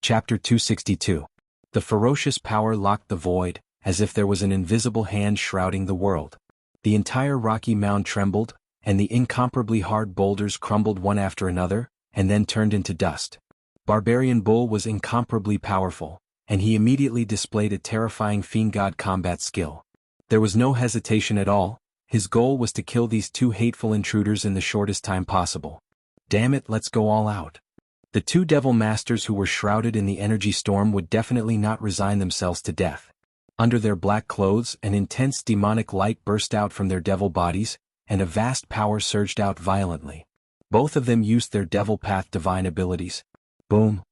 Chapter 262. The ferocious power locked the void, as if there was an invisible hand shrouding the world. The entire rocky mound trembled, and the incomparably hard boulders crumbled one after another, and then turned into dust. Barbarian Bull was incomparably powerful, and he immediately displayed a terrifying fiend god combat skill. There was no hesitation at all. His goal was to kill these two hateful intruders in the shortest time possible. Damn it, let's go all out. The two devil masters who were shrouded in the energy storm would definitely not resign themselves to death. Under their black clothes, an intense demonic light burst out from their devil bodies, and a vast power surged out violently. Both of them used their devil path divine abilities. Boom!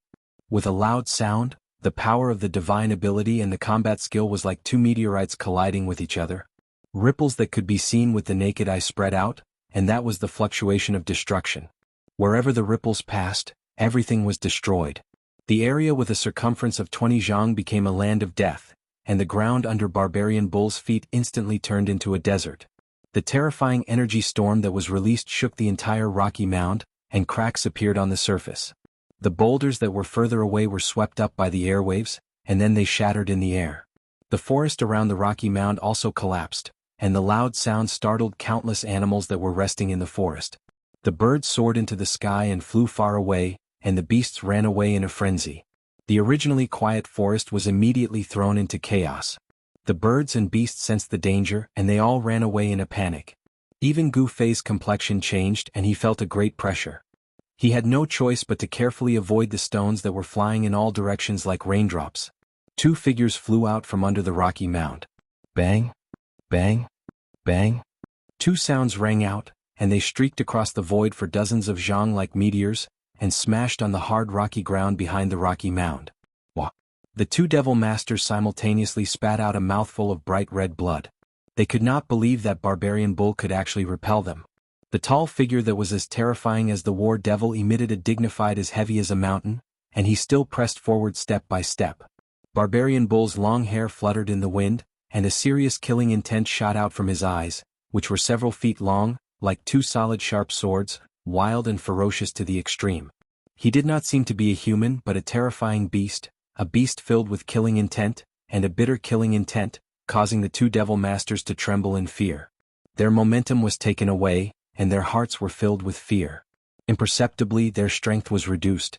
With a loud sound, the power of the divine ability and the combat skill was like two meteorites colliding with each other. Ripples that could be seen with the naked eye spread out, and that was the fluctuation of destruction. Wherever the ripples passed, everything was destroyed. The area with a circumference of 20 jianghu became a land of death, and the ground under Barbarian Bull's feet instantly turned into a desert. The terrifying energy storm that was released shook the entire rocky mound, and cracks appeared on the surface. The boulders that were further away were swept up by the airwaves, and then they shattered in the air. The forest around the rocky mound also collapsed, and the loud sound startled countless animals that were resting in the forest. The birds soared into the sky and flew far away, and the beasts ran away in a frenzy. The originally quiet forest was immediately thrown into chaos. The birds and beasts sensed the danger, and they all ran away in a panic. Even Gu Fei's complexion changed, and he felt a great pressure. He had no choice but to carefully avoid the stones that were flying in all directions like raindrops. Two figures flew out from under the rocky mound. Bang! Bang! Bang! Two sounds rang out, and they streaked across the void for dozens of jianghu like meteors, and smashed on the hard rocky ground behind the rocky mound. Wah! The two devil masters simultaneously spat out a mouthful of bright red blood. They could not believe that Barbarian Bull could actually repel them. The tall figure that was as terrifying as the war devil emitted a dignified as heavy as a mountain, and he still pressed forward step by step. Barbarian Bull's long hair fluttered in the wind, and a serious killing intent shot out from his eyes, which were several feet long, like two solid sharp swords, wild and ferocious to the extreme. He did not seem to be a human but a terrifying beast, a beast filled with killing intent, and a bitter killing intent, causing the two devil masters to tremble in fear. Their momentum was taken away, and their hearts were filled with fear. Imperceptibly, their strength was reduced.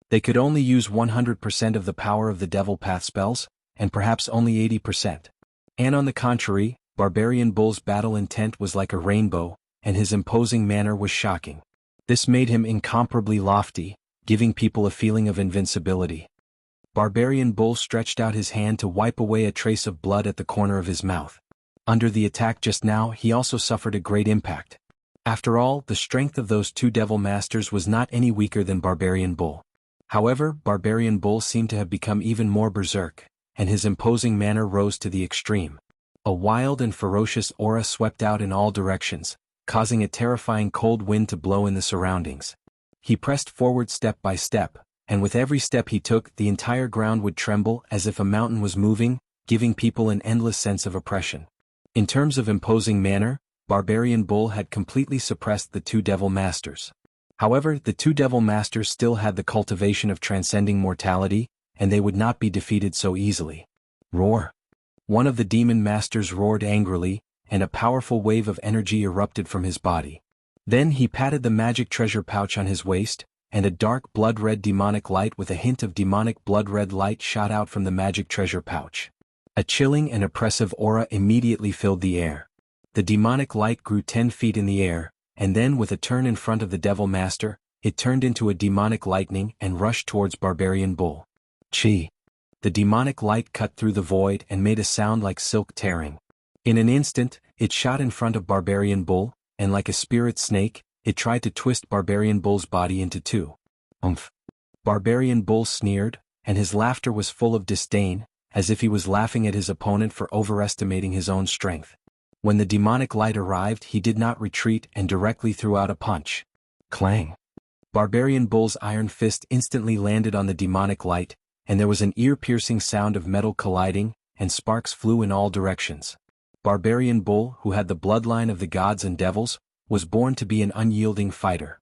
They could only use 100% of the power of the devil path spells, and perhaps only 80%. And on the contrary, Barbarian Bull's battle intent was like a rainbow, and his imposing manner was shocking. This made him incomparably lofty, giving people a feeling of invincibility. Barbarian Bull stretched out his hand to wipe away a trace of blood at the corner of his mouth. Under the attack just now, he also suffered a great impact. After all, the strength of those two devil masters was not any weaker than Barbarian Bull. However, Barbarian Bull seemed to have become even more berserk, and his imposing manner rose to the extreme. A wild and ferocious aura swept out in all directions, causing a terrifying cold wind to blow in the surroundings. He pressed forward step by step, and with every step he took, the entire ground would tremble as if a mountain was moving, giving people an endless sense of oppression. In terms of imposing manner, Barbarian Bull had completely suppressed the two devil masters. However, the two devil masters still had the cultivation of transcending mortality, and they would not be defeated so easily. Roar! One of the demon masters roared angrily, and a powerful wave of energy erupted from his body. Then he patted the magic treasure pouch on his waist, and a dark blood-red demonic light with a hint of demonic blood-red light shot out from the magic treasure pouch. A chilling and oppressive aura immediately filled the air. The demonic light grew 10 feet in the air, and then with a turn in front of the devil master, it turned into a demonic lightning and rushed towards Barbarian Bull. Chi! The demonic light cut through the void and made a sound like silk tearing. In an instant, it shot in front of Barbarian Bull, and like a spirit snake, it tried to twist Barbarian Bull's body into two. Umph! Barbarian Bull sneered, and his laughter was full of disdain, as if he was laughing at his opponent for overestimating his own strength. When the demonic light arrived, he did not retreat and directly threw out a punch. Clang! Barbarian Bull's iron fist instantly landed on the demonic light, and there was an ear-piercing sound of metal colliding, and sparks flew in all directions. Barbarian Bull, who had the bloodline of the gods and devils, was born to be an unyielding fighter.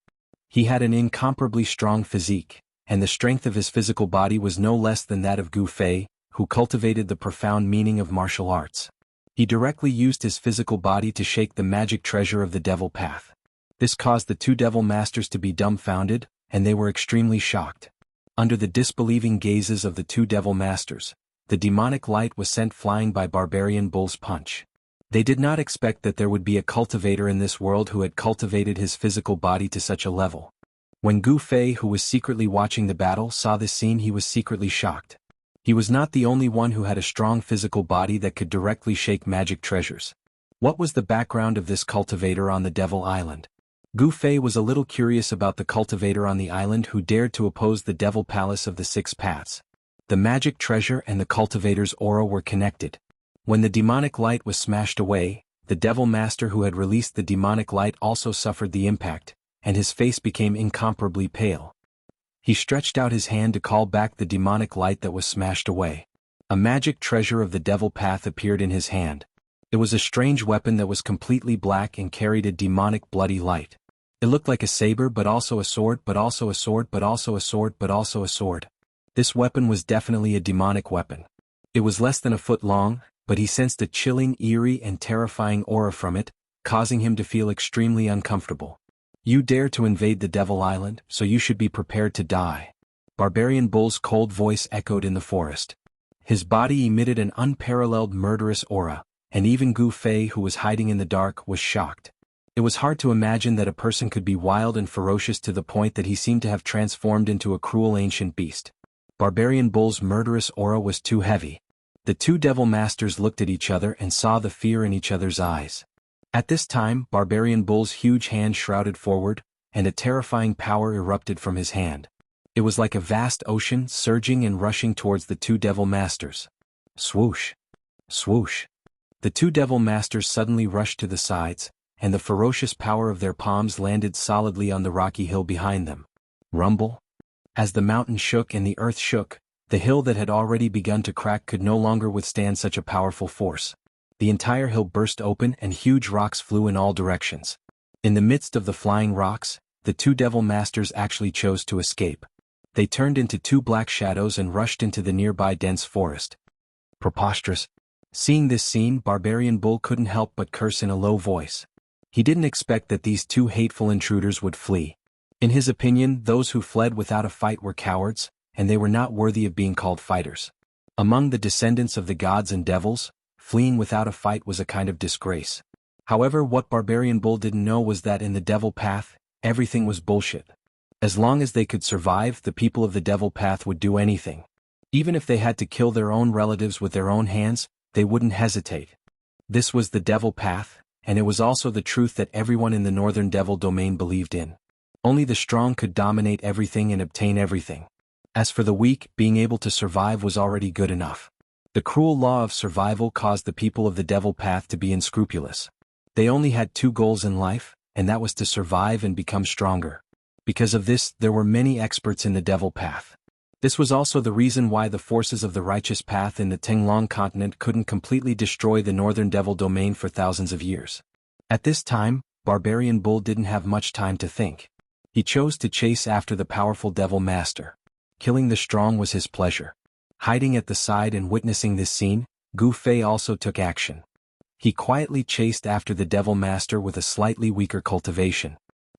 He had an incomparably strong physique, and the strength of his physical body was no less than that of Gu Fei, who cultivated the profound meaning of martial arts. He directly used his physical body to shake the magic treasure of the devil path. This caused the two devil masters to be dumbfounded, and they were extremely shocked. Under the disbelieving gazes of the two devil masters, the demonic light was sent flying by Barbarian Bull's punch. They did not expect that there would be a cultivator in this world who had cultivated his physical body to such a level. When Gu Fei, who was secretly watching the battle, saw this scene, he was secretly shocked. He was not the only one who had a strong physical body that could directly shake magic treasures. What was the background of this cultivator on the Devil Island? Gu Fei was a little curious about the cultivator on the island who dared to oppose the Devil Palace of the Six Paths. The magic treasure and the cultivator's aura were connected. When the demonic light was smashed away, the Devil Master who had released the demonic light also suffered the impact, and his face became incomparably pale. He stretched out his hand to call back the demonic light that was smashed away. A magic treasure of the Devil Path appeared in his hand. It was a strange weapon that was completely black and carried a demonic bloody light. It looked like a saber, but also a sword, but also a sword, but also a sword, but also a sword. This weapon was definitely a demonic weapon. It was less than a foot long, but he sensed a chilling, eerie, and terrifying aura from it, causing him to feel extremely uncomfortable. You dare to invade the Devil Island, so you should be prepared to die. Barbarian Bull's cold voice echoed in the forest. His body emitted an unparalleled murderous aura, and even Gu Fei, who was hiding in the dark, was shocked. It was hard to imagine that a person could be wild and ferocious to the point that he seemed to have transformed into a cruel ancient beast. Barbarian Bull's murderous aura was too heavy. The two devil masters looked at each other and saw the fear in each other's eyes. At this time, Barbarian Bull's huge hand shrouded forward, and a terrifying power erupted from his hand. It was like a vast ocean surging and rushing towards the two devil masters. Swoosh! Swoosh! The two devil masters suddenly rushed to the sides, and the ferocious power of their palms landed solidly on the rocky hill behind them. Rumble! As the mountain shook and the earth shook, the hill that had already begun to crack could no longer withstand such a powerful force. The entire hill burst open and huge rocks flew in all directions. In the midst of the flying rocks, the two devil masters actually chose to escape. They turned into two black shadows and rushed into the nearby dense forest. Preposterous! Seeing this scene, Barbarian Bull couldn't help but curse in a low voice. He didn't expect that these two hateful intruders would flee. In his opinion, those who fled without a fight were cowards, and they were not worthy of being called fighters. Among the descendants of the gods and devils, fleeing without a fight was a kind of disgrace. However, what Barbarian Bull didn't know was that in the Devil Path, everything was bullshit. As long as they could survive, the people of the Devil Path would do anything. Even if they had to kill their own relatives with their own hands, they wouldn't hesitate. This was the Devil Path, and it was also the truth that everyone in the Northern Devil Domain believed in. Only the strong could dominate everything and obtain everything. As for the weak, being able to survive was already good enough. The cruel law of survival caused the people of the Devil Path to be unscrupulous. They only had two goals in life, and that was to survive and become stronger. Because of this, there were many experts in the Devil Path. This was also the reason why the forces of the Righteous Path in the Tinglong continent couldn't completely destroy the Northern Devil Domain for thousands of years. At this time, Barbarian Bull didn't have much time to think. He chose to chase after the powerful Devil Master. Killing the strong was his pleasure. Hiding at the side and witnessing this scene, Gu Fei also took action. He quietly chased after the Devil Master with a slightly weaker cultivation.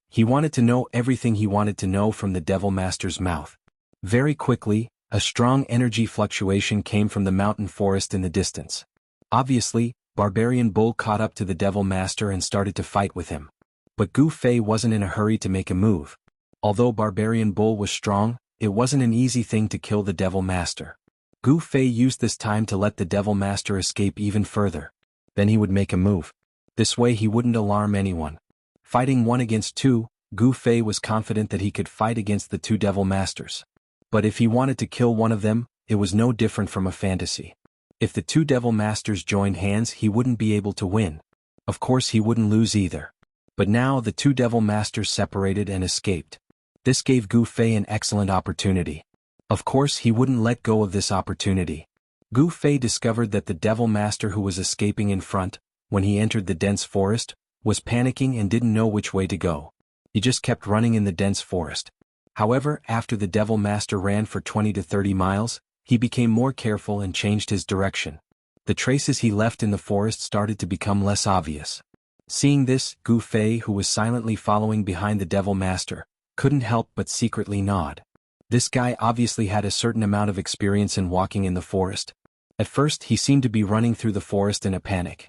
He wanted to know everything he wanted to know from the Devil Master's mouth. Very quickly, a strong energy fluctuation came from the mountain forest in the distance. Obviously, Barbarian Bull caught up to the Devil Master and started to fight with him. But Gu Fei wasn't in a hurry to make a move. Although Barbarian Bull was strong, it wasn't an easy thing to kill the Devil Master. Gu Fei used this time to let the Devil Master escape even further. Then he would make a move. This way he wouldn't alarm anyone. Fighting 1 against 2, Gu Fei was confident that he could fight against the two Devil Masters. But if he wanted to kill one of them, it was no different from a fantasy. If the two Devil Masters joined hands, he wouldn't be able to win. Of course, he wouldn't lose either. But now the two Devil Masters separated and escaped. This gave Gu Fei an excellent opportunity. Of course, he wouldn't let go of this opportunity. Gu Fei discovered that the Devil Master who was escaping in front, when he entered the dense forest, was panicking and didn't know which way to go. He just kept running in the dense forest. However, after the Devil Master ran for 20 to 30 miles, he became more careful and changed his direction. The traces he left in the forest started to become less obvious. Seeing this, Gu Fei, who was silently following behind the Devil Master, couldn't help but secretly nod. This guy obviously had a certain amount of experience in walking in the forest. At first he seemed to be running through the forest in a panic.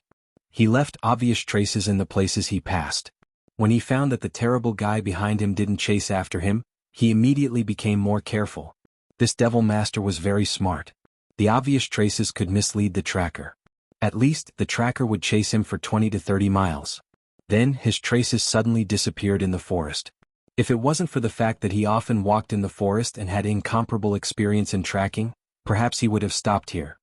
He left obvious traces in the places he passed. When he found that the terrible guy behind him didn't chase after him, he immediately became more careful. This Devil Master was very smart. The obvious traces could mislead the tracker. At least, the tracker would chase him for 20 to 30 miles. Then, his traces suddenly disappeared in the forest. If it wasn't for the fact that he often walked in the forest and had incomparable experience in tracking, perhaps he would have stopped here.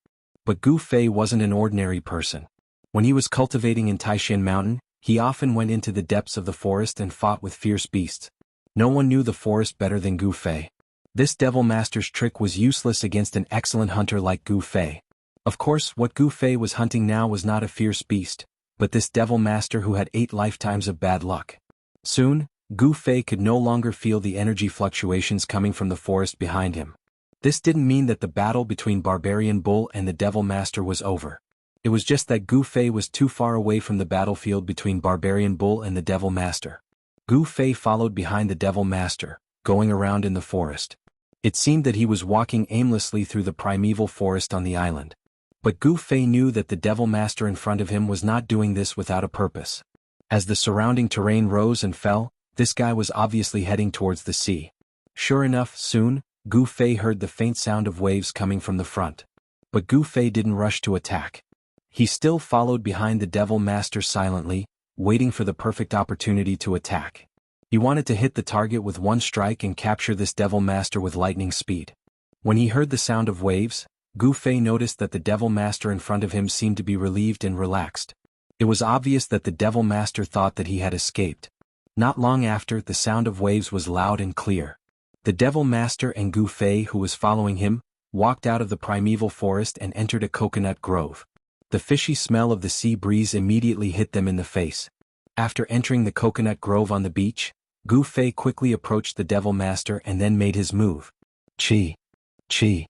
But Gu Fei wasn't an ordinary person. When he was cultivating in Taishan Mountain, he often went into the depths of the forest and fought with fierce beasts. No one knew the forest better than Gu Fei. This Devil Master's trick was useless against an excellent hunter like Gu Fei. Of course, what Gu Fei was hunting now was not a fierce beast, but this Devil Master who had 8 lifetimes of bad luck. Soon, Gu Fei could no longer feel the energy fluctuations coming from the forest behind him. This didn't mean that the battle between Barbarian Bull and the Devil Master was over. It was just that Gu Fei was too far away from the battlefield between Barbarian Bull and the Devil Master. Gu Fei followed behind the Devil Master, going around in the forest. It seemed that he was walking aimlessly through the primeval forest on the island. But Gu Fei knew that the Devil Master in front of him was not doing this without a purpose. As the surrounding terrain rose and fell, this guy was obviously heading towards the sea. Sure enough, soon, Gu Fei heard the faint sound of waves coming from the front. But Gu Fei didn't rush to attack. He still followed behind the Devil Master silently, waiting for the perfect opportunity to attack. He wanted to hit the target with one strike and capture this Devil Master with lightning speed. When he heard the sound of waves, Gu Fei noticed that the Devil Master in front of him seemed to be relieved and relaxed. It was obvious that the Devil Master thought that he had escaped. Not long after, the sound of waves was loud and clear. The Devil Master and Gu Fei, who was following him, walked out of the primeval forest and entered a coconut grove. The fishy smell of the sea breeze immediately hit them in the face. After entering the coconut grove on the beach, Gu Fei quickly approached the Devil Master and then made his move. Chi. Chi.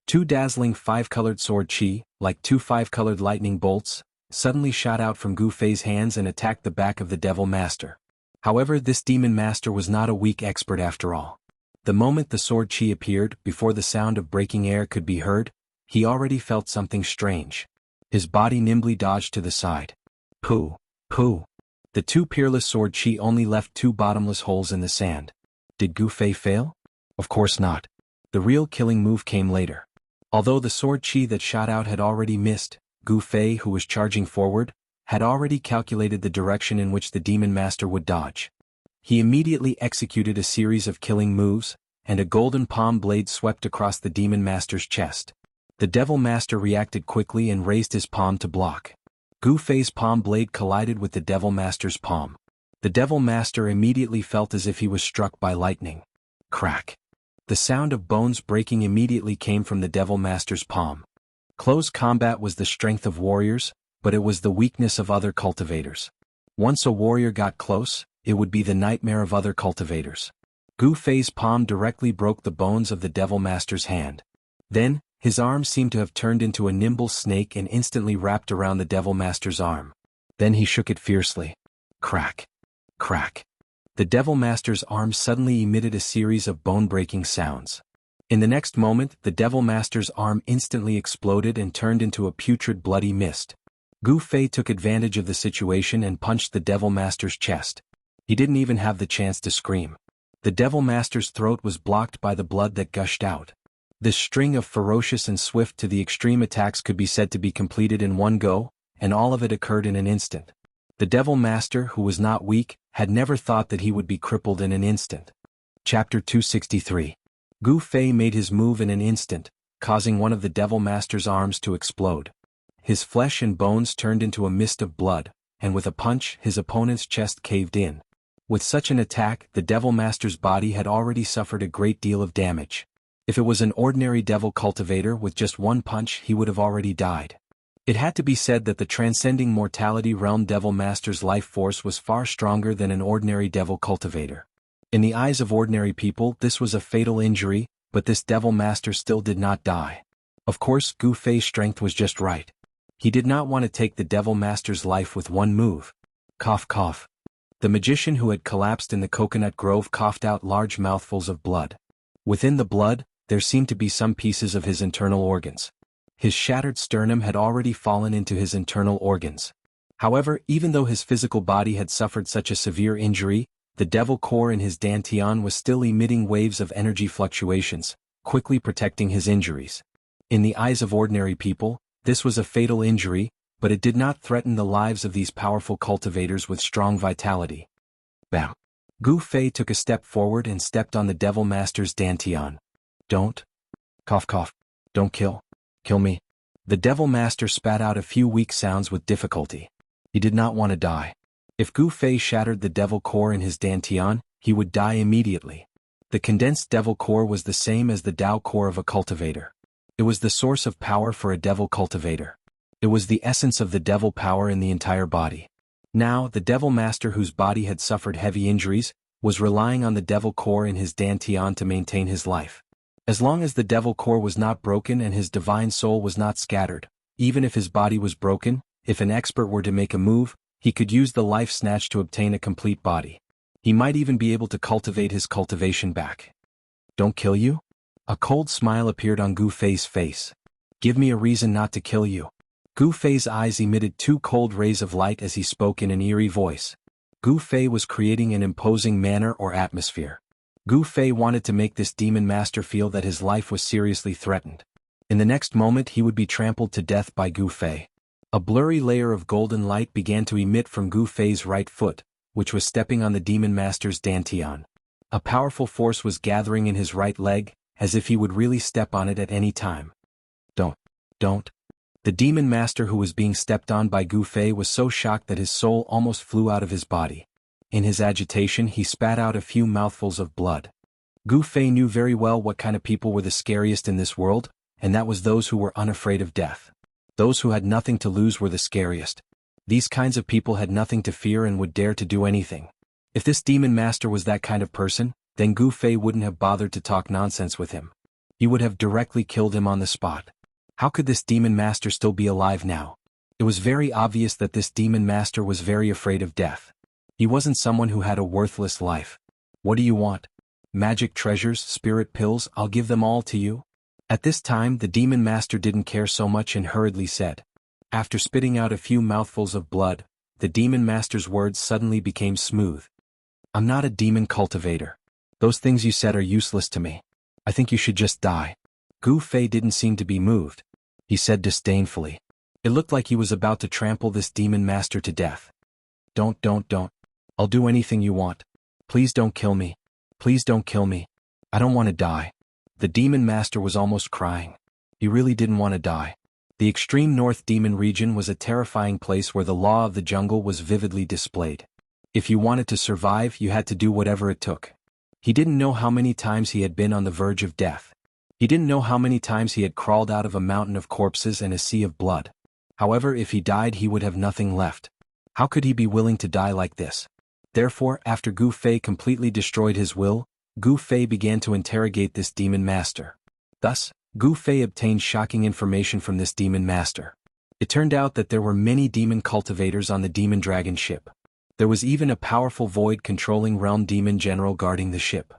2 dazzling 5-colored sword chi, like 2 5-colored lightning bolts, suddenly shot out from Gu Fei's hands and attacked the back of the Devil Master. However, this Demon Master was not a weak expert after all. The moment the sword chi appeared, before the sound of breaking air could be heard, he already felt something strange. His body nimbly dodged to the side. Pooh. Pooh. The 2 peerless sword chi only left 2 bottomless holes in the sand. Did Gu Fei fail? Of course not. The real killing move came later. Although the sword chi that shot out had already missed, Gu Fei, who was charging forward, had already calculated the direction in which the Demon Master would dodge. He immediately executed a series of killing moves, and a golden palm blade swept across the Demon Master's chest. The Devil Master reacted quickly and raised his palm to block. Gu Fei's palm blade collided with the Devil Master's palm. The Devil Master immediately felt as if he was struck by lightning. Crack. The sound of bones breaking immediately came from the Devil Master's palm. Close combat was the strength of warriors, but it was the weakness of other cultivators. Once a warrior got close, it would be the nightmare of other cultivators. Gu Fei's palm directly broke the bones of the Devil Master's hand. Then, his arm seemed to have turned into a nimble snake and instantly wrapped around the Devil Master's arm. Then he shook it fiercely. Crack. Crack. The Devil Master's arm suddenly emitted a series of bone-breaking sounds. In the next moment, the Devil Master's arm instantly exploded and turned into a putrid bloody mist. Gu Fei took advantage of the situation and punched the Devil Master's chest. He didn't even have the chance to scream. The Devil Master's throat was blocked by the blood that gushed out. This string of ferocious and swift to the extreme attacks could be said to be completed in one go, and all of it occurred in an instant. The Devil Master, who was not weak, had never thought that he would be crippled in an instant. Chapter 263. Gu Fei made his move in an instant, causing one of the Devil Master's arms to explode. His flesh and bones turned into a mist of blood, and with a punch, his opponent's chest caved in. With such an attack, the Devil Master's body had already suffered a great deal of damage. If it was an ordinary devil cultivator with just one punch, he would have already died. It had to be said that the transcending mortality realm Devil Master's life force was far stronger than an ordinary devil cultivator. In the eyes of ordinary people, this was a fatal injury, but this devil master still did not die. Of course, Gu Fei's strength was just right. He did not want to take the devil master's life with one move. Cough cough. The magician who had collapsed in the coconut grove coughed out large mouthfuls of blood. Within the blood, there seemed to be some pieces of his internal organs. His shattered sternum had already fallen into his internal organs. However, even though his physical body had suffered such a severe injury, the devil core in his dantian was still emitting waves of energy fluctuations, quickly protecting his injuries. In the eyes of ordinary people, this was a fatal injury, but it did not threaten the lives of these powerful cultivators with strong vitality. Bam! Gu Fei took a step forward and stepped on the devil master's dantian. Don't. Cough cough. Don't kill. Kill me. The devil master spat out a few weak sounds with difficulty. He did not want to die. If Gu Fei shattered the devil core in his dantian, he would die immediately. The condensed devil core was the same as the Tao core of a cultivator. It was the source of power for a devil cultivator. It was the essence of the devil power in the entire body. Now, the devil master whose body had suffered heavy injuries, was relying on the devil core in his dantian to maintain his life. As long as the devil core was not broken and his divine soul was not scattered, even if his body was broken, if an expert were to make a move, he could use the life snatch to obtain a complete body. He might even be able to cultivate his cultivation back. Don't kill you? A cold smile appeared on Gu Fei's face. Give me a reason not to kill you. Gu Fei's eyes emitted two cold rays of light as he spoke in an eerie voice. Gu Fei was creating an imposing manner or atmosphere. Gu Fei wanted to make this demon master feel that his life was seriously threatened. In the next moment he would be trampled to death by Gu Fei. A blurry layer of golden light began to emit from Gu Fei's right foot, which was stepping on the demon master's dantian. A powerful force was gathering in his right leg, as if he would really step on it at any time. Don't. The demon master who was being stepped on by Gu Fei was so shocked that his soul almost flew out of his body. In his agitation he spat out a few mouthfuls of blood. Gu Fei knew very well what kind of people were the scariest in this world, and that was those who were unafraid of death. Those who had nothing to lose were the scariest. These kinds of people had nothing to fear and would dare to do anything. If this demon master was that kind of person, then Gu Fei wouldn't have bothered to talk nonsense with him. He would have directly killed him on the spot. How could this demon master still be alive now? It was very obvious that this demon master was very afraid of death. He wasn't someone who had a worthless life. What do you want? Magic treasures, spirit pills, I'll give them all to you. At this time the demon master didn't care so much and hurriedly said. After spitting out a few mouthfuls of blood, the demon master's words suddenly became smooth. I'm not a demon cultivator. Those things you said are useless to me. I think you should just die. Gu Fei didn't seem to be moved. He said disdainfully. It looked like he was about to trample this demon master to death. Don't. I'll do anything you want. Please don't kill me. Please don't kill me. I don't want to die. The demon master was almost crying. He really didn't want to die. The extreme north demon region was a terrifying place where the law of the jungle was vividly displayed. If you wanted to survive, you had to do whatever it took. He didn't know how many times he had been on the verge of death. He didn't know how many times he had crawled out of a mountain of corpses and a sea of blood. However, if he died he would have nothing left. How could he be willing to die like this? Therefore, after Gu Fei completely destroyed his will, Gu Fei began to interrogate this demon master. Thus, Gu Fei obtained shocking information from this demon master. It turned out that there were many demon cultivators on the demon dragon ship. There was even a powerful void-controlling realm demon general guarding the ship.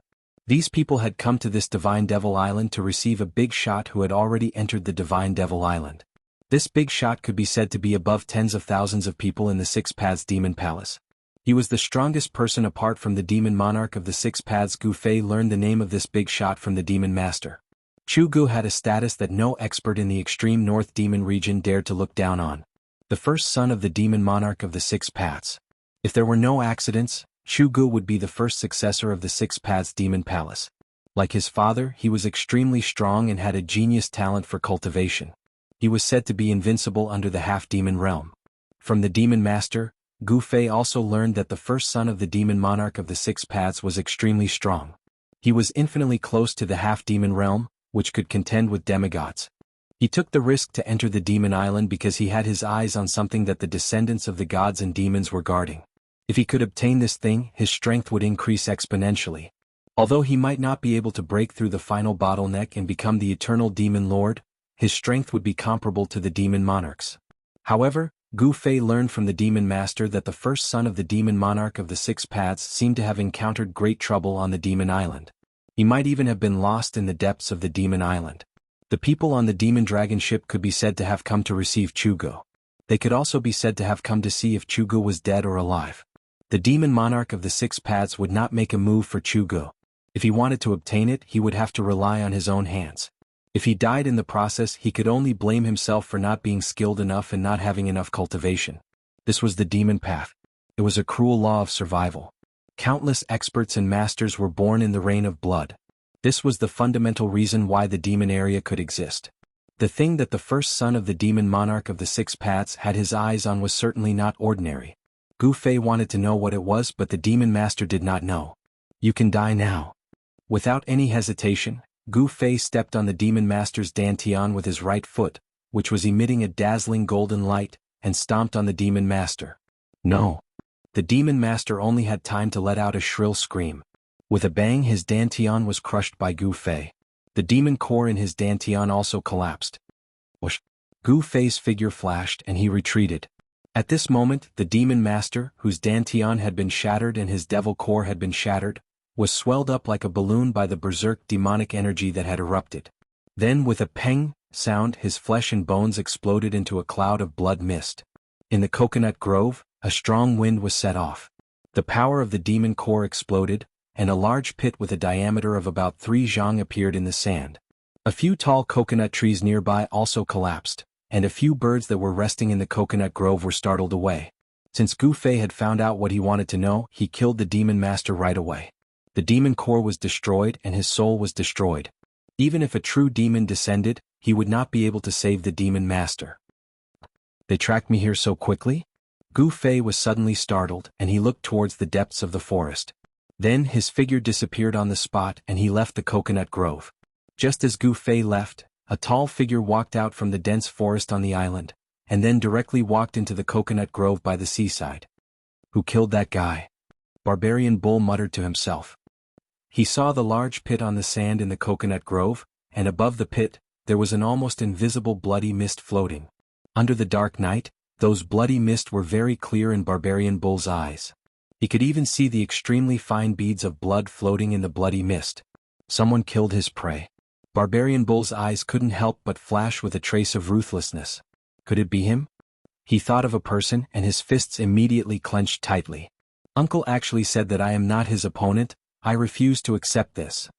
These people had come to this Divine Devil Island to receive a big shot who had already entered the Divine Devil Island. This big shot could be said to be above tens of thousands of people in the Six Paths Demon Palace. He was the strongest person apart from the demon monarch of the Six Paths. Gu Fei learned the name of this big shot from the demon master. Chu Gu had a status that no expert in the extreme north demon region dared to look down on. The first son of the demon monarch of the Six Paths. If there were no accidents, Chu Gu would be the first successor of the Six Paths Demon Palace. Like his father, he was extremely strong and had a genius talent for cultivation. He was said to be invincible under the half-demon realm. From the demon master, Gu Fei also learned that the first son of the demon monarch of the Six Paths was extremely strong. He was infinitely close to the half-demon realm, which could contend with demigods. He took the risk to enter the demon island because he had his eyes on something that the descendants of the gods and demons were guarding. If he could obtain this thing, his strength would increase exponentially. Although he might not be able to break through the final bottleneck and become the eternal demon lord, his strength would be comparable to the demon monarch's. However, Gu Fei learned from the demon master that the first son of the demon monarch of the six paths seemed to have encountered great trouble on the demon island. He might even have been lost in the depths of the demon island. The people on the demon dragon ship could be said to have come to receive Chugo. They could also be said to have come to see if Chugo was dead or alive. The demon monarch of the six paths would not make a move for Chugo. If he wanted to obtain it, he would have to rely on his own hands. If he died in the process, he could only blame himself for not being skilled enough and not having enough cultivation. This was the demon path. It was a cruel law of survival. Countless experts and masters were born in the reign of blood. This was the fundamental reason why the demon area could exist. The thing that the first son of the demon monarch of the six paths had his eyes on was certainly not ordinary. Gu Fei wanted to know what it was, but the demon master did not know. You can die now. Without any hesitation, Gu Fei stepped on the demon master's dantian with his right foot, which was emitting a dazzling golden light, and stomped on the demon master. No. The demon master only had time to let out a shrill scream. With a bang, his dantian was crushed by Gu Fei. The demon core in his dantian also collapsed. Whoosh! Gu Fei's figure flashed and he retreated. At this moment, the demon master, whose dantian had been shattered and his devil core had been shattered, was swelled up like a balloon by the berserk demonic energy that had erupted. Then with a peng sound, his flesh and bones exploded into a cloud of blood mist. In the coconut grove, a strong wind was set off. The power of the demon core exploded, and a large pit with a diameter of about 3 zhang appeared in the sand. A few tall coconut trees nearby also collapsed, and a few birds that were resting in the coconut grove were startled away. Since Gu Fei had found out what he wanted to know, he killed the demon master right away. The demon core was destroyed and his soul was destroyed. Even if a true demon descended, he would not be able to save the demon master. They tracked me here so quickly? Gu Fei was suddenly startled and he looked towards the depths of the forest. Then his figure disappeared on the spot and he left the coconut grove. Just as Gu Fei left, a tall figure walked out from the dense forest on the island, and then directly walked into the coconut grove by the seaside. Who killed that guy? Barbarian Bull muttered to himself. He saw the large pit on the sand in the coconut grove, and above the pit, there was an almost invisible bloody mist floating. Under the dark night, those bloody mist were very clear in Barbarian Bull's eyes. He could even see the extremely fine beads of blood floating in the bloody mist. Someone killed his prey. Barbarian Bull's eyes couldn't help but flash with a trace of ruthlessness. Could it be him? He thought of a person and his fists immediately clenched tightly. Uncle actually said that I am not his opponent. I refuse to accept this.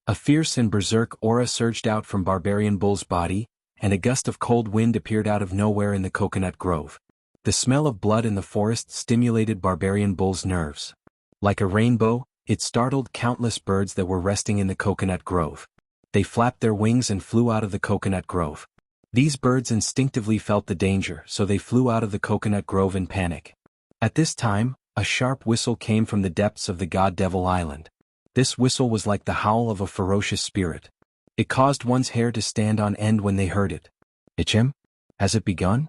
A fierce and berserk aura surged out from Barbarian Bull's body, and a gust of cold wind appeared out of nowhere in the coconut grove. The smell of blood in the forest stimulated Barbarian Bull's nerves. Like a rainbow, it startled countless birds that were resting in the coconut grove. They flapped their wings and flew out of the coconut grove. These birds instinctively felt the danger, so they flew out of the coconut grove in panic. At this time, a sharp whistle came from the depths of the God-Devil Island. This whistle was like the howl of a ferocious spirit. It caused one's hair to stand on end when they heard it. Ichem? Has it begun?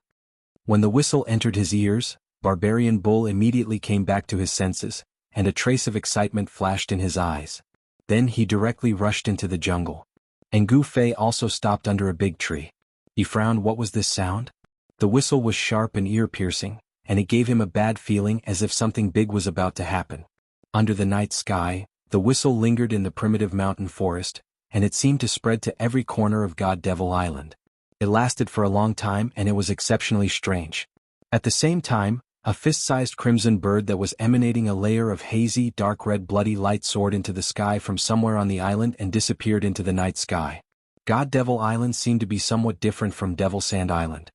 When the whistle entered his ears, Barbarian Bull immediately came back to his senses, and a trace of excitement flashed in his eyes. Then he directly rushed into the jungle. And Gu Fei also stopped under a big tree. He frowned. What was this sound? The whistle was sharp and ear-piercing, and it gave him a bad feeling as if something big was about to happen. Under the night sky, the whistle lingered in the primitive mountain forest, and it seemed to spread to every corner of God-Devil Island. It lasted for a long time and it was exceptionally strange. At the same time, a fist-sized crimson bird that was emanating a layer of hazy, dark red bloody light soared into the sky from somewhere on the island and disappeared into the night sky. God-Devil Island seemed to be somewhat different from Devil Sand Island.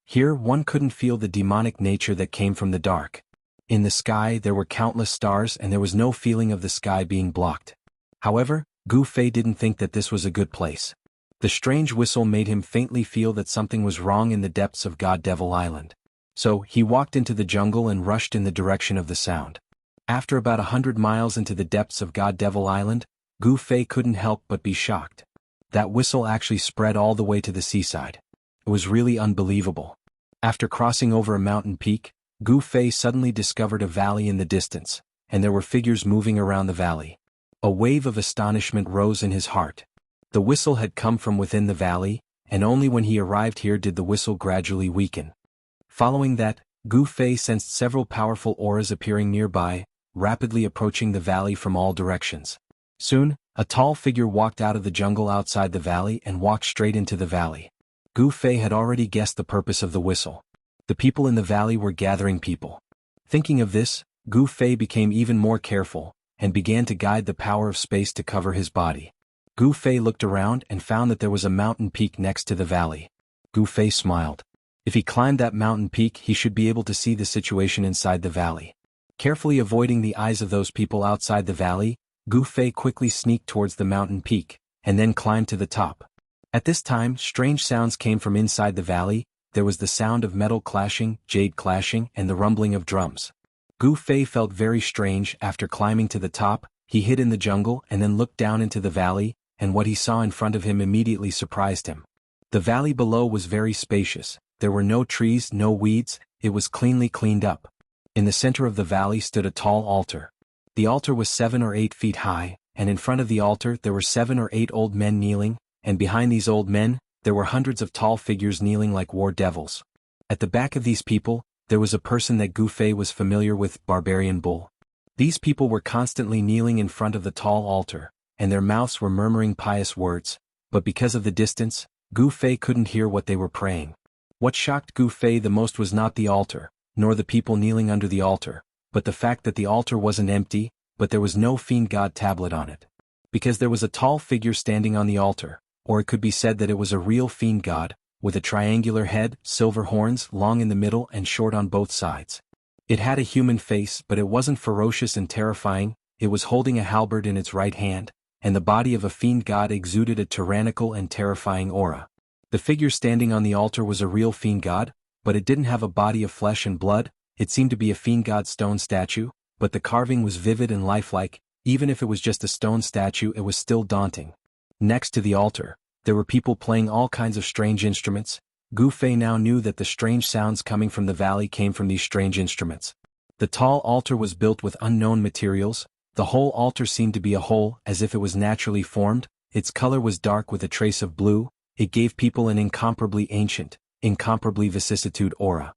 Here one couldn't feel the demonic nature that came from the dark. In the sky there were countless stars and there was no feeling of the sky being blocked. However, Gu Fei didn't think that this was a good place. The strange whistle made him faintly feel that something was wrong in the depths of God-Devil Island. So he walked into the jungle and rushed in the direction of the sound. After about 100 miles into the depths of God-Devil Island, Gu Fei couldn't help but be shocked. That whistle actually spread all the way to the seaside. It was really unbelievable. After crossing over a mountain peak, Gu Fei suddenly discovered a valley in the distance, and there were figures moving around the valley. A wave of astonishment rose in his heart. The whistle had come from within the valley, and only when he arrived here did the whistle gradually weaken. Following that, Gu Fei sensed several powerful auras appearing nearby, rapidly approaching the valley from all directions. Soon, a tall figure walked out of the jungle outside the valley and walked straight into the valley. Gu Fei had already guessed the purpose of the whistle. The people in the valley were gathering people. Thinking of this, Gu Fei became even more careful, and began to guide the power of space to cover his body. Gu Fei looked around and found that there was a mountain peak next to the valley. Gu Fei smiled. If he climbed that mountain peak, he should be able to see the situation inside the valley. Carefully avoiding the eyes of those people outside the valley, Gu Fei quickly sneaked towards the mountain peak, and then climbed to the top. At this time, strange sounds came from inside the valley. There was the sound of metal clashing, jade clashing, and the rumbling of drums. Gu Fei felt very strange. After climbing to the top, he hid in the jungle and then looked down into the valley, and what he saw in front of him immediately surprised him. The valley below was very spacious. There were no trees, no weeds, it was cleanly cleaned up. In the center of the valley stood a tall altar. The altar was 7 or 8 feet high, and in front of the altar there were 7 or 8 old men kneeling, and behind these old men, there were hundreds of tall figures kneeling like war devils. At the back of these people, there was a person that Gu Fei was familiar with, Barbarian Bull. These people were constantly kneeling in front of the tall altar, and their mouths were murmuring pious words, but because of the distance, Gu Fei couldn't hear what they were praying. What shocked Gu Fei the most was not the altar, nor the people kneeling under the altar, but the fact that the altar wasn't empty, but there was no fiend god tablet on it. Because there was a tall figure standing on the altar, or it could be said that it was a real fiend god, with a triangular head, silver horns, long in the middle and short on both sides. It had a human face, but it wasn't ferocious and terrifying. It was holding a halberd in its right hand, and the body of a fiend god exuded a tyrannical and terrifying aura. The figure standing on the altar was a real fiend god, but it didn't have a body of flesh and blood. It seemed to be a fiend god stone statue, but the carving was vivid and lifelike. Even if it was just a stone statue, it was still daunting. Next to the altar, there were people playing all kinds of strange instruments. Gu Fei now knew that the strange sounds coming from the valley came from these strange instruments. The tall altar was built with unknown materials. The whole altar seemed to be a whole, as if it was naturally formed. Its color was dark with a trace of blue. It gave people an incomparably ancient, incomparably vicissitude aura.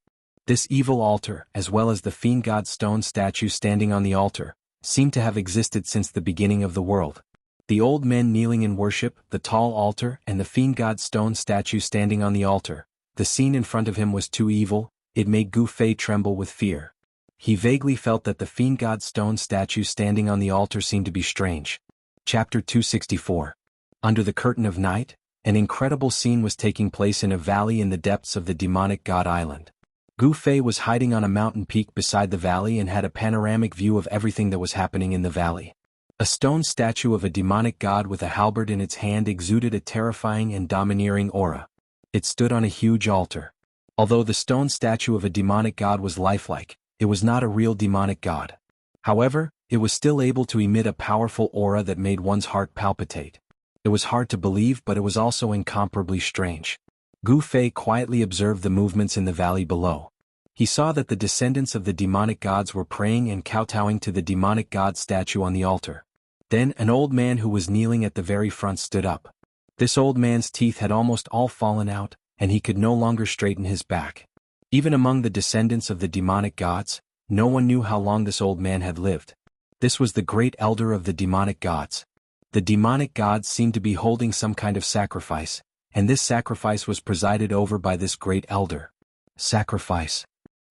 This evil altar, as well as the fiend god stone statue standing on the altar, seemed to have existed since the beginning of the world. The old men kneeling in worship, the tall altar, and the fiend god stone statue standing on the altar. The scene in front of him was too evil. It made Gu Fei tremble with fear. He vaguely felt that the fiend god stone statue standing on the altar seemed to be strange. Chapter 264. Under the curtain of night, an incredible scene was taking place in a valley in the depths of the demonic god island. Gu Fei was hiding on a mountain peak beside the valley and had a panoramic view of everything that was happening in the valley. A stone statue of a demonic god with a halberd in its hand exuded a terrifying and domineering aura. It stood on a huge altar. Although the stone statue of a demonic god was lifelike, it was not a real demonic god. However, it was still able to emit a powerful aura that made one's heart palpitate. It was hard to believe, but it was also incomparably strange. Gu Fei quietly observed the movements in the valley below. He saw that the descendants of the demonic gods were praying and kowtowing to the demonic god statue on the altar. Then an old man who was kneeling at the very front stood up. This old man's teeth had almost all fallen out, and he could no longer straighten his back. Even among the descendants of the demonic gods, no one knew how long this old man had lived. This was the great elder of the demonic gods. The demonic gods seemed to be holding some kind of sacrifice, and this sacrifice was presided over by this great elder. Sacrifice.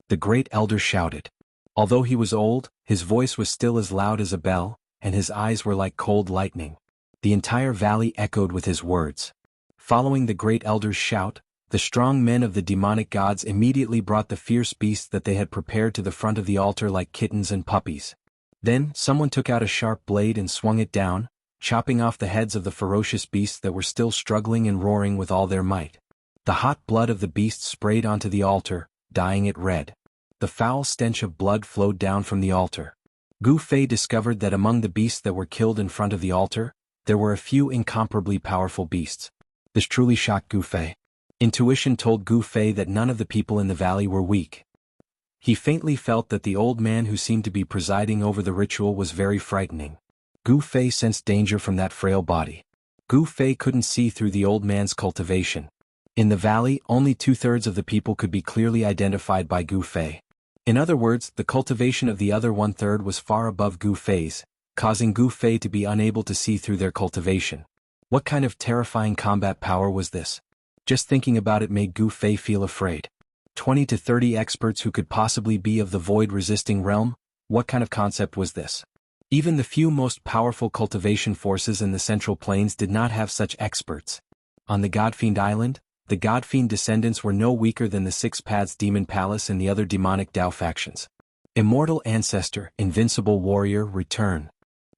The great elder shouted. Although he was old, his voice was still as loud as a bell, and his eyes were like cold lightning. The entire valley echoed with his words. Following the great elder's shout, the strong men of the demonic gods immediately brought the fierce beasts that they had prepared to the front of the altar like kittens and puppies. Then someone took out a sharp blade and swung it down, chopping off the heads of the ferocious beasts that were still struggling and roaring with all their might. The hot blood of the beasts sprayed onto the altar, dyeing it red. The foul stench of blood flowed down from the altar. Gu Fei discovered that among the beasts that were killed in front of the altar, there were a few incomparably powerful beasts. This truly shocked Gu Fei. Intuition told Gu Fei that none of the people in the valley were weak. He faintly felt that the old man who seemed to be presiding over the ritual was very frightening. Gu Fei sensed danger from that frail body. Gu Fei couldn't see through the old man's cultivation. In the valley, only 2/3 of the people could be clearly identified by Gu Fei. In other words, the cultivation of the other 1/3 was far above Gu Fei's, causing Gu Fei to be unable to see through their cultivation. What kind of terrifying combat power was this? Just thinking about it made Gu Fei feel afraid. 20 to 30 experts who could possibly be of the void-resisting realm? What kind of concept was this? Even the few most powerful cultivation forces in the Central Plains did not have such experts. On the Godfiend Island, the Godfiend descendants were no weaker than the Six Paths Demon Palace and the other demonic Dao factions. Immortal ancestor, invincible warrior, return.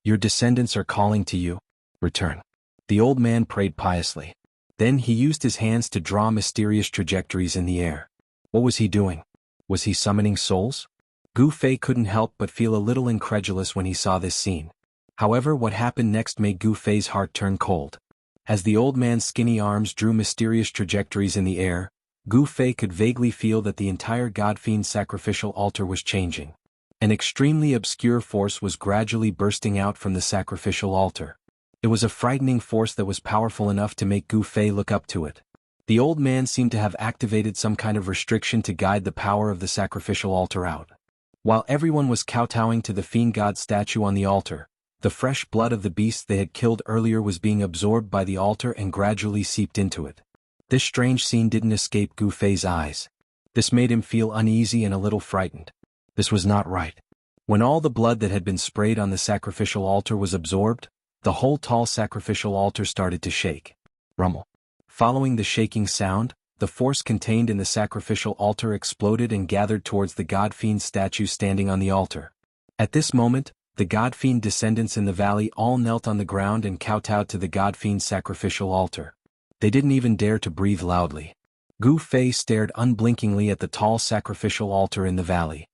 Your descendants are calling to you. Return. The old man prayed piously. Then he used his hands to draw mysterious trajectories in the air. What was he doing? Was he summoning souls? Gu Fei couldn't help but feel a little incredulous when he saw this scene. However, what happened next made Gu Fei's heart turn cold. As the old man's skinny arms drew mysterious trajectories in the air, Gu Fei could vaguely feel that the entire Godfiend sacrificial altar was changing. An extremely obscure force was gradually bursting out from the sacrificial altar. It was a frightening force that was powerful enough to make Gu Fei look up to it. The old man seemed to have activated some kind of restriction to guide the power of the sacrificial altar out. While everyone was kowtowing to the fiend god statue on the altar, the fresh blood of the beast they had killed earlier was being absorbed by the altar and gradually seeped into it. This strange scene didn't escape Gu Fei's eyes. This made him feel uneasy and a little frightened. This was not right. When all the blood that had been sprayed on the sacrificial altar was absorbed, the whole tall sacrificial altar started to shake. Rumble. Following the shaking sound, the force contained in the sacrificial altar exploded and gathered towards the Godfiend statue standing on the altar. At this moment, the Godfiend descendants in the valley all knelt on the ground and kowtowed to the Godfiend sacrificial altar. They didn't even dare to breathe loudly. Gu Fei stared unblinkingly at the tall sacrificial altar in the valley.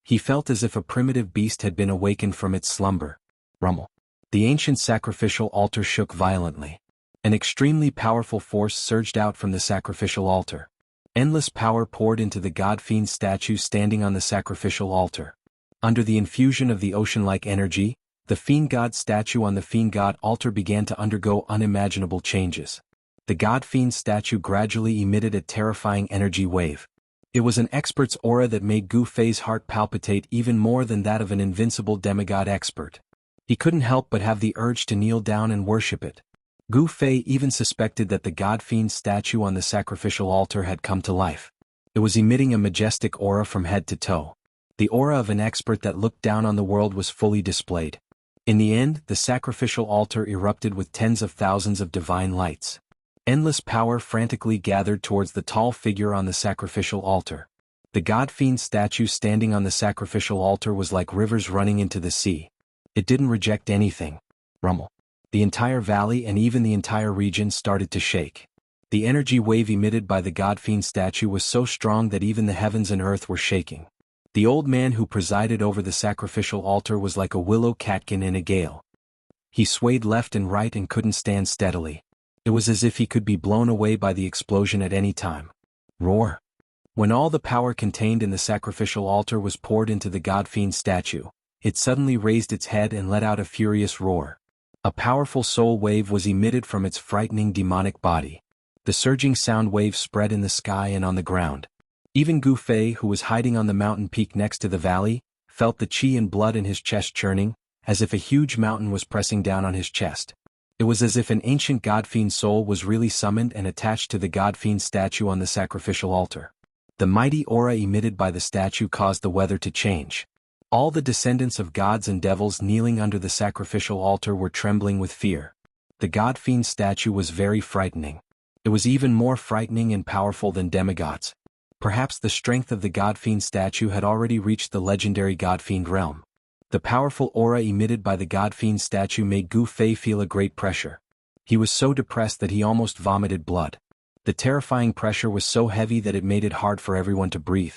He felt as if a primitive beast had been awakened from its slumber. Rumble. The ancient sacrificial altar shook violently. An extremely powerful force surged out from the sacrificial altar. Endless power poured into the Godfiend statue standing on the sacrificial altar. Under the infusion of the ocean-like energy, the fiend god statue on the fiend god altar began to undergo unimaginable changes. The Godfiend statue gradually emitted a terrifying energy wave. It was an expert's aura that made Gu Fei's heart palpitate even more than that of an invincible demigod expert. He couldn't help but have the urge to kneel down and worship it. Gu Fei even suspected that the Godfiend statue on the sacrificial altar had come to life. It was emitting a majestic aura from head to toe. The aura of an expert that looked down on the world was fully displayed. In the end, the sacrificial altar erupted with tens of thousands of divine lights. Endless power frantically gathered towards the tall figure on the sacrificial altar. The Godfiend statue standing on the sacrificial altar was like rivers running into the sea. It didn't reject anything. Rumble. The entire valley and even the entire region started to shake. The energy wave emitted by the Godfiend statue was so strong that even the heavens and earth were shaking. The old man who presided over the sacrificial altar was like a willow catkin in a gale. He swayed left and right and couldn't stand steadily. It was as if he could be blown away by the explosion at any time. Roar. When all the power contained in the sacrificial altar was poured into the Godfiend statue, it suddenly raised its head and let out a furious roar. A powerful soul wave was emitted from its frightening demonic body. The surging sound wave spread in the sky and on the ground. Even Gu Fei, who was hiding on the mountain peak next to the valley, felt the chi and blood in his chest churning, as if a huge mountain was pressing down on his chest. It was as if an ancient Godfiend soul was really summoned and attached to the Godfiend statue on the sacrificial altar. The mighty aura emitted by the statue caused the weather to change. All the descendants of gods and devils kneeling under the sacrificial altar were trembling with fear. The Godfiend statue was very frightening. It was even more frightening and powerful than demigods. Perhaps the strength of the Godfiend statue had already reached the legendary Godfiend realm. The powerful aura emitted by the Godfiend statue made Gu Fei feel a great pressure. He was so depressed that he almost vomited blood. The terrifying pressure was so heavy that it made it hard for everyone to breathe.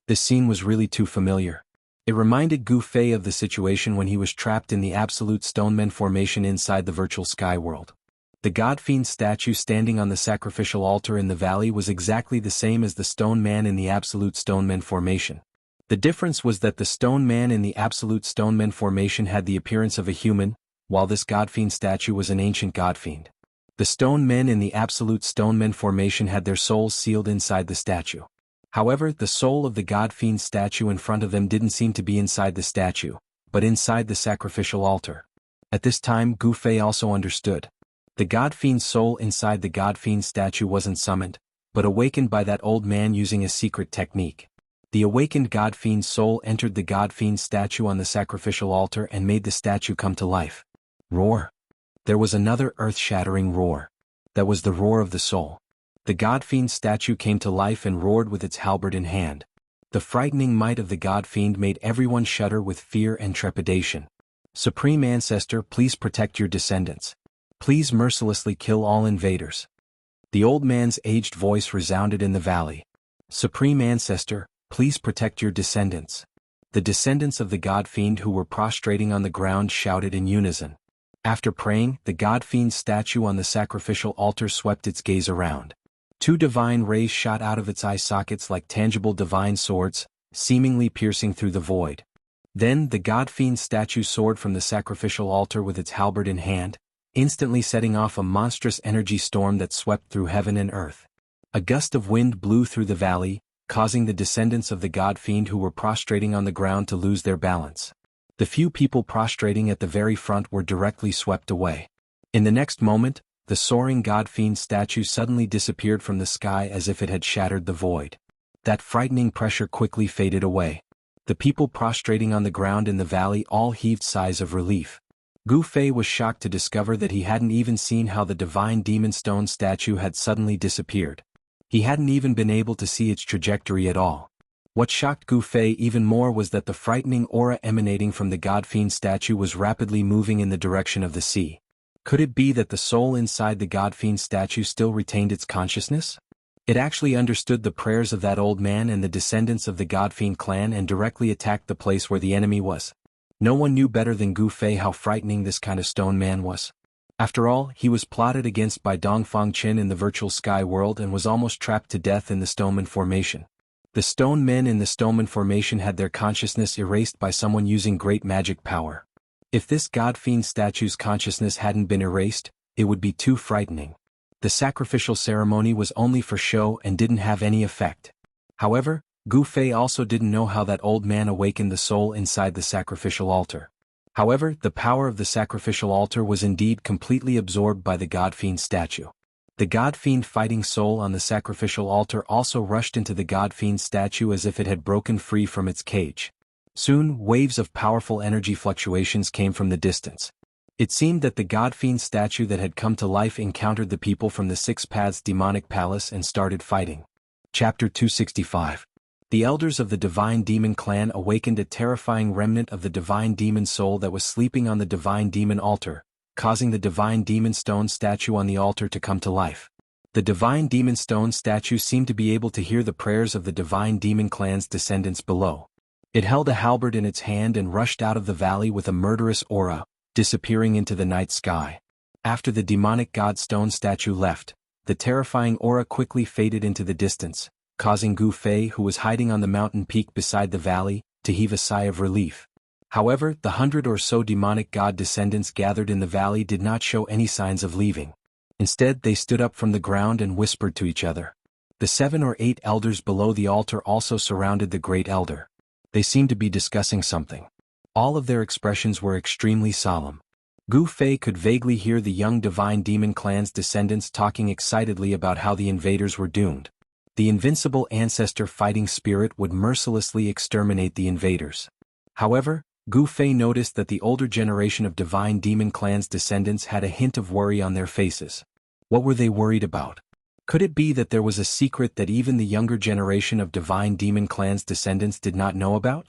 This scene was really too familiar. It reminded Gu Fei of the situation when he was trapped in the Absolute Stoneman formation inside the virtual sky world. The Godfiend statue standing on the sacrificial altar in the valley was exactly the same as the stone man in the Absolute Stoneman formation. The difference was that the stone man in the Absolute Stoneman formation had the appearance of a human, while this godfiend statue was an ancient godfiend. The stone men in the absolute stone men formation had their souls sealed inside the statue. However, the soul of the godfiend statue in front of them didn't seem to be inside the statue, but inside the sacrificial altar. At this time Gu Fei also understood. The godfiend's soul inside the godfiend statue wasn't summoned, but awakened by that old man using a secret technique. The awakened godfiend's soul entered the godfiend statue on the sacrificial altar and made the statue come to life. Roar. There was another earth-shattering roar. That was the roar of the soul. The godfiend statue came to life and roared with its halberd in hand. The frightening might of the godfiend made everyone shudder with fear and trepidation. Supreme Ancestor, please protect your descendants. Please mercilessly kill all invaders. The old man's aged voice resounded in the valley. Supreme Ancestor, please protect your descendants. The descendants of the godfiend who were prostrating on the ground shouted in unison. After praying, the godfiend statue on the sacrificial altar swept its gaze around. Two divine rays shot out of its eye sockets like tangible divine swords, seemingly piercing through the void. Then the godfiend statue soared from the sacrificial altar with its halberd in hand, instantly setting off a monstrous energy storm that swept through heaven and earth. A gust of wind blew through the valley, causing the descendants of the godfiend who were prostrating on the ground to lose their balance. The few people prostrating at the very front were directly swept away. In the next moment, the soaring godfiend statue suddenly disappeared from the sky as if it had shattered the void. That frightening pressure quickly faded away. The people prostrating on the ground in the valley all heaved sighs of relief. Gu Fei was shocked to discover that he hadn't even seen how the divine demon stone statue had suddenly disappeared. He hadn't even been able to see its trajectory at all. What shocked Gu Fei even more was that the frightening aura emanating from the godfiend statue was rapidly moving in the direction of the sea. Could it be that the soul inside the godfiend statue still retained its consciousness? It actually understood the prayers of that old man and the descendants of the godfiend clan and directly attacked the place where the enemy was. No one knew better than Gu Fei how frightening this kind of stone man was. After all, he was plotted against by Dongfang Qin in the virtual sky world and was almost trapped to death in the stoneman formation. The stone men in the stoneman formation had their consciousness erased by someone using great magic power. If this godfiend statue's consciousness hadn't been erased, it would be too frightening. The sacrificial ceremony was only for show and didn't have any effect. However, Gu Fei also didn't know how that old man awakened the soul inside the sacrificial altar. However, the power of the sacrificial altar was indeed completely absorbed by the godfiend statue. The godfiend fighting soul on the sacrificial altar also rushed into the godfiend statue as if it had broken free from its cage. Soon, waves of powerful energy fluctuations came from the distance. It seemed that the godfiend statue that had come to life encountered the people from the Six Paths demonic palace and started fighting. Chapter 265. The elders of the divine demon clan awakened a terrifying remnant of the divine demon soul that was sleeping on the divine demon altar, causing the divine demon stone statue on the altar to come to life. The divine demon stone statue seemed to be able to hear the prayers of the divine demon clan's descendants below. It held a halberd in its hand and rushed out of the valley with a murderous aura, disappearing into the night sky. After the demonic god stone statue left, the terrifying aura quickly faded into the distance, causing Gu Fei, who was hiding on the mountain peak beside the valley, to heave a sigh of relief. However, the 100 or so demonic god descendants gathered in the valley did not show any signs of leaving. Instead, they stood up from the ground and whispered to each other. The 7 or 8 elders below the altar also surrounded the great elder. They seemed to be discussing something. All of their expressions were extremely solemn. Gu Fei could vaguely hear the young divine demon clan's descendants talking excitedly about how the invaders were doomed. The invincible ancestor fighting spirit would mercilessly exterminate the invaders. However, Gu Fei noticed that the older generation of divine demon clan's descendants had a hint of worry on their faces. What were they worried about? Could it be that there was a secret that even the younger generation of divine demon clan's descendants did not know about?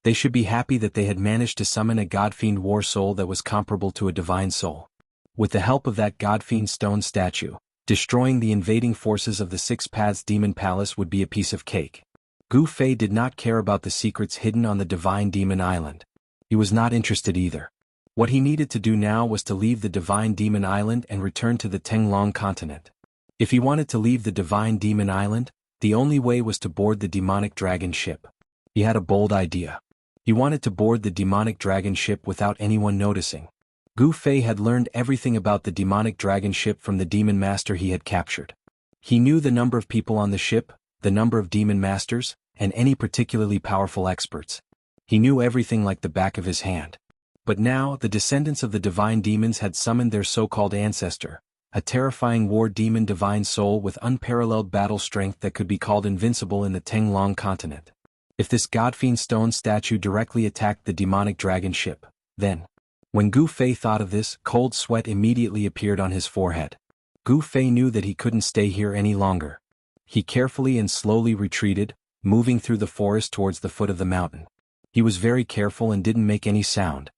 They should be happy that they had managed to summon a godfiend war soul that was comparable to a divine soul. With the help of that godfiend stone statue, destroying the invading forces of the Six Paths Demon Palace would be a piece of cake. Gu Fei did not care about the secrets hidden on the Divine Demon Island. He was not interested either. What he needed to do now was to leave the Divine Demon Island and return to the Tenglong continent. If he wanted to leave the Divine Demon Island, the only way was to board the demonic dragon ship. He had a bold idea. He wanted to board the demonic dragon ship without anyone noticing. Gu Fei had learned everything about the demonic dragon ship from the demon master he had captured. He knew the number of people on the ship, the number of demon masters, and any particularly powerful experts. He knew everything like the back of his hand. But now, the descendants of the divine demons had summoned their so-called ancestor, a terrifying war demon divine soul with unparalleled battle strength that could be called invincible in the Tenglong continent. If this godfiend stone statue directly attacked the demonic dragon ship, then... When Gu Fei thought of this, cold sweat immediately appeared on his forehead. Gu Fei knew that he couldn't stay here any longer. He carefully and slowly retreated, moving through the forest towards the foot of the mountain. He was very careful and didn't make any sound.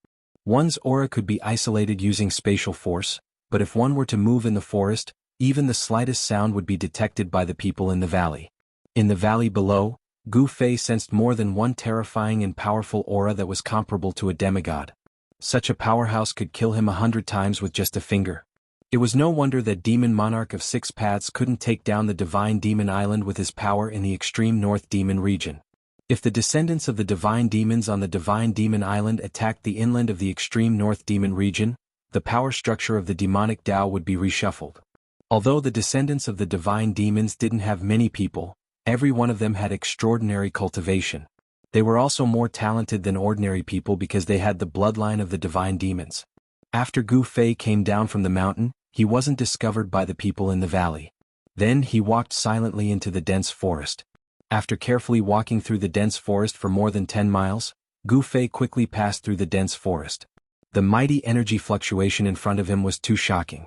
One's aura could be isolated using spatial force, but if one were to move in the forest, even the slightest sound would be detected by the people in the valley. In the valley below, Gu Fei sensed more than one terrifying and powerful aura that was comparable to a demigod. Such a powerhouse could kill him 100 times with just a finger. It was no wonder that Demon Monarch of Six Paths couldn't take down the Divine Demon Island with his power in the extreme North Demon region. If the descendants of the Divine Demons on the Divine Demon Island attacked the inland of the extreme North Demon region, the power structure of the demonic Tao would be reshuffled. Although the descendants of the Divine Demons didn't have many people, every one of them had extraordinary cultivation. They were also more talented than ordinary people because they had the bloodline of the Divine Demons. After Gu Fei came down from the mountain, he wasn't discovered by the people in the valley. Then he walked silently into the dense forest. After carefully walking through the dense forest for more than 10 miles, Gu Fei quickly passed through the dense forest. The mighty energy fluctuation in front of him was too shocking.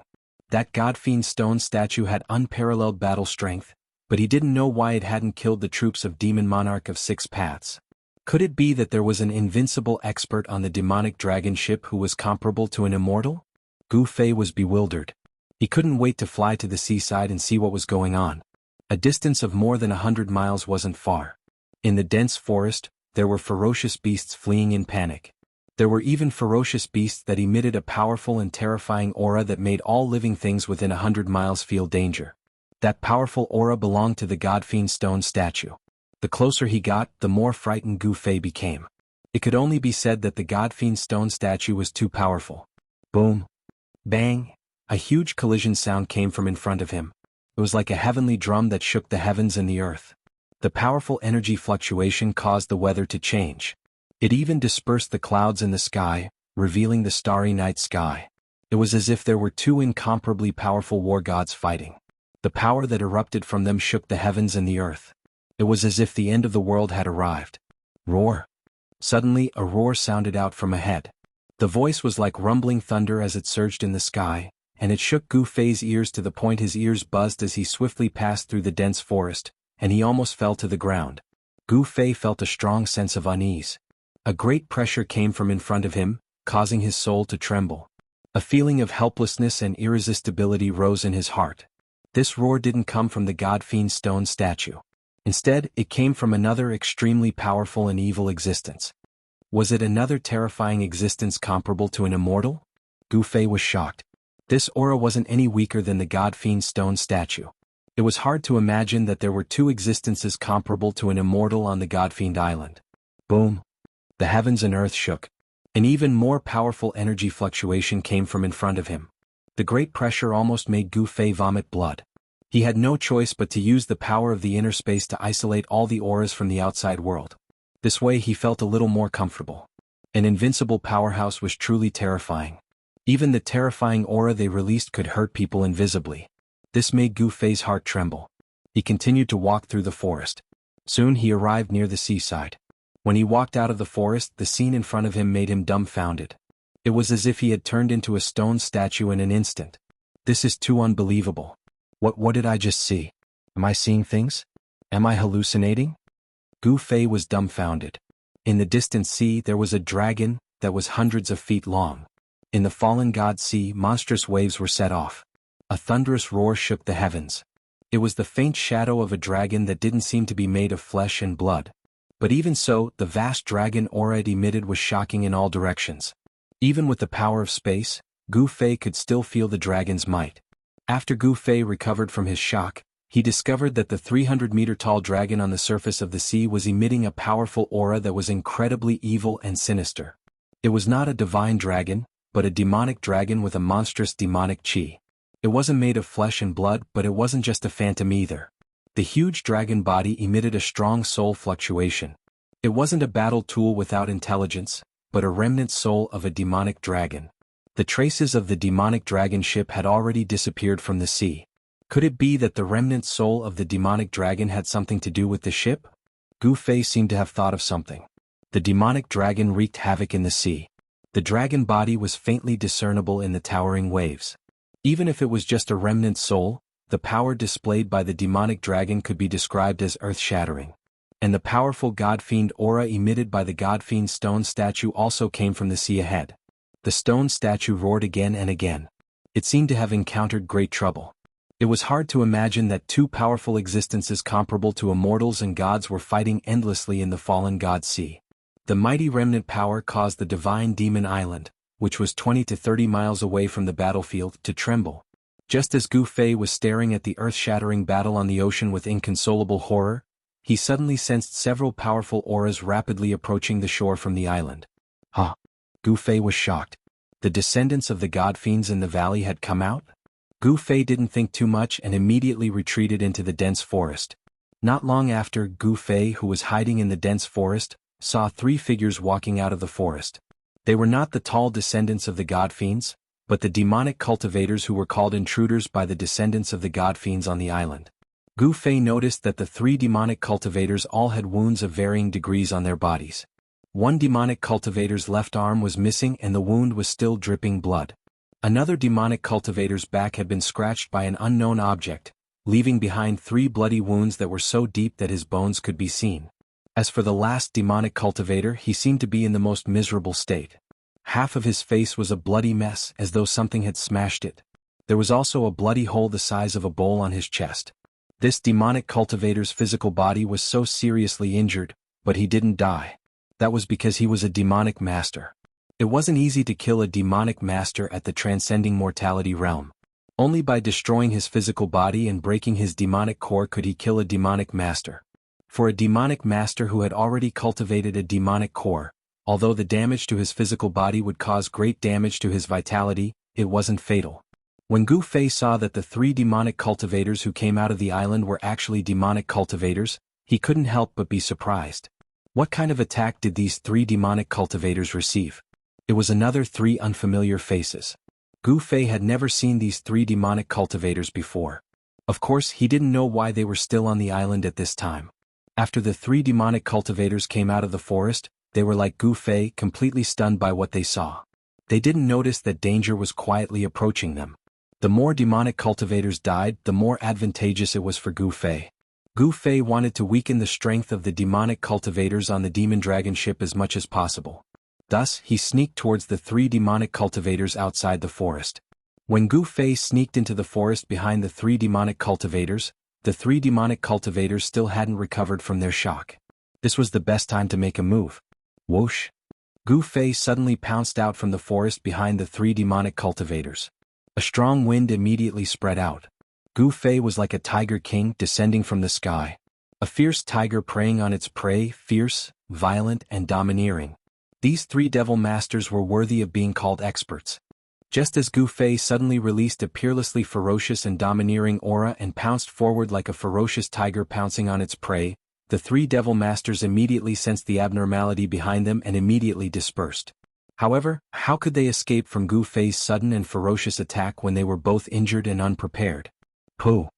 That godfiend stone statue had unparalleled battle strength, but he didn't know why it hadn't killed the troops of Demon Monarch of Six Paths. Could it be that there was an invincible expert on the demonic dragon ship who was comparable to an immortal? Gu Fei was bewildered. He couldn't wait to fly to the seaside and see what was going on. A distance of more than 100 miles wasn't far. In the dense forest, there were ferocious beasts fleeing in panic. There were even ferocious beasts that emitted a powerful and terrifying aura that made all living things within 100 miles feel danger. That powerful aura belonged to the godfiend stone statue. The closer he got, the more frightened Gu Fei became. It could only be said that the godfiend stone statue was too powerful. Boom! Bang! A huge collision sound came from in front of him. It was like a heavenly drum that shook the heavens and the earth. The powerful energy fluctuation caused the weather to change. It even dispersed the clouds in the sky, revealing the starry night sky. It was as if there were two incomparably powerful war gods fighting. The power that erupted from them shook the heavens and the earth. It was as if the end of the world had arrived. Roar! Suddenly, a roar sounded out from ahead. The voice was like rumbling thunder as it surged in the sky, and it shook Gu Fei's ears to the point his ears buzzed as he swiftly passed through the dense forest, and he almost fell to the ground. Gu Fei felt a strong sense of unease. A great pressure came from in front of him, causing his soul to tremble. A feeling of helplessness and irresistibility rose in his heart. This roar didn't come from the godfiend stone statue. Instead, it came from another extremely powerful and evil existence. Was it another terrifying existence comparable to an immortal? Gu Fei was shocked. This aura wasn't any weaker than the godfiend stone statue. It was hard to imagine that there were two existences comparable to an immortal on the godfiend island. Boom! The heavens and earth shook. An even more powerful energy fluctuation came from in front of him. The great pressure almost made Gu Fei vomit blood. He had no choice but to use the power of the inner space to isolate all the auras from the outside world. This way he felt a little more comfortable. An invincible powerhouse was truly terrifying. Even the terrifying aura they released could hurt people invisibly. This made Gu Fei's heart tremble. He continued to walk through the forest. Soon he arrived near the seaside. When he walked out of the forest, the scene in front of him made him dumbfounded. It was as if he had turned into a stone statue in an instant. This is too unbelievable. What did I just see? Am I seeing things? Am I hallucinating? Gu Fei was dumbfounded. In the distant sea there was a dragon that was hundreds of feet long. In the fallen god sea, monstrous waves were set off. A thunderous roar shook the heavens. It was the faint shadow of a dragon that didn't seem to be made of flesh and blood. But even so, the vast dragon aura it emitted was shocking in all directions. Even with the power of space, Gu Fei could still feel the dragon's might. After Gu Fei recovered from his shock, he discovered that the 300-meter-tall dragon on the surface of the sea was emitting a powerful aura that was incredibly evil and sinister. It was not a divine dragon, but a demonic dragon with a monstrous demonic chi. It wasn't made of flesh and blood, but it wasn't just a phantom either. The huge dragon body emitted a strong soul fluctuation. It wasn't a battle tool without intelligence, but a remnant soul of a demonic dragon. The traces of the demonic dragon ship had already disappeared from the sea. Could it be that the remnant soul of the demonic dragon had something to do with the ship? Gu Fei seemed to have thought of something. The demonic dragon wreaked havoc in the sea. The dragon body was faintly discernible in the towering waves. Even if it was just a remnant soul, the power displayed by the demonic dragon could be described as earth-shattering. And the powerful god-fiend aura emitted by the god-fiend stone statue also came from the sea ahead. The stone statue roared again and again. It seemed to have encountered great trouble. It was hard to imagine that two powerful existences comparable to immortals and gods were fighting endlessly in the fallen god sea. The mighty remnant power caused the divine demon island, which was 20 to 30 miles away from the battlefield, to tremble. Just as Gu Fei was staring at the earth-shattering battle on the ocean with inconsolable horror, he suddenly sensed several powerful auras rapidly approaching the shore from the island. Huh! Gu Fei was shocked. The descendants of the god-fiends in the valley had come out? Gu Fei didn't think too much and immediately retreated into the dense forest. Not long after, Gu Fei, who was hiding in the dense forest, saw three figures walking out of the forest. They were not the tall descendants of the god-fiends, but the demonic cultivators who were called intruders by the descendants of the god-fiends on the island. Gu Fei noticed that the three demonic cultivators all had wounds of varying degrees on their bodies. One demonic cultivator's left arm was missing and the wound was still dripping blood. Another demonic cultivator's back had been scratched by an unknown object, leaving behind 3 bloody wounds that were so deep that his bones could be seen. As for the last demonic cultivator, he seemed to be in the most miserable state. Half of his face was a bloody mess, as though something had smashed it. There was also a bloody hole the size of a bowl on his chest. This demonic cultivator's physical body was so seriously injured, but he didn't die. That was because he was a demonic master. It wasn't easy to kill a demonic master at the transcending mortality realm. Only by destroying his physical body and breaking his demonic core could he kill a demonic master. For a demonic master who had already cultivated a demonic core, although the damage to his physical body would cause great damage to his vitality, it wasn't fatal. When Gu Fei saw that the 3 demonic cultivators who came out of the island were actually demonic cultivators, he couldn't help but be surprised. What kind of attack did these 3 demonic cultivators receive? It was another 3 unfamiliar faces. Gu Fei had never seen these 3 demonic cultivators before. Of course, he didn't know why they were still on the island at this time. After the 3 demonic cultivators came out of the forest, they were like Gu Fei, completely stunned by what they saw. They didn't notice that danger was quietly approaching them. The more demonic cultivators died, the more advantageous it was for Gu Fei. Gu Fei wanted to weaken the strength of the demonic cultivators on the demon dragon ship as much as possible. Thus, he sneaked towards the 3 demonic cultivators outside the forest. When Gu Fei sneaked into the forest behind the 3 demonic cultivators, the 3 demonic cultivators still hadn't recovered from their shock. This was the best time to make a move. Whoosh! Gu Fei suddenly pounced out from the forest behind the 3 demonic cultivators. A strong wind immediately spread out. Gu Fei was like a tiger king descending from the sky. A fierce tiger preying on its prey, fierce, violent, and domineering. These 3 devil masters were worthy of being called experts. Just as Gu Fei suddenly released a peerlessly ferocious and domineering aura and pounced forward like a ferocious tiger pouncing on its prey, the 3 devil masters immediately sensed the abnormality behind them and immediately dispersed. However, how could they escape from Gu Fei's sudden and ferocious attack when they were both injured and unprepared? Pooh!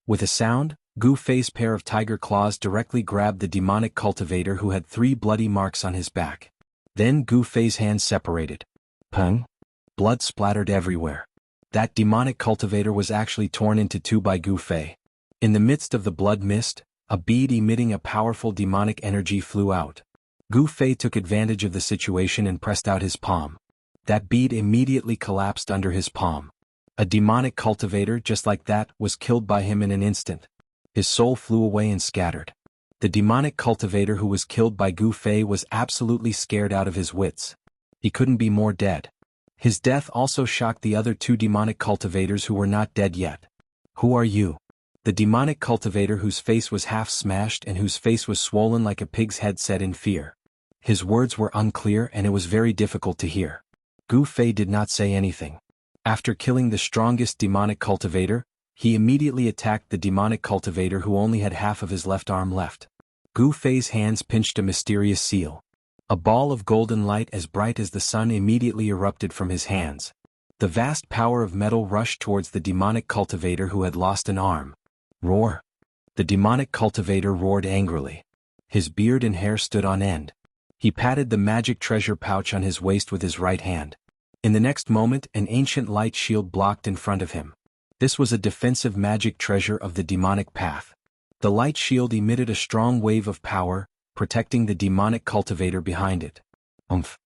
With a sound, Gu Fei's pair of tiger claws directly grabbed the demonic cultivator who had 3 bloody marks on his back. Then Gu Fei's hands separated. Pung! Blood splattered everywhere. That demonic cultivator was actually torn into 2 by Gu Fei. In the midst of the blood mist, a bead emitting a powerful demonic energy flew out. Gu Fei took advantage of the situation and pressed out his palm. That bead immediately collapsed under his palm. A demonic cultivator just like that was killed by him in an instant. His soul flew away and scattered. The demonic cultivator who was killed by Gu Fei was absolutely scared out of his wits. He couldn't be more dead. His death also shocked the other 2 demonic cultivators who were not dead yet. Who are you? The demonic cultivator whose face was half smashed and whose face was swollen like a pig's head said in fear. His words were unclear and it was very difficult to hear. Gu Fei did not say anything. After killing the strongest demonic cultivator, he immediately attacked the demonic cultivator who only had half of his left arm left. Gu Fei's hands pinched a mysterious seal. A ball of golden light as bright as the sun immediately erupted from his hands. The vast power of metal rushed towards the demonic cultivator who had lost an arm. Roar! The demonic cultivator roared angrily. His beard and hair stood on end. He patted the magic treasure pouch on his waist with his right hand. In the next moment, an ancient light shield blocked in front of him. This was a defensive magic treasure of the demonic path. The light shield emitted a strong wave of power, protecting the demonic cultivator behind it. Umph!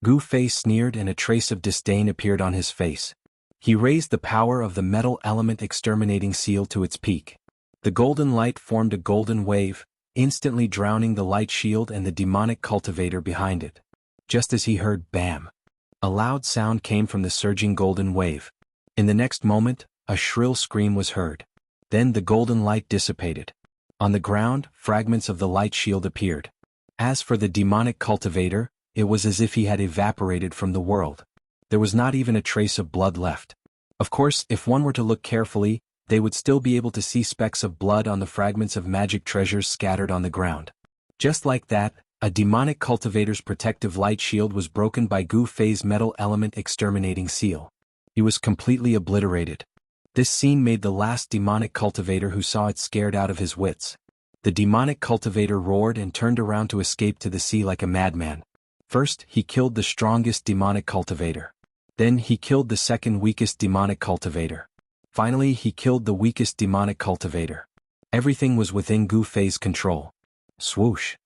Gu Fei sneered and a trace of disdain appeared on his face. He raised the power of the metal element exterminating seal to its peak. The golden light formed a golden wave, instantly drowning the light shield and the demonic cultivator behind it. Just as he heard bam! A loud sound came from the surging golden wave. In the next moment, a shrill scream was heard. Then the golden light dissipated. On the ground, fragments of the light shield appeared. As for the demonic cultivator, it was as if he had evaporated from the world. There was not even a trace of blood left. Of course, if one were to look carefully, they would still be able to see specks of blood on the fragments of magic treasures scattered on the ground. Just like that, a demonic cultivator's protective light shield was broken by Gu Fei's metal element exterminating seal. He was completely obliterated. This scene made the last demonic cultivator who saw it scared out of his wits. The demonic cultivator roared and turned around to escape to the sea like a madman. First, he killed the strongest demonic cultivator. Then he killed the second weakest demonic cultivator. Finally, he killed the weakest demonic cultivator. Everything was within Gu Fei's control. Swoosh!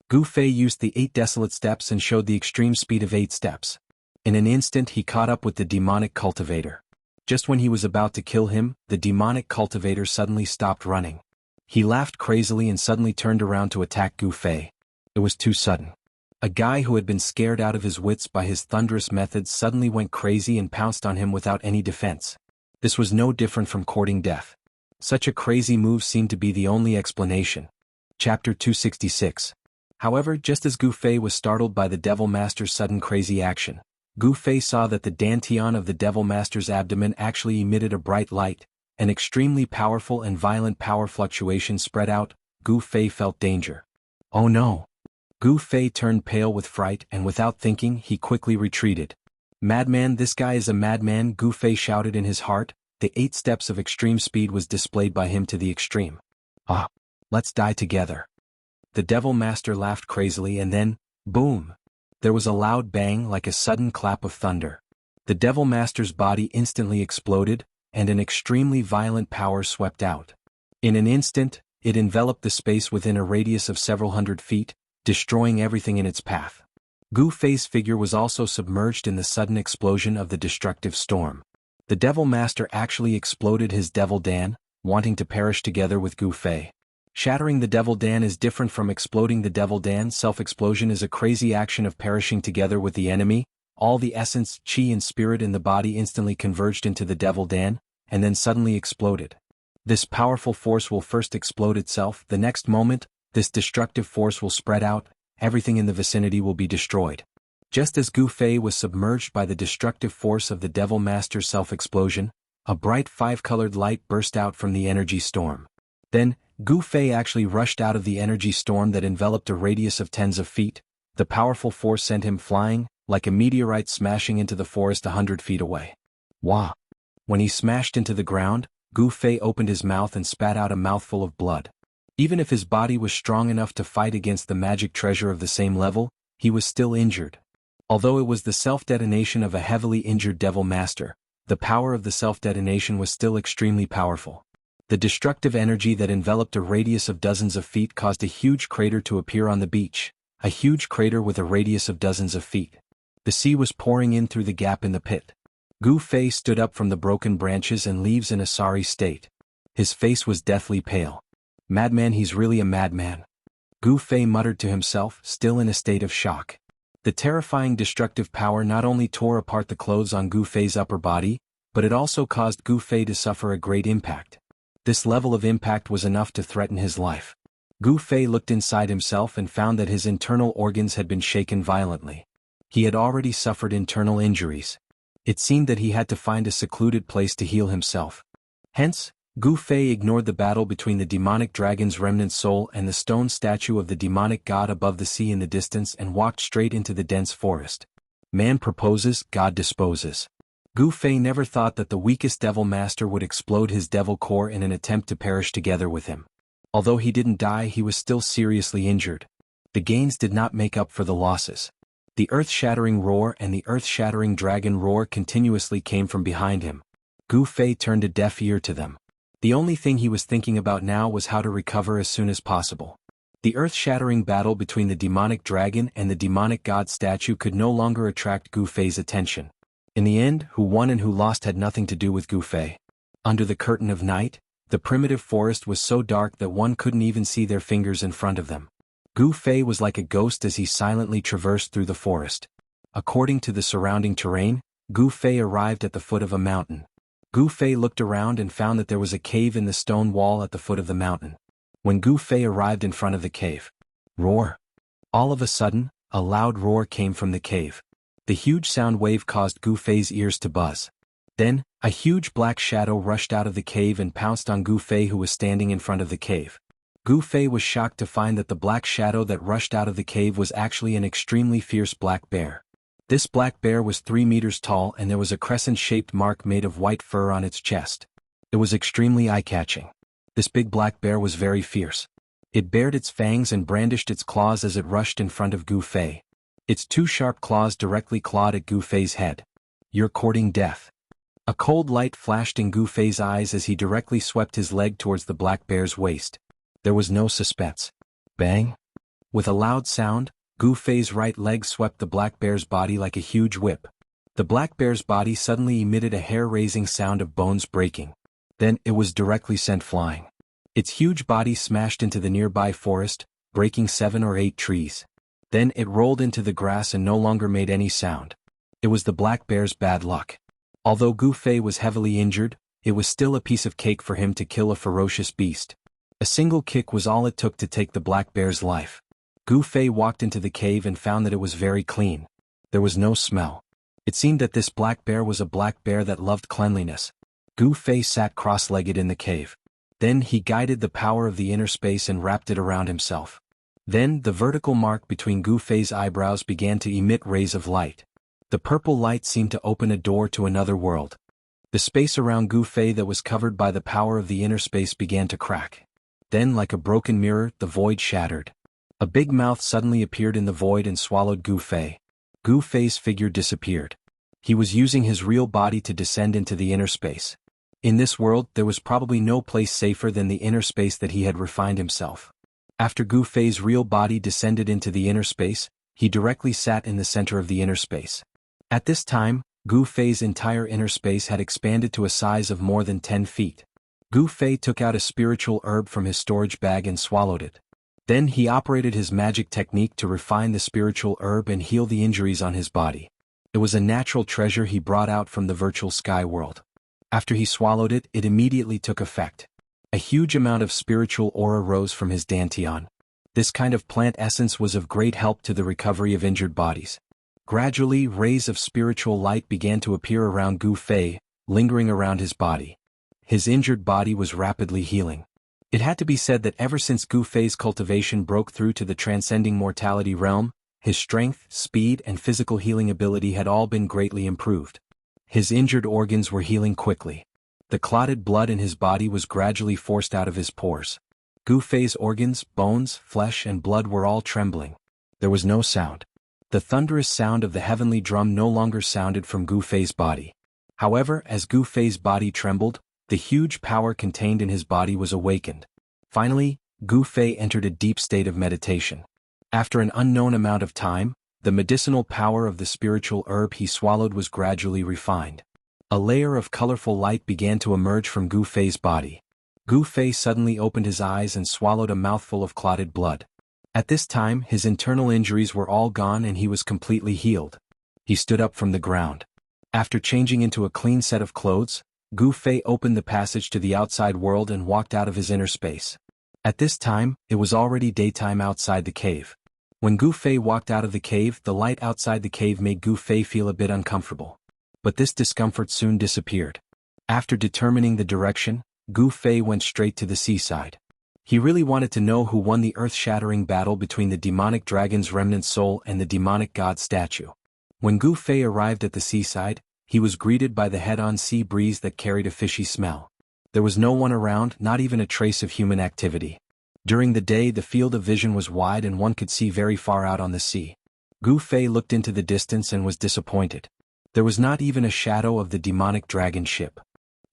Gu Fei used the 8 desolate steps and showed the extreme speed of 8 steps. In an instant he caught up with the demonic cultivator. Just when he was about to kill him, the demonic cultivator suddenly stopped running. He laughed crazily and suddenly turned around to attack Gu Fei. It was too sudden. A guy who had been scared out of his wits by his thunderous methods suddenly went crazy and pounced on him without any defense. This was no different from courting death. Such a crazy move seemed to be the only explanation. Chapter 266. However, just as Gu Fei was startled by the Devil Master's sudden crazy action, Gu Fei saw that the dantian of the Devil Master's abdomen actually emitted a bright light. An extremely powerful and violent power fluctuation spread out. Gu Fei felt danger. Oh no! Gu Fei turned pale with fright and without thinking he quickly retreated. Madman, this guy is a madman, Gu Fei shouted in his heart. The 8 steps of extreme speed was displayed by him to the extreme. Ah! Let's die together. The Devil Master laughed crazily and then, boom! There was a loud bang like a sudden clap of thunder. The Devil Master's body instantly exploded, and an extremely violent power swept out. In an instant, it enveloped the space within a radius of several hundred feet, destroying everything in its path. Gu Fei's figure was also submerged in the sudden explosion of the destructive storm. The Devil Master actually exploded his Devil Dan, wanting to perish together with Gu Fei. Shattering the Devil Dan is different from exploding the Devil Dan. Self-explosion is a crazy action of perishing together with the enemy. All the essence, chi and spirit in the body instantly converged into the Devil Dan, and then suddenly exploded. This powerful force will first explode itself, the next moment, this destructive force will spread out, everything in the vicinity will be destroyed. Just as Gu Fei was submerged by the destructive force of the Devil Master's self-explosion, a bright 5-colored light burst out from the energy storm. Then, Gu Fei actually rushed out of the energy storm that enveloped a radius of tens of feet. The powerful force sent him flying, like a meteorite smashing into the forest 100 feet away. Wah! When he smashed into the ground, Gu Fei opened his mouth and spat out a mouthful of blood. Even if his body was strong enough to fight against the magic treasure of the same level, he was still injured. Although it was the self-detonation of a heavily injured Devil Master, the power of the self-detonation was still extremely powerful. The destructive energy that enveloped a radius of dozens of feet caused a huge crater to appear on the beach, a huge crater with a radius of dozens of feet. The sea was pouring in through the gap in the pit. Gu Fei stood up from the broken branches and leaves in a sorry state. His face was deathly pale. Madman, he's really a madman. Gu Fei muttered to himself, still in a state of shock. The terrifying destructive power not only tore apart the clothes on Gu Fei's upper body, but it also caused Gu Fei to suffer a great impact. This level of impact was enough to threaten his life. Gu Fei looked inside himself and found that his internal organs had been shaken violently. He had already suffered internal injuries. It seemed that he had to find a secluded place to heal himself. Hence, Gu Fei ignored the battle between the demonic dragon's remnant soul and the stone statue of the demonic god above the sea in the distance and walked straight into the dense forest. Man proposes, God disposes. Gu Fei never thought that the weakest devil master would explode his devil core in an attempt to perish together with him. Although he didn't die, he was still seriously injured. The gains did not make up for the losses. The earth-shattering roar and the earth-shattering dragon roar continuously came from behind him. Gu Fei turned a deaf ear to them. The only thing he was thinking about now was how to recover as soon as possible. The earth-shattering battle between the demonic dragon and the demonic god statue could no longer attract Gu Fei's attention. In the end, who won and who lost had nothing to do with Gu Fei. Under the curtain of night, the primitive forest was so dark that one couldn't even see their fingers in front of them. Gu Fei was like a ghost as he silently traversed through the forest. According to the surrounding terrain, Gu Fei arrived at the foot of a mountain. Gu Fei looked around and found that there was a cave in the stone wall at the foot of the mountain. When Gu Fei arrived in front of the cave, roar! All of a sudden, a loud roar came from the cave. The huge sound wave caused Gu Fei's ears to buzz. Then, a huge black shadow rushed out of the cave and pounced on Gu Fei, who was standing in front of the cave. Gu Fei was shocked to find that the black shadow that rushed out of the cave was actually an extremely fierce black bear. This black bear was 3 meters tall and there was a crescent-shaped mark made of white fur on its chest. It was extremely eye-catching. This big black bear was very fierce. It bared its fangs and brandished its claws as it rushed in front of Gu Fei. Its 2 sharp claws directly clawed at Gu Fei's head. "You're courting death." A cold light flashed in Gu Fei's eyes as he directly swept his leg towards the black bear's waist. There was no suspense. Bang! With a loud sound, Gu Fei's right leg swept the black bear's body like a huge whip. The black bear's body suddenly emitted a hair-raising sound of bones breaking. Then it was directly sent flying. Its huge body smashed into the nearby forest, breaking 7 or 8 trees. Then it rolled into the grass and no longer made any sound. It was the black bear's bad luck. Although Gu Fei was heavily injured, it was still a piece of cake for him to kill a ferocious beast. A single kick was all it took to take the black bear's life. Gu Fei walked into the cave and found that it was very clean. There was no smell. It seemed that this black bear was a black bear that loved cleanliness. Gu Fei sat cross-legged in the cave. Then he guided the power of the inner space and wrapped it around himself. Then the vertical mark between Gu Fei's eyebrows began to emit rays of light. The purple light seemed to open a door to another world. The space around Gu Fei that was covered by the power of the inner space began to crack. Then, like a broken mirror, the void shattered. A big mouth suddenly appeared in the void and swallowed Gu Fei. Gu Fei's figure disappeared. He was using his real body to descend into the inner space. In this world, there was probably no place safer than the inner space that he had refined himself. After Gu Fei's real body descended into the inner space, he directly sat in the center of the inner space. At this time, Gu Fei's entire inner space had expanded to a size of more than 10 feet. Gu Fei took out a spiritual herb from his storage bag and swallowed it. Then he operated his magic technique to refine the spiritual herb and heal the injuries on his body. It was a natural treasure he brought out from the virtual sky world. After he swallowed it, it immediately took effect. A huge amount of spiritual aura rose from his dantian. This kind of plant essence was of great help to the recovery of injured bodies. Gradually, rays of spiritual light began to appear around Gu Fei, lingering around his body. His injured body was rapidly healing. It had to be said that ever since Gu Fei's cultivation broke through to the transcending mortality realm, his strength, speed, and physical healing ability had all been greatly improved. His injured organs were healing quickly. The clotted blood in his body was gradually forced out of his pores. Gu Fei's organs, bones, flesh, and blood were all trembling. There was no sound. The thunderous sound of the heavenly drum no longer sounded from Gu Fei's body. However, as Gu Fei's body trembled, the huge power contained in his body was awakened. Finally, Gu Fei entered a deep state of meditation. After an unknown amount of time, the medicinal power of the spiritual herb he swallowed was gradually refined. A layer of colorful light began to emerge from Gu Fei's body. Gu Fei suddenly opened his eyes and swallowed a mouthful of clotted blood. At this time, his internal injuries were all gone and he was completely healed. He stood up from the ground. After changing into a clean set of clothes, Gu Fei opened the passage to the outside world and walked out of his inner space. At this time, it was already daytime outside the cave. When Gu Fei walked out of the cave, the light outside the cave made Gu Fei feel a bit uncomfortable. But this discomfort soon disappeared. After determining the direction, Gu Fei went straight to the seaside. He really wanted to know who won the earth-shattering battle between the demonic dragon's remnant soul and the demonic god statue. When Gu Fei arrived at the seaside, he was greeted by the head-on sea breeze that carried a fishy smell. There was no one around, not even a trace of human activity. During the day, the field of vision was wide and one could see very far out on the sea. Gu Fei looked into the distance and was disappointed. There was not even a shadow of the demonic dragon ship.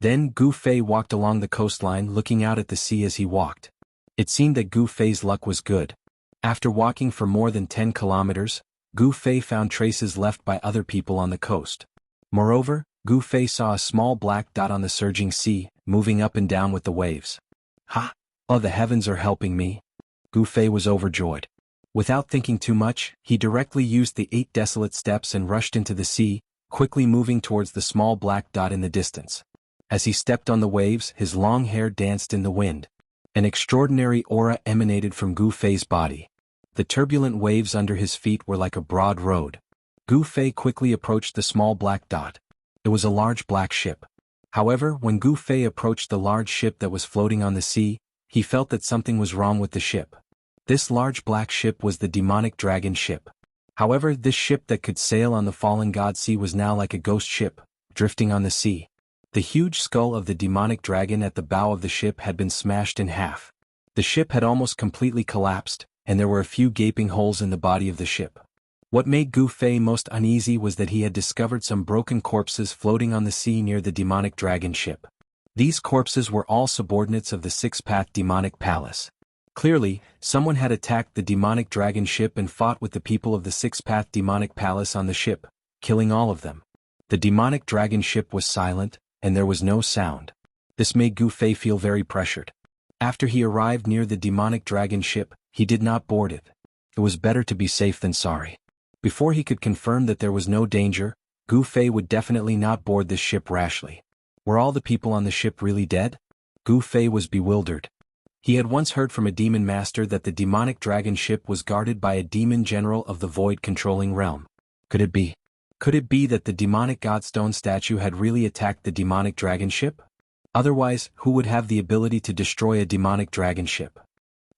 Then Gu Fei walked along the coastline, looking out at the sea as he walked. It seemed that Gu Fei's luck was good. After walking for more than 10 kilometers, Gu Fei found traces left by other people on the coast. Moreover, Gu Fei saw a small black dot on the surging sea, moving up and down with the waves. Ha! Oh, the heavens are helping me. Gu Fei was overjoyed. Without thinking too much, he directly used the 8 desolate steps and rushed into the sea, quickly moving towards the small black dot in the distance. As he stepped on the waves, his long hair danced in the wind. An extraordinary aura emanated from Gu Fei's body. The turbulent waves under his feet were like a broad road. Gu Fei quickly approached the small black dot. It was a large black ship. However, when Gu Fei approached the large ship that was floating on the sea, he felt that something was wrong with the ship. This large black ship was the demonic dragon ship. However, this ship that could sail on the fallen god sea was now like a ghost ship, drifting on the sea. The huge skull of the demonic dragon at the bow of the ship had been smashed in half. The ship had almost completely collapsed, and there were a few gaping holes in the body of the ship. What made Gu Fei most uneasy was that he had discovered some broken corpses floating on the sea near the demonic dragon ship. These corpses were all subordinates of the Six-Path Demonic Palace. Clearly, someone had attacked the demonic dragon ship and fought with the people of the Six-Path Demonic Palace on the ship, killing all of them. The demonic dragon ship was silent, and there was no sound. This made Gu Fei feel very pressured. After he arrived near the demonic dragon ship, he did not board it. It was better to be safe than sorry. Before he could confirm that there was no danger, Gu Fei would definitely not board this ship rashly. Were all the people on the ship really dead? Gu Fei was bewildered. He had once heard from a demon master that the demonic dragon ship was guarded by a demon general of the void-controlling realm. Could it be? Could it be that the demonic godstone statue had really attacked the demonic dragon ship? Otherwise, who would have the ability to destroy a demonic dragon ship?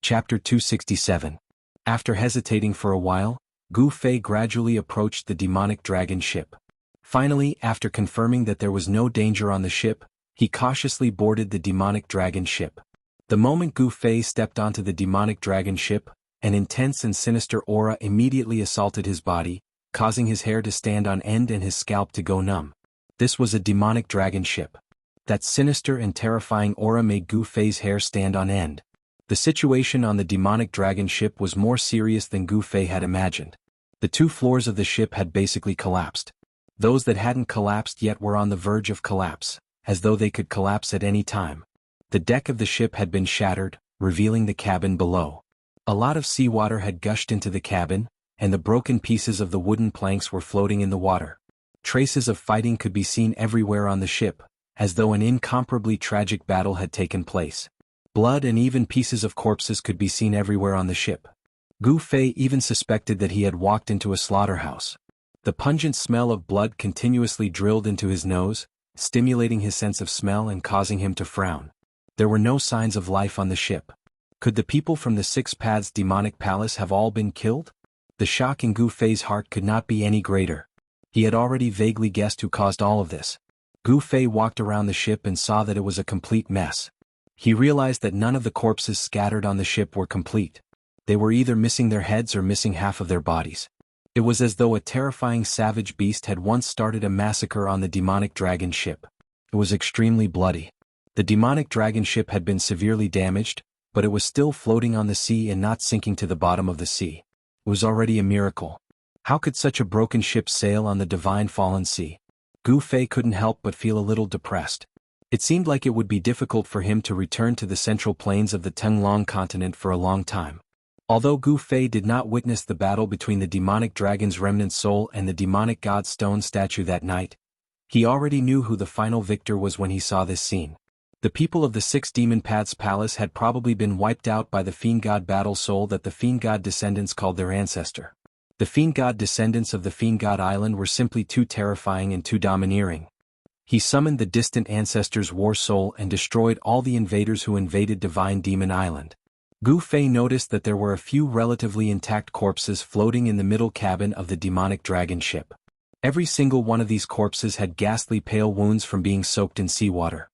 Chapter 267. After hesitating for a while, Gu Fei gradually approached the demonic dragon ship. Finally, after confirming that there was no danger on the ship, he cautiously boarded the demonic dragon ship. The moment Gu Fei stepped onto the demonic dragon ship, an intense and sinister aura immediately assaulted his body, causing his hair to stand on end and his scalp to go numb. This was a demonic dragon ship. That sinister and terrifying aura made Gu Fei's hair stand on end. The situation on the demonic dragon ship was more serious than Gu Fei had imagined. The 2 floors of the ship had basically collapsed. Those that hadn't collapsed yet were on the verge of collapse, as though they could collapse at any time. The deck of the ship had been shattered, revealing the cabin below. A lot of seawater had gushed into the cabin, and the broken pieces of the wooden planks were floating in the water. Traces of fighting could be seen everywhere on the ship, as though an incomparably tragic battle had taken place. Blood and even pieces of corpses could be seen everywhere on the ship. Gu Fei even suspected that he had walked into a slaughterhouse. The pungent smell of blood continuously drilled into his nose, stimulating his sense of smell and causing him to frown. There were no signs of life on the ship. Could the people from the Six Paths Demonic Palace have all been killed? The shock in Gu Fei's heart could not be any greater. He had already vaguely guessed who caused all of this. Gu Fei walked around the ship and saw that it was a complete mess. He realized that none of the corpses scattered on the ship were complete. They were either missing their heads or missing half of their bodies. It was as though a terrifying savage beast had once started a massacre on the demonic dragon ship. It was extremely bloody. The demonic dragon ship had been severely damaged, but it was still floating on the sea and not sinking to the bottom of the sea. It was already a miracle. How could such a broken ship sail on the divine fallen sea? Gu Fei couldn't help but feel a little depressed. It seemed like it would be difficult for him to return to the central plains of the Tenglong continent for a long time. Although Gu Fei did not witness the battle between the demonic dragon's remnant soul and the demonic god stone statue that night, he already knew who the final victor was when he saw this scene. The people of the Six Demon Paths Palace had probably been wiped out by the Fiend God Battle Soul that the Fiend God descendants called their ancestor. The Fiend God descendants of the Fiend God Island were simply too terrifying and too domineering. He summoned the distant ancestor's war soul and destroyed all the invaders who invaded Divine Demon Island. Gu Fei noticed that there were a few relatively intact corpses floating in the middle cabin of the demonic dragon ship. Every single one of these corpses had ghastly pale wounds from being soaked in seawater.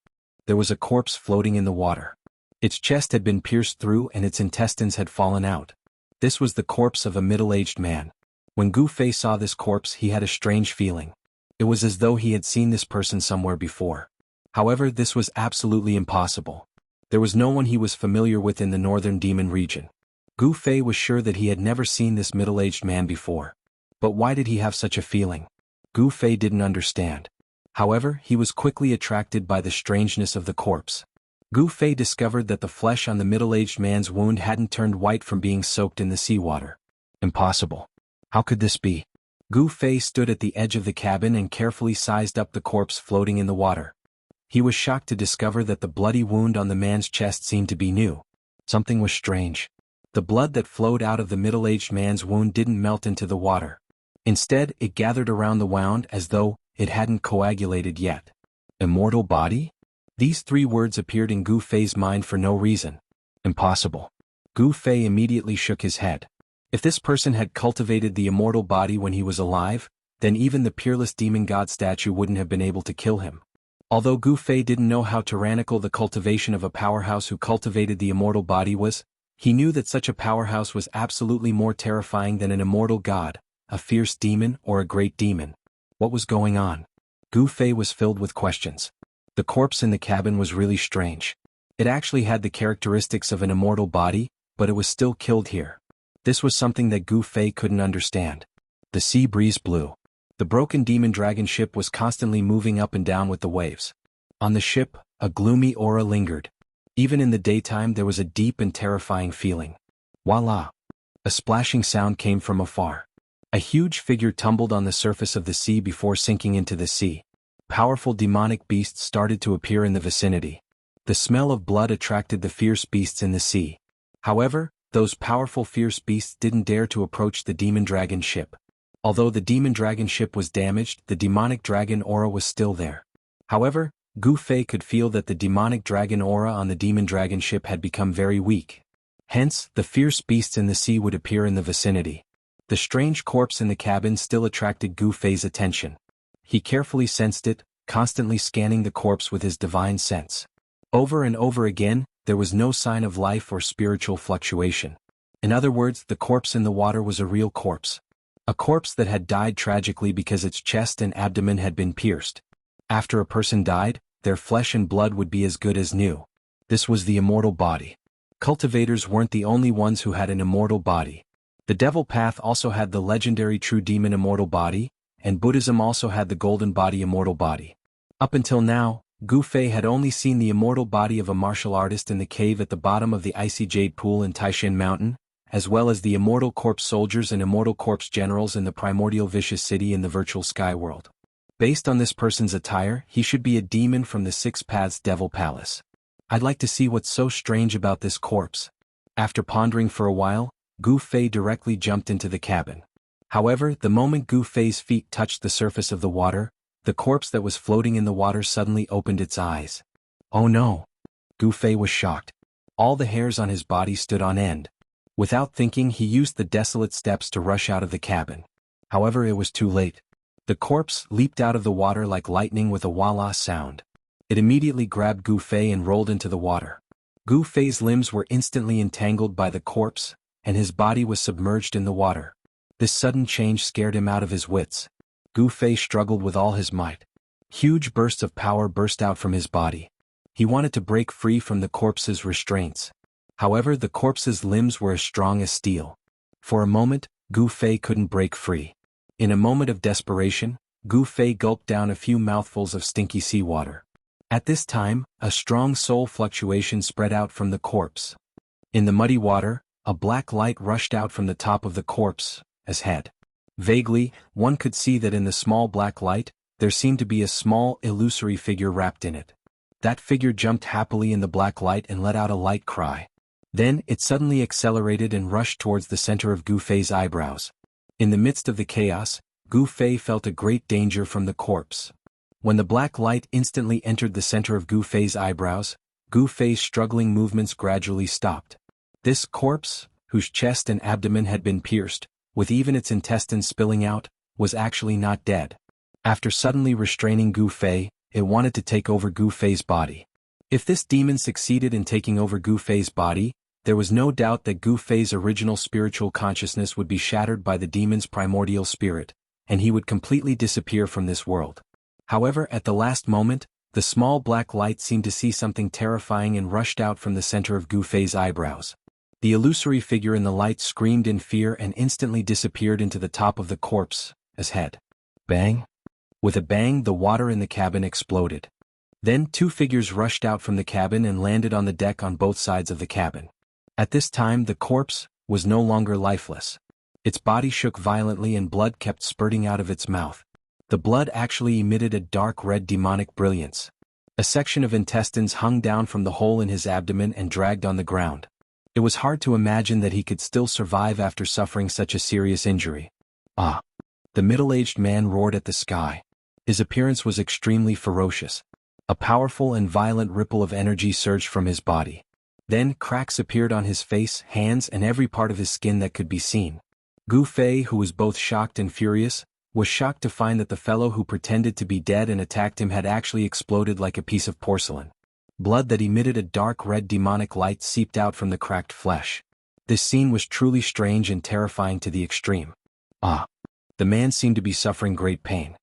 There was a corpse floating in the water. Its chest had been pierced through and its intestines had fallen out. This was the corpse of a middle-aged man. When Gu Fei saw this corpse, he had a strange feeling. It was as though he had seen this person somewhere before. However, this was absolutely impossible. There was no one he was familiar with in the northern demon region. Gu Fei was sure that he had never seen this middle-aged man before. But why did he have such a feeling? Gu Fei didn't understand. However, he was quickly attracted by the strangeness of the corpse. Gu Fei discovered that the flesh on the middle-aged man's wound hadn't turned white from being soaked in the seawater. Impossible. How could this be? Gu Fei stood at the edge of the cabin and carefully sized up the corpse floating in the water. He was shocked to discover that the bloody wound on the man's chest seemed to be new. Something was strange. The blood that flowed out of the middle-aged man's wound didn't melt into the water. Instead, it gathered around the wound as though it hadn't coagulated yet. Immortal body? These three words appeared in Gu Fei's mind for no reason. Impossible. Gu Fei immediately shook his head. If this person had cultivated the immortal body when he was alive, then even the peerless demon god statue wouldn't have been able to kill him. Although Gu Fei didn't know how tyrannical the cultivation of a powerhouse who cultivated the immortal body was, he knew that such a powerhouse was absolutely more terrifying than an immortal god, a fierce demon, or a great demon. What was going on? Gu Fei was filled with questions. The corpse in the cabin was really strange. It actually had the characteristics of an immortal body, but it was still killed here. This was something that Gu Fei couldn't understand. The sea breeze blew. The broken demon dragon ship was constantly moving up and down with the waves. On the ship, a gloomy aura lingered. Even in the daytime there was a deep and terrifying feeling. Voila! A splashing sound came from afar. A huge figure tumbled on the surface of the sea before sinking into the sea. Powerful demonic beasts started to appear in the vicinity. The smell of blood attracted the fierce beasts in the sea. However, those powerful fierce beasts didn't dare to approach the demon dragon ship. Although the demon dragon ship was damaged, the demonic dragon aura was still there. However, Gu Fei could feel that the demonic dragon aura on the demon dragon ship had become very weak. Hence, the fierce beasts in the sea would appear in the vicinity. The strange corpse in the cabin still attracted Gu Fei's attention. He carefully sensed it, constantly scanning the corpse with his divine sense. Over and over again, there was no sign of life or spiritual fluctuation. In other words, the corpse in the water was a real corpse. A corpse that had died tragically because its chest and abdomen had been pierced. After a person died, their flesh and blood would be as good as new. This was the immortal body. Cultivators weren't the only ones who had an immortal body. The Devil Path also had the legendary True Demon Immortal Body, and Buddhism also had the Golden Body Immortal Body. Up until now, Gu Fei had only seen the immortal body of a martial artist in the cave at the bottom of the icy jade pool in Taishan Mountain, as well as the immortal corpse soldiers and immortal corpse generals in the primordial vicious city in the virtual sky world. Based on this person's attire, he should be a demon from the Six Paths Devil Palace. I'd like to see what's so strange about this corpse. After pondering for a while, Gu Fei directly jumped into the cabin. However, the moment Gu Fei's feet touched the surface of the water, the corpse that was floating in the water suddenly opened its eyes. Oh no! Gu Fei was shocked. All the hairs on his body stood on end. Without thinking, he used the desolate steps to rush out of the cabin. However, it was too late. The corpse leaped out of the water like lightning with a wah-lah sound. It immediately grabbed Gu Fei and rolled into the water. Gu Fei's limbs were instantly entangled by the corpse, and his body was submerged in the water. This sudden change scared him out of his wits. Gu Fei struggled with all his might. Huge bursts of power burst out from his body. He wanted to break free from the corpse's restraints. However, the corpse's limbs were as strong as steel. For a moment, Gu Fei couldn't break free. In a moment of desperation, Gu Fei gulped down a few mouthfuls of stinky seawater. At this time, a strong soul fluctuation spread out from the corpse. In the muddy water, a black light rushed out from the top of the corpse, as head. Vaguely, one could see that in the small black light, there seemed to be a small, illusory figure wrapped in it. That figure jumped happily in the black light and let out a light cry. Then, it suddenly accelerated and rushed towards the center of Gu Fei's eyebrows. In the midst of the chaos, Gu Fei felt a great danger from the corpse. When the black light instantly entered the center of Gu Fei's eyebrows, Gu Fei's struggling movements gradually stopped. This corpse, whose chest and abdomen had been pierced, with even its intestines spilling out, was actually not dead. After suddenly restraining Gu Fei, it wanted to take over Gu Fei's body. If this demon succeeded in taking over Gu Fei's body, there was no doubt that Gu Fei's original spiritual consciousness would be shattered by the demon's primordial spirit, and he would completely disappear from this world. However, at the last moment, the small black light seemed to see something terrifying and rushed out from the center of Gu Fei's eyebrows. The illusory figure in the light screamed in fear and instantly disappeared into the top of the corpse's head. Bang! With a bang, the water in the cabin exploded. Then 2 figures rushed out from the cabin and landed on the deck on both sides of the cabin. At this time, the corpse was no longer lifeless. Its body shook violently and blood kept spurting out of its mouth. The blood actually emitted a dark red demonic brilliance. A section of intestines hung down from the hole in his abdomen and dragged on the ground. It was hard to imagine that he could still survive after suffering such a serious injury. Ah! The middle-aged man roared at the sky. His appearance was extremely ferocious. A powerful and violent ripple of energy surged from his body. Then cracks appeared on his face, hands, and every part of his skin that could be seen. Gu Fei, who was both shocked and furious, was shocked to find that the fellow who pretended to be dead and attacked him had actually exploded like a piece of porcelain. Blood that emitted a dark red demonic light seeped out from the cracked flesh. This scene was truly strange and terrifying to the extreme. Ah! The man seemed to be suffering great pain.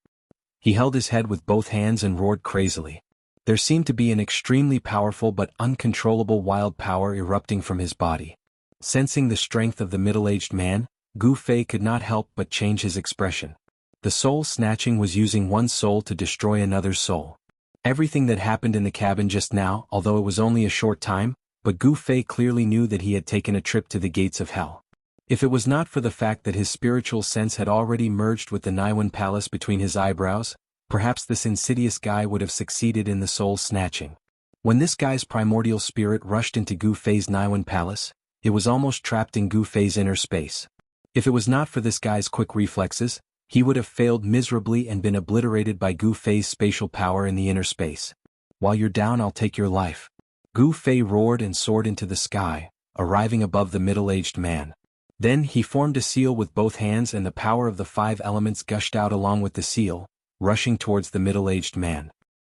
He held his head with both hands and roared crazily. There seemed to be an extremely powerful but uncontrollable wild power erupting from his body. Sensing the strength of the middle-aged man, Gu Fei could not help but change his expression. The soul snatching was using one soul to destroy another's soul. Everything that happened in the cabin just now, although it was only a short time, but Gu Fei clearly knew that he had taken a trip to the gates of hell. If it was not for the fact that his spiritual sense had already merged with the Naiwan Palace between his eyebrows, perhaps this insidious guy would have succeeded in the soul snatching. When this guy's primordial spirit rushed into Gu Fei's Naiwan Palace, it was almost trapped in Gu Fei's inner space. If it was not for this guy's quick reflexes, he would have failed miserably and been obliterated by Gu Fei's spatial power in the inner space. While you're down, I'll take your life. Gu Fei roared and soared into the sky, arriving above the middle-aged man. Then he formed a seal with both hands and the power of the 5 elements gushed out along with the seal, rushing towards the middle-aged man.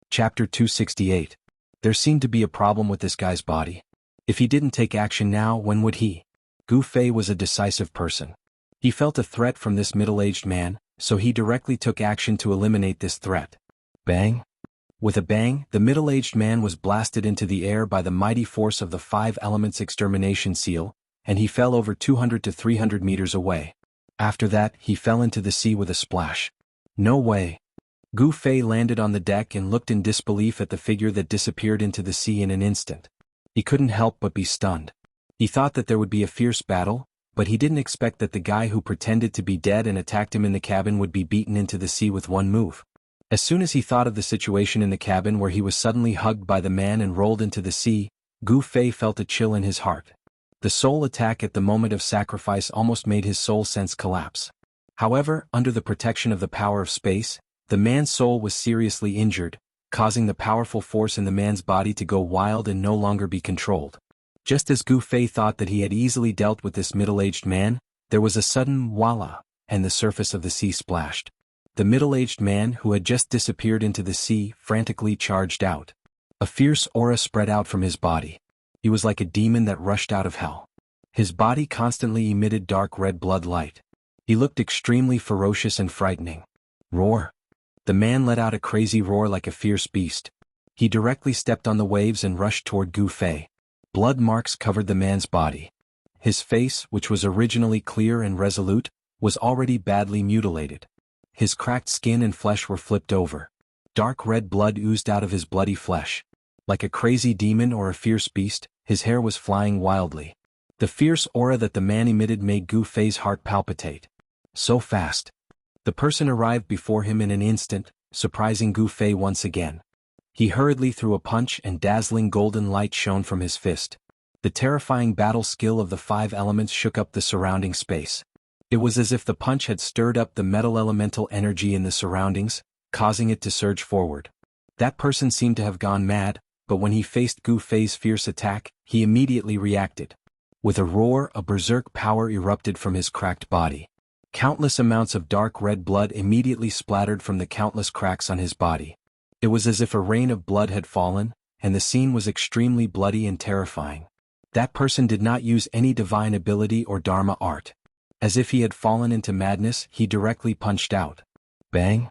Chapter 268. There seemed to be a problem with this guy's body. If he didn't take action now, when would he? Gu Fei was a decisive person. He felt a threat from this middle-aged man, so he directly took action to eliminate this threat. Bang! With a bang, the middle-aged man was blasted into the air by the mighty force of the 5 elements extermination seal, and he fell over 200 to 300 meters away. After that, he fell into the sea with a splash. No way! Gu Fei landed on the deck and looked in disbelief at the figure that disappeared into the sea in an instant. He couldn't help but be stunned. He thought that there would be a fierce battle, but he didn't expect that the guy who pretended to be dead and attacked him in the cabin would be beaten into the sea with one move. As soon as he thought of the situation in the cabin where he was suddenly hugged by the man and rolled into the sea, Gu Fei felt a chill in his heart. The soul attack at the moment of sacrifice almost made his soul sense collapse. However, under the protection of the power of space, the man's soul was seriously injured, causing the powerful force in the man's body to go wild and no longer be controlled. Just as Gu Fei thought that he had easily dealt with this middle-aged man, there was a sudden voila, and the surface of the sea splashed. The middle-aged man who had just disappeared into the sea frantically charged out. A fierce aura spread out from his body. He was like a demon that rushed out of hell. His body constantly emitted dark red blood light. He looked extremely ferocious and frightening. Roar! The man let out a crazy roar like a fierce beast. He directly stepped on the waves and rushed toward Gu Fei. Blood marks covered the man's body. His face, which was originally clear and resolute, was already badly mutilated. His cracked skin and flesh were flipped over. Dark red blood oozed out of his bloody flesh. Like a crazy demon or a fierce beast, his hair was flying wildly. The fierce aura that the man emitted made Gu Fei's heart palpitate. So fast. The person arrived before him in an instant, surprising Gu Fei once again. He hurriedly threw a punch and dazzling golden light shone from his fist. The terrifying battle skill of the 5 elements shook up the surrounding space. It was as if the punch had stirred up the metal elemental energy in the surroundings, causing it to surge forward. That person seemed to have gone mad, but when he faced Gu Fei's fierce attack, he immediately reacted. With a roar, a berserk power erupted from his cracked body. Countless amounts of dark red blood immediately splattered from the countless cracks on his body. It was as if a rain of blood had fallen, and the scene was extremely bloody and terrifying. That person did not use any divine ability or Dharma art. As if he had fallen into madness, he directly punched out. Bang!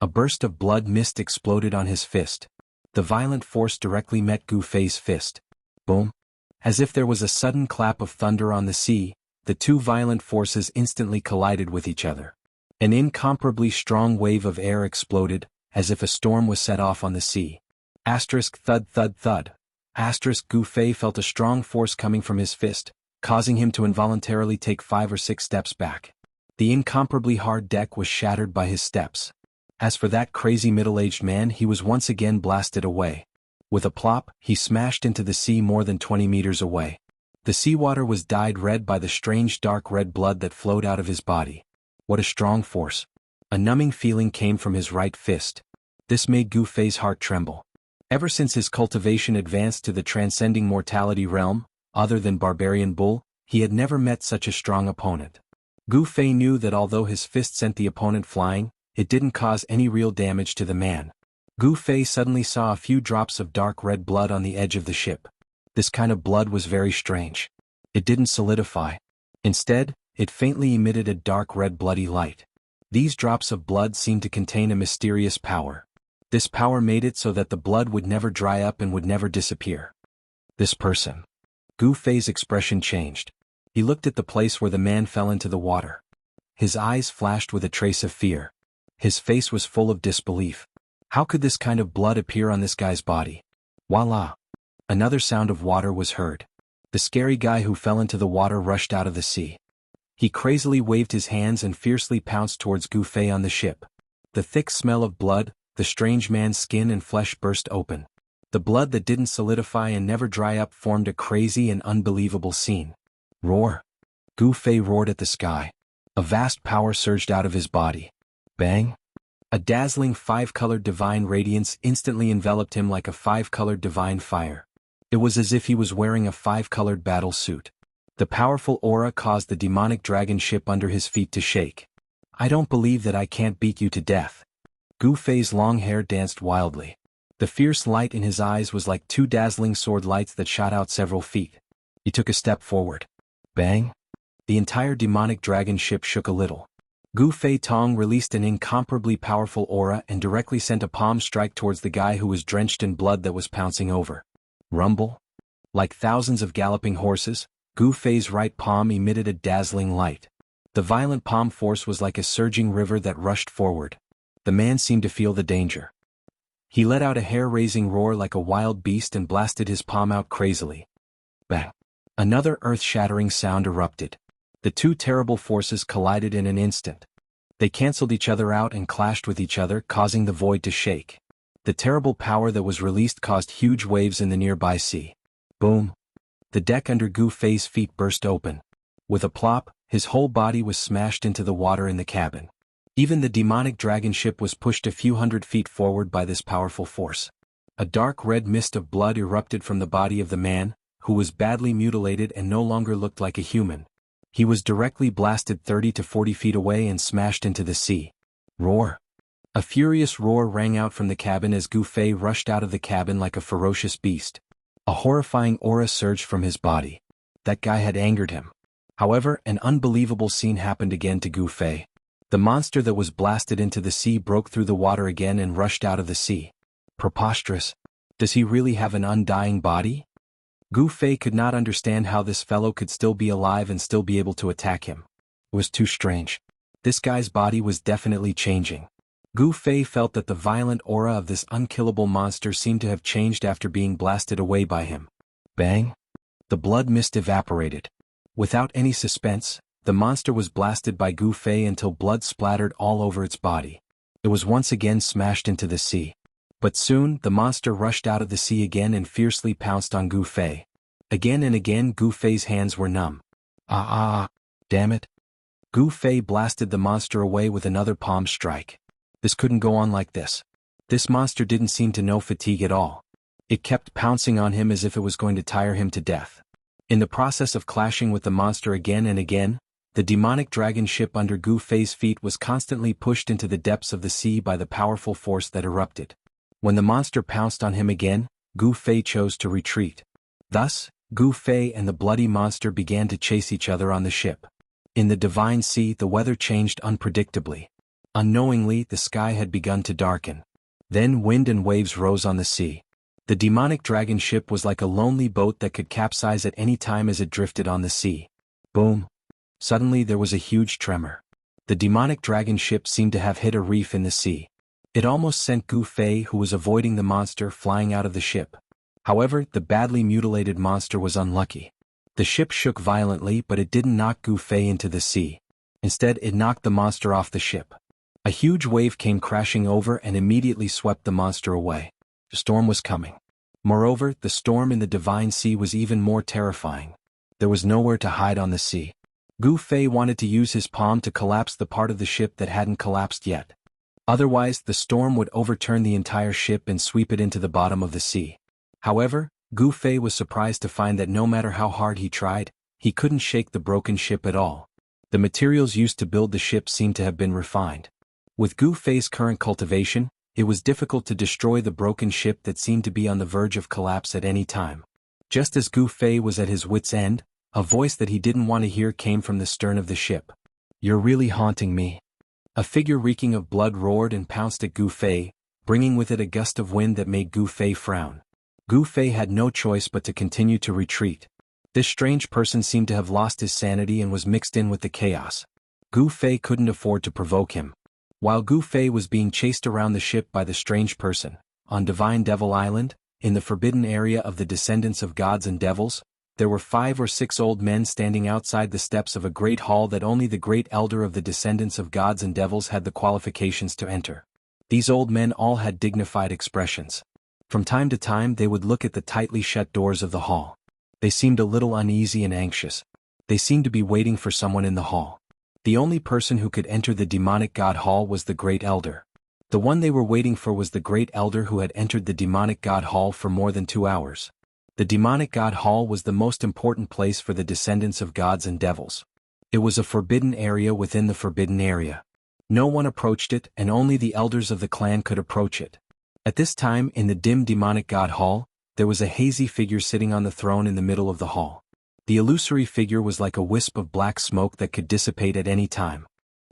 A burst of blood mist exploded on his fist. The violent force directly met Gu Fei's fist. Boom! As if there was a sudden clap of thunder on the sea, the two violent forces instantly collided with each other. An incomparably strong wave of air exploded, as if a storm was set off on the sea. Thud thud thud. Gu Fei felt a strong force coming from his fist, causing him to involuntarily take 5 or 6 steps back. The incomparably hard deck was shattered by his steps. As for that crazy middle-aged man, he was once again blasted away. With a plop, he smashed into the sea more than 20 meters away. The seawater was dyed red by the strange dark red blood that flowed out of his body. What a strong force. A numbing feeling came from his right fist. This made Gu Fei's heart tremble. Ever since his cultivation advanced to the transcending mortality realm, other than Barbarian Bull, he had never met such a strong opponent. Gu Fei knew that although his fist sent the opponent flying, it didn't cause any real damage to the man. Gu Fei suddenly saw a few drops of dark red blood on the edge of the ship. This kind of blood was very strange. It didn't solidify. Instead, it faintly emitted a dark red bloody light. These drops of blood seemed to contain a mysterious power. This power made it so that the blood would never dry up and would never disappear. This person. Gu Fei's expression changed. He looked at the place where the man fell into the water. His eyes flashed with a trace of fear. His face was full of disbelief. How could this kind of blood appear on this guy's body? Voila! Another sound of water was heard. The scary guy who fell into the water rushed out of the sea. He crazily waved his hands and fiercely pounced towards Gu Fei on the ship. The thick smell of blood, the strange man's skin and flesh burst open. The blood that didn't solidify and never dry up formed a crazy and unbelievable scene. Roar! Gu Fei roared at the sky. A vast power surged out of his body. Bang! A dazzling 5-colored divine radiance instantly enveloped him like a 5-colored divine fire. It was as if he was wearing a 5-colored battle suit. The powerful aura caused the demonic dragon ship under his feet to shake. I don't believe that I can't beat you to death. Gu Fei's long hair danced wildly. The fierce light in his eyes was like 2 dazzling sword lights that shot out several feet. He took a step forward. Bang! The entire demonic dragon ship shook a little. Gu Fei Tong released an incomparably powerful aura and directly sent a palm strike towards the guy who was drenched in blood that was pouncing over. Rumble? Like thousands of galloping horses, Gu Fei's right palm emitted a dazzling light. The violent palm force was like a surging river that rushed forward. The man seemed to feel the danger. He let out a hair-raising roar like a wild beast and blasted his palm out crazily. Bang! Another earth-shattering sound erupted. The two terrible forces collided in an instant. They canceled each other out and clashed with each other, causing the void to shake. The terrible power that was released caused huge waves in the nearby sea. Boom! The deck under Gu Fei's feet burst open. With a plop, his whole body was smashed into the water in the cabin. Even the demonic dragon ship was pushed a few hundred feet forward by this powerful force. A dark red mist of blood erupted from the body of the man, who was badly mutilated and no longer looked like a human. He was directly blasted 30 to 40 feet away and smashed into the sea. Roar! A furious roar rang out from the cabin as Gu Fei rushed out of the cabin like a ferocious beast. A horrifying aura surged from his body. That guy had angered him. However, an unbelievable scene happened again to Gu Fei. The monster that was blasted into the sea broke through the water again and rushed out of the sea. Preposterous. Does he really have an undying body? Gu Fei could not understand how this fellow could still be alive and still be able to attack him. It was too strange. This guy's body was definitely changing. Gu Fei felt that the violent aura of this unkillable monster seemed to have changed after being blasted away by him. Bang! The blood mist evaporated. Without any suspense, the monster was blasted by Gu Fei until blood splattered all over its body. It was once again smashed into the sea. But soon, the monster rushed out of the sea again and fiercely pounced on Gu Fei. Again and again Gu Fei's hands were numb. Damn it. Gu Fei blasted the monster away with another palm strike. This couldn't go on like this. This monster didn't seem to know fatigue at all. It kept pouncing on him as if it was going to tire him to death. In the process of clashing with the monster again and again, the demonic dragon ship under Gu Fei's feet was constantly pushed into the depths of the sea by the powerful force that erupted. When the monster pounced on him again, Gu Fei chose to retreat. Thus, Gu Fei and the bloody monster began to chase each other on the ship. In the Divine Sea the weather changed unpredictably. Unknowingly the sky had begun to darken. Then wind and waves rose on the sea. The demonic dragon ship was like a lonely boat that could capsize at any time as it drifted on the sea. Boom! Suddenly there was a huge tremor. The demonic dragon ship seemed to have hit a reef in the sea. It almost sent Gu Fei, who was avoiding the monster, flying out of the ship. However, the badly mutilated monster was unlucky. The ship shook violently, but it didn't knock Gu Fei into the sea. Instead, it knocked the monster off the ship. A huge wave came crashing over and immediately swept the monster away. The storm was coming. Moreover, the storm in the Divine Sea was even more terrifying. There was nowhere to hide on the sea. Gu Fei wanted to use his palm to collapse the part of the ship that hadn't collapsed yet. Otherwise, the storm would overturn the entire ship and sweep it into the bottom of the sea. However, Gu Fei was surprised to find that no matter how hard he tried, he couldn't shake the broken ship at all. The materials used to build the ship seemed to have been refined. With Gu Fei's current cultivation, it was difficult to destroy the broken ship that seemed to be on the verge of collapse at any time. Just as Gu Fei was at his wit's end, a voice that he didn't want to hear came from the stern of the ship. "You're really haunting me." A figure reeking of blood roared and pounced at Gu Fei, bringing with it a gust of wind that made Gu Fei frown. Gu Fei had no choice but to continue to retreat. This strange person seemed to have lost his sanity and was mixed in with the chaos. Gu Fei couldn't afford to provoke him. While Gu Fei was being chased around the ship by the strange person, on Divine Devil Island, in the forbidden area of the descendants of gods and devils, there were 5 or 6 old men standing outside the steps of a great hall that only the great elder of the descendants of gods and devils had the qualifications to enter. These old men all had dignified expressions. From time to time they would look at the tightly shut doors of the hall. They seemed a little uneasy and anxious. They seemed to be waiting for someone in the hall. The only person who could enter the demonic god hall was the great elder. The one they were waiting for was the great elder who had entered the demonic god hall for more than 2 hours. The demonic god hall was the most important place for the descendants of gods and devils. It was a forbidden area within the forbidden area. No one approached it, and only the elders of the clan could approach it. At this time, in the dim demonic god hall, there was a hazy figure sitting on the throne in the middle of the hall. The illusory figure was like a wisp of black smoke that could dissipate at any time.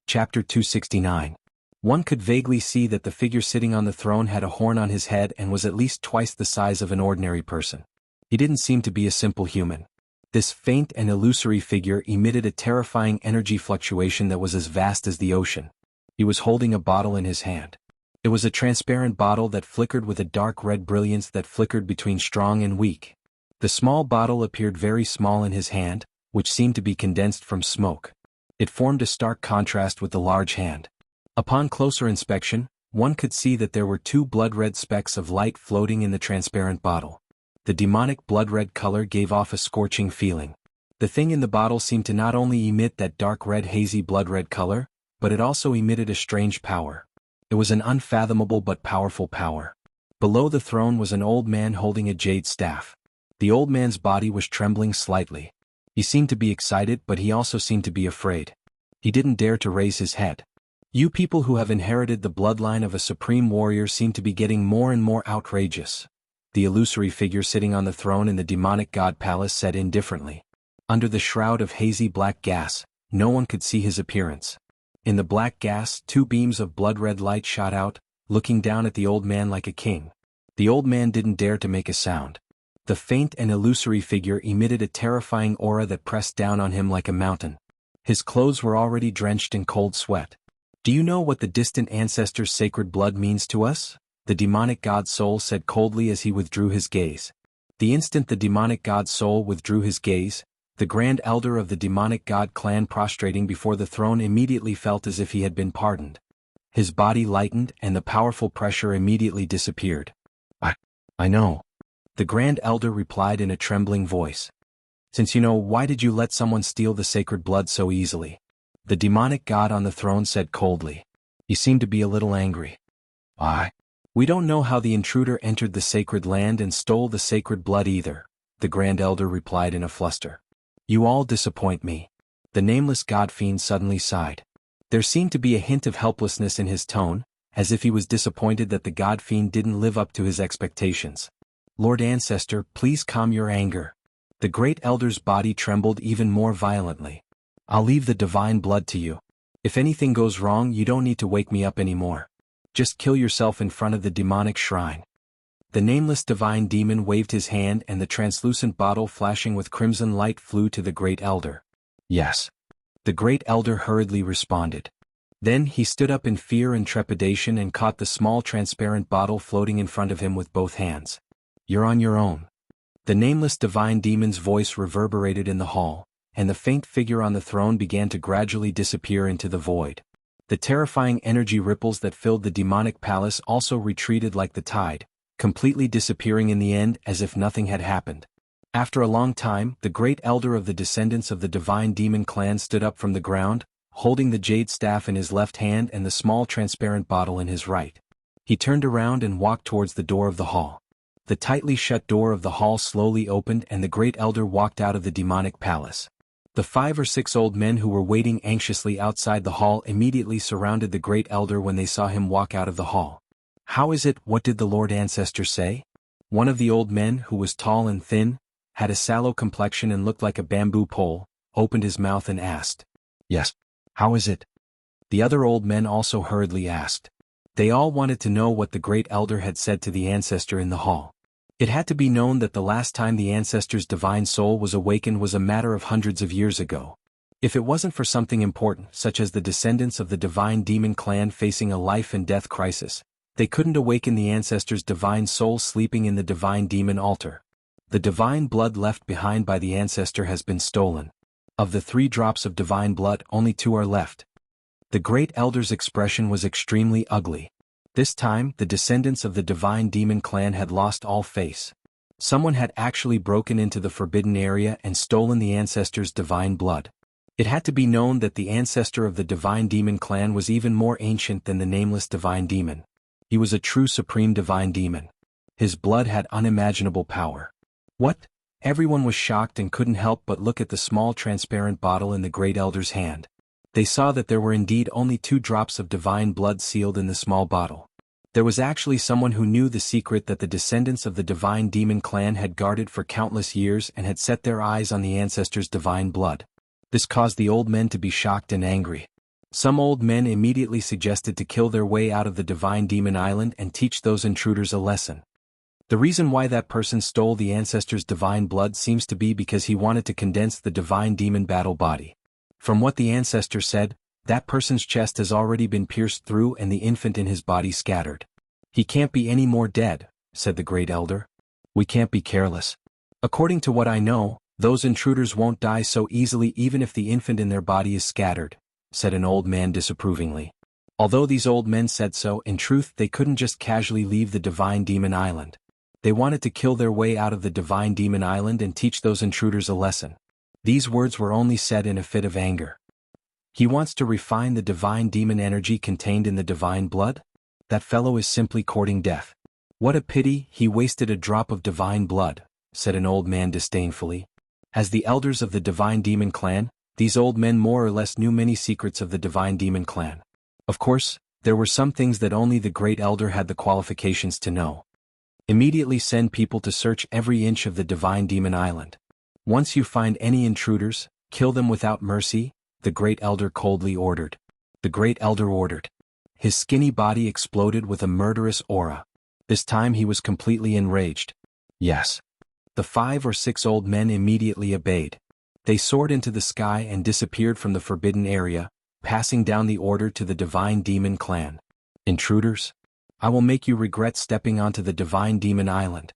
Chapter 269. One could vaguely see that the figure sitting on the throne had a horn on his head and was at least twice the size of an ordinary person. He didn't seem to be a simple human. This faint and illusory figure emitted a terrifying energy fluctuation that was as vast as the ocean. He was holding a bottle in his hand. It was a transparent bottle that flickered with a dark red brilliance that flickered between strong and weak. The small bottle appeared very small in his hand, which seemed to be condensed from smoke. It formed a stark contrast with the large hand. Upon closer inspection, one could see that there were 2 blood-red specks of light floating in the transparent bottle. The demonic blood-red color gave off a scorching feeling. The thing in the bottle seemed to not only emit that dark red hazy blood-red color, but it also emitted a strange power. It was an unfathomable but powerful power. Below the throne was an old man holding a jade staff. The old man's body was trembling slightly. He seemed to be excited, but he also seemed to be afraid. He didn't dare to raise his head. "You people who have inherited the bloodline of a supreme warrior seem to be getting more and more outrageous," the illusory figure sitting on the throne in the demonic god palace said indifferently. Under the shroud of hazy black gas, no one could see his appearance. In the black gas, 2 beams of blood-red light shot out, looking down at the old man like a king. The old man didn't dare to make a sound. The faint and illusory figure emitted a terrifying aura that pressed down on him like a mountain. His clothes were already drenched in cold sweat. "Do you know what the distant ancestors' sacred blood means to us?" the demonic god's soul said coldly as he withdrew his gaze. The instant the demonic god's soul withdrew his gaze, the grand elder of the demonic god clan prostrating before the throne immediately felt as if he had been pardoned. His body lightened and the powerful pressure immediately disappeared. I know. The Grand Elder replied in a trembling voice. Since you know, why did you let someone steal the sacred blood so easily? The demonic god on the throne said coldly. He seemed to be a little angry. We don't know how the intruder entered the sacred land and stole the sacred blood either, the Grand Elder replied in a fluster. You all disappoint me. The nameless god fiend suddenly sighed. There seemed to be a hint of helplessness in his tone, as if he was disappointed that the god fiend didn't live up to his expectations. Lord Ancestor, please calm your anger. The Great Elder's body trembled even more violently. I'll leave the divine blood to you. If anything goes wrong, you don't need to wake me up anymore. Just kill yourself in front of the demonic shrine. The nameless divine demon waved his hand and the translucent bottle flashing with crimson light flew to the Great Elder. Yes. The Great Elder hurriedly responded. Then he stood up in fear and trepidation and caught the small transparent bottle floating in front of him with both hands. You're on your own. The nameless divine demon's voice reverberated in the hall, and the faint figure on the throne began to gradually disappear into the void. The terrifying energy ripples that filled the demonic palace also retreated like the tide, completely disappearing in the end as if nothing had happened. After a long time, the Great Elder of the descendants of the divine demon clan stood up from the ground, holding the jade staff in his left hand and the small transparent bottle in his right. He turned around and walked towards the door of the hall. The tightly shut door of the hall slowly opened and the Great Elder walked out of the demonic palace. The 5 or 6 old men who were waiting anxiously outside the hall immediately surrounded the Great Elder when they saw him walk out of the hall. How is it? What did the Lord Ancestor say? One of the old men, who was tall and thin, had a sallow complexion and looked like a bamboo pole, opened his mouth and asked. Yes. How is it? The other old men also hurriedly asked. They all wanted to know what the Great Elder had said to the Ancestor in the hall. It had to be known that the last time the Ancestor's divine soul was awakened was a matter of hundreds of years ago. If it wasn't for something important, such as the descendants of the divine demon clan facing a life and death crisis, they couldn't awaken the Ancestor's divine soul sleeping in the divine demon altar. The divine blood left behind by the Ancestor has been stolen. Of the 3 drops of divine blood, only 2 are left. The Great Elder's expression was extremely ugly. This time, the descendants of the divine demon clan had lost all face. Someone had actually broken into the forbidden area and stolen the Ancestor's divine blood. It had to be known that the Ancestor of the divine demon clan was even more ancient than the nameless divine demon. He was a true supreme divine demon. His blood had unimaginable power. What? Everyone was shocked and couldn't help but look at the small transparent bottle in the Great Elder's hand. They saw that there were indeed only 2 drops of divine blood sealed in the small bottle. There was actually someone who knew the secret that the descendants of the divine demon clan had guarded for countless years and had set their eyes on the Ancestor's divine blood. This caused the old men to be shocked and angry. Some old men immediately suggested to kill their way out of the divine demon island and teach those intruders a lesson. The reason why that person stole the Ancestor's divine blood seems to be because he wanted to condense the divine demon battle body. From what the Ancestor said, that person's chest has already been pierced through and the infant in his body scattered. He can't be any more dead, said the Great Elder. We can't be careless. According to what I know, those intruders won't die so easily even if the infant in their body is scattered, said an old man disapprovingly. Although these old men said so, in truth they couldn't just casually leave the divine demon island. They wanted to kill their way out of the divine demon island and teach those intruders a lesson. These words were only said in a fit of anger. He wants to refine the divine demon energy contained in the divine blood? That fellow is simply courting death. What a pity he wasted a drop of divine blood, said an old man disdainfully. As the elders of the divine demon clan, these old men more or less knew many secrets of the divine demon clan. Of course, there were some things that only the Great Elder had the qualifications to know. Immediately send people to search every inch of the divine demon island. Once you find any intruders, kill them without mercy, the Great Elder coldly ordered. The Great Elder ordered. His skinny body exploded with a murderous aura. This time he was completely enraged. Yes. The 5 or 6 old men immediately obeyed. They soared into the sky and disappeared from the forbidden area, passing down the order to the divine demon clan. Intruders? I will make you regret stepping onto the divine demon island.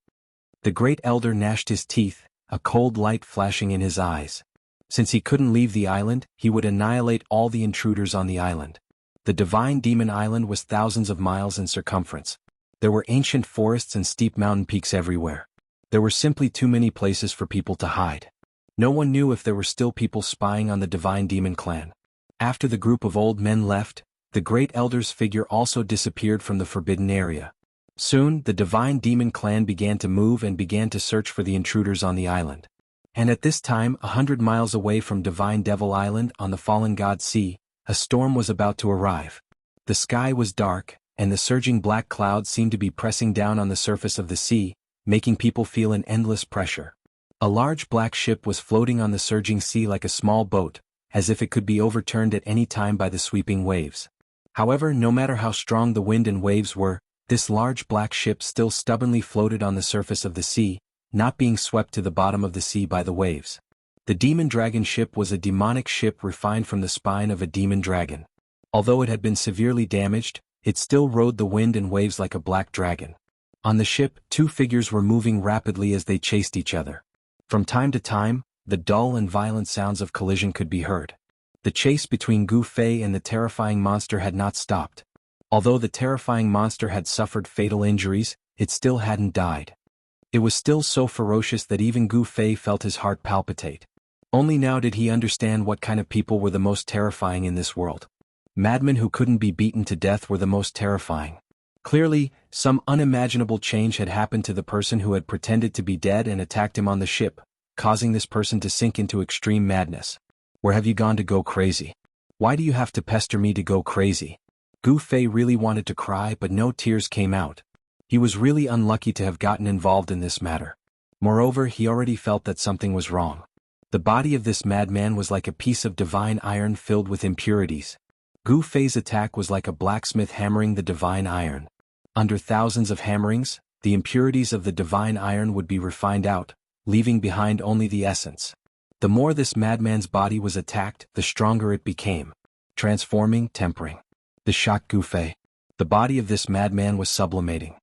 The Great Elder gnashed his teeth, a cold light flashing in his eyes. Since he couldn't leave the island, he would annihilate all the intruders on the island. The The divine demon island was thousands of miles in circumference. There were ancient forests and steep mountain peaks everywhere. There were simply too many places for people to hide. No one knew if there were still people spying on the divine demon clan. After the group of old men left, the great elder's figure also disappeared from the forbidden area. Soon, the divine demon clan began to move and began to search for the intruders on the island. And at this time, 100 miles away from Divine Devil Island on the Fallen God Sea, a storm was about to arrive. The sky was dark, and the surging black clouds seemed to be pressing down on the surface of the sea, making people feel an endless pressure. A large black ship was floating on the surging sea like a small boat, as if it could be overturned at any time by the sweeping waves. However, no matter how strong the wind and waves were, this large black ship still stubbornly floated on the surface of the sea, not being swept to the bottom of the sea by the waves. The demon dragon ship was a demonic ship refined from the spine of a demon dragon. Although it had been severely damaged, it still rode the wind and waves like a black dragon. On the ship, two figures were moving rapidly as they chased each other. From time to time, the dull and violent sounds of collision could be heard. The chase between Gu Fei and the terrifying monster had not stopped. Although the terrifying monster had suffered fatal injuries, it still hadn't died. It was still so ferocious that even Gu Fei felt his heart palpitate. Only now did he understand what kind of people were the most terrifying in this world. Madmen who couldn't be beaten to death were the most terrifying. Clearly, some unimaginable change had happened to the person who had pretended to be dead and attacked him on the ship, causing this person to sink into extreme madness. Where have you gone to go crazy? Why do you have to pester me to go crazy? Gu Fei really wanted to cry, but no tears came out. He was really unlucky to have gotten involved in this matter. Moreover, he already felt that something was wrong. The body of this madman was like a piece of divine iron filled with impurities. Gu Fei's attack was like a blacksmith hammering the divine iron. Under thousands of hammerings, the impurities of the divine iron would be refined out, leaving behind only the essence. The more this madman's body was attacked, the stronger it became. Transforming, tempering. This shocked Gu Fei. The body of this madman was sublimating.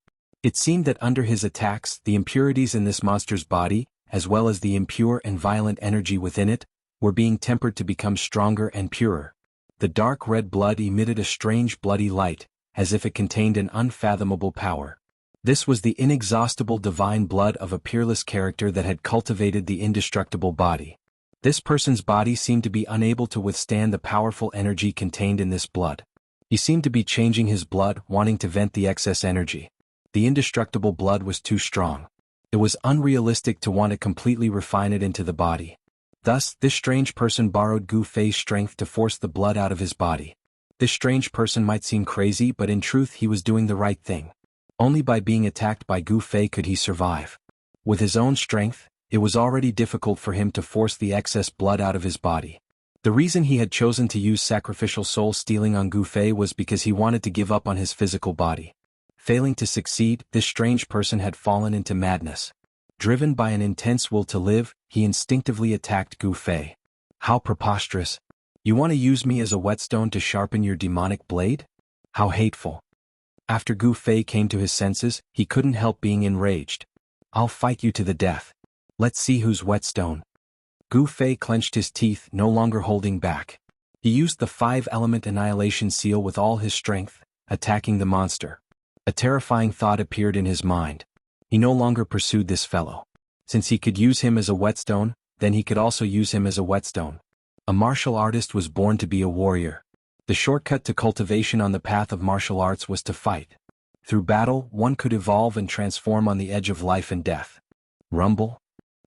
It seemed that under his attacks, the impurities in this monster's body, as well as the impure and violent energy within it, were being tempered to become stronger and purer. The dark red blood emitted a strange bloody light, as if it contained an unfathomable power. This was the inexhaustible divine blood of a peerless character that had cultivated the indestructible body. This person's body seemed to be unable to withstand the powerful energy contained in this blood. He seemed to be changing his blood, wanting to vent the excess energy. The indestructible blood was too strong. It was unrealistic to want to completely refine it into the body. Thus, this strange person borrowed Gu Fei's strength to force the blood out of his body. This strange person might seem crazy, but in truth he was doing the right thing. Only by being attacked by Gu Fei could he survive. With his own strength, it was already difficult for him to force the excess blood out of his body. The reason he had chosen to use sacrificial soul stealing on Gu Fei was because he wanted to give up on his physical body. Failing to succeed, this strange person had fallen into madness. Driven by an intense will to live, he instinctively attacked Gu Fei. How preposterous! You want to use me as a whetstone to sharpen your demonic blade? How hateful! After Gu Fei came to his senses, he couldn't help being enraged. I'll fight you to the death. Let's see who's whetstone. Gu Fei clenched his teeth, no longer holding back. He used the 5-element annihilation seal with all his strength, attacking the monster. A terrifying thought appeared in his mind. He no longer pursued this fellow. Since he could use him as a whetstone, then he could also use him as a whetstone. A martial artist was born to be a warrior. The shortcut to cultivation on the path of martial arts was to fight. Through battle, one could evolve and transform on the edge of life and death. Rumble.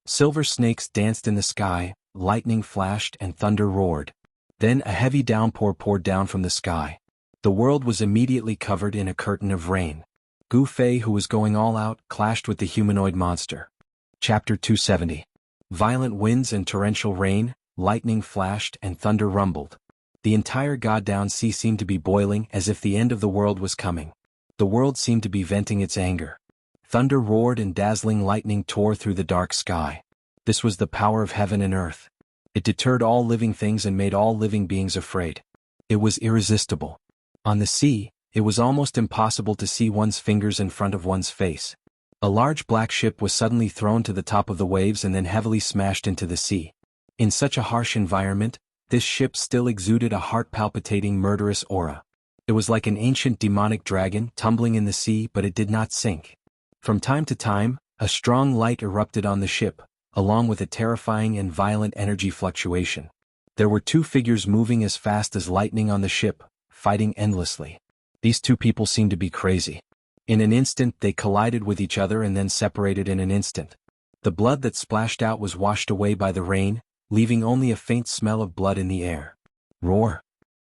Silver snakes danced in the sky, lightning flashed and thunder roared. Then a heavy downpour poured down from the sky. The world was immediately covered in a curtain of rain. Gu Fei, who was going all out, clashed with the humanoid monster. Chapter 270. Violent winds and torrential rain, lightning flashed and thunder rumbled. The entire goddamn sea seemed to be boiling as if the end of the world was coming. The world seemed to be venting its anger. Thunder roared and dazzling lightning tore through the dark sky. This was the power of heaven and earth. It deterred all living things and made all living beings afraid. It was irresistible. On the sea, it was almost impossible to see one's fingers in front of one's face. A large black ship was suddenly thrown to the top of the waves and then heavily smashed into the sea. In such a harsh environment, this ship still exuded a heart-palpitating murderous aura. It was like an ancient demonic dragon tumbling in the sea, but it did not sink. From time to time, a strong light erupted on the ship, along with a terrifying and violent energy fluctuation. There were two figures moving as fast as lightning on the ship, fighting endlessly. These two people seemed to be crazy. In an instant they collided with each other and then separated in an instant. The blood that splashed out was washed away by the rain, leaving only a faint smell of blood in the air. Roar!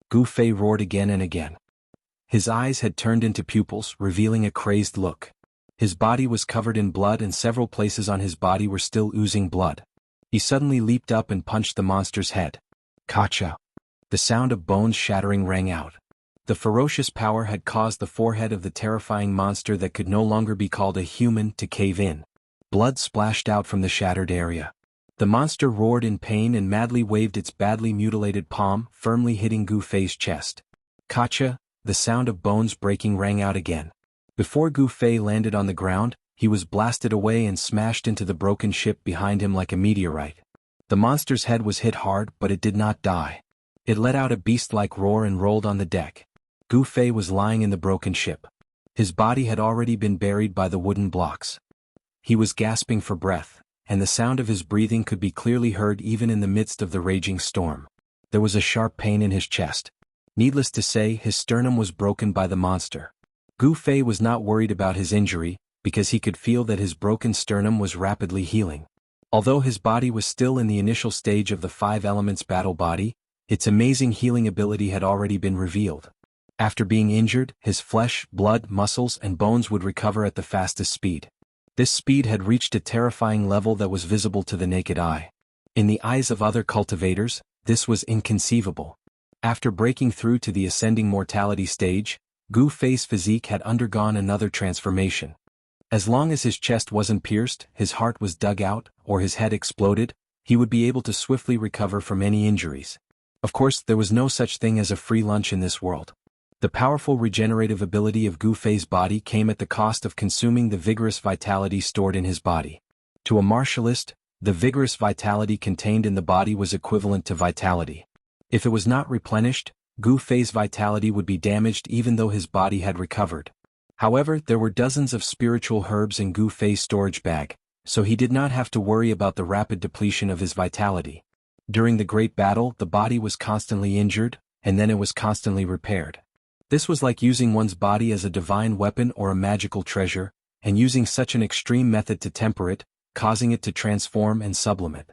Gu Fei roared again and again. His eyes had turned into pupils, revealing a crazed look. His body was covered in blood and several places on his body were still oozing blood. He suddenly leaped up and punched the monster's head. Kacha! The sound of bones shattering rang out. The ferocious power had caused the forehead of the terrifying monster that could no longer be called a human to cave in. Blood splashed out from the shattered area. The monster roared in pain and madly waved its badly mutilated palm, firmly hitting Gu Fei's chest. Kacha! The sound of bones breaking rang out again. Before Gu Fei landed on the ground, he was blasted away and smashed into the broken ship behind him like a meteorite. The monster's head was hit hard, but it did not die. It let out a beast-like roar and rolled on the deck. Gu Fei was lying in the broken ship. His body had already been buried by the wooden blocks. He was gasping for breath, and the sound of his breathing could be clearly heard even in the midst of the raging storm. There was a sharp pain in his chest. Needless to say, his sternum was broken by the monster. Gu Fei was not worried about his injury, because he could feel that his broken sternum was rapidly healing. Although his body was still in the initial stage of the five elements battle body, its amazing healing ability had already been revealed. After being injured, his flesh, blood, muscles, and bones would recover at the fastest speed. This speed had reached a terrifying level that was visible to the naked eye. In the eyes of other cultivators, this was inconceivable. After breaking through to the ascending mortality stage, Gu Fei's physique had undergone another transformation. As long as his chest wasn't pierced, his heart was dug out, or his head exploded, he would be able to swiftly recover from any injuries. Of course, there was no such thing as a free lunch in this world. The powerful regenerative ability of Gu Fei's body came at the cost of consuming the vigorous vitality stored in his body. To a martialist, the vigorous vitality contained in the body was equivalent to vitality. If it was not replenished, Gu Fei's vitality would be damaged even though his body had recovered. However, there were dozens of spiritual herbs in Gu Fei's storage bag, so he did not have to worry about the rapid depletion of his vitality. During the great battle, the body was constantly injured, and then it was constantly repaired. This was like using one's body as a divine weapon or a magical treasure, and using such an extreme method to temper it, causing it to transform and sublimate.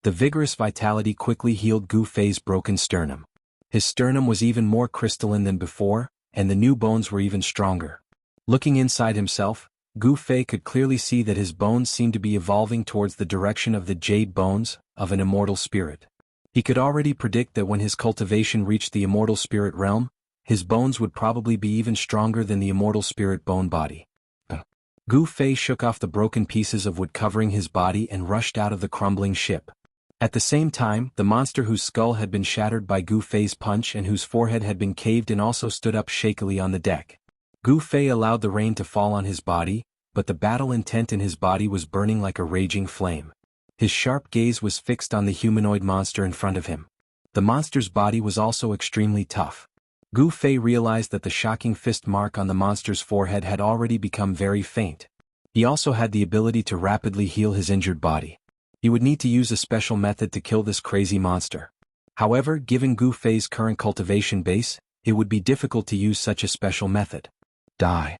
The vigorous vitality quickly healed Gu Fei's broken sternum. His sternum was even more crystalline than before, and the new bones were even stronger. Looking inside himself, Gu Fei could clearly see that his bones seemed to be evolving towards the direction of the jade bones of an immortal spirit. He could already predict that when his cultivation reached the immortal spirit realm, his bones would probably be even stronger than the immortal spirit bone body. Gu Fei shook off the broken pieces of wood covering his body and rushed out of the crumbling ship. At the same time, the monster whose skull had been shattered by Gu Fei's punch and whose forehead had been caved in also stood up shakily on the deck. Gu Fei allowed the rain to fall on his body, but the battle intent in his body was burning like a raging flame. His sharp gaze was fixed on the humanoid monster in front of him. The monster's body was also extremely tough. Gu Fei realized that the shocking fist mark on the monster's forehead had already become very faint. He also had the ability to rapidly heal his injured body. He would need to use a special method to kill this crazy monster. However, given Gu Fei's current cultivation base, it would be difficult to use such a special method. Die!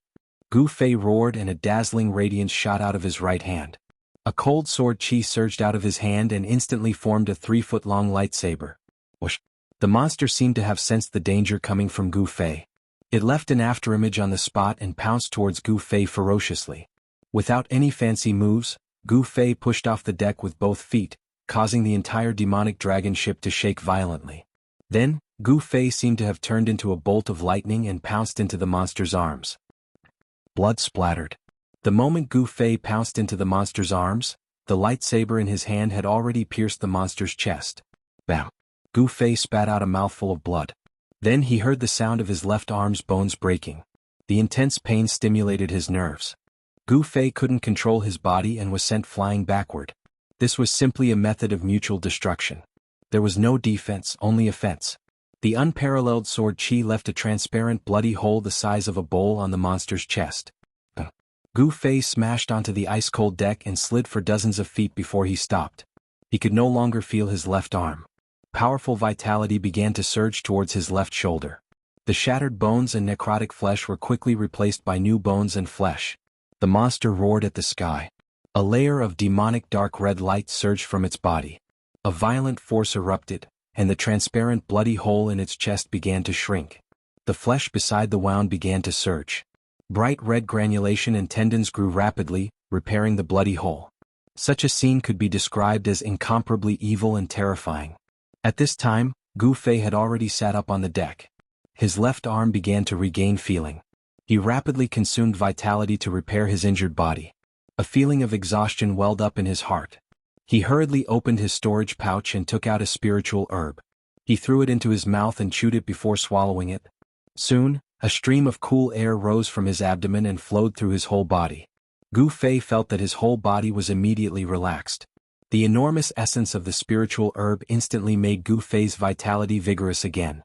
Gu Fei roared and a dazzling radiance shot out of his right hand. A cold sword chi surged out of his hand and instantly formed a 3-foot-long lightsaber. Whoosh! The monster seemed to have sensed the danger coming from Gu Fei. It left an afterimage on the spot and pounced towards Gu Fei ferociously. Without any fancy moves, Gu Fei pushed off the deck with both feet, causing the entire demonic dragon ship to shake violently. Then, Gu Fei seemed to have turned into a bolt of lightning and pounced into the monster's arms. Blood splattered. The moment Gu Fei pounced into the monster's arms, the lightsaber in his hand had already pierced the monster's chest. Bam! Gu Fei spat out a mouthful of blood. Then he heard the sound of his left arm's bones breaking. The intense pain stimulated his nerves. Gu Fei couldn't control his body and was sent flying backward. This was simply a method of mutual destruction. There was no defense, only offense. The unparalleled sword chi left a transparent bloody hole the size of a bowl on the monster's chest. Gu Fei smashed onto the ice-cold deck and slid for dozens of feet before he stopped. He could no longer feel his left arm. Powerful vitality began to surge towards his left shoulder. The shattered bones and necrotic flesh were quickly replaced by new bones and flesh. The monster roared at the sky. A layer of demonic dark red light surged from its body. A violent force erupted, and the transparent bloody hole in its chest began to shrink. The flesh beside the wound began to surge. Bright red granulation and tendons grew rapidly, repairing the bloody hole. Such a scene could be described as incomparably evil and terrifying. At this time, Gu Fei had already sat up on the deck. His left arm began to regain feeling. He rapidly consumed vitality to repair his injured body. A feeling of exhaustion welled up in his heart. He hurriedly opened his storage pouch and took out a spiritual herb. He threw it into his mouth and chewed it before swallowing it. Soon, a stream of cool air rose from his abdomen and flowed through his whole body. Gu Fei felt that his whole body was immediately relaxed. The enormous essence of the spiritual herb instantly made Gu Fei's vitality vigorous again.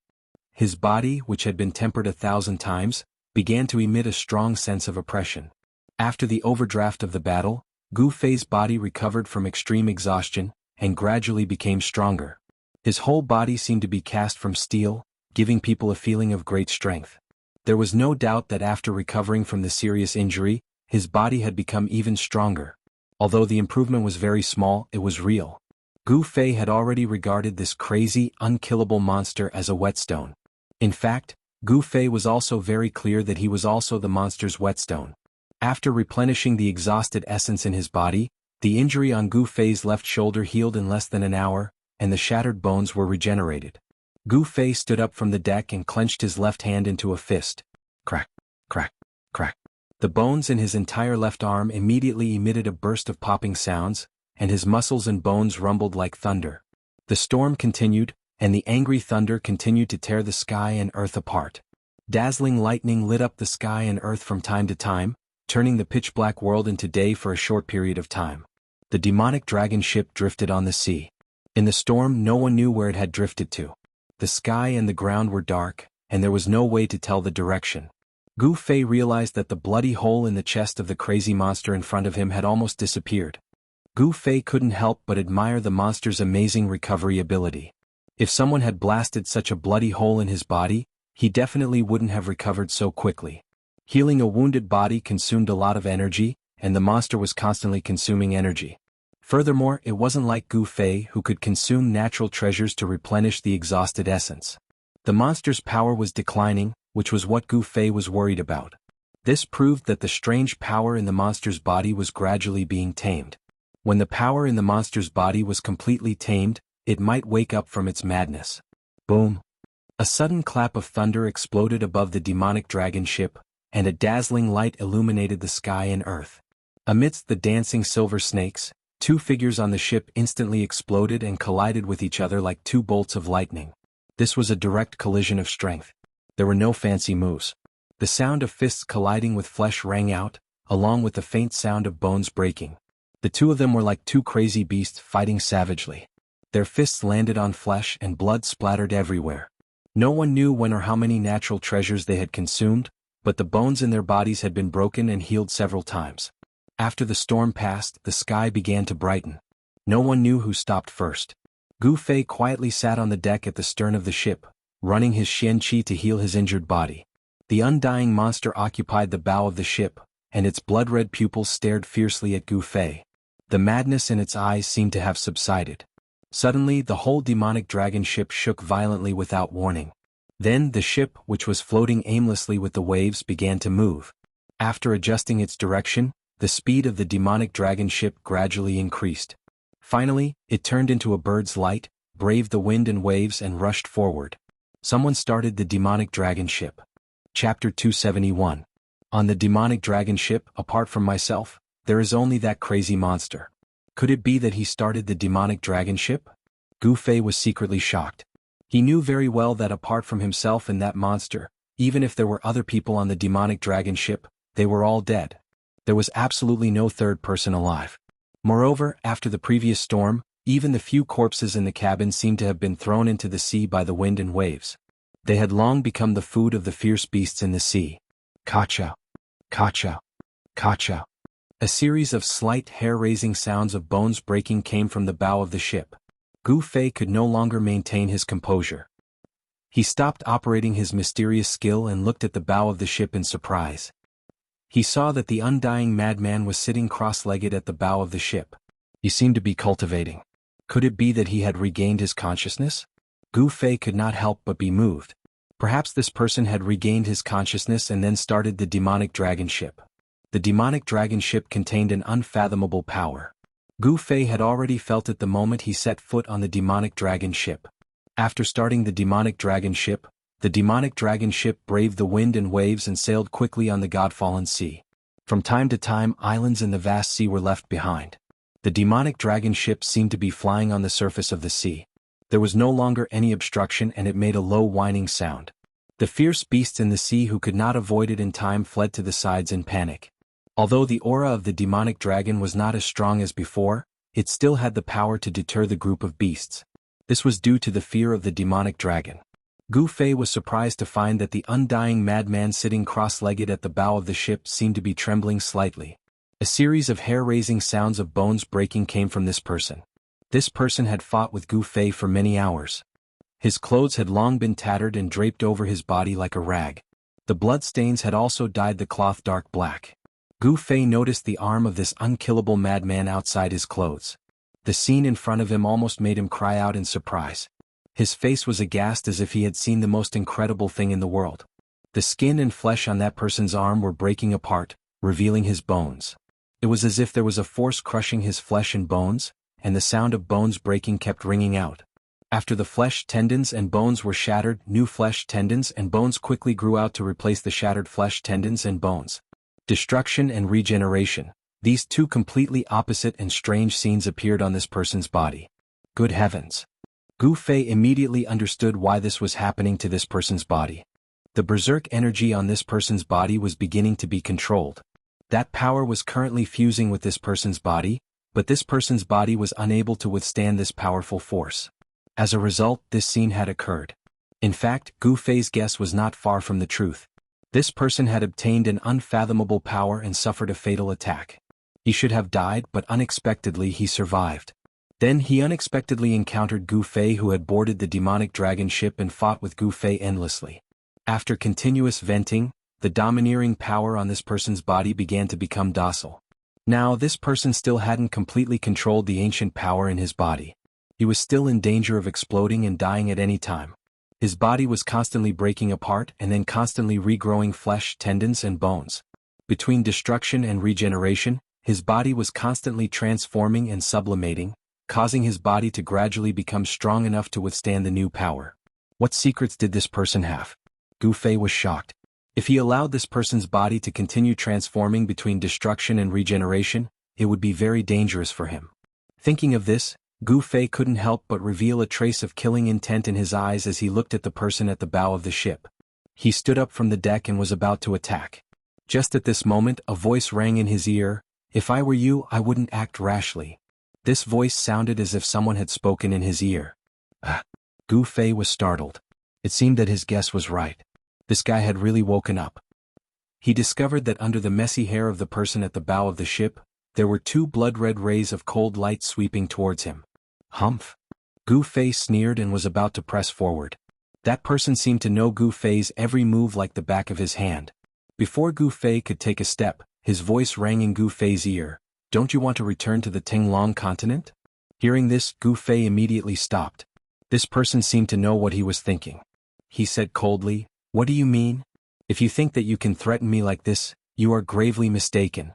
His body, which had been tempered 1,000 times, began to emit a strong sense of oppression. After the overdraft of the battle, Gu Fei's body recovered from extreme exhaustion, and gradually became stronger. His whole body seemed to be cast from steel, giving people a feeling of great strength. There was no doubt that after recovering from the serious injury, his body had become even stronger. Although the improvement was very small, it was real. Gu Fei had already regarded this crazy, unkillable monster as a whetstone. In fact, Gu Fei was also very clear that he was also the monster's whetstone. After replenishing the exhausted essence in his body, the injury on Gu Fei's left shoulder healed in less than an hour, and the shattered bones were regenerated. Gu Fei stood up from the deck and clenched his left hand into a fist. Crack, crack, crack. The bones in his entire left arm immediately emitted a burst of popping sounds, and his muscles and bones rumbled like thunder. The storm continued, and the angry thunder continued to tear the sky and earth apart. Dazzling lightning lit up the sky and earth from time to time, turning the pitch-black world into day for a short period of time. The demonic dragon ship drifted on the sea. In the storm, no one knew where it had drifted to. The sky and the ground were dark, and there was no way to tell the direction. Gu Fei realized that the bloody hole in the chest of the crazy monster in front of him had almost disappeared. Gu Fei couldn't help but admire the monster's amazing recovery ability. If someone had blasted such a bloody hole in his body, he definitely wouldn't have recovered so quickly. Healing a wounded body consumed a lot of energy, and the monster was constantly consuming energy. Furthermore, it wasn't like Gu Fei, who could consume natural treasures to replenish the exhausted essence. The monster's power was declining, which was what Gu Fei was worried about. This proved that the strange power in the monster's body was gradually being tamed. When the power in the monster's body was completely tamed, it might wake up from its madness. Boom! A sudden clap of thunder exploded above the demonic dragon ship, and a dazzling light illuminated the sky and earth. Amidst the dancing silver snakes, two figures on the ship instantly exploded and collided with each other like two bolts of lightning. This was a direct collision of strength. There were no fancy moves. The sound of fists colliding with flesh rang out, along with the faint sound of bones breaking. The two of them were like two crazy beasts fighting savagely. Their fists landed on flesh and blood splattered everywhere. No one knew when or how many natural treasures they had consumed, but the bones in their bodies had been broken and healed several times. After the storm passed, the sky began to brighten. No one knew who stopped first. Gu Fei quietly sat on the deck at the stern of the ship, running his Xianxia to heal his injured body. The undying monster occupied the bow of the ship, and its blood-red pupils stared fiercely at Gu Fei. The madness in its eyes seemed to have subsided. Suddenly, the whole demonic dragon ship shook violently without warning. Then the ship, which was floating aimlessly with the waves, began to move. After adjusting its direction, the speed of the demonic dragon ship gradually increased. Finally, it turned into a bird's light, braved the wind and waves and rushed forward. Someone started the demonic dragon ship. Chapter 271. On the demonic dragon ship, apart from myself, there is only that crazy monster. Could it be that he started the demonic dragon ship? Gu Fei was secretly shocked. He knew very well that apart from himself and that monster, even if there were other people on the demonic dragon ship, they were all dead. There was absolutely no third person alive. Moreover, after the previous storm, even the few corpses in the cabin seemed to have been thrown into the sea by the wind and waves. They had long become the food of the fierce beasts in the sea. Kacha, kacha, kacha. A series of slight hair-raising sounds of bones breaking came from the bow of the ship. Gu Fei could no longer maintain his composure. He stopped operating his mysterious skill and looked at the bow of the ship in surprise. He saw that the undying madman was sitting cross-legged at the bow of the ship. He seemed to be cultivating. Could it be that he had regained his consciousness? Gu Fei could not help but be moved. Perhaps this person had regained his consciousness and then started the demonic dragon ship. The demonic dragon ship contained an unfathomable power. Gu Fei had already felt it the moment he set foot on the demonic dragon ship. After starting the demonic dragon ship braved the wind and waves and sailed quickly on the godfallen sea. From time to time, islands in the vast sea were left behind. The demonic dragon ship seemed to be flying on the surface of the sea. There was no longer any obstruction and it made a low whining sound. The fierce beasts in the sea who could not avoid it in time fled to the sides in panic. Although the aura of the demonic dragon was not as strong as before, it still had the power to deter the group of beasts. This was due to the fear of the demonic dragon. Gu Fei was surprised to find that the undying madman sitting cross-legged at the bow of the ship seemed to be trembling slightly. A series of hair-raising sounds of bones breaking came from this person. This person had fought with Gu Fei for many hours. His clothes had long been tattered and draped over his body like a rag. The bloodstains had also dyed the cloth dark black. Gu Fei noticed the arm of this unkillable madman outside his clothes. The scene in front of him almost made him cry out in surprise. His face was aghast as if he had seen the most incredible thing in the world. The skin and flesh on that person's arm were breaking apart, revealing his bones. It was as if there was a force crushing his flesh and bones, and the sound of bones breaking kept ringing out. After the flesh, tendons, and bones were shattered, new flesh, tendons, and bones quickly grew out to replace the shattered flesh, tendons, and bones. Destruction and regeneration. These two completely opposite and strange scenes appeared on this person's body. Good heavens! Gu Fei immediately understood why this was happening to this person's body. The berserk energy on this person's body was beginning to be controlled. That power was currently fusing with this person's body, but this person's body was unable to withstand this powerful force. As a result, this scene had occurred. In fact, Gu Fei's guess was not far from the truth. This person had obtained an unfathomable power and suffered a fatal attack. He should have died, but unexpectedly he survived. Then he unexpectedly encountered Gu Fei, who had boarded the demonic dragon ship and fought with Gu Fei endlessly. After continuous venting, the domineering power on this person's body began to become docile. Now this person still hadn't completely controlled the ancient power in his body. He was still in danger of exploding and dying at any time. His body was constantly breaking apart and then constantly regrowing flesh, tendons, and bones. Between destruction and regeneration, his body was constantly transforming and sublimating, causing his body to gradually become strong enough to withstand the new power. What secrets did this person have? Gu Fei was shocked. If he allowed this person's body to continue transforming between destruction and regeneration, it would be very dangerous for him. Thinking of this, Gu Fei couldn't help but reveal a trace of killing intent in his eyes as he looked at the person at the bow of the ship. He stood up from the deck and was about to attack. Just at this moment, a voice rang in his ear. "If I were you, I wouldn't act rashly." This voice sounded as if someone had spoken in his ear. Gu Fei was startled. It seemed that his guess was right. This guy had really woken up. He discovered that under the messy hair of the person at the bow of the ship, there were two blood-red rays of cold light sweeping towards him. Humph! Gu Fei sneered and was about to press forward. That person seemed to know Gu Fei's every move like the back of his hand. Before Gu Fei could take a step, his voice rang in Gu Fei's ear. "Don't you want to return to the Tinglong continent?" Hearing this, Gu Fei immediately stopped. This person seemed to know what he was thinking. He said coldly, "What do you mean? If you think that you can threaten me like this, you are gravely mistaken."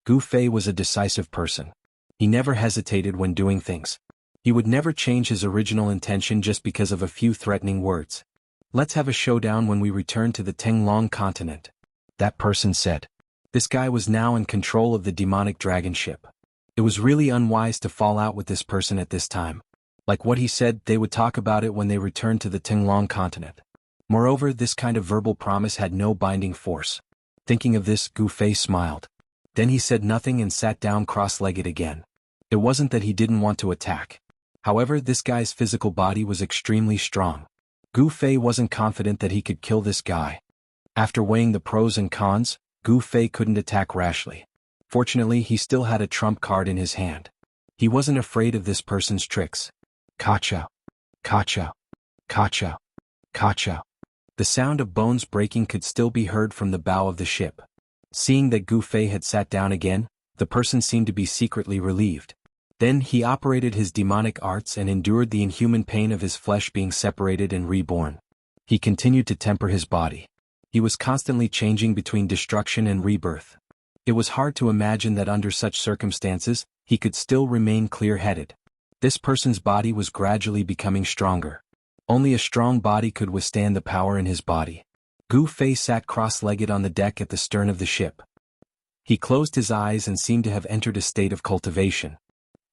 Gu Fei was a decisive person. He never hesitated when doing things. He would never change his original intention just because of a few threatening words. "Let's have a showdown when we return to the Tinglong continent," that person said. This guy was now in control of the demonic dragon ship. It was really unwise to fall out with this person at this time. Like what he said, they would talk about it when they returned to the Tinglong continent. Moreover, this kind of verbal promise had no binding force. Thinking of this, Gu Fei smiled. Then he said nothing and sat down cross-legged again. It wasn't that he didn't want to attack. However, this guy's physical body was extremely strong. Gu Fei wasn't confident that he could kill this guy. After weighing the pros and cons, Gu Fei couldn't attack rashly. Fortunately, he still had a trump card in his hand. He wasn't afraid of this person's tricks. Kacha. Kacha. Kacha. Kacha. The sound of bones breaking could still be heard from the bow of the ship. Seeing that Gu Fei had sat down again, the person seemed to be secretly relieved. Then he operated his demonic arts and endured the inhuman pain of his flesh being separated and reborn. He continued to temper his body. He was constantly changing between destruction and rebirth. It was hard to imagine that under such circumstances, he could still remain clear-headed. This person's body was gradually becoming stronger. Only a strong body could withstand the power in his body. Gu Fei sat cross-legged on the deck at the stern of the ship. He closed his eyes and seemed to have entered a state of cultivation.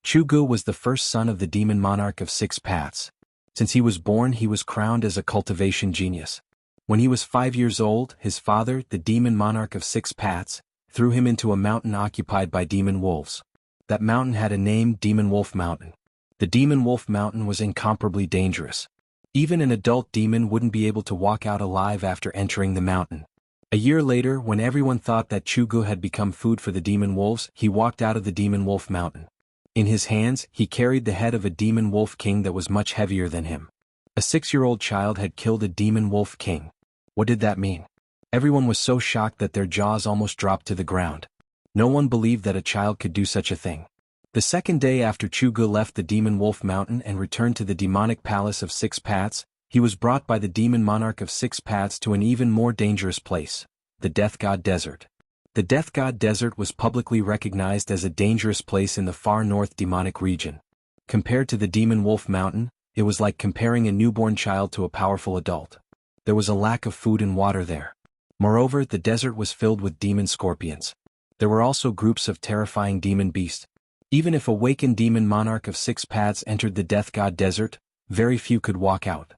Jianghu was the first son of the demon monarch of 6 paths. Since he was born, he was crowned as a cultivation genius. When he was 5 years old, his father, the demon monarch of 6 paths, threw him into a mountain occupied by demon wolves. That mountain had a name, Demon Wolf Mountain. The Demon Wolf Mountain was incomparably dangerous. Even an adult demon wouldn't be able to walk out alive after entering the mountain. A year later, when everyone thought that Jianghu had become food for the demon wolves, he walked out of the Demon Wolf Mountain. In his hands, he carried the head of a demon wolf king that was much heavier than him. A 6-year-old child had killed a demon wolf king. What did that mean? Everyone was so shocked that their jaws almost dropped to the ground. No one believed that a child could do such a thing. The second day after Jianghu left the Demon Wolf Mountain and returned to the demonic palace of 6 paths, he was brought by the demon monarch of 6 paths to an even more dangerous place, the Death God Desert. The Death God Desert was publicly recognized as a dangerous place in the far north demonic region. Compared to the Demon Wolf Mountain, it was like comparing a newborn child to a powerful adult. There was a lack of food and water there. Moreover, the desert was filled with demon scorpions. There were also groups of terrifying demon beasts. Even if a awakened demon monarch of 6 paths entered the Death God Desert, very few could walk out.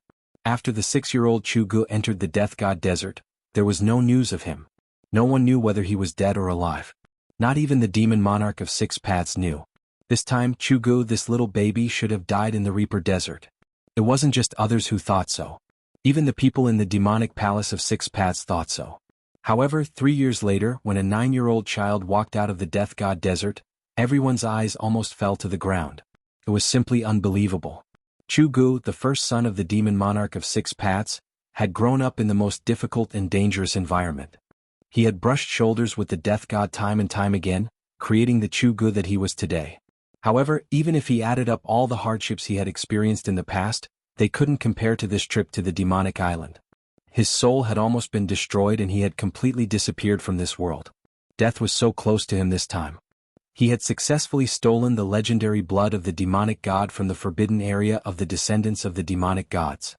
After the 6-year-old Jianghu entered the Death God Desert, there was no news of him. No one knew whether he was dead or alive. Not even the demon monarch of 6 paths knew. This time, Jianghu, this little baby, should have died in the Reaper Desert. It wasn't just others who thought so. Even the people in the demonic palace of 6 paths thought so. However, 3 years later, when a 9-year-old child walked out of the Death God Desert, everyone's eyes almost fell to the ground. It was simply unbelievable. Jianghu, the first son of the demon monarch of 6 paths, had grown up in the most difficult and dangerous environment. He had brushed shoulders with the Death God time and time again, creating the Jianghu that he was today. However, even if he added up all the hardships he had experienced in the past, they couldn't compare to this trip to the demonic island. His soul had almost been destroyed and he had completely disappeared from this world. Death was so close to him this time. He had successfully stolen the legendary blood of the demonic god from the forbidden area of the descendants of the demonic gods.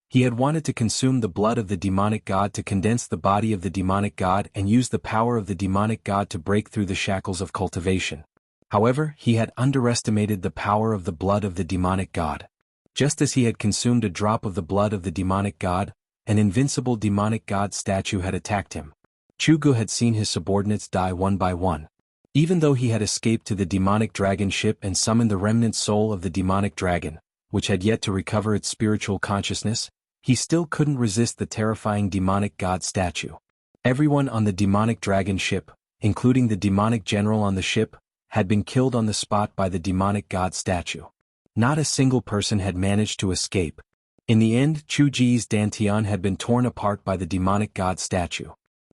He had wanted to consume the blood of the demonic god to condense the body of the demonic god and use the power of the demonic god to break through the shackles of cultivation. However, he had underestimated the power of the blood of the demonic god. Just as he had consumed a drop of the blood of the demonic god, an invincible demonic god statue had attacked him. Jianghu had seen his subordinates die one by one. Even though he had escaped to the demonic dragon ship and summoned the remnant soul of the demonic dragon, which had yet to recover its spiritual consciousness, he still couldn't resist the terrifying demonic god statue. Everyone on the demonic dragon ship, including the demonic general on the ship, had been killed on the spot by the demonic god statue. Not a single person had managed to escape. In the end, Chu Ji's dantian had been torn apart by the demonic god statue.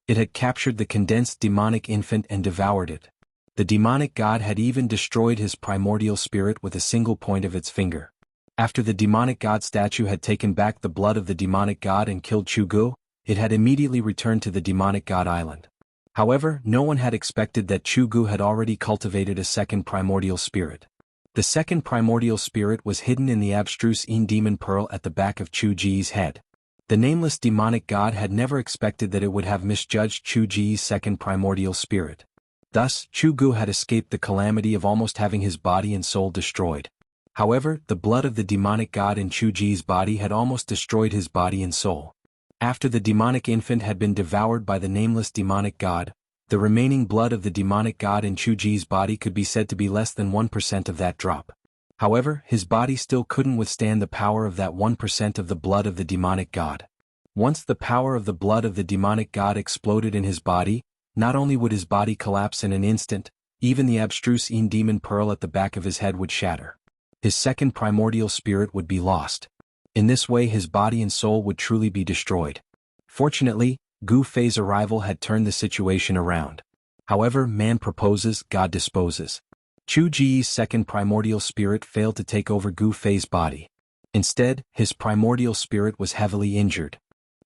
It had captured the condensed demonic infant and devoured it. The demonic god had even destroyed his primordial spirit with a single point of its finger. After the demonic god statue had taken back the blood of the demonic god and killed Jianghu, it had immediately returned to the demonic god island. However, no one had expected that Jianghu had already cultivated a second primordial spirit. The second primordial spirit was hidden in the abstruse demon pearl at the back of Chu Ji's head. The nameless demonic god had never expected that it would have misjudged Chu Ji's second primordial spirit. Thus, Jianghu had escaped the calamity of almost having his body and soul destroyed. However, the blood of the demonic god in Chu Ji's body had almost destroyed his body and soul. After the demonic infant had been devoured by the nameless demonic god, the remaining blood of the demonic god in Chu Ji's body could be said to be less than 1% of that drop. However, his body still couldn't withstand the power of that 1% of the blood of the demonic god. Once the power of the blood of the demonic god exploded in his body, not only would his body collapse in an instant, even the abstruse demon pearl at the back of his head would shatter. His second primordial spirit would be lost. In this way his body and soul would truly be destroyed. Fortunately, Gu Fei's arrival had turned the situation around. However, man proposes, God disposes. Chu Ji's second primordial spirit failed to take over Gu Fei's body. Instead, his primordial spirit was heavily injured.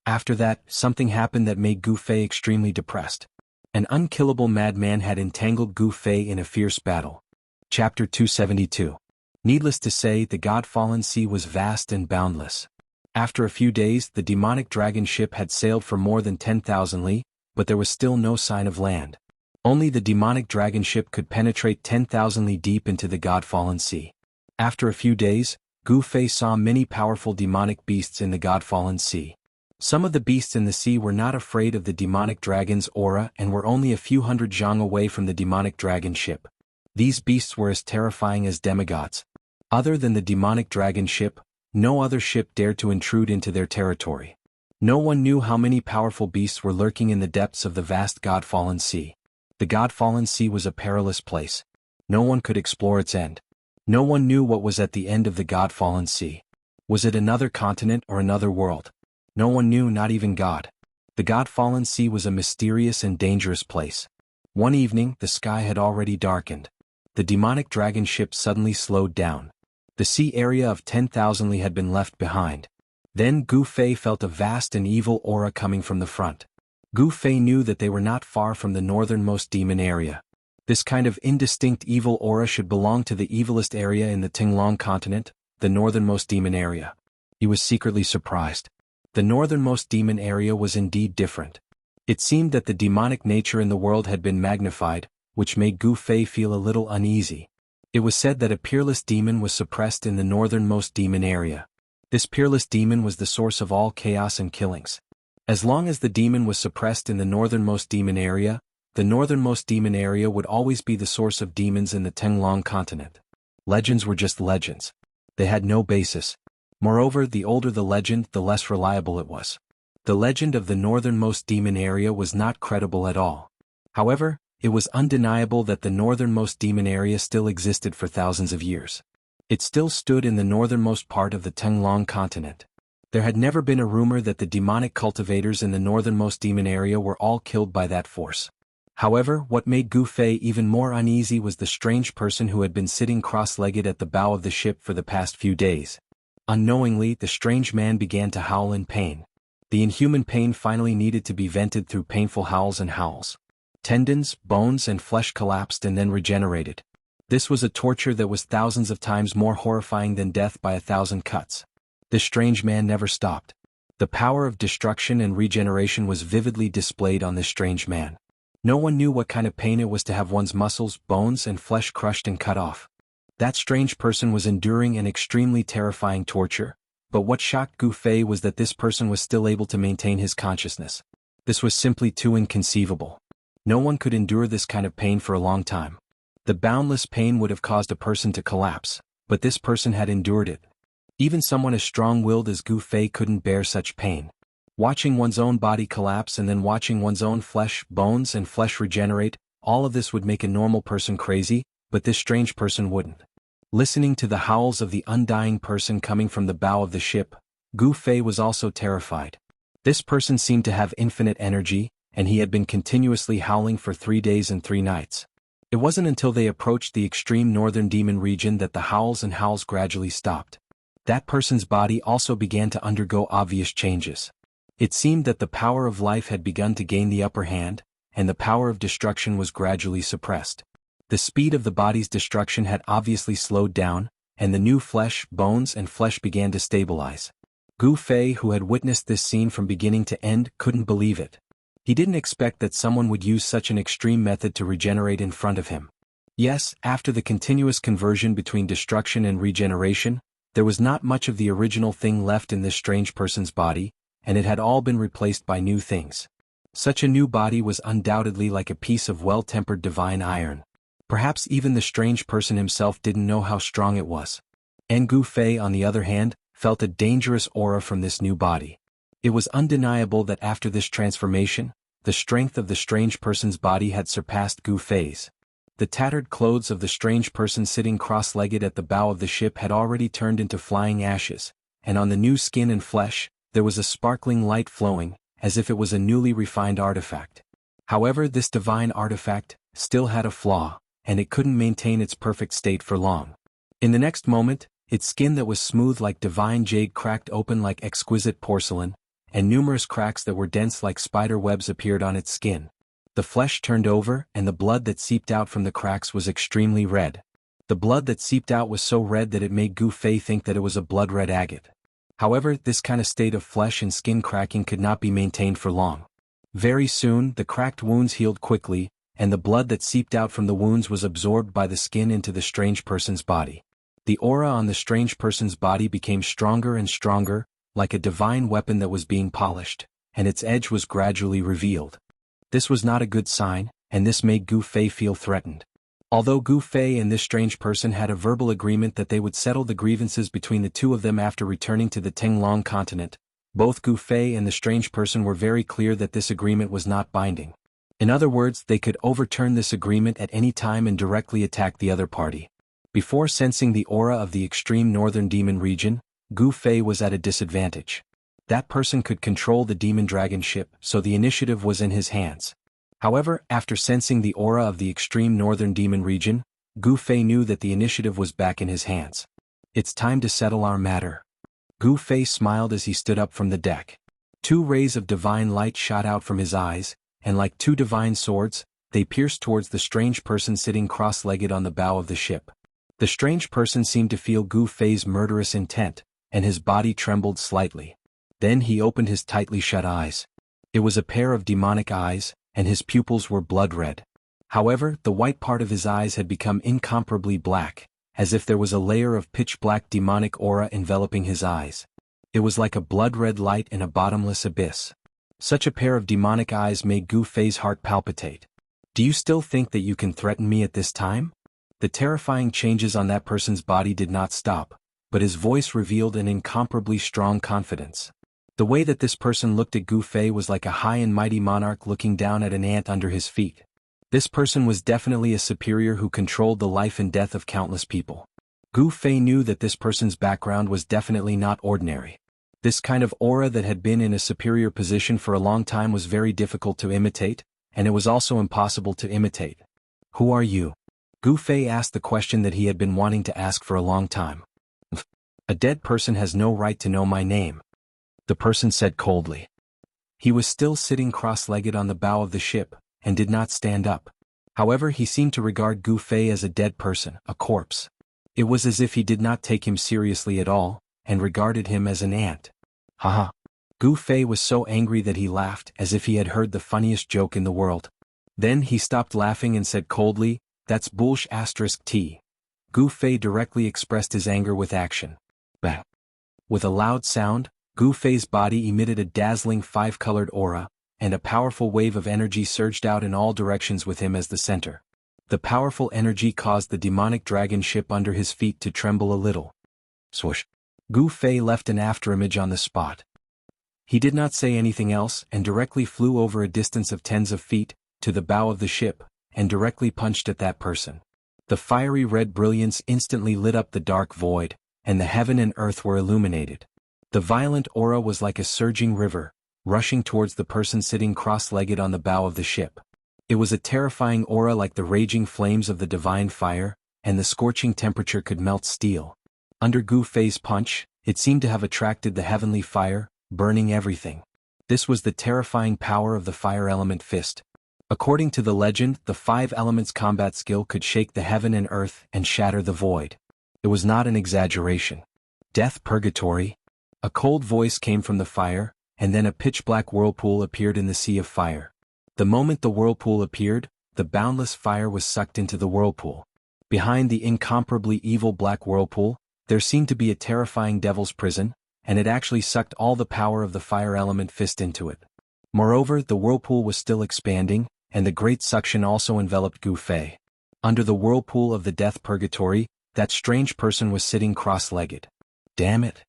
After that, something happened that made Gu Fei extremely depressed. An unkillable madman had entangled Gu Fei in a fierce battle. Chapter 272. Needless to say, the God-fallen sea was vast and boundless. After a few days, the demonic dragon ship had sailed for more than 10,000 li, but there was still no sign of land. Only the demonic dragon ship could penetrate 10,000 li deep into the God-fallen sea. After a few days, Gu Fei saw many powerful demonic beasts in the God-fallen sea. Some of the beasts in the sea were not afraid of the demonic dragon's aura and were only a few hundred zhang away from the demonic dragon ship. These beasts were as terrifying as demigods. Other than the demonic dragon ship, no other ship dared to intrude into their territory. No one knew how many powerful beasts were lurking in the depths of the vast God-fallen sea. The God-fallen sea was a perilous place. No one could explore its end. No one knew what was at the end of the God-fallen sea. Was it another continent or another world? No one knew, not even God. The God-fallen sea was a mysterious and dangerous place. One evening, the sky had already darkened. The demonic dragon ship suddenly slowed down. The sea area of 10,000 li had been left behind. Then Gu Fei felt a vast and evil aura coming from the front. Gu Fei knew that they were not far from the northernmost demon area. This kind of indistinct evil aura should belong to the evilest area in the Tinglong continent, the northernmost demon area. He was secretly surprised. The northernmost demon area was indeed different. It seemed that the demonic nature in the world had been magnified, which made Gu Fei feel a little uneasy. It was said that a peerless demon was suppressed in the northernmost demon area. This peerless demon was the source of all chaos and killings. As long as the demon was suppressed in the northernmost demon area, the northernmost demon area would always be the source of demons in the Tinglong continent. Legends were just legends. They had no basis. Moreover, the older the legend, the less reliable it was. The legend of the northernmost demon area was not credible at all. However, it was undeniable that the northernmost demon area still existed for thousands of years. It still stood in the northernmost part of the Tinglong continent. There had never been a rumor that the demonic cultivators in the northernmost demon area were all killed by that force. However, what made Gu Fei even more uneasy was the strange person who had been sitting cross-legged at the bow of the ship for the past few days. Unknowingly, the strange man began to howl in pain. The inhuman pain finally needed to be vented through painful howls and howls. Tendons, bones, and flesh collapsed and then regenerated. This was a torture that was thousands of times more horrifying than death by 1,000 cuts. This strange man never stopped. The power of destruction and regeneration was vividly displayed on this strange man. No one knew what kind of pain it was to have one's muscles, bones, and flesh crushed and cut off. That strange person was enduring an extremely terrifying torture, but what shocked Gu Fei was that this person was still able to maintain his consciousness. This was simply too inconceivable. No one could endure this kind of pain for a long time. The boundless pain would have caused a person to collapse, but this person had endured it. Even someone as strong-willed as Gu Fei couldn't bear such pain. Watching one's own body collapse and then watching one's own flesh, bones, and flesh regenerate, all of this would make a normal person crazy, but this strange person wouldn't. Listening to the howls of the undying person coming from the bow of the ship, Gu Fei was also terrified. This person seemed to have infinite energy, and he had been continuously howling for 3 days and 3 nights. It wasn't until they approached the extreme northern demon region that the howls and howls gradually stopped. That person's body also began to undergo obvious changes. It seemed that the power of life had begun to gain the upper hand, and the power of destruction was gradually suppressed. The speed of the body's destruction had obviously slowed down, and the new flesh, bones, and flesh began to stabilize. Gu Fei, who had witnessed this scene from beginning to end, couldn't believe it. He didn't expect that someone would use such an extreme method to regenerate in front of him. Yes, after the continuous conversion between destruction and regeneration, there was not much of the original thing left in this strange person's body, and it had all been replaced by new things. Such a new body was undoubtedly like a piece of well-tempered divine iron. Perhaps even the strange person himself didn't know how strong it was. And Gu Fei, on the other hand, felt a dangerous aura from this new body. It was undeniable that after this transformation, the strength of the strange person's body had surpassed Gu Fei's. The tattered clothes of the strange person sitting cross-legged at the bow of the ship had already turned into flying ashes, and on the new skin and flesh, there was a sparkling light flowing, as if it was a newly refined artifact. However, this divine artifact still had a flaw, and it couldn't maintain its perfect state for long. In the next moment, its skin that was smooth like divine jade cracked open like exquisite porcelain, and numerous cracks that were dense like spider webs appeared on its skin. The flesh turned over, and the blood that seeped out from the cracks was extremely red. The blood that seeped out was so red that it made Gu Fei think that it was a blood-red agate. However, this kind of state of flesh and skin cracking could not be maintained for long. Very soon, the cracked wounds healed quickly, and the blood that seeped out from the wounds was absorbed by the skin into the strange person's body. The aura on the strange person's body became stronger and stronger, like a divine weapon that was being polished, and its edge was gradually revealed. This was not a good sign, and this made Gu Fei feel threatened. Although Gu Fei and this strange person had a verbal agreement that they would settle the grievances between the two of them after returning to the Tenglong continent, both Gu Fei and the strange person were very clear that this agreement was not binding. In other words, they could overturn this agreement at any time and directly attack the other party. Before sensing the aura of the extreme northern demon region, Gu Fei was at a disadvantage. That person could control the demon dragon ship, so the initiative was in his hands. However, after sensing the aura of the extreme northern demon region, Gu Fei knew that the initiative was back in his hands. It's time to settle our matter. Gu Fei smiled as he stood up from the deck. 2 rays of divine light shot out from his eyes, and like 2 divine swords, they pierced towards the strange person sitting cross-legged on the bow of the ship. The strange person seemed to feel Gu Fei's murderous intent, and his body trembled slightly. Then he opened his tightly shut eyes. It was a pair of demonic eyes, and his pupils were blood-red. However, the white part of his eyes had become incomparably black, as if there was a layer of pitch-black demonic aura enveloping his eyes. It was like a blood-red light in a bottomless abyss. Such a pair of demonic eyes made Gu Fei's heart palpitate. Do you still think that you can threaten me at this time? The terrifying changes on that person's body did not stop, but his voice revealed an incomparably strong confidence. The way that this person looked at Gu Fei was like a high and mighty monarch looking down at an ant under his feet. This person was definitely a superior who controlled the life and death of countless people. Gu Fei knew that this person's background was definitely not ordinary. This kind of aura that had been in a superior position for a long time was very difficult to imitate, and it was also impossible to imitate. Who are you? Gu Fei asked the question that he had been wanting to ask for a long time. A dead person has no right to know my name, the person said coldly. He was still sitting cross-legged on the bow of the ship, and did not stand up. However, he seemed to regard Gu Fei as a dead person, a corpse. It was as if he did not take him seriously at all, and regarded him as an ant. Haha. Gu Fei was so angry that he laughed as if he had heard the funniest joke in the world. Then he stopped laughing and said coldly, "That's bullsh*t. Gu Fei directly expressed his anger with action. Bah. With a loud sound, Gu Fei's body emitted a dazzling 5-colored aura, and a powerful wave of energy surged out in all directions with him as the center. The powerful energy caused the demonic dragon ship under his feet to tremble a little. Swoosh. Gu Fei left an afterimage on the spot. He did not say anything else and directly flew over a distance of tens of feet, to the bow of the ship, and directly punched at that person. The fiery red brilliance instantly lit up the dark void, and the heaven and earth were illuminated. The violent aura was like a surging river, rushing towards the person sitting cross-legged on the bow of the ship. It was a terrifying aura like the raging flames of the divine fire, and the scorching temperature could melt steel. Under Gu Fei's punch, it seemed to have attracted the heavenly fire, burning everything. This was the terrifying power of the fire element fist. According to the legend, the 5 elements combat skill could shake the heaven and earth and shatter the void. It was not an exaggeration. Death purgatory. A cold voice came from the fire, and then a pitch-black whirlpool appeared in the sea of fire. The moment the whirlpool appeared, the boundless fire was sucked into the whirlpool. Behind the incomparably evil black whirlpool, there seemed to be a terrifying devil's prison, and it actually sucked all the power of the fire element fist into it. Moreover, the whirlpool was still expanding, and the great suction also enveloped Gu Fei. Under the whirlpool of the death purgatory, that strange person was sitting cross-legged. Damn it!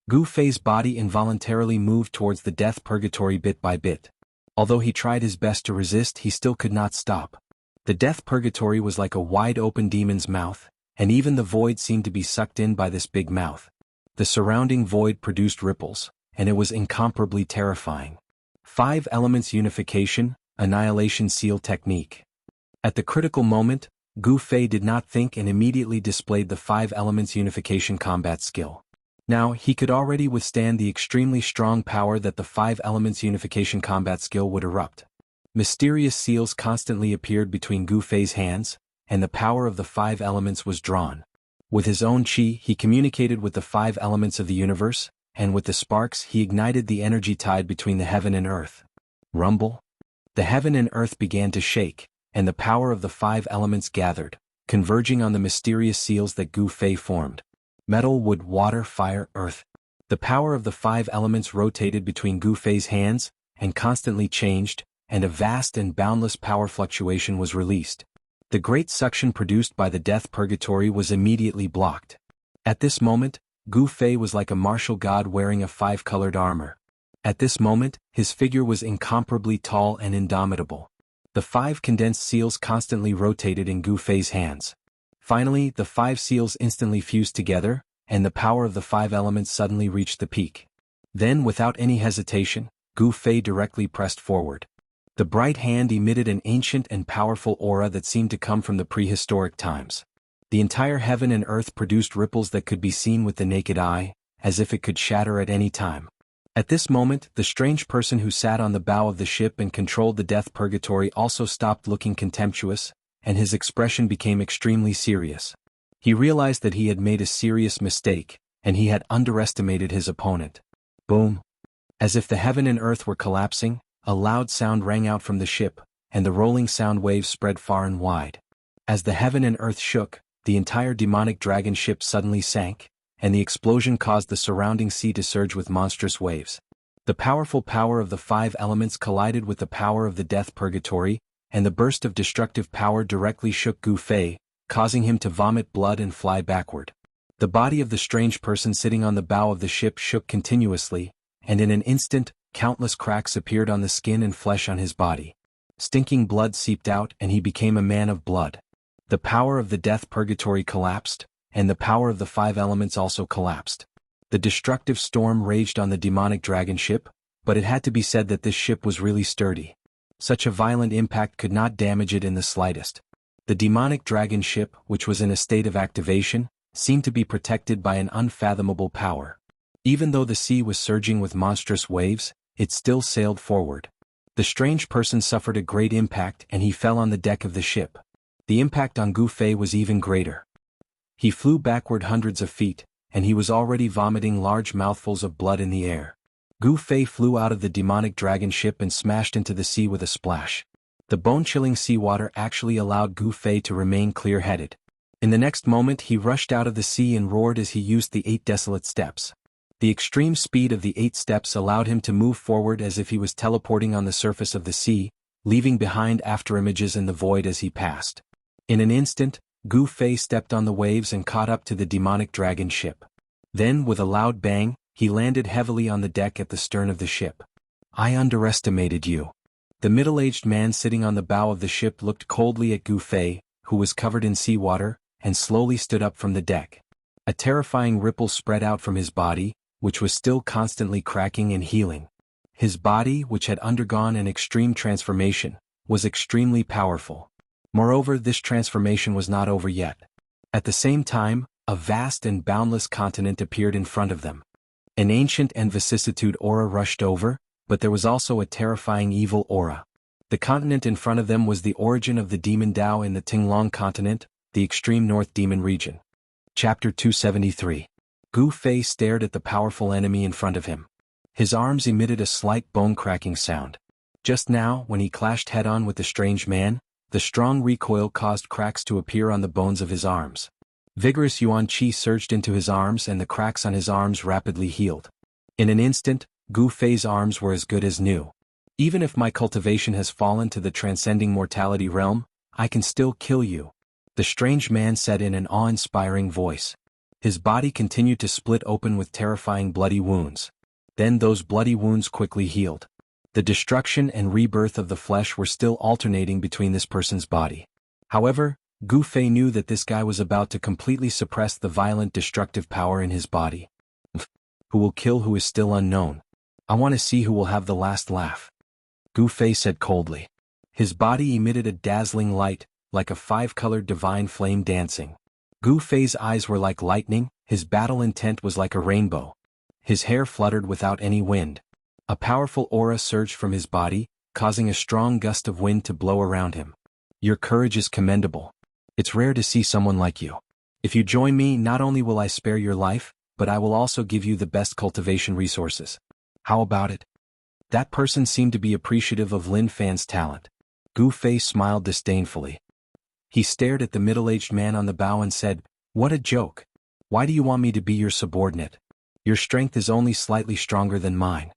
Gu Fei's body involuntarily moved towards the death purgatory bit by bit. Although he tried his best to resist, he still could not stop. The death purgatory was like a wide-open demon's mouth, and even the void seemed to be sucked in by this big mouth. The surrounding void produced ripples, and it was incomparably terrifying. 5 Elements Unification, Annihilation Seal Technique. At the critical moment, Gu Fei did not think and immediately displayed the 5 Elements Unification combat skill. Now, he could already withstand the extremely strong power that the 5 Elements Unification combat skill would erupt. Mysterious seals constantly appeared between Gu Fei's hands, and the power of the 5 elements was drawn. With his own chi, he communicated with the 5 elements of the universe, and with the sparks he ignited the energy tide between the heaven and earth. Rumble? The heaven and earth began to shake, and the power of the 5 elements gathered, converging on the mysterious seals that Gu Fei formed. Metal, wood, water, fire, earth. The power of the 5 elements rotated between Gu Fei's hands, and constantly changed, and a vast and boundless power fluctuation was released. The great suction produced by the death purgatory was immediately blocked. At this moment, Gu Fei was like a martial god wearing a 5-colored armor. At this moment, his figure was incomparably tall and indomitable. The 5 condensed seals constantly rotated in Gu Fei's hands. Finally, the 5 seals instantly fused together, and the power of the 5 elements suddenly reached the peak. Then, without any hesitation, Gu Fei directly pressed forward. The bright hand emitted an ancient and powerful aura that seemed to come from the prehistoric times. The entire heaven and earth produced ripples that could be seen with the naked eye, as if it could shatter at any time. At this moment, the strange person who sat on the bow of the ship and controlled the death purgatory also stopped looking contemptuous, and his expression became extremely serious. He realized that he had made a serious mistake, and he had underestimated his opponent. Boom! As if the heaven and earth were collapsing, a loud sound rang out from the ship, and the rolling sound waves spread far and wide. As the heaven and earth shook, the entire demonic dragon ship suddenly sank, and the explosion caused the surrounding sea to surge with monstrous waves. The powerful power of the 5 elements collided with the power of the death purgatory, and the burst of destructive power directly shook Gu Fei, causing him to vomit blood and fly backward. The body of the strange person sitting on the bow of the ship shook continuously, and in an instant, countless cracks appeared on the skin and flesh on his body. Stinking blood seeped out and he became a man of blood. The power of the death purgatory collapsed, and the power of the 5 elements also collapsed. The destructive storm raged on the demonic dragon ship, but it had to be said that this ship was really sturdy. Such a violent impact could not damage it in the slightest. The demonic dragon ship, which was in a state of activation, seemed to be protected by an unfathomable power. Even though the sea was surging with monstrous waves, it still sailed forward. The strange person suffered a great impact and he fell on the deck of the ship. The impact on Gu Fei was even greater. He flew backward hundreds of feet, and he was already vomiting large mouthfuls of blood in the air. Gu Fei flew out of the demonic dragon ship and smashed into the sea with a splash. The bone-chilling seawater actually allowed Gu Fei to remain clear-headed. In the next moment he rushed out of the sea and roared as he used the 8 desolate steps. The extreme speed of the 8 steps allowed him to move forward as if he was teleporting on the surface of the sea, leaving behind afterimages in the void as he passed. In an instant, Gu Fei stepped on the waves and caught up to the demonic dragon ship. Then, with a loud bang, he landed heavily on the deck at the stern of the ship. I underestimated you. The middle-aged man sitting on the bow of the ship looked coldly at Gu Fei, who was covered in seawater, and slowly stood up from the deck. A terrifying ripple spread out from his body, which was still constantly cracking and healing. His body, which had undergone an extreme transformation, was extremely powerful. Moreover, this transformation was not over yet. At the same time, a vast and boundless continent appeared in front of them. An ancient and vicissitude aura rushed over, but there was also a terrifying evil aura. The continent in front of them was the origin of the demon Dao in the Tinglong continent, the extreme north demon region. Chapter 273. Gu Fei stared at the powerful enemy in front of him. His arms emitted a slight bone-cracking sound. Just now, when he clashed head-on with the strange man, the strong recoil caused cracks to appear on the bones of his arms. Vigorous yuan qi surged into his arms and the cracks on his arms rapidly healed. In an instant, Gu Fei's arms were as good as new. Even if my cultivation has fallen to the transcending mortality realm, I can still kill you. the strange man said in an awe-inspiring voice. His body continued to split open with terrifying bloody wounds. Then those bloody wounds quickly healed. The destruction and rebirth of the flesh were still alternating between this person's body. However, Gu Fei knew that this guy was about to completely suppress the violent destructive power in his body. Who will kill who is still unknown. I want to see who will have the last laugh. Gu Fei said coldly. His body emitted a dazzling light, like a five-colored divine flame dancing. Gu Fei's eyes were like lightning, his battle intent was like a rainbow. His hair fluttered without any wind. A powerful aura surged from his body, causing a strong gust of wind to blow around him. Your courage is commendable. It's rare to see someone like you. If you join me, not only will I spare your life, but I will also give you the best cultivation resources. How about it? That person seemed to be appreciative of Lin Fan's talent. Gu Fei smiled disdainfully. He stared at the middle-aged man on the bow and said, "What a joke. Why do you want me to be your subordinate? Your strength is only slightly stronger than mine."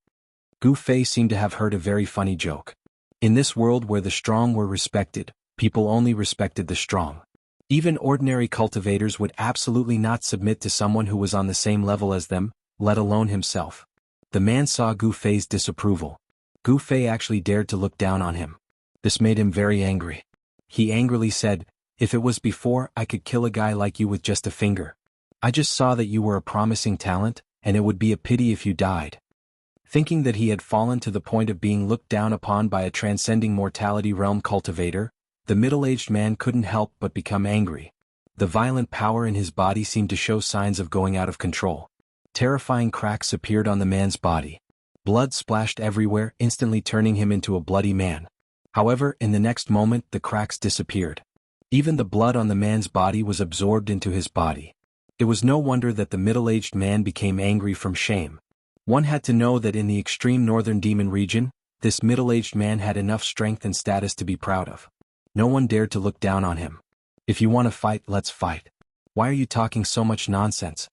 Gu Fei seemed to have heard a very funny joke. In this world where the strong were respected, people only respected the strong. Even ordinary cultivators would absolutely not submit to someone who was on the same level as them, let alone himself. The man saw Gu Fei's disapproval. Gu Fei actually dared to look down on him. This made him very angry. He angrily said, "If it was before, I could kill a guy like you with just a finger. I just saw that you were a promising talent, and it would be a pity if you died." Thinking that he had fallen to the point of being looked down upon by a transcending mortality realm cultivator, the middle-aged man couldn't help but become angry. The violent power in his body seemed to show signs of going out of control. Terrifying cracks appeared on the man's body. Blood splashed everywhere, instantly turning him into a bloody man. However, in the next moment the cracks disappeared. Even the blood on the man's body was absorbed into his body. It was no wonder that the middle-aged man became angry from shame. One had to know that in the extreme northern demon region, this middle-aged man had enough strength and status to be proud of. No one dared to look down on him. "If you want to fight, let's fight. Why are you talking so much nonsense?"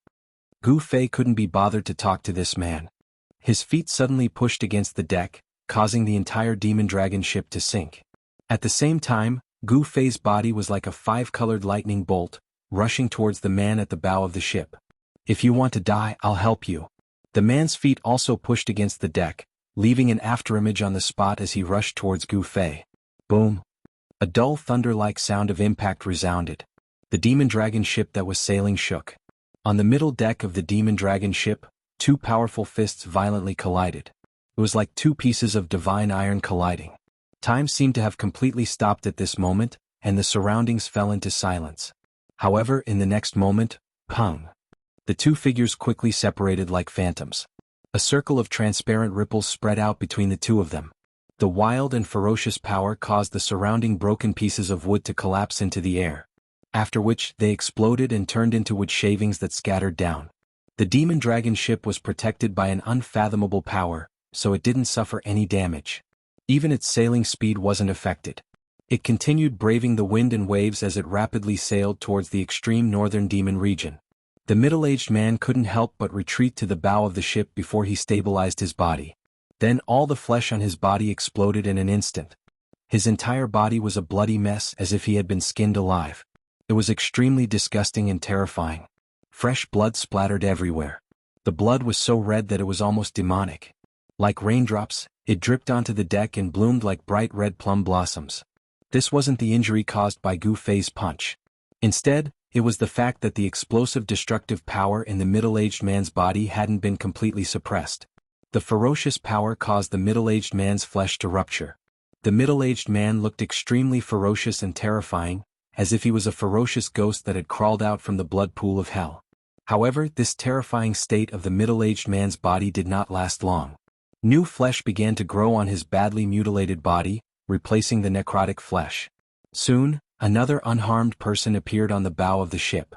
Gu Fei couldn't be bothered to talk to this man. His feet suddenly pushed against the deck, causing the entire demon dragon ship to sink. At the same time, Gu Fei's body was like a five-colored lightning bolt, rushing towards the man at the bow of the ship. "If you want to die, I'll help you." The man's feet also pushed against the deck, leaving an afterimage on the spot as he rushed towards Gu Fei. Boom! A dull thunder-like sound of impact resounded. The demon dragon ship that was sailing shook. On the middle deck of the demon dragon ship, two powerful fists violently collided. It was like two pieces of divine iron colliding. Time seemed to have completely stopped at this moment, and the surroundings fell into silence. However, in the next moment, pung! The two figures quickly separated like phantoms. A circle of transparent ripples spread out between the two of them. The wild and ferocious power caused the surrounding broken pieces of wood to collapse into the air. After which, they exploded and turned into wood shavings that scattered down. The demon dragon ship was protected by an unfathomable power, so it didn't suffer any damage. Even its sailing speed wasn't affected. It continued braving the wind and waves as it rapidly sailed towards the extreme northern demon region. The middle-aged man couldn't help but retreat to the bow of the ship before he stabilized his body. Then all the flesh on his body exploded in an instant. His entire body was a bloody mess as if he had been skinned alive. It was extremely disgusting and terrifying. Fresh blood splattered everywhere. The blood was so red that it was almost demonic. Like raindrops, it dripped onto the deck and bloomed like bright red plum blossoms. This wasn't the injury caused by Gu Fei's punch. Instead, it was the fact that the explosive destructive power in the middle-aged man's body hadn't been completely suppressed. The ferocious power caused the middle-aged man's flesh to rupture. The middle-aged man looked extremely ferocious and terrifying, as if he was a ferocious ghost that had crawled out from the blood pool of hell. However, this terrifying state of the middle-aged man's body did not last long. New flesh began to grow on his badly mutilated body, replacing the necrotic flesh. Soon, another unharmed person appeared on the bow of the ship.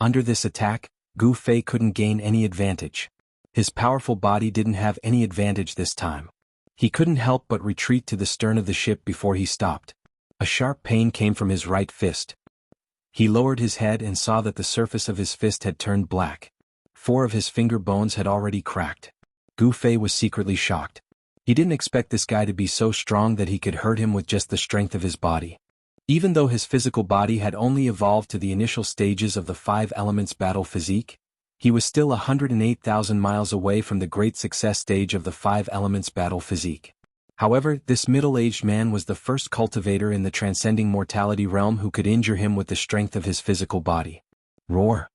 Under this attack, Gu Fei couldn't gain any advantage. His powerful body didn't have any advantage this time. He couldn't help but retreat to the stern of the ship before he stopped. A sharp pain came from his right fist. He lowered his head and saw that the surface of his fist had turned black. 4 of his finger bones had already cracked. Gu Fei was secretly shocked. He didn't expect this guy to be so strong that he could hurt him with just the strength of his body. Even though his physical body had only evolved to the initial stages of the 5 elements battle physique, he was still 108,000 miles away from the great success stage of the 5 elements battle physique. However, this middle-aged man was the first cultivator in the transcending mortality realm who could injure him with the strength of his physical body. Roar!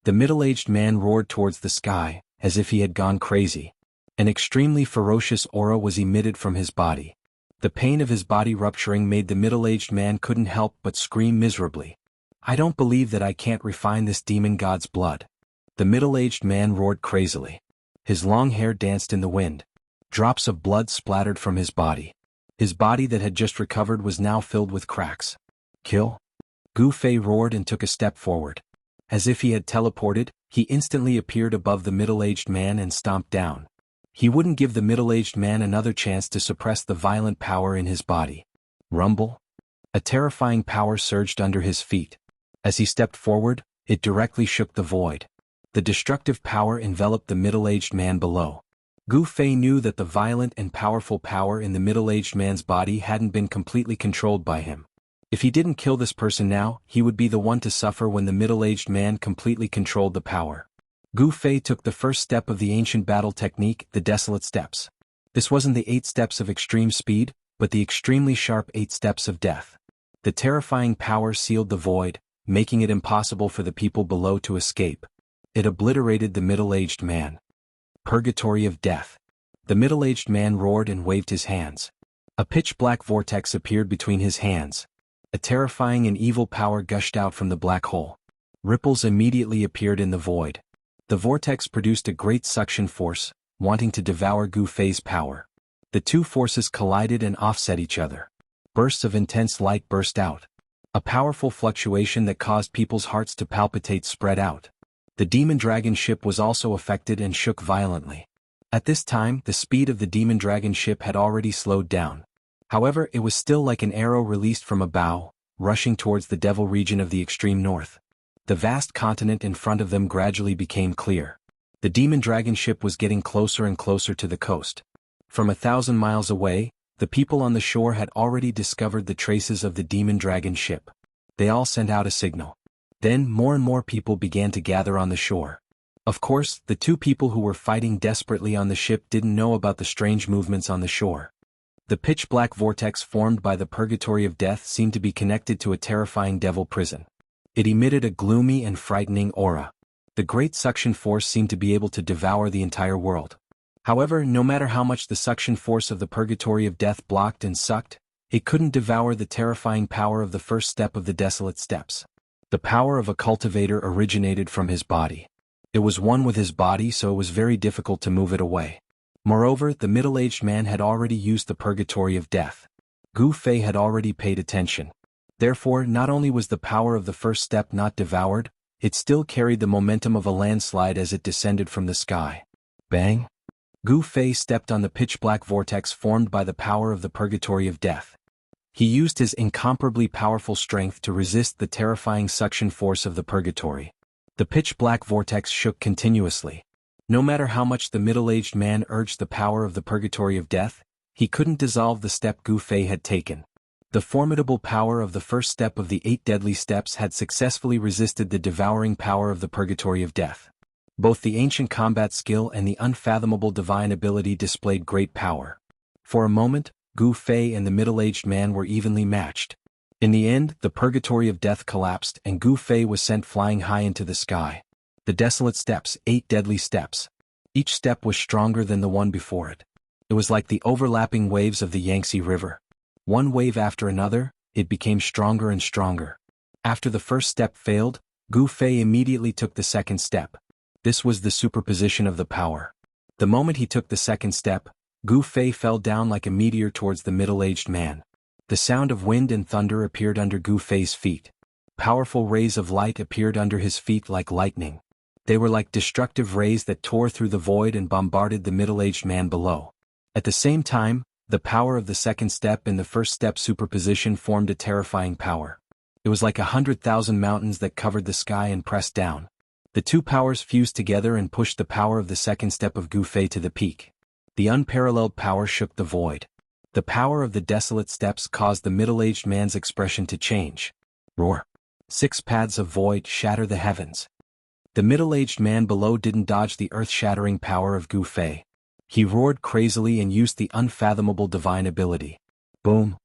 The middle-aged man roared towards the sky, as if he had gone crazy. An extremely ferocious aura was emitted from his body. The pain of his body rupturing made the middle-aged man couldn't help but scream miserably. I don't believe that I can't refine this demon god's blood. The middle-aged man roared crazily. His long hair danced in the wind. Drops of blood splattered from his body. His body that had just recovered was now filled with cracks. Kill? Gu Fei roared and took a step forward. As if he had teleported, he instantly appeared above the middle-aged man and stomped down. He wouldn't give the middle-aged man another chance to suppress the violent power in his body. Rumble? A terrifying power surged under his feet. As he stepped forward, it directly shook the void. The destructive power enveloped the middle-aged man below. Gu Fei knew that the violent and powerful power in the middle-aged man's body hadn't been completely controlled by him. If he didn't kill this person now, he would be the one to suffer when the middle-aged man completely controlled the power. Gu Fei took the first step of the ancient battle technique, the Desolate Steps. This wasn't the 8 steps of extreme speed, but the extremely sharp 8 steps of death. The terrifying power sealed the void, making it impossible for the people below to escape. It obliterated the middle-aged man. Purgatory of Death. The middle-aged man roared and waved his hands. A pitch-black vortex appeared between his hands. A terrifying and evil power gushed out from the black hole. Ripples immediately appeared in the void. The vortex produced a great suction force, wanting to devour Gu Fei's power. The two forces collided and offset each other. Bursts of intense light burst out. A powerful fluctuation that caused people's hearts to palpitate spread out. The demon dragon ship was also affected and shook violently. At this time, the speed of the demon dragon ship had already slowed down. However, it was still like an arrow released from a bow, rushing towards the devil region of the extreme north. The vast continent in front of them gradually became clear. The demon dragon ship was getting closer and closer to the coast. From 1,000 miles away, the people on the shore had already discovered the traces of the demon dragon ship. They all sent out a signal. Then more and more people began to gather on the shore. Of course, the two people who were fighting desperately on the ship didn't know about the strange movements on the shore. The pitch-black vortex formed by the Purgatory of Death seemed to be connected to a terrifying devil prison. It emitted a gloomy and frightening aura. The great suction force seemed to be able to devour the entire world. However, no matter how much the suction force of the Purgatory of Death blocked and sucked, it couldn't devour the terrifying power of the first step of the Desolate Steps. The power of a cultivator originated from his body. It was one with his body, so it was very difficult to move it away. Moreover, the middle-aged man had already used the Purgatory of Death. Gu Fei had already paid attention. Therefore, not only was the power of the first step not devoured, it still carried the momentum of a landslide as it descended from the sky. Bang! Gu Fei stepped on the pitch-black vortex formed by the power of the Purgatory of Death. He used his incomparably powerful strength to resist the terrifying suction force of the Purgatory. The pitch-black vortex shook continuously. No matter how much the middle-aged man urged the power of the Purgatory of Death, he couldn't dissolve the step Gu Fei had taken. The formidable power of the first step of the 8 deadly steps had successfully resisted the devouring power of the Purgatory of Death. Both the ancient combat skill and the unfathomable divine ability displayed great power. For a moment, Gu Fei and the middle-aged man were evenly matched. In the end, the Purgatory of Death collapsed and Gu Fei was sent flying high into the sky. The Desolate Steps, 8 deadly steps. Each step was stronger than the one before it. It was like the overlapping waves of the Yangtze River. One wave after another, it became stronger and stronger. After the first step failed, Gu Fei immediately took the second step. This was the superposition of the power. The moment he took the second step, Gu Fei fell down like a meteor towards the middle-aged man. The sound of wind and thunder appeared under Gu Fei's feet. Powerful rays of light appeared under his feet like lightning. They were like destructive rays that tore through the void and bombarded the middle-aged man below. At the same time, the power of the second step and the first step superposition formed a terrifying power. It was like 100,000 mountains that covered the sky and pressed down. The two powers fused together and pushed the power of the second step of Gu Fei to the peak. The unparalleled power shook the void. The power of the desolate steppes caused the middle-aged man's expression to change. Roar. 6 paths of void shatter the heavens. The middle-aged man below didn't dodge the earth-shattering power of Gu Fei. He roared crazily and used the unfathomable divine ability. Boom.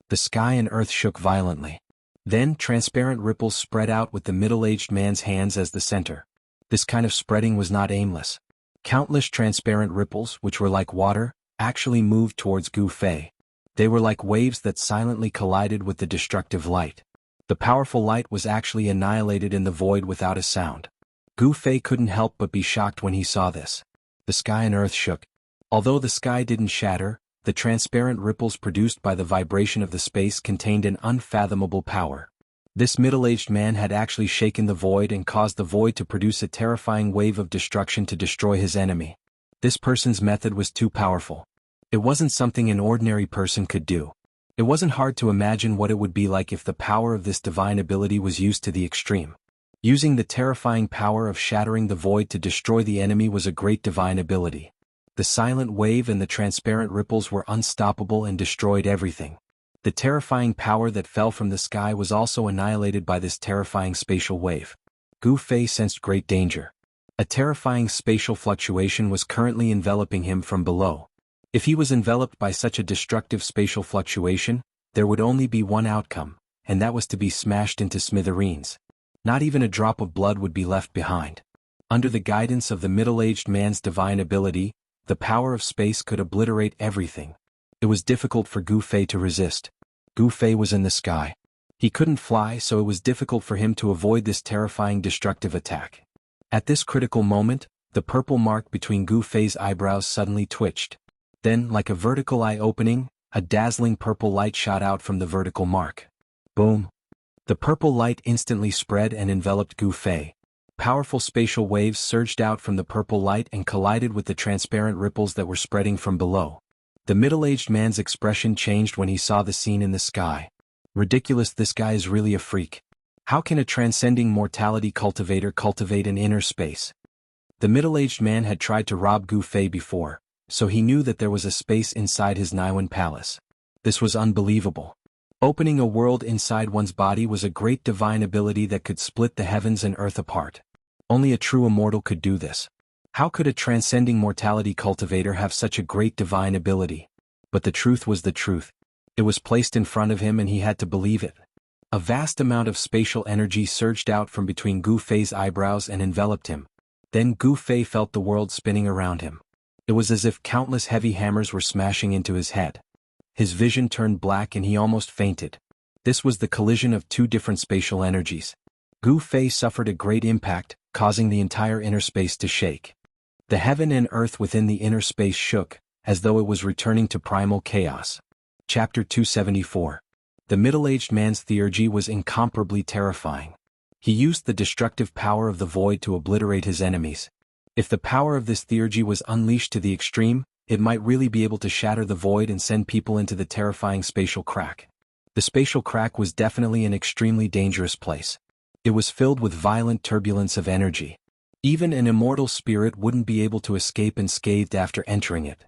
The sky and earth shook violently. Then transparent ripples spread out with the middle-aged man's hands as the center. This kind of spreading was not aimless. Countless transparent ripples, which were like water, actually moved towards Gu Fei. They were like waves that silently collided with the destructive light. The powerful light was actually annihilated in the void without a sound. Gu Fei couldn't help but be shocked when he saw this. The sky and earth shook. Although the sky didn't shatter, the transparent ripples produced by the vibration of the space contained an unfathomable power. This middle-aged man had actually shaken the void and caused the void to produce a terrifying wave of destruction to destroy his enemy. This person's method was too powerful. It wasn't something an ordinary person could do. It wasn't hard to imagine what it would be like if the power of this divine ability was used to the extreme. Using the terrifying power of shattering the void to destroy the enemy was a great divine ability. The silent wave and the transparent ripples were unstoppable and destroyed everything. The terrifying power that fell from the sky was also annihilated by this terrifying spatial wave. Gu Fei sensed great danger. A terrifying spatial fluctuation was currently enveloping him from below. If he was enveloped by such a destructive spatial fluctuation, there would only be one outcome, and that was to be smashed into smithereens. Not even a drop of blood would be left behind. Under the guidance of the middle-aged man's divine ability, the power of space could obliterate everything. It was difficult for Gu Fei to resist. Gu Fei was in the sky. He couldn't fly, so it was difficult for him to avoid this terrifying destructive attack. At this critical moment, the purple mark between Gu Fei's eyebrows suddenly twitched. Then, like a vertical eye opening, a dazzling purple light shot out from the vertical mark. Boom. The purple light instantly spread and enveloped Gu Fei. Powerful spatial waves surged out from the purple light and collided with the transparent ripples that were spreading from below. The middle-aged man's expression changed when he saw the scene in the sky. Ridiculous, this guy is really a freak. How can a transcending mortality cultivator cultivate an inner space? The middle-aged man had tried to rob Gu Fei before, so he knew that there was a space inside his Naiwan palace. This was unbelievable. Opening a world inside one's body was a great divine ability that could split the heavens and earth apart. Only a true immortal could do this. How could a transcending mortality cultivator have such a great divine ability? But the truth was the truth. It was placed in front of him and he had to believe it. A vast amount of spatial energy surged out from between Gu Fei's eyebrows and enveloped him. Then Gu Fei felt the world spinning around him. It was as if countless heavy hammers were smashing into his head. His vision turned black and he almost fainted. This was the collision of two different spatial energies. Gu Fei suffered a great impact, causing the entire inner space to shake. The heaven and earth within the inner space shook, as though it was returning to primal chaos. Chapter 274. The middle-aged man's theurgy was incomparably terrifying. He used the destructive power of the void to obliterate his enemies. If the power of this theurgy was unleashed to the extreme, it might really be able to shatter the void and send people into the terrifying spatial crack. The spatial crack was definitely an extremely dangerous place. It was filled with violent turbulence of energy. Even an immortal spirit wouldn't be able to escape unscathed after entering it.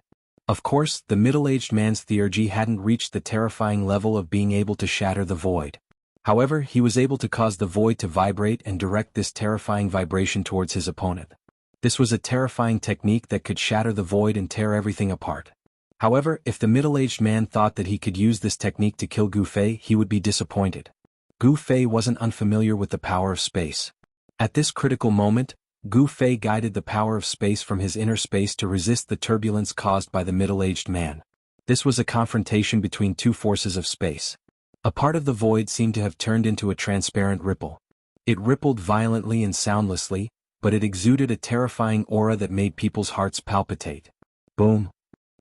Of course, the middle-aged man's theurgy hadn't reached the terrifying level of being able to shatter the void. However, he was able to cause the void to vibrate and direct this terrifying vibration towards his opponent. This was a terrifying technique that could shatter the void and tear everything apart. However, if the middle-aged man thought that he could use this technique to kill Gu Fei, he would be disappointed. Gu Fei wasn't unfamiliar with the power of space. At this critical moment, Gu Fei guided the power of space from his inner space to resist the turbulence caused by the middle-aged man. This was a confrontation between two forces of space. A part of the void seemed to have turned into a transparent ripple. It rippled violently and soundlessly, but it exuded a terrifying aura that made people's hearts palpitate. Boom.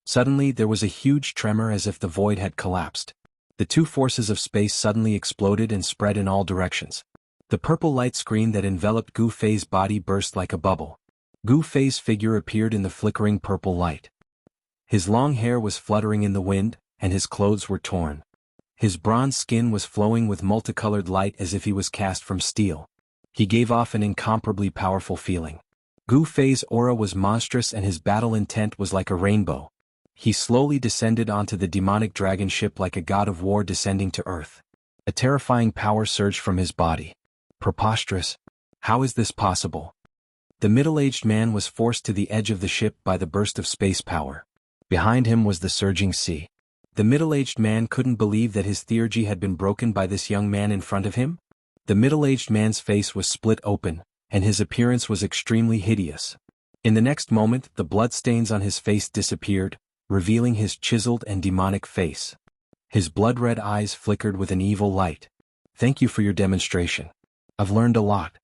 Suddenly there was a huge tremor as if the void had collapsed. The two forces of space suddenly exploded and spread in all directions. The purple light screen that enveloped Gu Fei's body burst like a bubble. Gu Fei's figure appeared in the flickering purple light. His long hair was fluttering in the wind, and his clothes were torn. His bronze skin was flowing with multicolored light as if he was cast from steel. He gave off an incomparably powerful feeling. Gu Fei's aura was monstrous and his battle intent was like a rainbow. He slowly descended onto the demonic dragon ship like a god of war descending to earth. A terrifying power surged from his body. Preposterous. How is this possible? The middle-aged man was forced to the edge of the ship by the burst of space power. Behind him was the surging sea. The middle-aged man couldn't believe that his theurgy had been broken by this young man in front of him. The middle-aged man's face was split open, and his appearance was extremely hideous. In the next moment, the bloodstains on his face disappeared, revealing his chiseled and demonic face. His blood-red eyes flickered with an evil light. "Thank you for your demonstration. I've learned a lot,"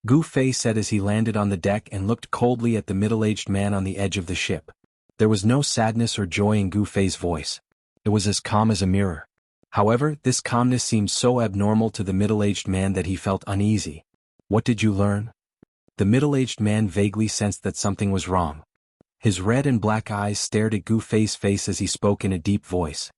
Gu Fei said as he landed on the deck and looked coldly at the middle-aged man on the edge of the ship. There was no sadness or joy in Gu Fei's voice. It was as calm as a mirror. However, this calmness seemed so abnormal to the middle-aged man that he felt uneasy. "What did you learn?" The middle-aged man vaguely sensed that something was wrong. His red and black eyes stared at Gu Fei's face as he spoke in a deep voice.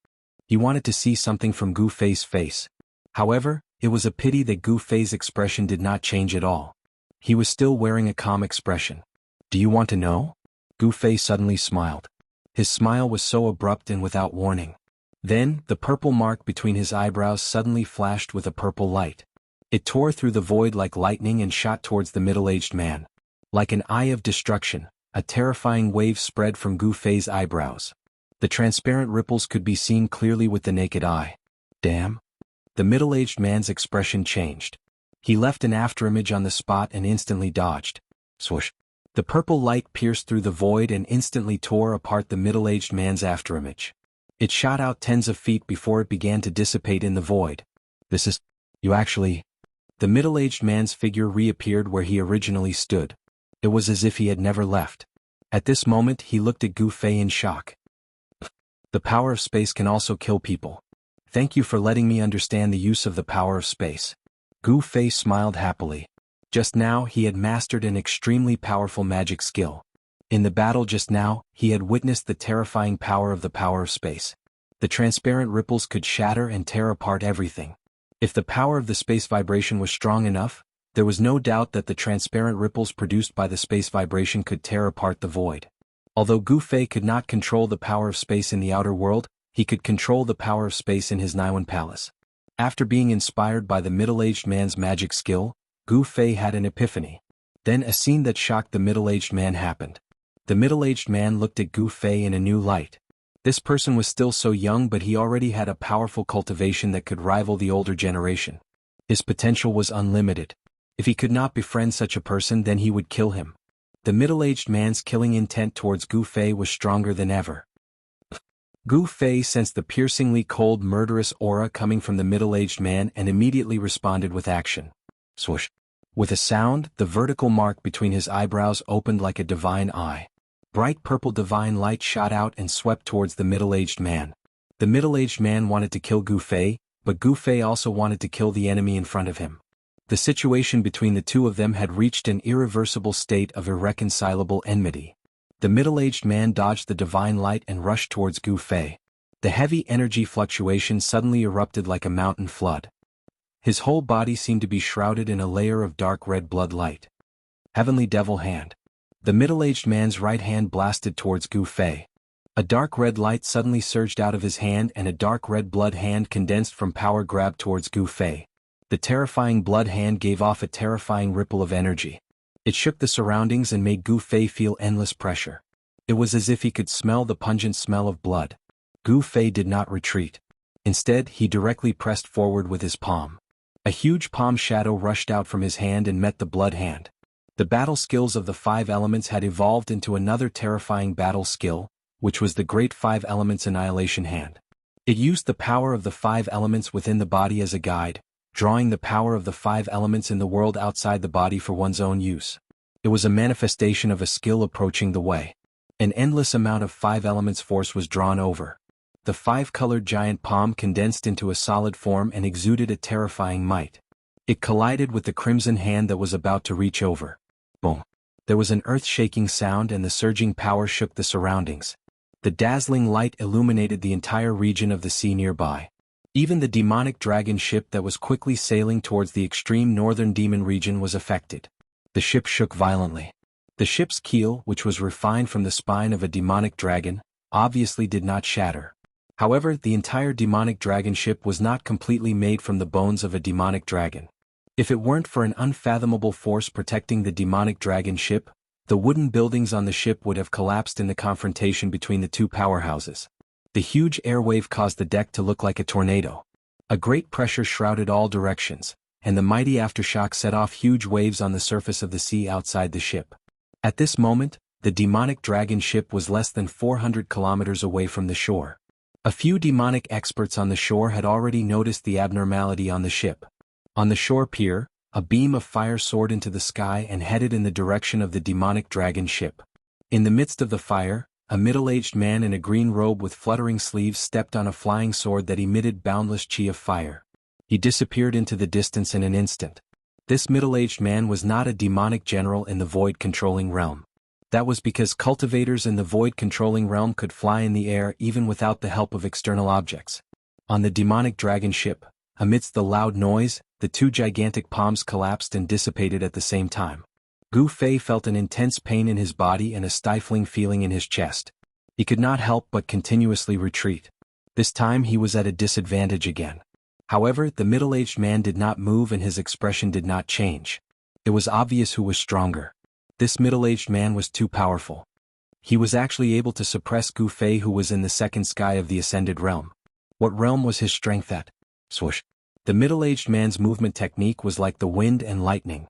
He wanted to see something from Gu Fei's face. However, it was a pity that Gu Fei's expression did not change at all. He was still wearing a calm expression. "Do you want to know?" Gu Fei suddenly smiled. His smile was so abrupt and without warning. Then, the purple mark between his eyebrows suddenly flashed with a purple light. It tore through the void like lightning and shot towards the middle-aged man. Like an eye of destruction, a terrifying wave spread from Gu Fei's eyebrows. The transparent ripples could be seen clearly with the naked eye. "Damn." The middle-aged man's expression changed. He left an afterimage on the spot and instantly dodged. Swoosh. The purple light pierced through the void and instantly tore apart the middle-aged man's afterimage. It shot out tens of feet before it began to dissipate in the void. "This is... you actually..." The middle-aged man's figure reappeared where he originally stood. It was as if he had never left. At this moment he looked at Gu Fei in shock. "The power of space can also kill people. Thank you for letting me understand the use of the power of space." Gu Fei smiled happily. Just now he had mastered an extremely powerful magic skill. In the battle just now, he had witnessed the terrifying power of the power of space. The transparent ripples could shatter and tear apart everything. If the power of the space vibration was strong enough, there was no doubt that the transparent ripples produced by the space vibration could tear apart the void. Although Gu Fei could not control the power of space in the outer world, he could control the power of space in his Naiwan palace. After being inspired by the middle-aged man's magic skill, Gu Fei had an epiphany. Then a scene that shocked the middle-aged man happened. The middle-aged man looked at Gu Fei in a new light. This person was still so young, but he already had a powerful cultivation that could rival the older generation. His potential was unlimited. If he could not befriend such a person, then he would kill him. The middle-aged man's killing intent towards Gu Fei was stronger than ever. Gu Fei sensed the piercingly cold, murderous aura coming from the middle-aged man and immediately responded with action. Swoosh. With a sound, the vertical mark between his eyebrows opened like a divine eye. Bright purple divine light shot out and swept towards the middle-aged man. The middle-aged man wanted to kill Gu Fei, but Gu Fei also wanted to kill the enemy in front of him. The situation between the two of them had reached an irreversible state of irreconcilable enmity. The middle-aged man dodged the divine light and rushed towards Gu Fei. The heavy energy fluctuation suddenly erupted like a mountain flood. His whole body seemed to be shrouded in a layer of dark red blood light. Heavenly Devil Hand. The middle-aged man's right hand blasted towards Gu Fei. A dark red light suddenly surged out of his hand and a dark red blood hand condensed from power grabbed towards Gu Fei. The terrifying blood hand gave off a terrifying ripple of energy. It shook the surroundings and made Gu Fei feel endless pressure. It was as if he could smell the pungent smell of blood. Gu Fei did not retreat. Instead, he directly pressed forward with his palm. A huge palm shadow rushed out from his hand and met the blood hand. The battle skills of the 5 elements had evolved into another terrifying battle skill, which was the Great 5 Elements Annihilation Hand. It used the power of the 5 elements within the body as a guide, drawing the power of the 5 elements in the world outside the body for one's own use. It was a manifestation of a skill approaching the way. An endless amount of 5 elements force was drawn over. The 5-colored giant palm condensed into a solid form and exuded a terrifying might. It collided with the crimson hand that was about to reach over. Boom. There was an earth-shaking sound and the surging power shook the surroundings. The dazzling light illuminated the entire region of the sea nearby. Even the demonic dragon ship that was quickly sailing towards the extreme northern demon region was affected. The ship shook violently. The ship's keel, which was refined from the spine of a demonic dragon, obviously did not shatter. However, the entire demonic dragon ship was not completely made from the bones of a demonic dragon. If it weren't for an unfathomable force protecting the demonic dragon ship, the wooden buildings on the ship would have collapsed in the confrontation between the two powerhouses. The huge airwave caused the deck to look like a tornado. A great pressure shrouded all directions, and the mighty aftershock set off huge waves on the surface of the sea outside the ship. At this moment, the demonic dragon ship was less than 400 kilometers away from the shore. A few demonic experts on the shore had already noticed the abnormality on the ship. On the shore pier, a beam of fire soared into the sky and headed in the direction of the demonic dragon ship. In the midst of the fire, a middle-aged man in a green robe with fluttering sleeves stepped on a flying sword that emitted boundless chi of fire. He disappeared into the distance in an instant. This middle-aged man was not a demonic general in the void-controlling realm. That was because cultivators in the void-controlling realm could fly in the air even without the help of external objects. On the demonic dragon ship, amidst the loud noise, the two gigantic palms collapsed and dissipated at the same time. Gu Fei felt an intense pain in his body and a stifling feeling in his chest. He could not help but continuously retreat. This time he was at a disadvantage again. However, the middle-aged man did not move and his expression did not change. It was obvious who was stronger. This middle-aged man was too powerful. He was actually able to suppress Gu Fei, who was in the second sky of the Ascended Realm. What realm was his strength at? Swoosh. The middle-aged man's movement technique was like the wind and lightning.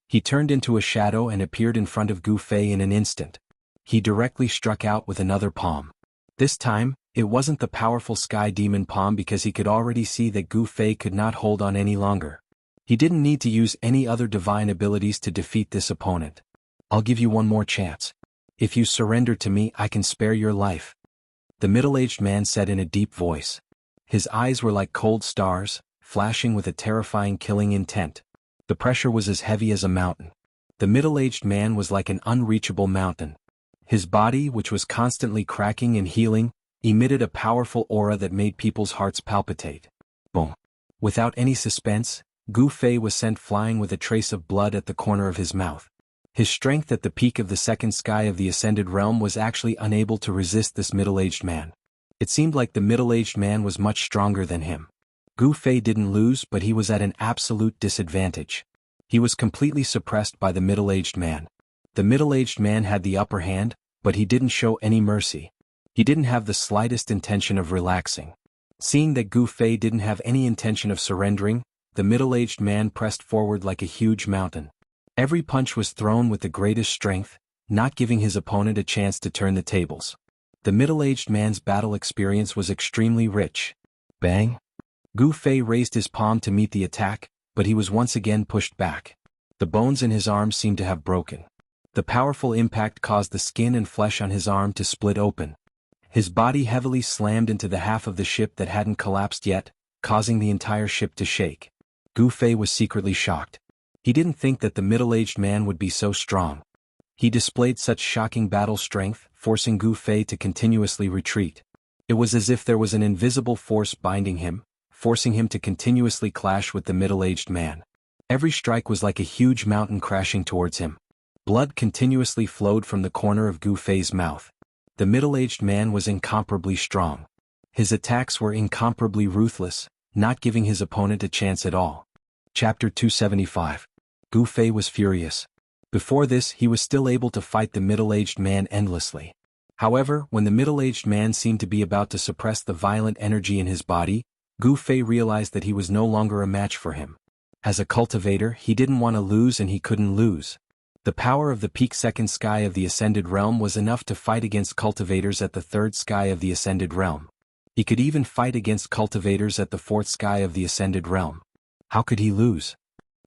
He turned into a shadow and appeared in front of Gu Fei in an instant. He directly struck out with another palm. This time, it wasn't the powerful sky demon palm because he could already see that Gu Fei could not hold on any longer. He didn't need to use any other divine abilities to defeat this opponent. I'll give you one more chance. If you surrender to me, I can spare your life. The middle-aged man said in a deep voice. His eyes were like cold stars, flashing with a terrifying killing intent. The pressure was as heavy as a mountain. The middle-aged man was like an unreachable mountain. His body, which was constantly cracking and healing, emitted a powerful aura that made people's hearts palpitate. Boom. Without any suspense, Gu Fei was sent flying with a trace of blood at the corner of his mouth. His strength at the peak of the second sky of the Ascended Realm was actually unable to resist this middle-aged man. It seemed like the middle-aged man was much stronger than him. Gu Fei didn't lose, but he was at an absolute disadvantage. He was completely suppressed by the middle-aged man. The middle-aged man had the upper hand, but he didn't show any mercy. He didn't have the slightest intention of relaxing. Seeing that Gu Fei didn't have any intention of surrendering, the middle-aged man pressed forward like a huge mountain. Every punch was thrown with the greatest strength, not giving his opponent a chance to turn the tables. The middle-aged man's battle experience was extremely rich. Bang! Gu Fei raised his palm to meet the attack, but he was once again pushed back. The bones in his arm seemed to have broken. The powerful impact caused the skin and flesh on his arm to split open. His body heavily slammed into the half of the ship that hadn't collapsed yet, causing the entire ship to shake. Gu Fei was secretly shocked. He didn't think that the middle-aged man would be so strong. He displayed such shocking battle strength, forcing Gu Fei to continuously retreat. It was as if there was an invisible force binding him, forcing him to continuously clash with the middle-aged man. Every strike was like a huge mountain crashing towards him. Blood continuously flowed from the corner of Gu Fei's mouth. The middle-aged man was incomparably strong. His attacks were incomparably ruthless, not giving his opponent a chance at all. Chapter 275. Gu Fei was furious. Before this, he was still able to fight the middle-aged man endlessly. However, when the middle-aged man seemed to be about to suppress the violent energy in his body, Gu Fei realized that he was no longer a match for him. As a cultivator, he didn't want to lose and he couldn't lose. The power of the peak second sky of the Ascended Realm was enough to fight against cultivators at the third sky of the Ascended Realm. He could even fight against cultivators at the fourth sky of the Ascended Realm. How could he lose?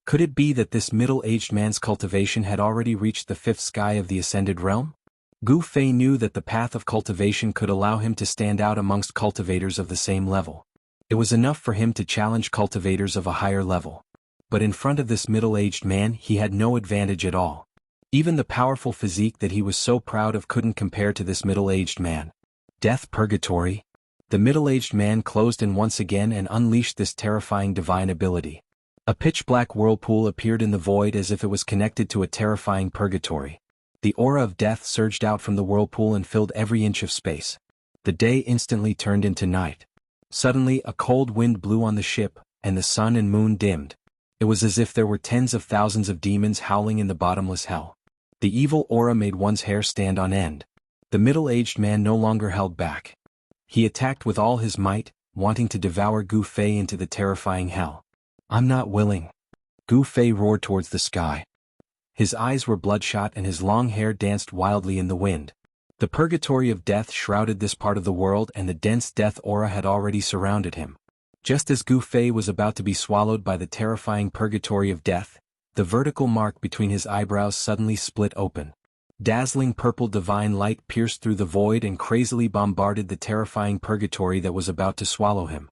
Could it be that this middle-aged man's cultivation had already reached the fifth sky of the Ascended Realm? Gu Fei knew that the path of cultivation could allow him to stand out amongst cultivators of the same level. It was enough for him to challenge cultivators of a higher level. But in front of this middle-aged man, he had no advantage at all. Even the powerful physique that he was so proud of couldn't compare to this middle-aged man. Death Purgatory. The middle-aged man closed in once again and unleashed this terrifying divine ability. A pitch-black whirlpool appeared in the void as if it was connected to a terrifying purgatory. The aura of death surged out from the whirlpool and filled every inch of space. The day instantly turned into night. Suddenly a cold wind blew on the ship, and the sun and moon dimmed. It was as if there were tens of thousands of demons howling in the bottomless hell. The evil aura made one's hair stand on end. The middle-aged man no longer held back. He attacked with all his might, wanting to devour Gu Fei into the terrifying hell. "I'm not willing." Gu Fei roared towards the sky. His eyes were bloodshot and his long hair danced wildly in the wind. The purgatory of death shrouded this part of the world, and the dense death aura had already surrounded him. Just as Gu Fei was about to be swallowed by the terrifying purgatory of death, the vertical mark between his eyebrows suddenly split open. Dazzling purple divine light pierced through the void and crazily bombarded the terrifying purgatory that was about to swallow him.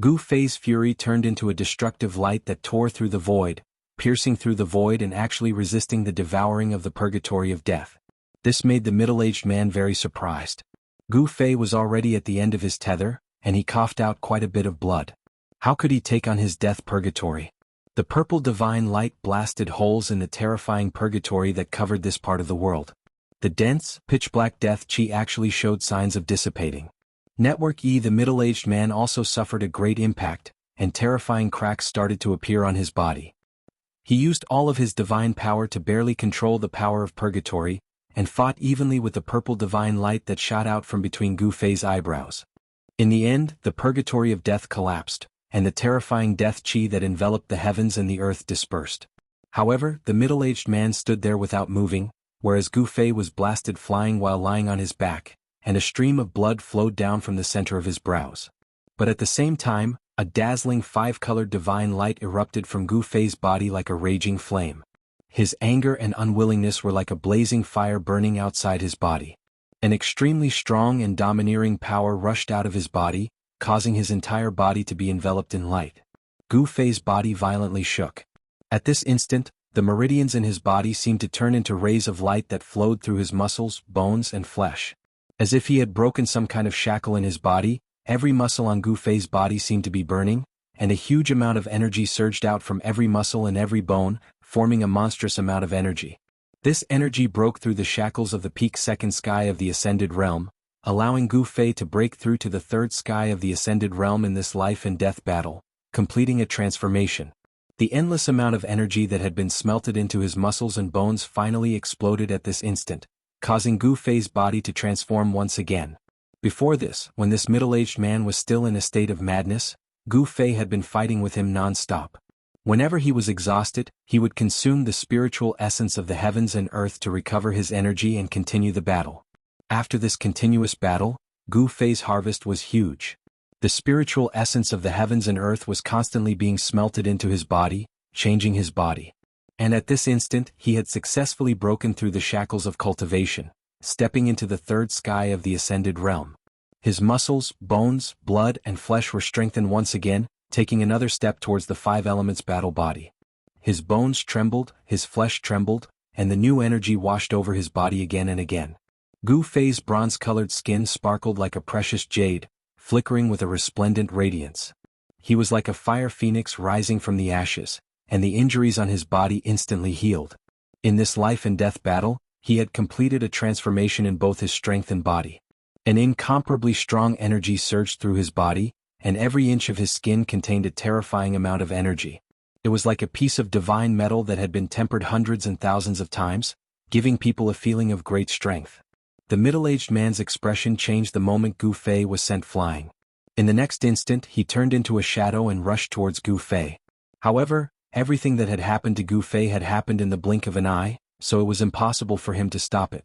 Gu Fei's fury turned into a destructive light that tore through the void, piercing through the void and actually resisting the devouring of the purgatory of death. This made the middle-aged man very surprised. Gu Fei was already at the end of his tether, and he coughed out quite a bit of blood. How could he take on his death purgatory? The purple divine light blasted holes in the terrifying purgatory that covered this part of the world. The dense, pitch-black death chi actually showed signs of dissipating. Network E. The middle-aged man also suffered a great impact, and terrifying cracks started to appear on his body. He used all of his divine power to barely control the power of purgatory, and fought evenly with the purple divine light that shot out from between Gu Fei's eyebrows. In the end, the purgatory of death collapsed, and the terrifying death chi that enveloped the heavens and the earth dispersed. However, the middle-aged man stood there without moving, whereas Gu Fei was blasted flying while lying on his back, and a stream of blood flowed down from the center of his brows. But at the same time, a dazzling five-colored divine light erupted from Gu Fei's body like a raging flame. His anger and unwillingness were like a blazing fire burning outside his body. An extremely strong and domineering power rushed out of his body, causing his entire body to be enveloped in light. Gu Fei's body violently shook. At this instant, the meridians in his body seemed to turn into rays of light that flowed through his muscles, bones, and flesh. As if he had broken some kind of shackle in his body, every muscle on Gu Fei's body seemed to be burning, and a huge amount of energy surged out from every muscle and every bone, forming a monstrous amount of energy. This energy broke through the shackles of the peak second sky of the Ascended Realm, allowing Gu Fei to break through to the third sky of the Ascended Realm in this life and death battle, completing a transformation. The endless amount of energy that had been smelted into his muscles and bones finally exploded at this instant, causing Gu Fei's body to transform once again. Before this, when this middle-aged man was still in a state of madness, Gu Fei had been fighting with him non-stop. Whenever he was exhausted, he would consume the spiritual essence of the heavens and earth to recover his energy and continue the battle. After this continuous battle, Gu Fei's harvest was huge. The spiritual essence of the heavens and earth was constantly being smelted into his body, changing his body. And at this instant, he had successfully broken through the shackles of cultivation, stepping into the third sky of the Ascended Realm. His muscles, bones, blood, and flesh were strengthened once again, taking another step towards the five elements battle body. His bones trembled, his flesh trembled, and the new energy washed over his body again and again. Gu Fei's bronze-colored skin sparkled like a precious jade, flickering with a resplendent radiance. He was like a fire phoenix rising from the ashes, and the injuries on his body instantly healed. In this life and death battle, he had completed a transformation in both his strength and body. An incomparably strong energy surged through his body, and every inch of his skin contained a terrifying amount of energy. It was like a piece of divine metal that had been tempered hundreds and thousands of times, giving people a feeling of great strength. The middle-aged man's expression changed the moment Gu Fei was sent flying. In the next instant, he turned into a shadow and rushed towards Gu Fei. However, everything that had happened to Gu Fei had happened in the blink of an eye, so it was impossible for him to stop it.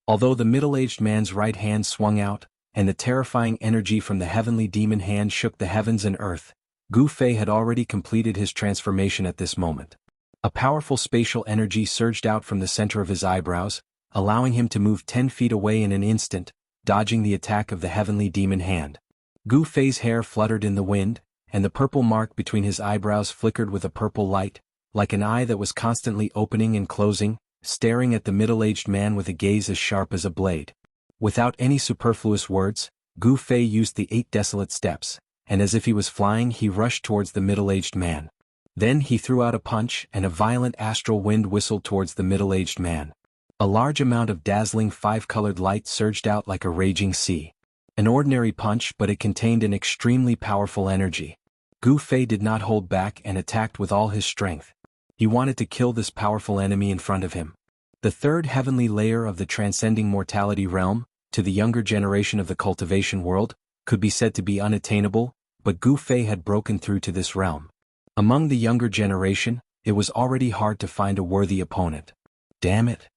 Although the middle-aged man's right hand swung out, and the terrifying energy from the heavenly demon hand shook the heavens and earth, Gu Fei had already completed his transformation at this moment. A powerful spatial energy surged out from the center of his eyebrows, allowing him to move 10 feet away in an instant, dodging the attack of the heavenly demon hand. Gu Fei's hair fluttered in the wind, and the purple mark between his eyebrows flickered with a purple light, like an eye that was constantly opening and closing, staring at the middle-aged man with a gaze as sharp as a blade. Without any superfluous words, Gu Fei used the 8 desolate steps, and as if he was flying he rushed towards the middle-aged man. Then he threw out a punch and a violent astral wind whistled towards the middle-aged man. A large amount of dazzling 5-colored light surged out like a raging sea. An ordinary punch, but it contained an extremely powerful energy. Gu Fei did not hold back and attacked with all his strength. He wanted to kill this powerful enemy in front of him. The third heavenly layer of the transcending mortality realm, to the younger generation of the cultivation world, could be said to be unattainable, but Gu Fei had broken through to this realm. Among the younger generation, it was already hard to find a worthy opponent. Damn it!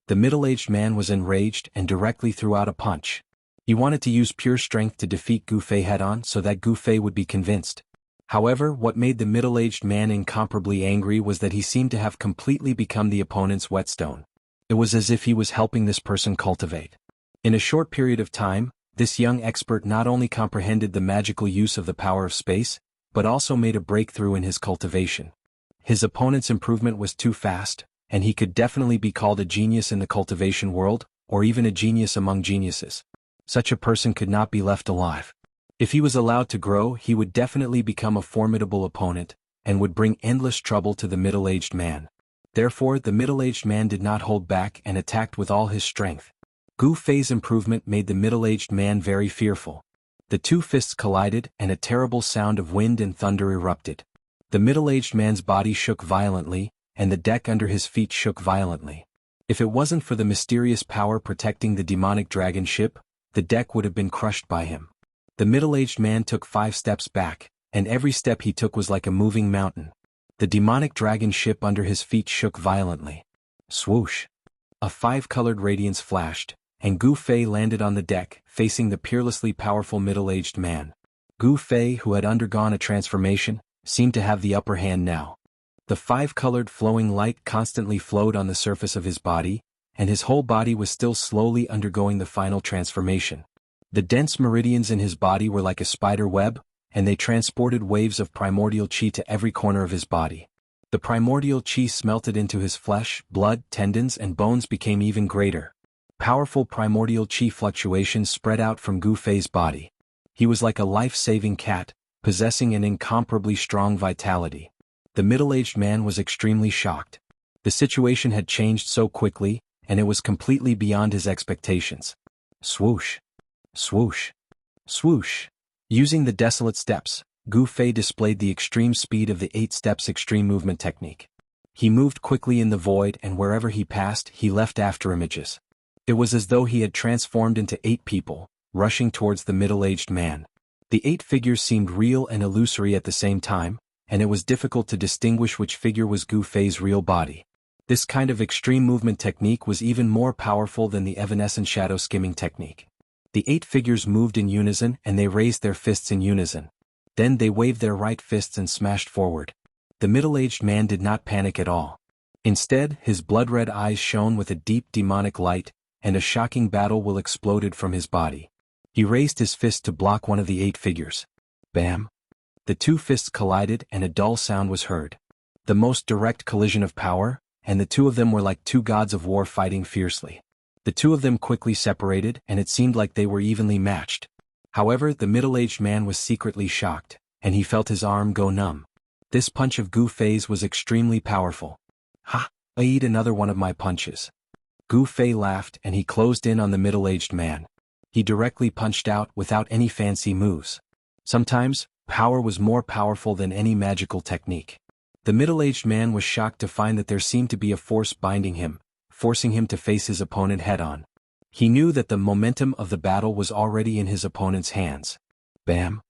The middle-aged man was enraged and directly threw out a punch. He wanted to use pure strength to defeat Gu Fei head-on so that Gu Fei would be convinced. However, what made the middle-aged man incomparably angry was that he seemed to have completely become the opponent's whetstone. It was as if he was helping this person cultivate. In a short period of time, this young expert not only comprehended the magical use of the power of space, but also made a breakthrough in his cultivation. His opponent's improvement was too fast, and he could definitely be called a genius in the cultivation world, or even a genius among geniuses. Such a person could not be left alive. If he was allowed to grow, he would definitely become a formidable opponent, and would bring endless trouble to the middle-aged man. Therefore, the middle-aged man did not hold back and attacked with all his strength. Gu Fei's improvement made the middle-aged man very fearful. The two fists collided and a terrible sound of wind and thunder erupted. The middle-aged man's body shook violently, and the deck under his feet shook violently. If it wasn't for the mysterious power protecting the demonic dragon ship, the deck would have been crushed by him. The middle-aged man took 5 steps back, and every step he took was like a moving mountain. The demonic dragon ship under his feet shook violently. Swoosh! A 5-colored radiance flashed, and Gu Fei landed on the deck, facing the peerlessly powerful middle-aged man. Gu Fei, who had undergone a transformation, seemed to have the upper hand now. The 5-colored flowing light constantly flowed on the surface of his body, and his whole body was still slowly undergoing the final transformation. The dense meridians in his body were like a spider web, and they transported waves of primordial qi to every corner of his body. The primordial qi smelted into his flesh, blood, tendons, and bones became even greater. Powerful primordial qi fluctuations spread out from Gu Fei's body. He was like a life-saving cat, possessing an incomparably strong vitality. The middle-aged man was extremely shocked. The situation had changed so quickly, and it was completely beyond his expectations. Swoosh! Swoosh! Swoosh! Using the desolate steps, Gu Fei displayed the extreme speed of the 8 steps extreme movement technique. He moved quickly in the void, and wherever he passed, he left after images. It was as though he had transformed into 8 people, rushing towards the middle-aged man. The 8 figures seemed real and illusory at the same time, and it was difficult to distinguish which figure was Gu Fei's real body. This kind of extreme movement technique was even more powerful than the evanescent shadow skimming technique. The 8 figures moved in unison, and they raised their fists in unison. Then they waved their right fists and smashed forward. The middle-aged man did not panic at all. Instead, his blood-red eyes shone with a deep demonic light, and a shocking battle will exploded from his body. He raised his fist to block one of the 8 figures. Bam! The 2 fists collided and a dull sound was heard. The most direct collision of power, and the 2 of them were like 2 gods of war fighting fiercely. The 2 of them quickly separated, and it seemed like they were evenly matched. However, the middle-aged man was secretly shocked, and he felt his arm go numb. This punch of Gu Fei's was extremely powerful. Ha! I eat another one of my punches. Gu Fei laughed, and he closed in on the middle-aged man. He directly punched out without any fancy moves. Sometimes, power was more powerful than any magical technique. The middle-aged man was shocked to find that there seemed to be a force binding him, forcing him to face his opponent head-on. He knew that the momentum of the battle was already in his opponent's hands. Bam!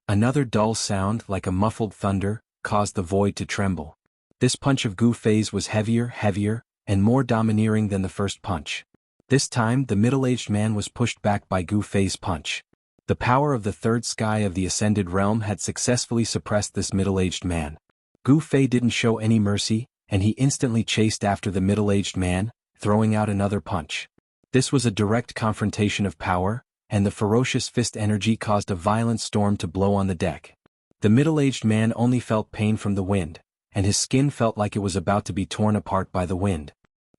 Another dull sound, like a muffled thunder, caused the void to tremble. This punch of Gu Fei's was heavier, and more domineering than the first punch. This time, the middle-aged man was pushed back by Gu Fei's punch. The power of the third sky of the ascended realm had successfully suppressed this middle-aged man. Gu Fei didn't show any mercy, and he instantly chased after the middle-aged man, throwing out another punch. This was a direct confrontation of power, and the ferocious fist energy caused a violent storm to blow on the deck. The middle-aged man only felt pain from the wind, and his skin felt like it was about to be torn apart by the wind.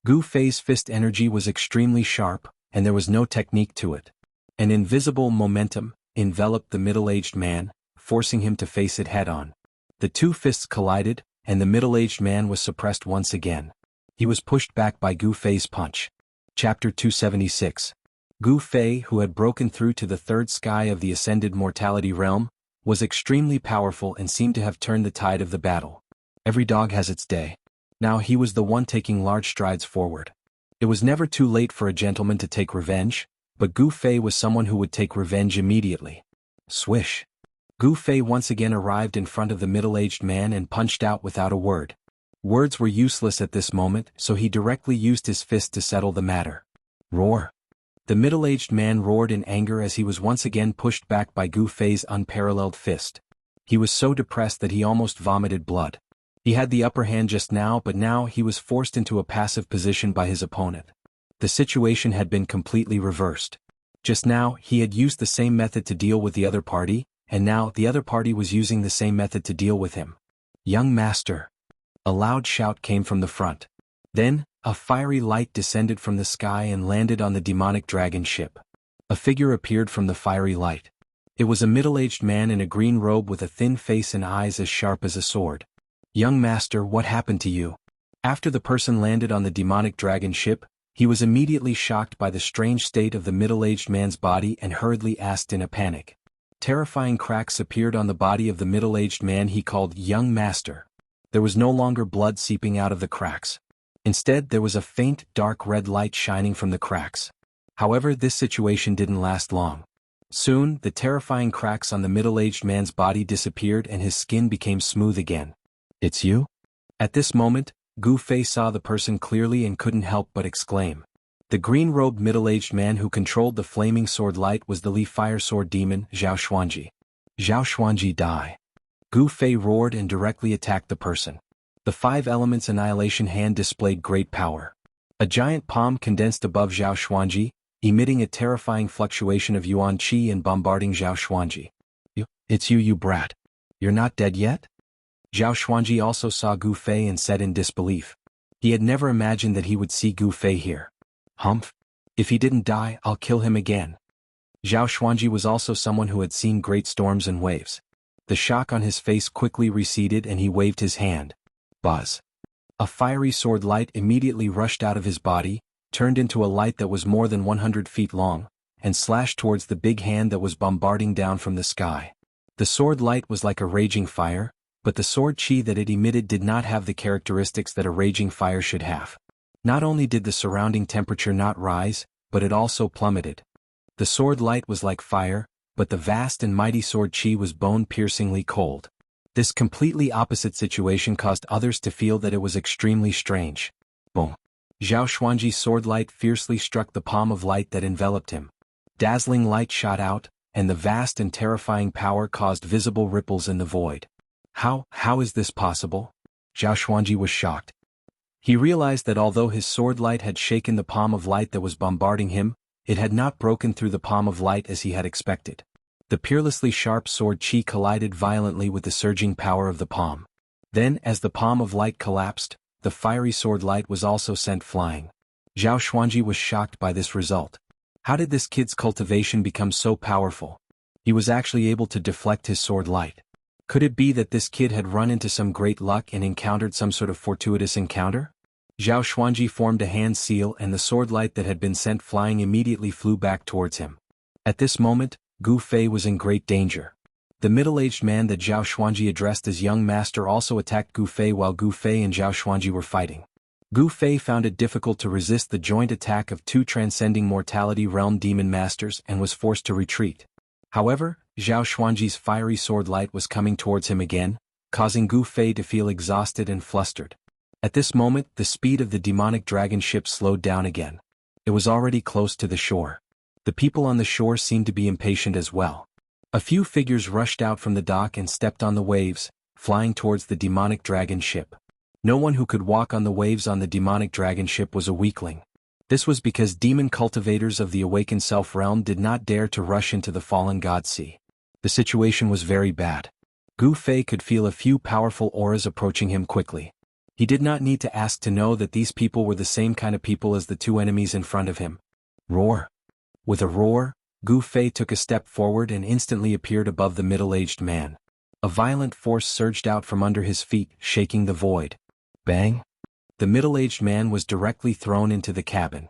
Gu Fei's fist energy was extremely sharp, and there was no technique to it. An invisible momentum enveloped the middle-aged man, forcing him to face it head-on. The 2 fists collided, and the middle-aged man was suppressed once again. He was pushed back by Gu Fei's punch. Chapter 276. Gu Fei, who had broken through to the third sky of the ascended mortality realm, was extremely powerful and seemed to have turned the tide of the battle. Every dog has its day. Now he was the one taking large strides forward. It was never too late for a gentleman to take revenge, but Gu Fei was someone who would take revenge immediately. Swish. Gu Fei once again arrived in front of the middle-aged man and punched out without a word. Words were useless at this moment, so he directly used his fist to settle the matter. Roar. The middle-aged man roared in anger as he was once again pushed back by Gu Fei's unparalleled fist. He was so depressed that he almost vomited blood. He had the upper hand just now, but now he was forced into a passive position by his opponent. The situation had been completely reversed. Just now, he had used the same method to deal with the other party, and now the other party was using the same method to deal with him. Young master. A loud shout came from the front. Then, a fiery light descended from the sky and landed on the demonic dragon ship. A figure appeared from the fiery light. It was a middle-aged man in a green robe with a thin face and eyes as sharp as a sword. Young master, what happened to you? After the person landed on the demonic dragon ship, he was immediately shocked by the strange state of the middle-aged man's body and hurriedly asked in a panic. Terrifying cracks appeared on the body of the middle-aged man he called Young Master. There was no longer blood seeping out of the cracks. Instead, there was a faint, dark red light shining from the cracks. However, this situation didn't last long. Soon, the terrifying cracks on the middle-aged man's body disappeared and his skin became smooth again. It's you? At this moment, Gu Fei saw the person clearly and couldn't help but exclaim. The green-robed middle-aged man who controlled the flaming sword light was the Li Fire Sword Demon, Xianxia. Xianxia die. Gu Fei roared and directly attacked the person. The 5 Elements Annihilation hand displayed great power. A giant palm condensed above Xianxia, emitting a terrifying fluctuation of yuan qi and bombarding Xianxia. It's you, you brat. You're not dead yet? Xianxia also saw Gu Fei and said in disbelief. He had never imagined that he would see Gu Fei here. Humph. If he didn't die, I'll kill him again. Xianxia was also someone who had seen great storms and waves. The shock on his face quickly receded and he waved his hand. Buzz. A fiery sword light immediately rushed out of his body, turned into a light that was more than 100 feet long, and slashed towards the big hand that was bombarding down from the sky. The sword light was like a raging fire, but the sword chi that it emitted did not have the characteristics that a raging fire should have. Not only did the surrounding temperature not rise, but it also plummeted. The sword light was like fire, but the vast and mighty sword chi was bone-piercingly cold. This completely opposite situation caused others to feel that it was extremely strange. Boom. Xianxia's sword light fiercely struck the palm of light that enveloped him. Dazzling light shot out, and the vast and terrifying power caused visible ripples in the void. How is this possible? Xianxia was shocked. He realized that although his sword light had shaken the palm of light that was bombarding him, it had not broken through the palm of light as he had expected. The peerlessly sharp sword chi collided violently with the surging power of the palm. Then, as the palm of light collapsed, the fiery sword light was also sent flying. Xianxia was shocked by this result. How did this kid's cultivation become so powerful? He was actually able to deflect his sword light. Could it be that this kid had run into some great luck and encountered some sort of fortuitous encounter? Xianxia formed a hand seal and the sword light that had been sent flying immediately flew back towards him. At this moment, Gu Fei was in great danger. The middle-aged man that Xianxia addressed as young master also attacked Gu Fei while Gu Fei and Xianxia were fighting. Gu Fei found it difficult to resist the joint attack of 2 transcending mortality realm demon masters and was forced to retreat. However, Xianxia's fiery sword light was coming towards him again, causing Gu Fei to feel exhausted and flustered. At this moment, the speed of the demonic dragon ship slowed down again. It was already close to the shore. The people on the shore seemed to be impatient as well. A few figures rushed out from the dock and stepped on the waves, flying towards the demonic dragon ship. No one who could walk on the waves on the demonic dragon ship was a weakling. This was because demon cultivators of the awakened self-realm did not dare to rush into the fallen god sea. The situation was very bad. Gu Fei could feel a few powerful auras approaching him quickly. He did not need to ask to know that these people were the same kind of people as the 2 enemies in front of him. Roar. With a roar, Gu Fei took a step forward and instantly appeared above the middle-aged man. A violent force surged out from under his feet, shaking the void. Bang! The middle-aged man was directly thrown into the cabin.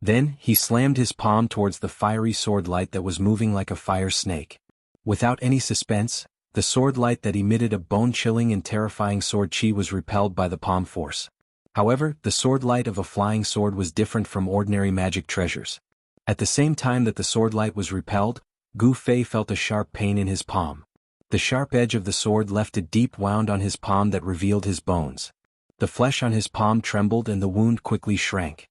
Then, he slammed his palm towards the fiery sword light that was moving like a fire snake. Without any suspense, the sword light that emitted a bone-chilling and terrifying sword chi was repelled by the palm force. However, the sword light of a flying sword was different from ordinary magic treasures. At the same time that the sword light was repelled, Gu Fei felt a sharp pain in his palm. The sharp edge of the sword left a deep wound on his palm that revealed his bones. The flesh on his palm trembled and the wound quickly shrank.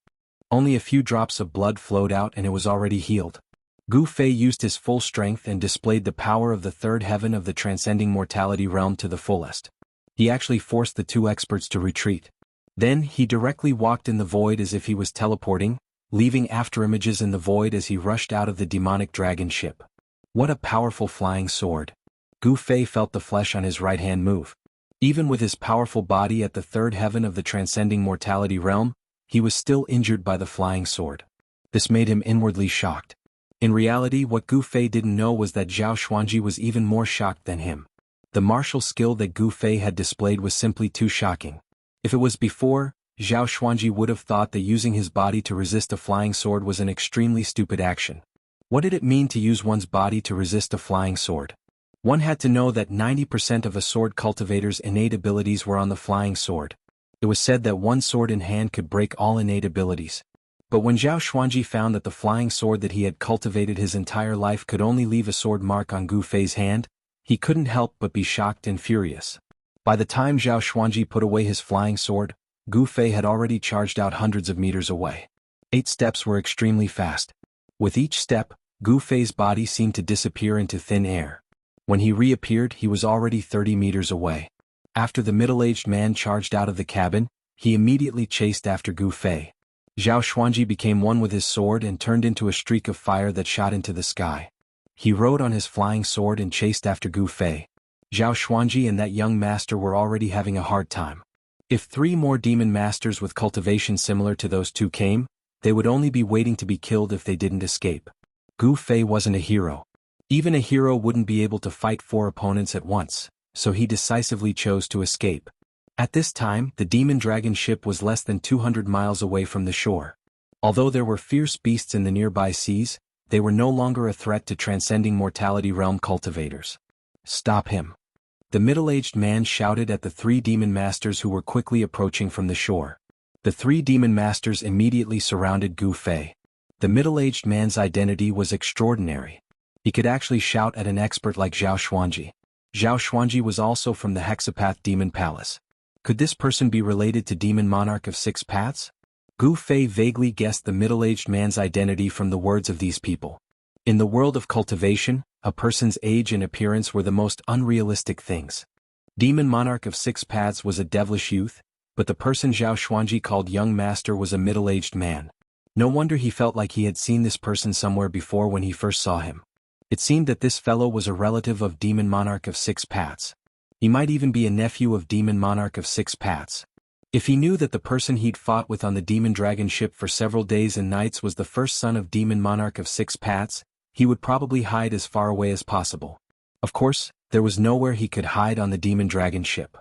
Only a few drops of blood flowed out and it was already healed. Gu Fei used his full strength and displayed the power of the third heaven of the transcending mortality realm to the fullest. He actually forced the two experts to retreat. Then, he directly walked in the void as if he was teleporting, leaving afterimages in the void as he rushed out of the demonic dragon ship. What a powerful flying sword. Gu Fei felt the flesh on his right hand move. Even with his powerful body at the third heaven of the transcending mortality realm, he was still injured by the flying sword. This made him inwardly shocked. In reality, what Gu Fei didn't know was that Zhao Xuanji was even more shocked than him. The martial skill that Gu Fei had displayed was simply too shocking. If it was before, Zhao Xuanji would have thought that using his body to resist a flying sword was an extremely stupid action. What did it mean to use one's body to resist a flying sword? One had to know that 90% of a sword cultivator's innate abilities were on the flying sword. It was said that one sword in hand could break all innate abilities. But when Zhao Xuanji found that the flying sword that he had cultivated his entire life could only leave a sword mark on Gu Fei's hand, he couldn't help but be shocked and furious. By the time Zhao Xuanji put away his flying sword, Gu Fei had already charged out hundreds of meters away. 8 steps were extremely fast. With each step, Gu Fei's body seemed to disappear into thin air. When he reappeared, he was already 30 meters away. After the middle-aged man charged out of the cabin, he immediately chased after Gu Fei. Zhao Xuanji became one with his sword and turned into a streak of fire that shot into the sky. He rode on his flying sword and chased after Gu Fei. Zhao Xuanji and that young master were already having a hard time. If 3 more demon masters with cultivation similar to those two came, they would only be waiting to be killed if they didn't escape. Gu Fei wasn't a hero. Even a hero wouldn't be able to fight 4 opponents at once, so he decisively chose to escape. At this time, the demon dragon ship was less than 200 miles away from the shore. Although there were fierce beasts in the nearby seas, they were no longer a threat to transcending mortality realm cultivators. Stop him! The middle-aged man shouted at the 3 demon masters who were quickly approaching from the shore. The 3 demon masters immediately surrounded Gu Fei. The middle-aged man's identity was extraordinary. He could actually shout at an expert like Zhao Xuanji. Zhao Xuanji was also from the Hexapath Demon Palace. Could this person be related to Demon Monarch of 6 Paths? Gu Fei vaguely guessed the middle-aged man's identity from the words of these people. In the world of cultivation, a person's age and appearance were the most unrealistic things. Demon Monarch of 6 Paths was a devilish youth, but the person Zhao Xuanji called young master was a middle-aged man. No wonder he felt like he had seen this person somewhere before when he first saw him. It seemed that this fellow was a relative of Demon Monarch of 6 Paths. He might even be a nephew of Demon Monarch of 6 Paths. If he knew that the person he'd fought with on the demon dragon ship for several days and nights was the first son of Demon Monarch of 6 Paths, he would probably hide as far away as possible. Of course, there was nowhere he could hide on the demon dragon ship.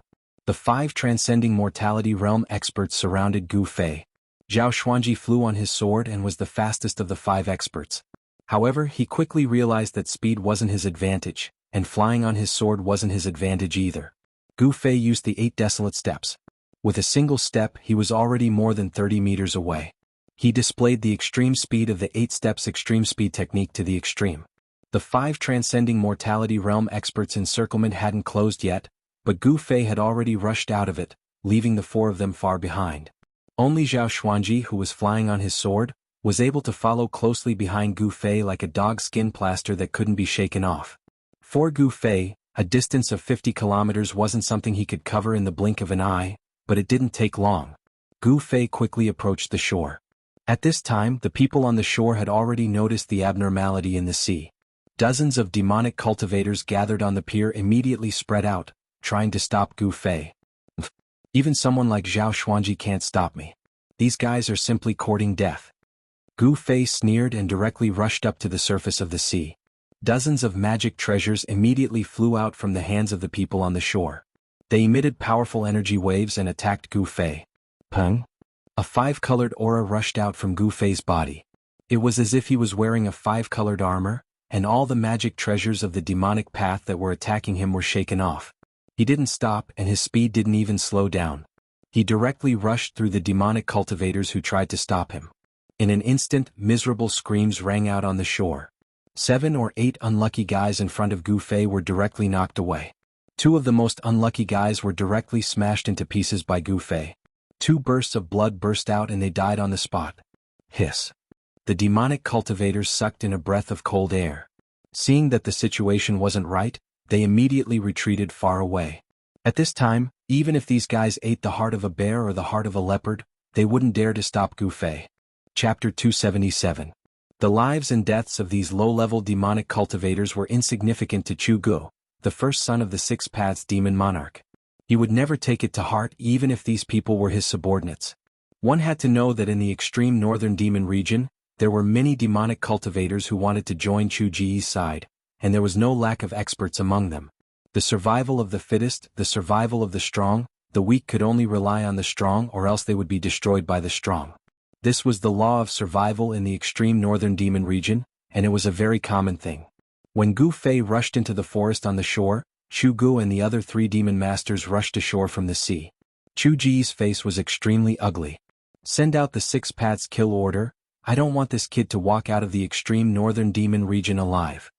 The 5 transcending mortality realm experts surrounded Gu Fei. Zhao Xuanji flew on his sword and was the fastest of the 5 experts. However, he quickly realized that speed wasn't his advantage, and flying on his sword wasn't his advantage either. Gu Fei used the 8 desolate steps. With a single step, he was already more than 30 meters away. He displayed the extreme speed of the 8 steps extreme speed technique to the extreme. The 5 transcending mortality realm experts' encirclement hadn't closed yet, but Gu Fei had already rushed out of it, leaving the 4 of them far behind. Only Zhao Xuanji, who was flying on his sword, was able to follow closely behind Gu Fei like a dog's skin plaster that couldn't be shaken off. For Gu Fei, a distance of 50 kilometers wasn't something he could cover in the blink of an eye, but it didn't take long. Gu Fei quickly approached the shore. At this time, the people on the shore had already noticed the abnormality in the sea. Dozens of demonic cultivators gathered on the pier immediately spread out, trying to stop Gu Fei. Even someone like Zhao Xuanji can't stop me. These guys are simply courting death. Gu Fei sneered and directly rushed up to the surface of the sea. Dozens of magic treasures immediately flew out from the hands of the people on the shore. They emitted powerful energy waves and attacked Gu Fei. Peng! A five-colored aura rushed out from Gu Fei's body. It was as if he was wearing a five-colored armor, and all the magic treasures of the demonic path that were attacking him were shaken off. He didn't stop, and his speed didn't even slow down. He directly rushed through the demonic cultivators who tried to stop him. In an instant, miserable screams rang out on the shore. 7 or 8 unlucky guys in front of Gu Fei were directly knocked away. 2 of the most unlucky guys were directly smashed into pieces by Gu Fei. 2 bursts of blood burst out and they died on the spot. Hiss. The demonic cultivators sucked in a breath of cold air. Seeing that the situation wasn't right, they immediately retreated far away. At this time, even if these guys ate the heart of a bear or the heart of a leopard, they wouldn't dare to stop Gu Fei. Chapter 277. The lives and deaths of these low-level demonic cultivators were insignificant to Chu Gu, the first son of the Six Paths demon monarch. He would never take it to heart even if these people were his subordinates. One had to know that in the extreme northern demon region, there were many demonic cultivators who wanted to join Chu Ji's side, and there was no lack of experts among them. The survival of the fittest, the survival of the strong, the weak could only rely on the strong or else they would be destroyed by the strong. This was the law of survival in the extreme northern demon region, and it was a very common thing. When Gu Fei rushed into the forest on the shore, Chu Gu and the other 3 demon masters rushed ashore from the sea. Chu Ji's face was extremely ugly. Send out the 6 Paths kill order. I don't want this kid to walk out of the extreme northern demon region alive.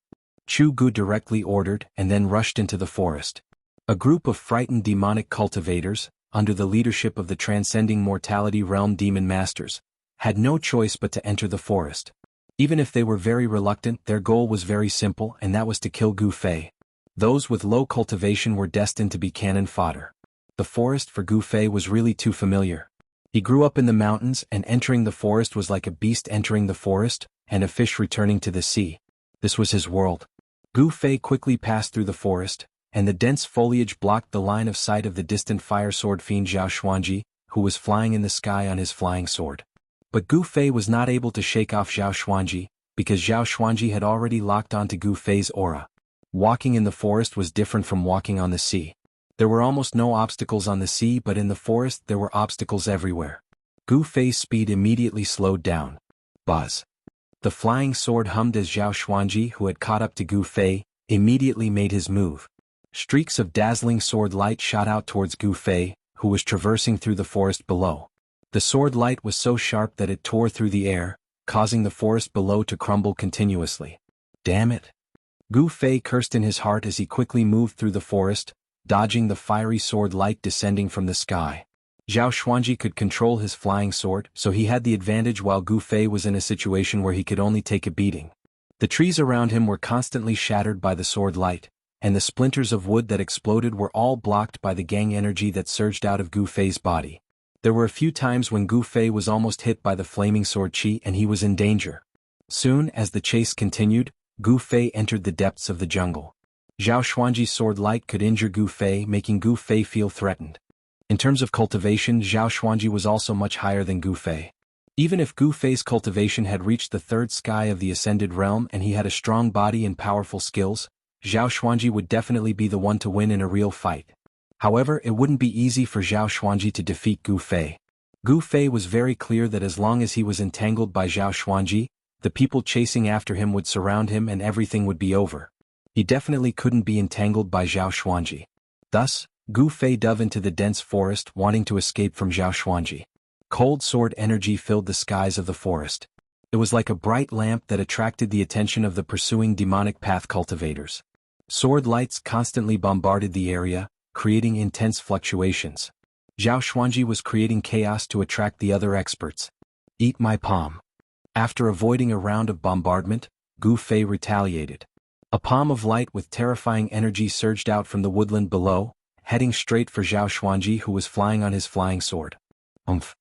Chu Gu directly ordered and then rushed into the forest. A group of frightened demonic cultivators, under the leadership of the transcending mortality realm demon masters, had no choice but to enter the forest. Even if they were very reluctant, their goal was very simple, and that was to kill Gu Fei. Those with low cultivation were destined to be cannon fodder. The forest for Gu Fei was really too familiar. He grew up in the mountains, and entering the forest was like a beast entering the forest, and a fish returning to the sea. This was his world. Gu Fei quickly passed through the forest, and the dense foliage blocked the line of sight of the distant fire sword fiend Xianxia, who was flying in the sky on his flying sword. But Gu Fei was not able to shake off Xianxia, because Xianxia had already locked onto Gu Fei's aura. Walking in the forest was different from walking on the sea. There were almost no obstacles on the sea, but in the forest there were obstacles everywhere. Gu Fei's speed immediately slowed down. Buzz. The flying sword hummed as Xianxia, who had caught up to Gu Fei, immediately made his move. Streaks of dazzling sword light shot out towards Gu Fei, who was traversing through the forest below. The sword light was so sharp that it tore through the air, causing the forest below to crumble continuously. Damn it! Gu Fei cursed in his heart as he quickly moved through the forest, dodging the fiery sword light descending from the sky. Xianxia could control his flying sword, so he had the advantage while Gu Fei was in a situation where he could only take a beating. The trees around him were constantly shattered by the sword light, and the splinters of wood that exploded were all blocked by the gang energy that surged out of Gu Fei's body. There were a few times when Gu Fei was almost hit by the flaming sword chi and he was in danger. Soon as the chase continued, Gu Fei entered the depths of the jungle. Xianxia's sword light could injure Gu Fei, making Gu Fei feel threatened. In terms of cultivation, Xianxia was also much higher than Gu Fei. Even if Gu Fei's cultivation had reached the 3rd sky of the Ascended Realm and he had a strong body and powerful skills, Xianxia would definitely be the one to win in a real fight. However, it wouldn't be easy for Xianxia to defeat Gu Fei. Gu Fei was very clear that as long as he was entangled by Xianxia, the people chasing after him would surround him and everything would be over. He definitely couldn't be entangled by Xianxia. Thus, Gu Fei dove into the dense forest wanting to escape from Xianxia. Cold sword energy filled the skies of the forest. It was like a bright lamp that attracted the attention of the pursuing demonic path cultivators. Sword lights constantly bombarded the area, creating intense fluctuations. Xianxia was creating chaos to attract the other experts. Eat my palm. After avoiding a round of bombardment, Gu Fei retaliated. A palm of light with terrifying energy surged out from the woodland below, heading straight for Xianxia, who was flying on his flying sword. Umph.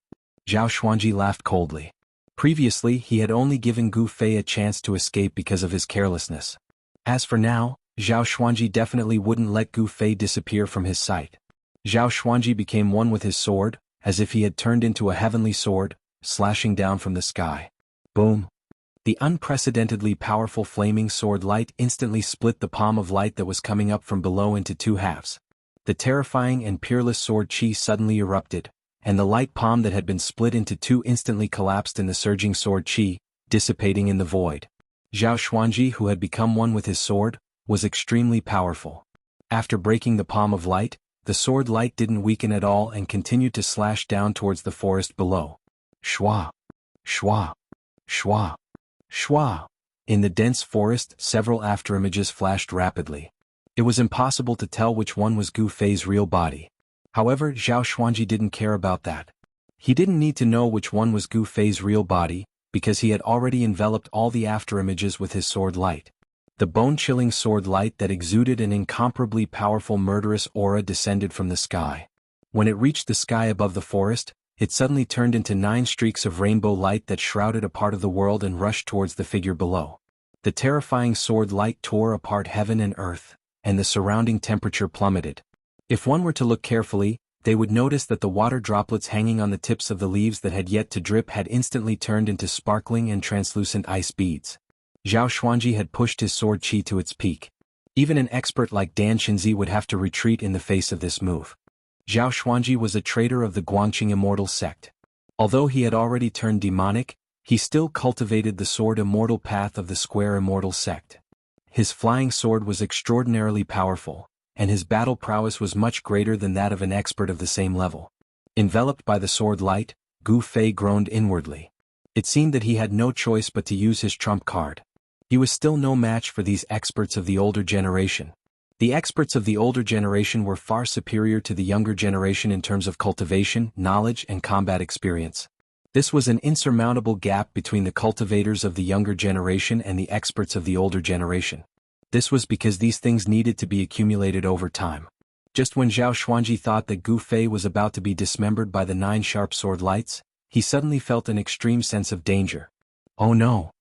Xianxia laughed coldly. Previously, he had only given Gu Fei a chance to escape because of his carelessness. As for now, Xianxia definitely wouldn't let Gu Fei disappear from his sight. Xianxia became one with his sword, as if he had turned into a heavenly sword, slashing down from the sky. Boom! The unprecedentedly powerful flaming sword light instantly split the palm of light that was coming up from below into 2 halves. The terrifying and peerless sword chi suddenly erupted, and the light palm that had been split into two instantly collapsed in the surging sword chi, dissipating in the void. Zhao Xuanji, who had become one with his sword, was extremely powerful. After breaking the palm of light, the sword light didn't weaken at all and continued to slash down towards the forest below. Shwa! Shwa! Shwa! Shwa! In the dense forest, several afterimages flashed rapidly. It was impossible to tell which one was Gu Fei's real body. However, Zhao Xuanji didn't care about that. He didn't need to know which one was Gu Fei's real body, because he had already enveloped all the afterimages with his sword light. The bone-chilling sword light that exuded an incomparably powerful murderous aura descended from the sky. When it reached the sky above the forest, it suddenly turned into 9 streaks of rainbow light that shrouded a part of the world and rushed towards the figure below. The terrifying sword light tore apart heaven and earth, and the surrounding temperature plummeted. If one were to look carefully, they would notice that the water droplets hanging on the tips of the leaves that had yet to drip had instantly turned into sparkling and translucent ice beads. Zhao Xuanji had pushed his sword chi to its peak. Even an expert like Dan Xinzi would have to retreat in the face of this move. Zhao Xuanji was a traitor of the Guangqing Immortal sect. Although he had already turned demonic, he still cultivated the sword immortal path of the Square Immortal sect. His flying sword was extraordinarily powerful, and his battle prowess was much greater than that of an expert of the same level. Enveloped by the sword light, Gu Fei groaned inwardly. It seemed that he had no choice but to use his trump card. He was still no match for these experts of the older generation. The experts of the older generation were far superior to the younger generation in terms of cultivation, knowledge, and combat experience. This was an insurmountable gap between the cultivators of the younger generation and the experts of the older generation. This was because these things needed to be accumulated over time. Just when Zhao Xuanji thought that Gu Fei was about to be dismembered by the 9 sharp sword lights, he suddenly felt an extreme sense of danger. Oh no!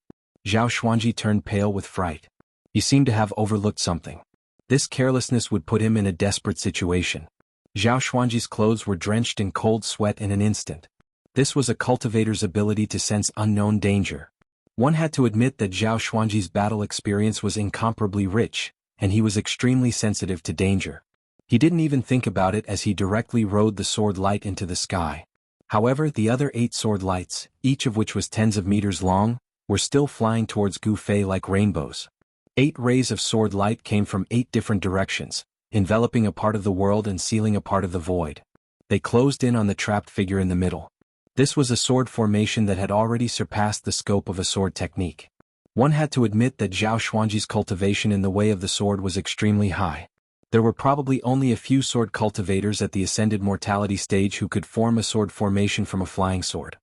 Zhao Xuanji turned pale with fright. He seemed to have overlooked something. This carelessness would put him in a desperate situation. Zhao Xuanji's clothes were drenched in cold sweat in an instant. This was a cultivator's ability to sense unknown danger. One had to admit that Zhao Xuanji's battle experience was incomparably rich, and he was extremely sensitive to danger. He didn't even think about it as he directly rode the sword light into the sky. However, the other 8 sword lights, each of which was tens of meters long, were still flying towards Gu Fei like rainbows. 8 rays of sword light came from 8 different directions, enveloping a part of the world and sealing a part of the void. They closed in on the trapped figure in the middle. This was a sword formation that had already surpassed the scope of a sword technique. One had to admit that Zhao Xuanji's cultivation in the way of the sword was extremely high. There were probably only a few sword cultivators at the ascended mortality stage who could form a sword formation from a flying sword.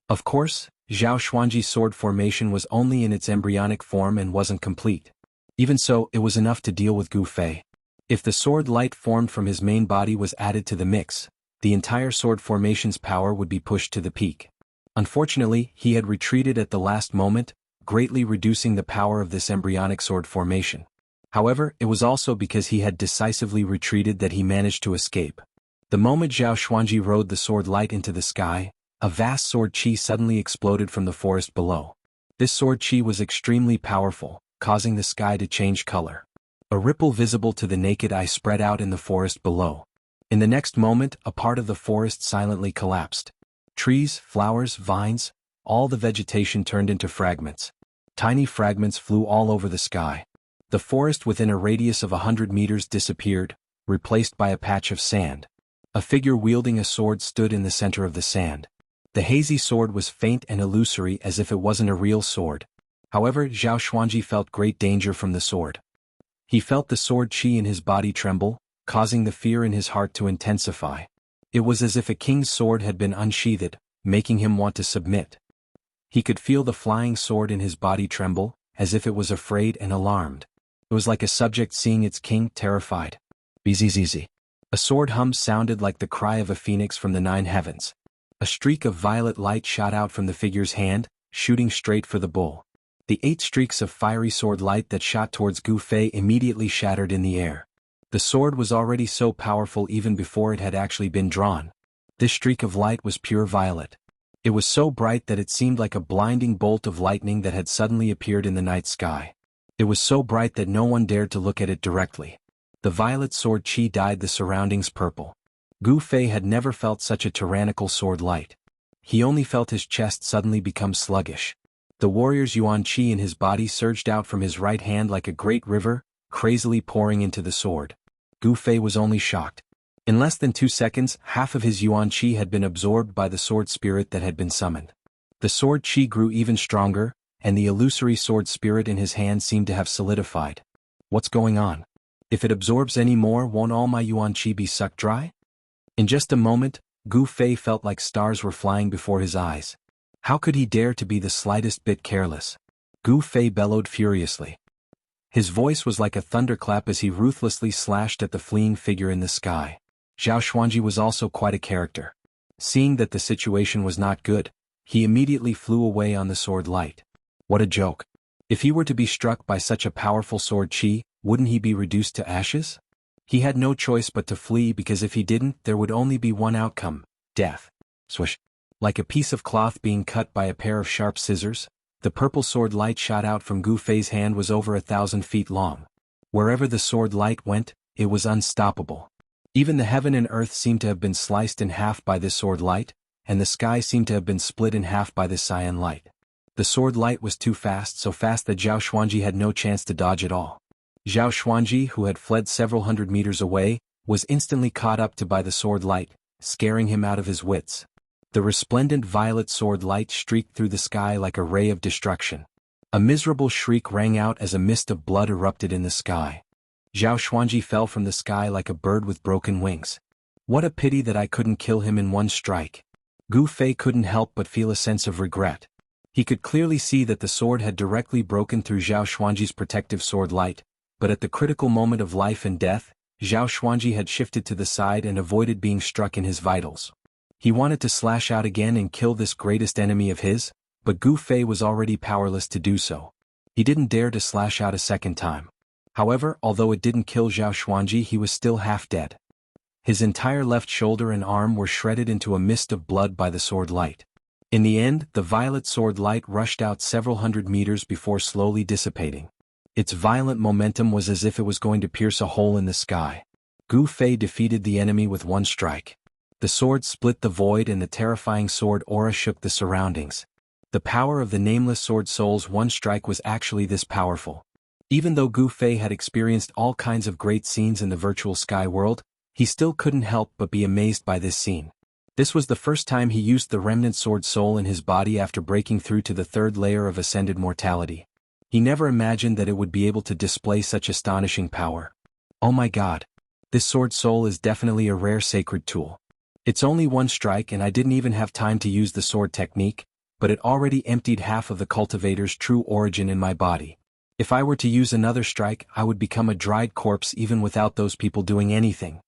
Of course, Zhao Xuanji's sword formation was only in its embryonic form and wasn't complete. Even so, it was enough to deal with Gu Fei. If the sword light formed from his main body was added to the mix, the entire sword formation's power would be pushed to the peak. Unfortunately, he had retreated at the last moment, greatly reducing the power of this embryonic sword formation. However, it was also because he had decisively retreated that he managed to escape. The moment Zhao Xuanji rode the sword light into the sky, a vast sword chi suddenly exploded from the forest below. This sword chi was extremely powerful, causing the sky to change color. A ripple visible to the naked eye spread out in the forest below. In the next moment, a part of the forest silently collapsed. Trees, flowers, vines, all the vegetation turned into fragments. Tiny fragments flew all over the sky. The forest within a radius of 100 meters disappeared, replaced by a patch of sand. A figure wielding a sword stood in the center of the sand. The hazy sword was faint and illusory as if it wasn't a real sword. However, Zhao Xuanji felt great danger from the sword. He felt the sword chi in his body tremble, causing the fear in his heart to intensify. It was as if a king's sword had been unsheathed, making him want to submit. He could feel the flying sword in his body tremble, as if it was afraid and alarmed. It was like a subject seeing its king terrified. Bzzz. A sword hum sounded like the cry of a phoenix from the 9 heavens. A streak of violet light shot out from the figure's hand, shooting straight for the bull. The 8 streaks of fiery sword light that shot towards Gu Fei immediately shattered in the air. The sword was already so powerful even before it had actually been drawn. This streak of light was pure violet. It was so bright that it seemed like a blinding bolt of lightning that had suddenly appeared in the night sky. It was so bright that no one dared to look at it directly. The violet sword chi dyed the surroundings purple. Gu Fei had never felt such a tyrannical sword light. He only felt his chest suddenly become sluggish. The warrior's yuan qi in his body surged out from his right hand like a great river, crazily pouring into the sword. Gu Fei was only shocked. In less than 2 seconds, half of his yuan qi had been absorbed by the sword spirit that had been summoned. The sword qi grew even stronger, and the illusory sword spirit in his hand seemed to have solidified. What's going on? If it absorbs any more, won't all my yuan qi be sucked dry? In just a moment, Gu Fei felt like stars were flying before his eyes. How could he dare to be the slightest bit careless? Gu Fei bellowed furiously. His voice was like a thunderclap as he ruthlessly slashed at the fleeing figure in the sky. Zhao Xuanji was also quite a character. Seeing that the situation was not good, he immediately flew away on the sword light. What a joke. If he were to be struck by such a powerful sword qi, wouldn't he be reduced to ashes? He had no choice but to flee because if he didn't, there would only be one outcome: death. Swish. Like a piece of cloth being cut by a pair of sharp scissors, the purple sword light shot out from Gu Fei's hand was over 1,000 feet long. Wherever the sword light went, it was unstoppable. Even the heaven and earth seemed to have been sliced in half by this sword light, and the sky seemed to have been split in half by this cyan light. The sword light was too fast, so fast that Zhao Xuanji had no chance to dodge at all. Zhao Xuanji, who had fled several hundred meters away, was instantly caught up to by the sword light, scaring him out of his wits. The resplendent violet sword light streaked through the sky like a ray of destruction. A miserable shriek rang out as a mist of blood erupted in the sky. Zhao Xuanji fell from the sky like a bird with broken wings. What a pity that I couldn't kill him in one strike. Gu Fei couldn't help but feel a sense of regret. He could clearly see that the sword had directly broken through Zhao Xuanji's protective sword light, but at the critical moment of life and death, Zhao Xuanji had shifted to the side and avoided being struck in his vitals. He wanted to slash out again and kill this greatest enemy of his, but Gu Fei was already powerless to do so. He didn't dare to slash out a second time. However, although it didn't kill Zhao Xuanji, he was still half dead. His entire left shoulder and arm were shredded into a mist of blood by the sword light. In the end, the violet sword light rushed out several hundred meters before slowly dissipating. Its violent momentum was as if it was going to pierce a hole in the sky. Gu Fei defeated the enemy with one strike. The sword split the void and the terrifying sword aura shook the surroundings. The power of the nameless sword soul's one strike was actually this powerful. Even though Gu Fei had experienced all kinds of great scenes in the virtual sky world, he still couldn't help but be amazed by this scene. This was the first time he used the remnant sword soul in his body after breaking through to the third layer of ascended mortality. He never imagined that it would be able to display such astonishing power. Oh my god. This sword soul is definitely a rare sacred tool. It's only one strike and I didn't even have time to use the sword technique, but it already emptied half of the cultivator's true origin in my body. If I were to use another strike, I would become a dried corpse even without those people doing anything.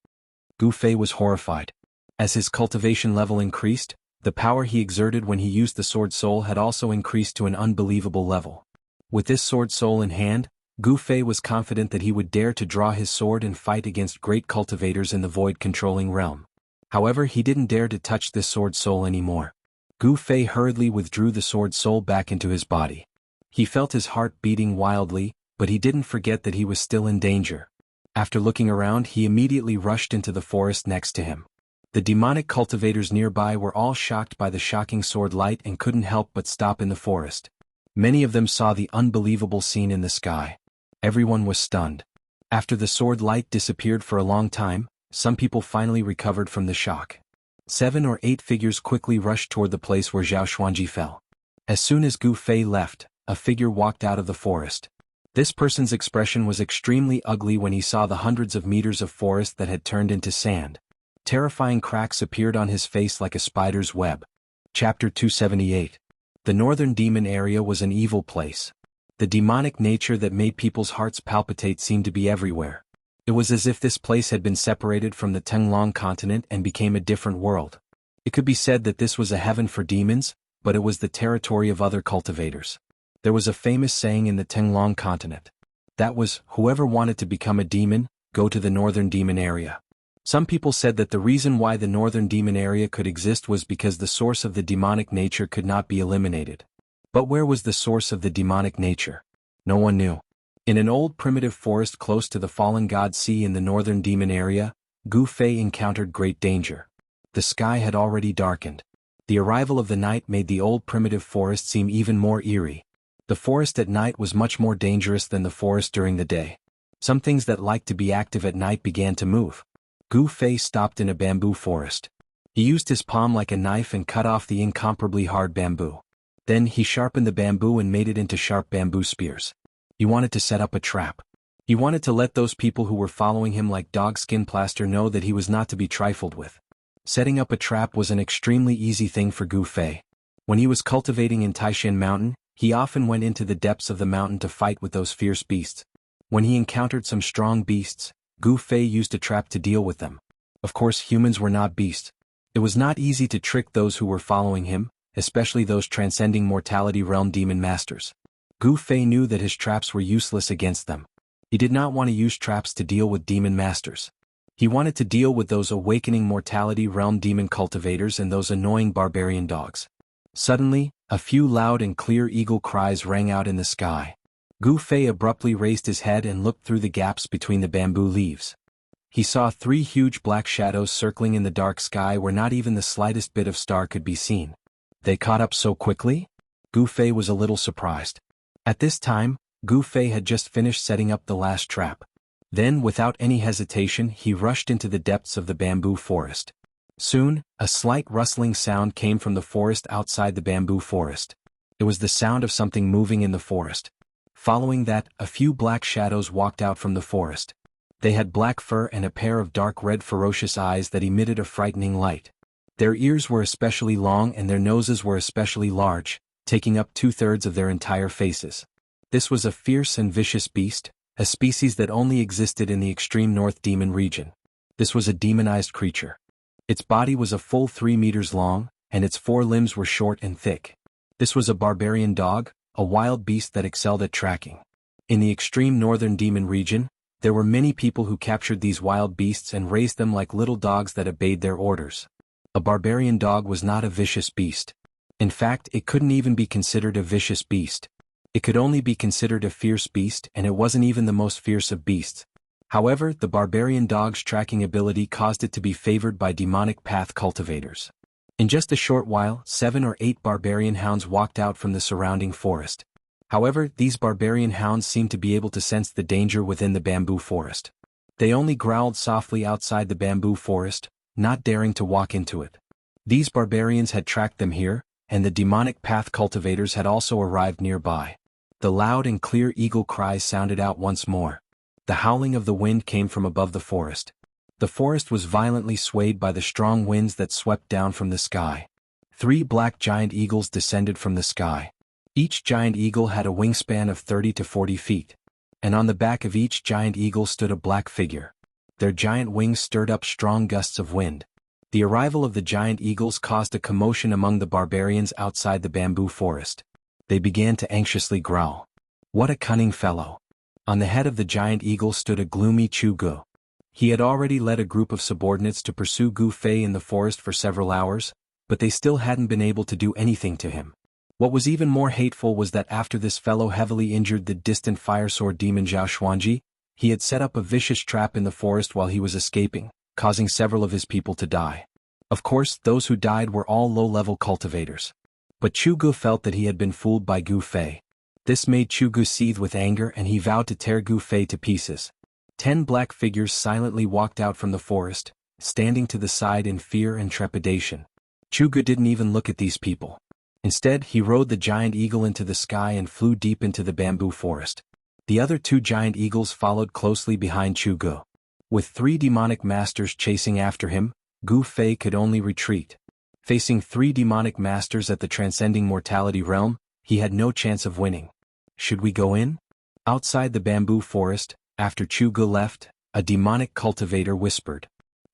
Gu Fei was horrified. As his cultivation level increased, the power he exerted when he used the sword soul had also increased to an unbelievable level. With this sword soul in hand, Gu Fei was confident that he would dare to draw his sword and fight against great cultivators in the void-controlling realm. However, he didn't dare to touch this sword soul anymore. Gu Fei hurriedly withdrew the sword soul back into his body. He felt his heart beating wildly, but he didn't forget that he was still in danger. After looking around, he immediately rushed into the forest next to him. The demonic cultivators nearby were all shocked by the shocking sword light and couldn't help but stop in the forest. Many of them saw the unbelievable scene in the sky. Everyone was stunned. After the sword light disappeared for a long time, some people finally recovered from the shock. 7 or 8 figures quickly rushed toward the place where Zhao Xuanji fell. As soon as Gu Fei left, a figure walked out of the forest. This person's expression was extremely ugly when he saw the hundreds of meters of forest that had turned into sand. Terrifying cracks appeared on his face like a spider's web. Chapter 278. The northern demon area was an evil place. The demonic nature that made people's hearts palpitate seemed to be everywhere. It was as if this place had been separated from the Tenglong continent and became a different world. It could be said that this was a heaven for demons, but it was the territory of other cultivators. There was a famous saying in the Tenglong continent. That was, whoever wanted to become a demon, go to the northern demon area. Some people said that the reason why the northern demon area could exist was because the source of the demonic nature could not be eliminated. But where was the source of the demonic nature? No one knew. In an old primitive forest close to the fallen god sea in the northern demon area, Gu Fei encountered great danger. The sky had already darkened. The arrival of the night made the old primitive forest seem even more eerie. The forest at night was much more dangerous than the forest during the day. Some things that liked to be active at night began to move. Gu Fei stopped in a bamboo forest. He used his palm like a knife and cut off the incomparably hard bamboo. Then he sharpened the bamboo and made it into sharp bamboo spears. He wanted to set up a trap. He wanted to let those people who were following him like dogskin plaster know that he was not to be trifled with. Setting up a trap was an extremely easy thing for Gu Fei. When he was cultivating in Taishan Mountain, he often went into the depths of the mountain to fight with those fierce beasts. When he encountered some strong beasts, Gu Fei used a trap to deal with them. Of course, humans were not beasts. It was not easy to trick those who were following him, especially those transcending mortality realm demon masters. Gu Fei knew that his traps were useless against them. He did not want to use traps to deal with demon masters. He wanted to deal with those awakening mortality realm demon cultivators and those annoying barbarian dogs. Suddenly, a few loud and clear eagle cries rang out in the sky. Gu Fei abruptly raised his head and looked through the gaps between the bamboo leaves. He saw 3 huge black shadows circling in the dark sky where not even the slightest bit of star could be seen. They caught up so quickly? Gu Fei was a little surprised. At this time, Gu Fei had just finished setting up the last trap. Then, without any hesitation, he rushed into the depths of the bamboo forest. Soon, a slight rustling sound came from the forest outside the bamboo forest. It was the sound of something moving in the forest. Following that, a few black shadows walked out from the forest. They had black fur and a pair of dark red ferocious eyes that emitted a frightening light. Their ears were especially long and their noses were especially large, taking up 2/3 of their entire faces. This was a fierce and vicious beast, a species that only existed in the extreme north demon region. This was a demonized creature. Its body was a full 3 meters long, and its 4 limbs were short and thick. This was a barbarian dog, a wild beast that excelled at tracking. In the extreme northern demon region, there were many people who captured these wild beasts and raised them like little dogs that obeyed their orders. A barbarian dog was not a vicious beast. In fact, it couldn't even be considered a vicious beast. It could only be considered a fierce beast, and it wasn't even the most fierce of beasts. However, the barbarian dog's tracking ability caused it to be favored by demonic path cultivators. In just a short while, 7 or 8 barbarian hounds walked out from the surrounding forest. However, these barbarian hounds seemed to be able to sense the danger within the bamboo forest. They only growled softly outside the bamboo forest, not daring to walk into it. These barbarians had tracked them here, and the demonic path cultivators had also arrived nearby. The loud and clear eagle cries sounded out once more. The howling of the wind came from above the forest. The forest was violently swayed by the strong winds that swept down from the sky. 3 black giant eagles descended from the sky. Each giant eagle had a wingspan of 30 to 40 feet. And on the back of each giant eagle stood a black figure. Their giant wings stirred up strong gusts of wind. The arrival of the giant eagles caused a commotion among the barbarians outside the bamboo forest. They began to anxiously growl. What a cunning fellow! On the head of the giant eagle stood a gloomy Gu. He had already led a group of subordinates to pursue Gu Fei in the forest for several hours, but they still hadn't been able to do anything to him. What was even more hateful was that after this fellow heavily injured the distant fire sword demon Xianxia, he had set up a vicious trap in the forest while he was escaping, causing several of his people to die. Of course, those who died were all low-level cultivators. But Gu felt that he had been fooled by Gu Fei. This made Gu seethe with anger and he vowed to tear Gu Fei to pieces. 10 black figures silently walked out from the forest, standing to the side in fear and trepidation. Gu didn't even look at these people. Instead, he rode the giant eagle into the sky and flew deep into the bamboo forest. The other 2 giant eagles followed closely behind Gu. With 3 demonic masters chasing after him, Gu Fei could only retreat. Facing 3 demonic masters at the transcending mortality realm, he had no chance of winning. Should we go in? Outside the bamboo forest, after Gu left, a demonic cultivator whispered.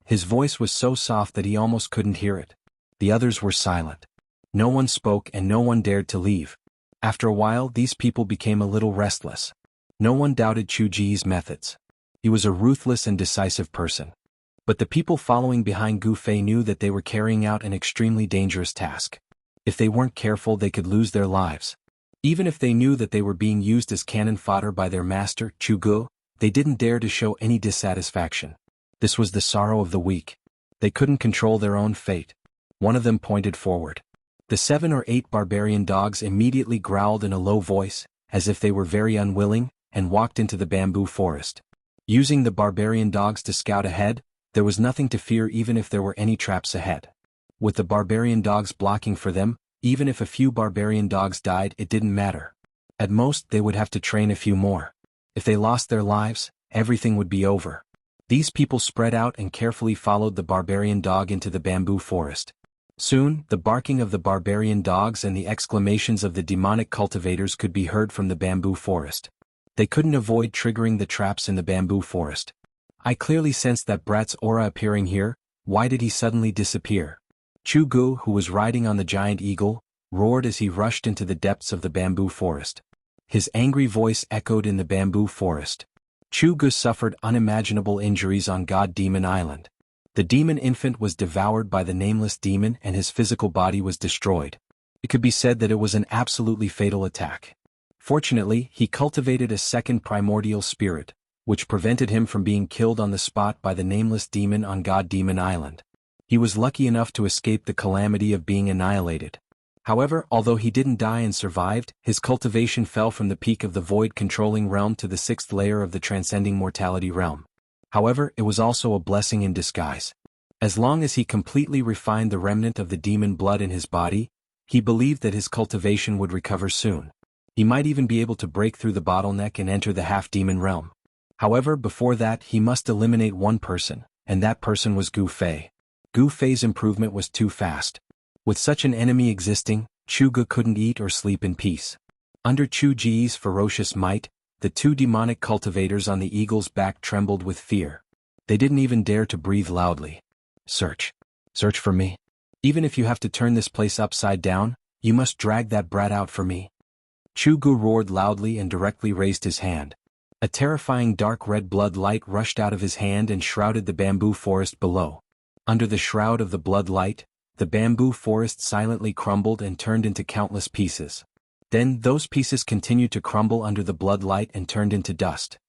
His voice was so soft that he almost couldn't hear it. The others were silent. No one spoke and no one dared to leave. After a while, these people became a little restless. No one doubted Chuji's methods. He was a ruthless and decisive person. But the people following behind Gu Fei knew that they were carrying out an extremely dangerous task. If they weren't careful, they could lose their lives. Even if they knew that they were being used as cannon fodder by their master, Gu, they didn't dare to show any dissatisfaction. This was the sorrow of the weak. They couldn't control their own fate. One of them pointed forward. The 7 or 8 barbarian dogs immediately growled in a low voice, as if they were very unwilling, and walked into the bamboo forest. Using the barbarian dogs to scout ahead, there was nothing to fear even if there were any traps ahead. With the barbarian dogs blocking for them, even if a few barbarian dogs died, it didn't matter. At most, they would have to train a few more. If they lost their lives, everything would be over. These people spread out and carefully followed the barbarian dog into the bamboo forest. Soon, the barking of the barbarian dogs and the exclamations of the demonic cultivators could be heard from the bamboo forest. They couldn't avoid triggering the traps in the bamboo forest. I clearly sensed that brat's aura appearing here. Why did he suddenly disappear? Jianghu, who was riding on the giant eagle, roared as he rushed into the depths of the bamboo forest. His angry voice echoed in the bamboo forest. Jianghu suffered unimaginable injuries on God Demon Island. The demon infant was devoured by the nameless demon and his physical body was destroyed. It could be said that it was an absolutely fatal attack. Fortunately, he cultivated a second primordial spirit, which prevented him from being killed on the spot by the nameless demon on God Demon Island. He was lucky enough to escape the calamity of being annihilated. However, although he didn't die and survived, his cultivation fell from the peak of the void-controlling realm to the 6th layer of the transcending mortality realm. However, it was also a blessing in disguise. As long as he completely refined the remnant of the demon blood in his body, he believed that his cultivation would recover soon. He might even be able to break through the bottleneck and enter the half-demon realm. However, before that, he must eliminate one person, and that person was Gu Fei. Gu Fei's improvement was too fast. With such an enemy existing, Jianghu couldn't eat or sleep in peace. Under Chu Ji's ferocious might, the 2 demonic cultivators on the eagle's back trembled with fear. They didn't even dare to breathe loudly. Search. Search for me. Even if you have to turn this place upside down, you must drag that brat out for me. Jianghu roared loudly and directly raised his hand. A terrifying dark red blood light rushed out of his hand and shrouded the bamboo forest below. Under the shroud of the blood light, the bamboo forest silently crumbled and turned into countless pieces. Then those pieces continued to crumble under the blood light and turned into dust.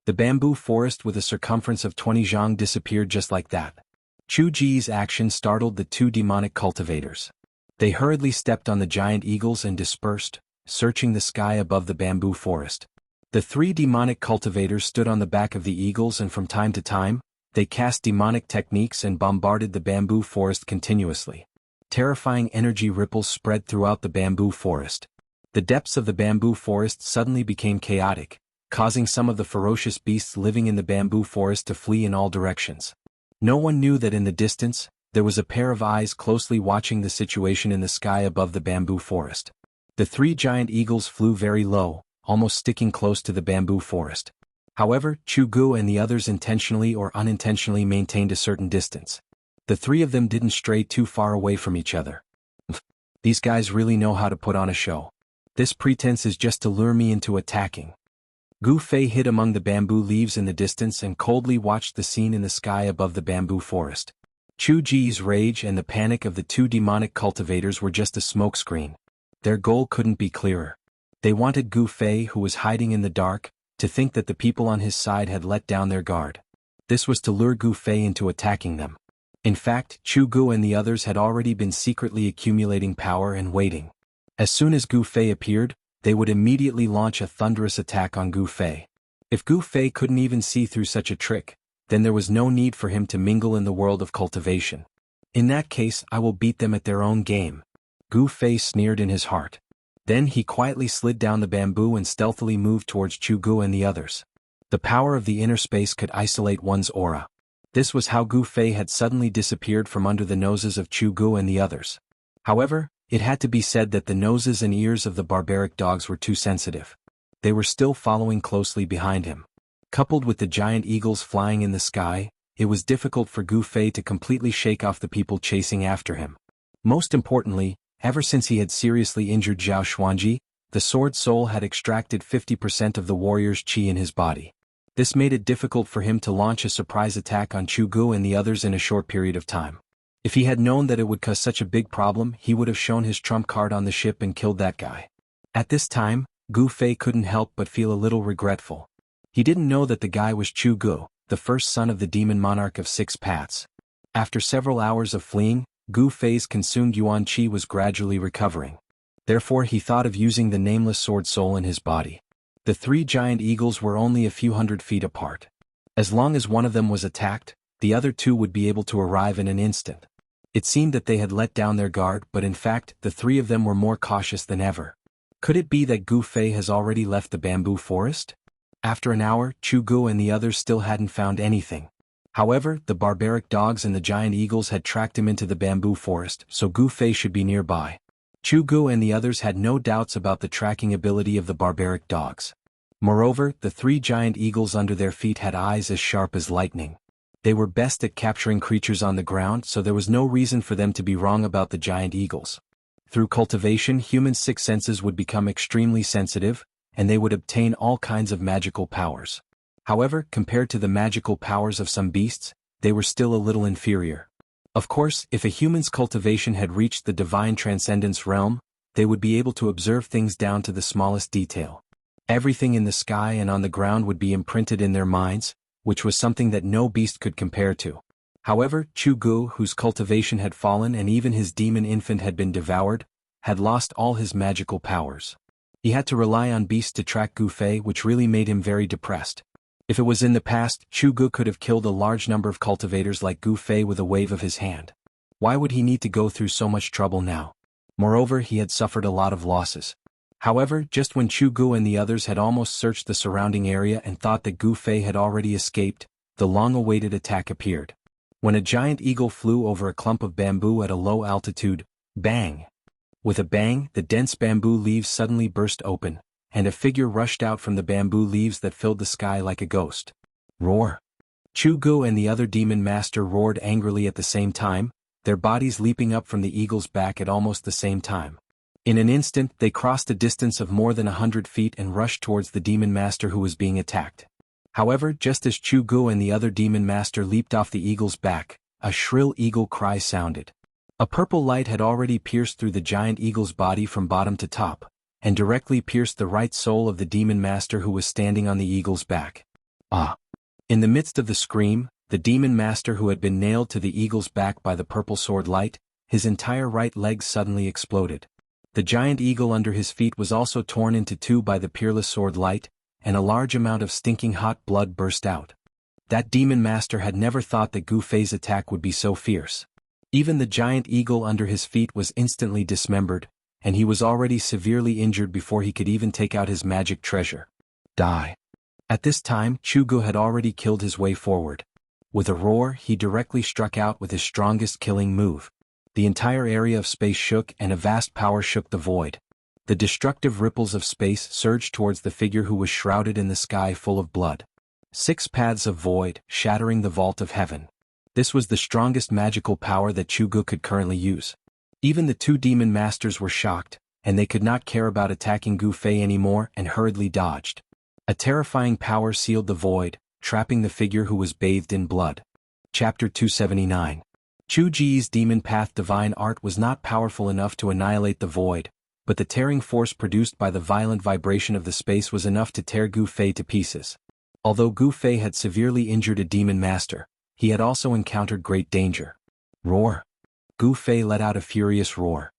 The bamboo forest with a circumference of 20 zhang disappeared just like that. Chu Ji's action startled the 2 demonic cultivators. They hurriedly stepped on the giant eagles and dispersed, searching the sky above the bamboo forest. The 3 demonic cultivators stood on the back of the eagles and from time to time, they cast demonic techniques and bombarded the bamboo forest continuously. Terrifying energy ripples spread throughout the bamboo forest. The depths of the bamboo forest suddenly became chaotic, causing some of the ferocious beasts living in the bamboo forest to flee in all directions. No one knew that in the distance, there was a pair of eyes closely watching the situation in the sky above the bamboo forest. The 3 giant eagles flew very low, almost sticking close to the bamboo forest. However, Jianghu and the others intentionally or unintentionally maintained a certain distance. The 3 of them didn't stray too far away from each other. These guys really know how to put on a show. This pretense is just to lure me into attacking. Gu Fei hid among the bamboo leaves in the distance and coldly watched the scene in the sky above the bamboo forest. Chu Ji's rage and the panic of the 2 demonic cultivators were just a smokescreen. Their goal couldn't be clearer. They wanted Gu Fei, who was hiding in the dark, to think that the people on his side had let down their guard. This was to lure Gu Fei into attacking them. In fact, Jianghu and the others had already been secretly accumulating power and waiting. As soon as Gu Fei appeared, they would immediately launch a thunderous attack on Gu Fei. If Gu Fei couldn't even see through such a trick, then there was no need for him to mingle in the world of cultivation. In that case, I will beat them at their own game. Gu Fei sneered in his heart. Then he quietly slid down the bamboo and stealthily moved towards Jianghu and the others. The power of the inner space could isolate one's aura. This was how Gu Fei had suddenly disappeared from under the noses of Jianghu and the others. However, it had to be said that the noses and ears of the barbaric dogs were too sensitive. They were still following closely behind him. Coupled with the giant eagles flying in the sky, it was difficult for Gu Fei to completely shake off the people chasing after him. Most importantly, ever since he had seriously injured Zhao Xuanji, the sword soul had extracted 50% of the warrior's qi in his body. This made it difficult for him to launch a surprise attack on Jianghu and the others in a short period of time. If he had known that it would cause such a big problem, he would have shown his trump card on the ship and killed that guy. At this time, Gu Fei couldn't help but feel a little regretful. He didn't know that the guy was Jianghu, the first son of the demon monarch of 6 paths. After several hours of fleeing, Gu Fei's consumed yuan qi was gradually recovering. Therefore he thought of using the nameless sword soul in his body. The 3 giant eagles were only a few hundred feet apart. As long as one of them was attacked, the other 2 would be able to arrive in an instant. It seemed that they had let down their guard, but in fact, the 3 of them were more cautious than ever. Could it be that Gu Fei has already left the bamboo forest? After an hour, Chu Gu and the others still hadn't found anything. However, the barbaric dogs and the giant eagles had tracked him into the bamboo forest, so Gu Fei should be nearby. Chu Gu and the others had no doubts about the tracking ability of the barbaric dogs. Moreover, the 3 giant eagles under their feet had eyes as sharp as lightning. They were best at capturing creatures on the ground, so there was no reason for them to be wrong about the giant eagles. Through cultivation, human 6 senses would become extremely sensitive, and they would obtain all kinds of magical powers. However, compared to the magical powers of some beasts, they were still a little inferior. Of course, if a human's cultivation had reached the divine transcendence realm, they would be able to observe things down to the smallest detail. Everything in the sky and on the ground would be imprinted in their minds, which was something that no beast could compare to. However, Chu Gu, whose cultivation had fallen and even his demon infant had been devoured, had lost all his magical powers. He had to rely on beasts to track Gu Fei, which really made him very depressed. If it was in the past, Chu Gu could have killed a large number of cultivators like Gu Fei with a wave of his hand. Why would he need to go through so much trouble now? Moreover, he had suffered a lot of losses. However, just when Chu Gu and the others had almost searched the surrounding area and thought that Gu Fei had already escaped, the long-awaited attack appeared. When a giant eagle flew over a clump of bamboo at a low altitude, bang! With a bang, the dense bamboo leaves suddenly burst open, and a figure rushed out from the bamboo leaves that filled the sky like a ghost. Roar! Chu Gu and the other demon master roared angrily at the same time, their bodies leaping up from the eagle's back at almost the same time. In an instant, they crossed a distance of more than 100 feet and rushed towards the demon master who was being attacked. However, just as Chu Gu and the other demon master leaped off the eagle's back, a shrill eagle cry sounded. A purple light had already pierced through the giant eagle's body from bottom to top, and directly pierced the right soul of the demon master who was standing on the eagle's back. Ah! In the midst of the scream, the demon master who had been nailed to the eagle's back by the purple sword light, his entire right leg suddenly exploded. The giant eagle under his feet was also torn into 2 by the peerless sword light, and a large amount of stinking hot blood burst out. That demon master had never thought that Gu Fei's attack would be so fierce. Even the giant eagle under his feet was instantly dismembered, and he was already severely injured before he could even take out his magic treasure. Die. At this time, Chu Gu had already killed his way forward. With a roar, he directly struck out with his strongest killing move. The entire area of space shook and a vast power shook the void. The destructive ripples of space surged towards the figure who was shrouded in the sky full of blood. 6 paths of void, shattering the vault of heaven. This was the strongest magical power that Chu Gu could currently use. Even the 2 demon masters were shocked, and they could not care about attacking Gu Fei anymore and hurriedly dodged. A terrifying power sealed the void, trapping the figure who was bathed in blood. Chapter 279. Chu Ji's demon path divine art was not powerful enough to annihilate the void, but the tearing force produced by the violent vibration of the space was enough to tear Gu Fei to pieces. Although Gu Fei had severely injured a demon master, he had also encountered great danger. Roar! Gu Fei let out a furious roar.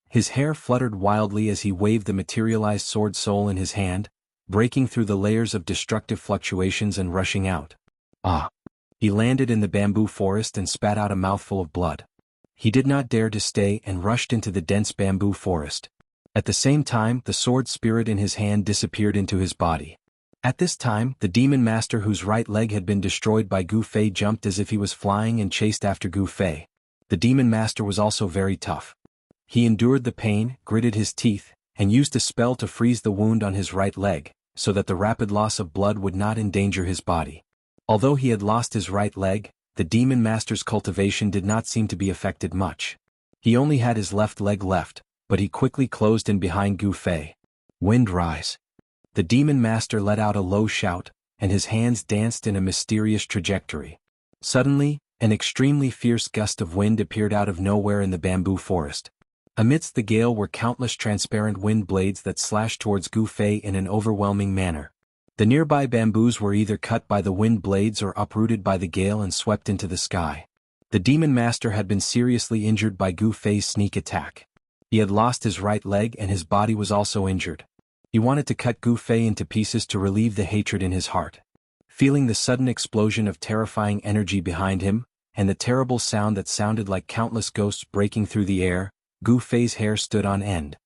His hair fluttered wildly as he waved the materialized sword soul in his hand, breaking through the layers of destructive fluctuations and rushing out. Ah! He landed in the bamboo forest and spat out a mouthful of blood. He did not dare to stay and rushed into the dense bamboo forest. At the same time, the sword spirit in his hand disappeared into his body. At this time, the demon master whose right leg had been destroyed by Gu Fei jumped as if he was flying and chased after Gu Fei. The demon master was also very tough. He endured the pain, gritted his teeth, and used a spell to freeze the wound on his right leg, so that the rapid loss of blood would not endanger his body. Although he had lost his right leg, the demon master's cultivation did not seem to be affected much. He only had his left leg left, but he quickly closed in behind Gu Fei. Wind rise. The demon master let out a low shout, and his hands danced in a mysterious trajectory. Suddenly, an extremely fierce gust of wind appeared out of nowhere in the bamboo forest. Amidst the gale were countless transparent wind blades that slashed towards Gu Fei in an overwhelming manner. The nearby bamboos were either cut by the wind blades or uprooted by the gale and swept into the sky. The demon master had been seriously injured by Gu Fei's sneak attack. He had lost his right leg and his body was also injured. He wanted to cut Gu Fei into pieces to relieve the hatred in his heart. Feeling the sudden explosion of terrifying energy behind him, and the terrible sound that sounded like countless ghosts breaking through the air, Gu Fei's hair stood on end.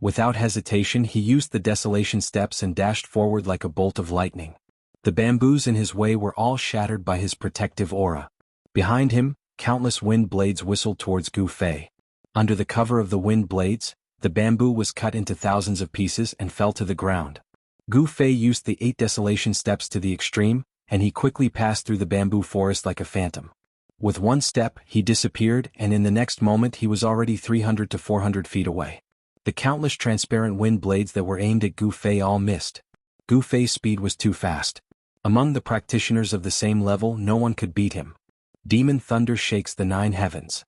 Without hesitation he used the desolation steps and dashed forward like a bolt of lightning. The bamboos in his way were all shattered by his protective aura. Behind him, countless wind blades whistled towards Gu Fei. Under the cover of the wind blades, the bamboo was cut into thousands of pieces and fell to the ground. Gu Fei used the 8 desolation steps to the extreme, and he quickly passed through the bamboo forest like a phantom. With one step, he disappeared, and in the next moment he was already 300 to 400 feet away. The countless transparent wind blades that were aimed at Gu Fei all missed. Gu Fei's speed was too fast. Among the practitioners of the same level no one could beat him. Demon thunder shakes the 9 heavens.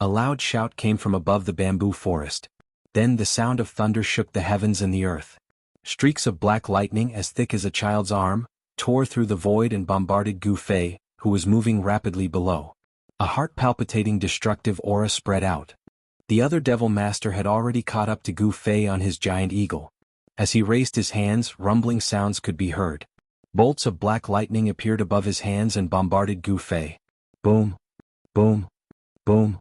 A loud shout came from above the bamboo forest. Then the sound of thunder shook the heavens and the earth. Streaks of black lightning as thick as a child's arm tore through the void and bombarded Gu Fei, who was moving rapidly below. A heart-palpitating destructive aura spread out. The other devil master had already caught up to Gu Fei on his giant eagle. As he raised his hands, rumbling sounds could be heard. Bolts of black lightning appeared above his hands and bombarded Gu Fei. Boom! Boom! Boom!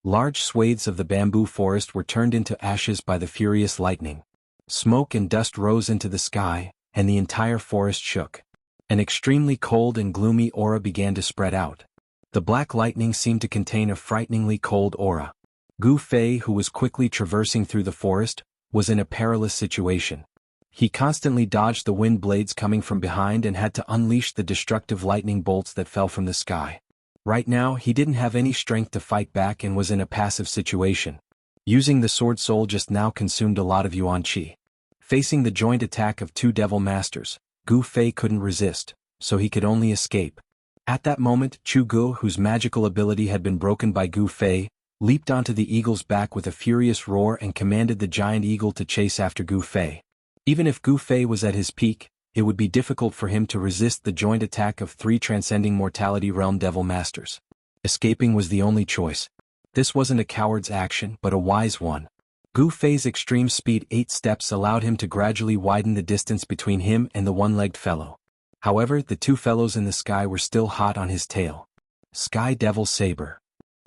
Large swathes of the bamboo forest were turned into ashes by the furious lightning. Smoke and dust rose into the sky, and the entire forest shook. An extremely cold and gloomy aura began to spread out. The black lightning seemed to contain a frighteningly cold aura. Gu Fei, who was quickly traversing through the forest, was in a perilous situation. He constantly dodged the wind blades coming from behind and had to unleash the destructive lightning bolts that fell from the sky. Right now he didn't have any strength to fight back and was in a passive situation. Using the sword soul just now consumed a lot of yuan qi. Facing the joint attack of 2 devil masters, Gu Fei couldn't resist, so he could only escape. At that moment, Chu Gu, whose magical ability had been broken by Gu Fei, leaped onto the eagle's back with a furious roar and commanded the giant eagle to chase after Gu Fei. Even if Gu Fei was at his peak, it would be difficult for him to resist the joint attack of 3 transcending mortality realm devil masters. Escaping was the only choice. This wasn't a coward's action but a wise one. Gu Fei's extreme speed 8 steps allowed him to gradually widen the distance between him and the one-legged fellow. However, the 2 fellows in the sky were still hot on his tail. Sky Devil Saber.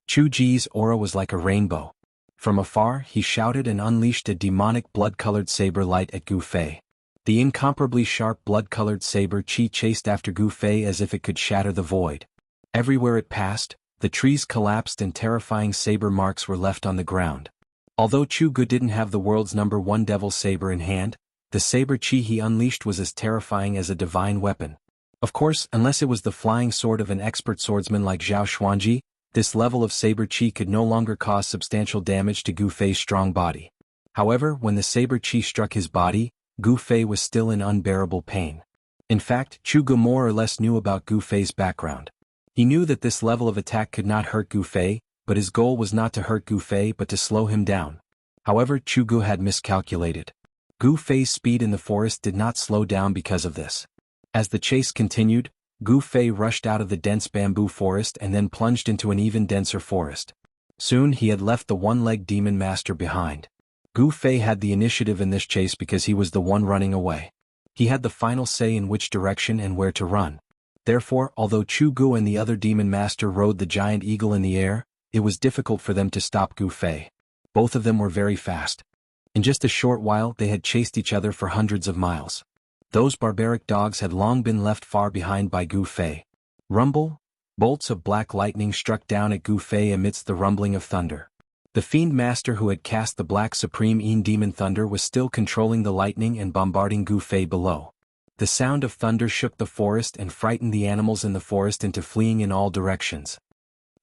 Chu Ji's aura was like a rainbow. From afar he shouted and unleashed a demonic blood-colored saber light at Gu Fei. The incomparably sharp blood-colored saber chi chased after Gu Fei as if it could shatter the void. Everywhere it passed, the trees collapsed and terrifying saber marks were left on the ground. Although Chu Gu didn't have the world's #1 devil saber in hand, the saber chi he unleashed was as terrifying as a divine weapon. Of course, unless it was the flying sword of an expert swordsman like Zhao Xuanji, this level of saber chi could no longer cause substantial damage to Gu Fei's strong body. However, when the saber chi struck his body, Gu Fei was still in unbearable pain. In fact, Chu Gu more or less knew about Gu Fei's background. He knew that this level of attack could not hurt Gu Fei, but his goal was not to hurt Gu Fei but to slow him down. However, Chu Gu had miscalculated. Gu Fei's speed in the forest did not slow down because of this. As the chase continued, Gu Fei rushed out of the dense bamboo forest and then plunged into an even denser forest. Soon he had left the one-legged demon master behind. Gu Fei had the initiative in this chase because he was the one running away. He had the final say in which direction and where to run. Therefore, although Chu Gu and the other demon master rode the giant eagle in the air, it was difficult for them to stop Gu Fei. Both of them were very fast. In just a short while they had chased each other for hundreds of miles. Those barbaric dogs had long been left far behind by Gu Fei. Rumble! Bolts of black lightning struck down at Gu Fei amidst the rumbling of thunder. The fiend master who had cast the black supreme demon thunder was still controlling the lightning and bombarding Gu Fei below. The sound of thunder shook the forest and frightened the animals in the forest into fleeing in all directions.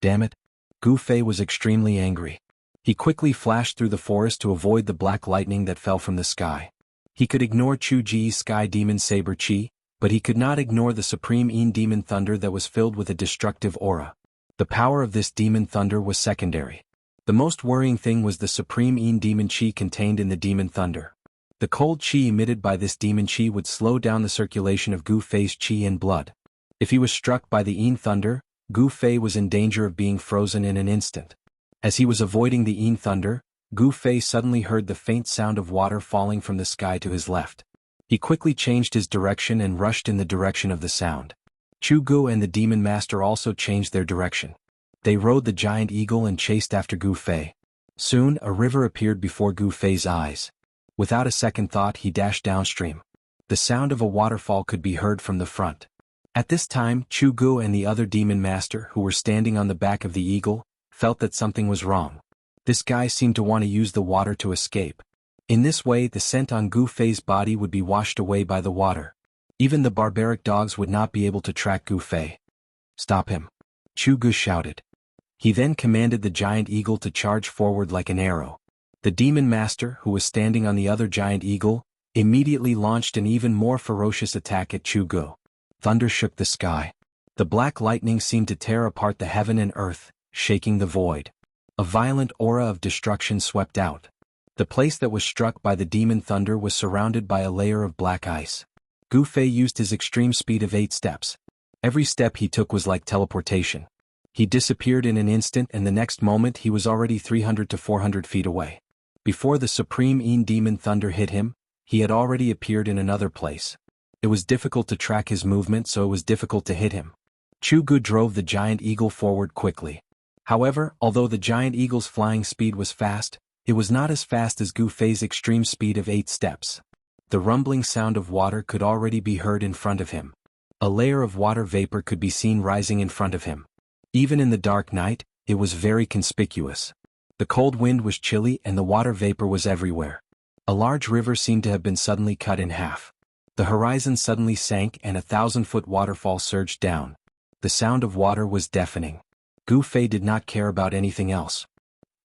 Damn it! Gu Fei was extremely angry. He quickly flashed through the forest to avoid the black lightning that fell from the sky. He could ignore Chu Ji's sky demon saber chi, but he could not ignore the supreme demon thunder that was filled with a destructive aura. The power of this demon thunder was secondary. The most worrying thing was the supreme demon chi contained in the demon thunder. The cold qi emitted by this demon qi would slow down the circulation of Gu Fei's qi and blood. If he was struck by the Yin thunder, Gu Fei was in danger of being frozen in an instant. As he was avoiding the Yin thunder, Gu Fei suddenly heard the faint sound of water falling from the sky to his left. He quickly changed his direction and rushed in the direction of the sound. Chu Gu and the demon master also changed their direction. They rode the giant eagle and chased after Gu Fei. Soon, a river appeared before Gu Fei's eyes. Without a second thought, he dashed downstream. The sound of a waterfall could be heard from the front. At this time, Chu Gu and the other demon master who were standing on the back of the eagle felt that something was wrong. This guy seemed to want to use the water to escape. In this way, the scent on Gu Fei's body would be washed away by the water. Even the barbaric dogs would not be able to track Gu Fei. "Stop him!" Chu Gu shouted. He then commanded the giant eagle to charge forward like an arrow. The demon master, who was standing on the other giant eagle, immediately launched an even more ferocious attack at Chu Gu. Thunder shook the sky. The black lightning seemed to tear apart the heaven and earth, shaking the void. A violent aura of destruction swept out. The place that was struck by the demon thunder was surrounded by a layer of black ice. Gu Fei used his extreme speed of 8 steps. Every step he took was like teleportation. He disappeared in an instant, and the next moment he was already 300 to 400 feet away. Before the supreme Yin demon thunder hit him, he had already appeared in another place. It was difficult to track his movement, so it was difficult to hit him. Chu Gu drove the giant eagle forward quickly. However, although the giant eagle's flying speed was fast, it was not as fast as Gu Fei's extreme speed of 8 steps. The rumbling sound of water could already be heard in front of him. A layer of water vapor could be seen rising in front of him. Even in the dark night, it was very conspicuous. The cold wind was chilly and the water vapor was everywhere. A large river seemed to have been suddenly cut in half. The horizon suddenly sank and a 1,000-foot waterfall surged down. The sound of water was deafening. Gu Fei did not care about anything else.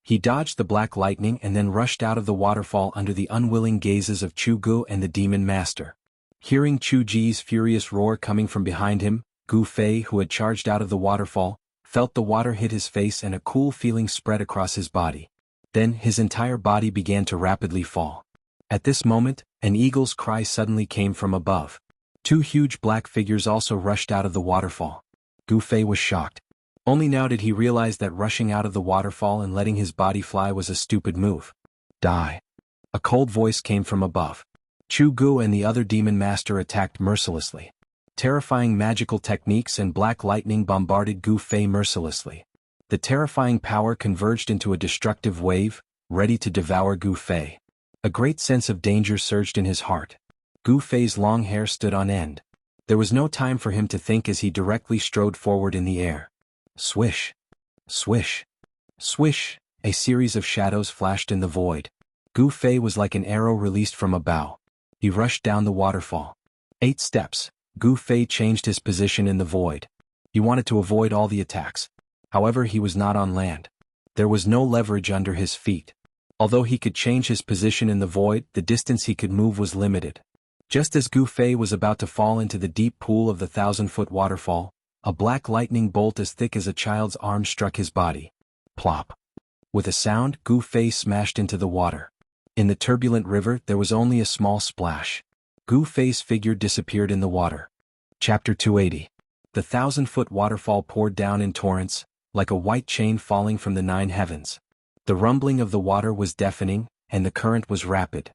He dodged the black lightning and then rushed out of the waterfall under the unwilling gazes of Chu Gu and the demon master. Hearing Chu Ji's furious roar coming from behind him, Gu Fei, who had charged out of the waterfall, felt the water hit his face and a cool feeling spread across his body. Then his entire body began to rapidly fall. At this moment, an eagle's cry suddenly came from above. 2 huge black figures also rushed out of the waterfall. Gu Fei was shocked. Only now did he realize that rushing out of the waterfall and letting his body fly was a stupid move. Die. A cold voice came from above. Chu Gu and the other demon master attacked mercilessly. Terrifying magical techniques and black lightning bombarded Gu Fei mercilessly. The terrifying power converged into a destructive wave, ready to devour Gu Fei. A great sense of danger surged in his heart. Gu Fei's long hair stood on end. There was no time for him to think as he directly strode forward in the air. Swish! Swish! Swish! A series of shadows flashed in the void. Gu Fei was like an arrow released from a bow. He rushed down the waterfall. 8 steps. Gu Fei changed his position in the void. He wanted to avoid all the attacks. However, he was not on land. There was no leverage under his feet. Although he could change his position in the void, the distance he could move was limited. Just as Gu Fei was about to fall into the deep pool of the 1,000-foot waterfall, a black lightning bolt as thick as a child's arm struck his body. Plop! With a sound, Gu Fei smashed into the water. In the turbulent river, there was only a small splash. Gu Fei's figure disappeared in the water. Chapter 280. The 1,000-foot waterfall poured down in torrents, like a white chain falling from the 9 heavens. The rumbling of the water was deafening, and the current was rapid.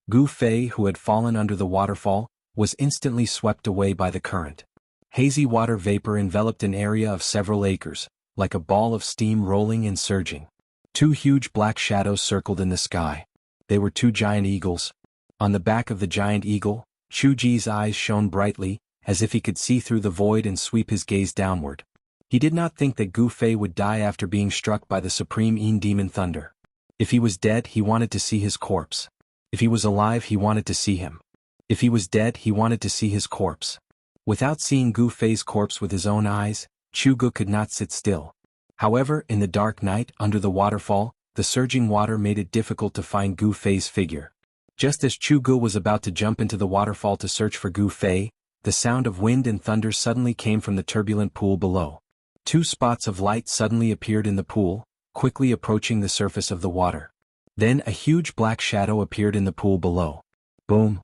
Gu Fei, who had fallen under the waterfall, was instantly swept away by the current. Hazy water vapor enveloped an area of several acres, like a ball of steam rolling and surging. 2 huge black shadows circled in the sky. They were 2 giant eagles. On the back of the giant eagle, Chu Ji's eyes shone brightly, as if he could see through the void and sweep his gaze downward. He did not think that Gu Fei would die after being struck by the supreme Yin demon thunder. If he was dead, he wanted to see his corpse. If he was alive, he wanted to see him. If he was dead, he wanted to see his corpse. Without seeing Gu Fei's corpse with his own eyes, Chu Gu could not sit still. However, in the dark night, under the waterfall, the surging water made it difficult to find Gu Fei's figure. Just as Chu Gu was about to jump into the waterfall to search for Gu Fei, the sound of wind and thunder suddenly came from the turbulent pool below. 2 spots of light suddenly appeared in the pool, quickly approaching the surface of the water. Then a huge black shadow appeared in the pool below. Boom!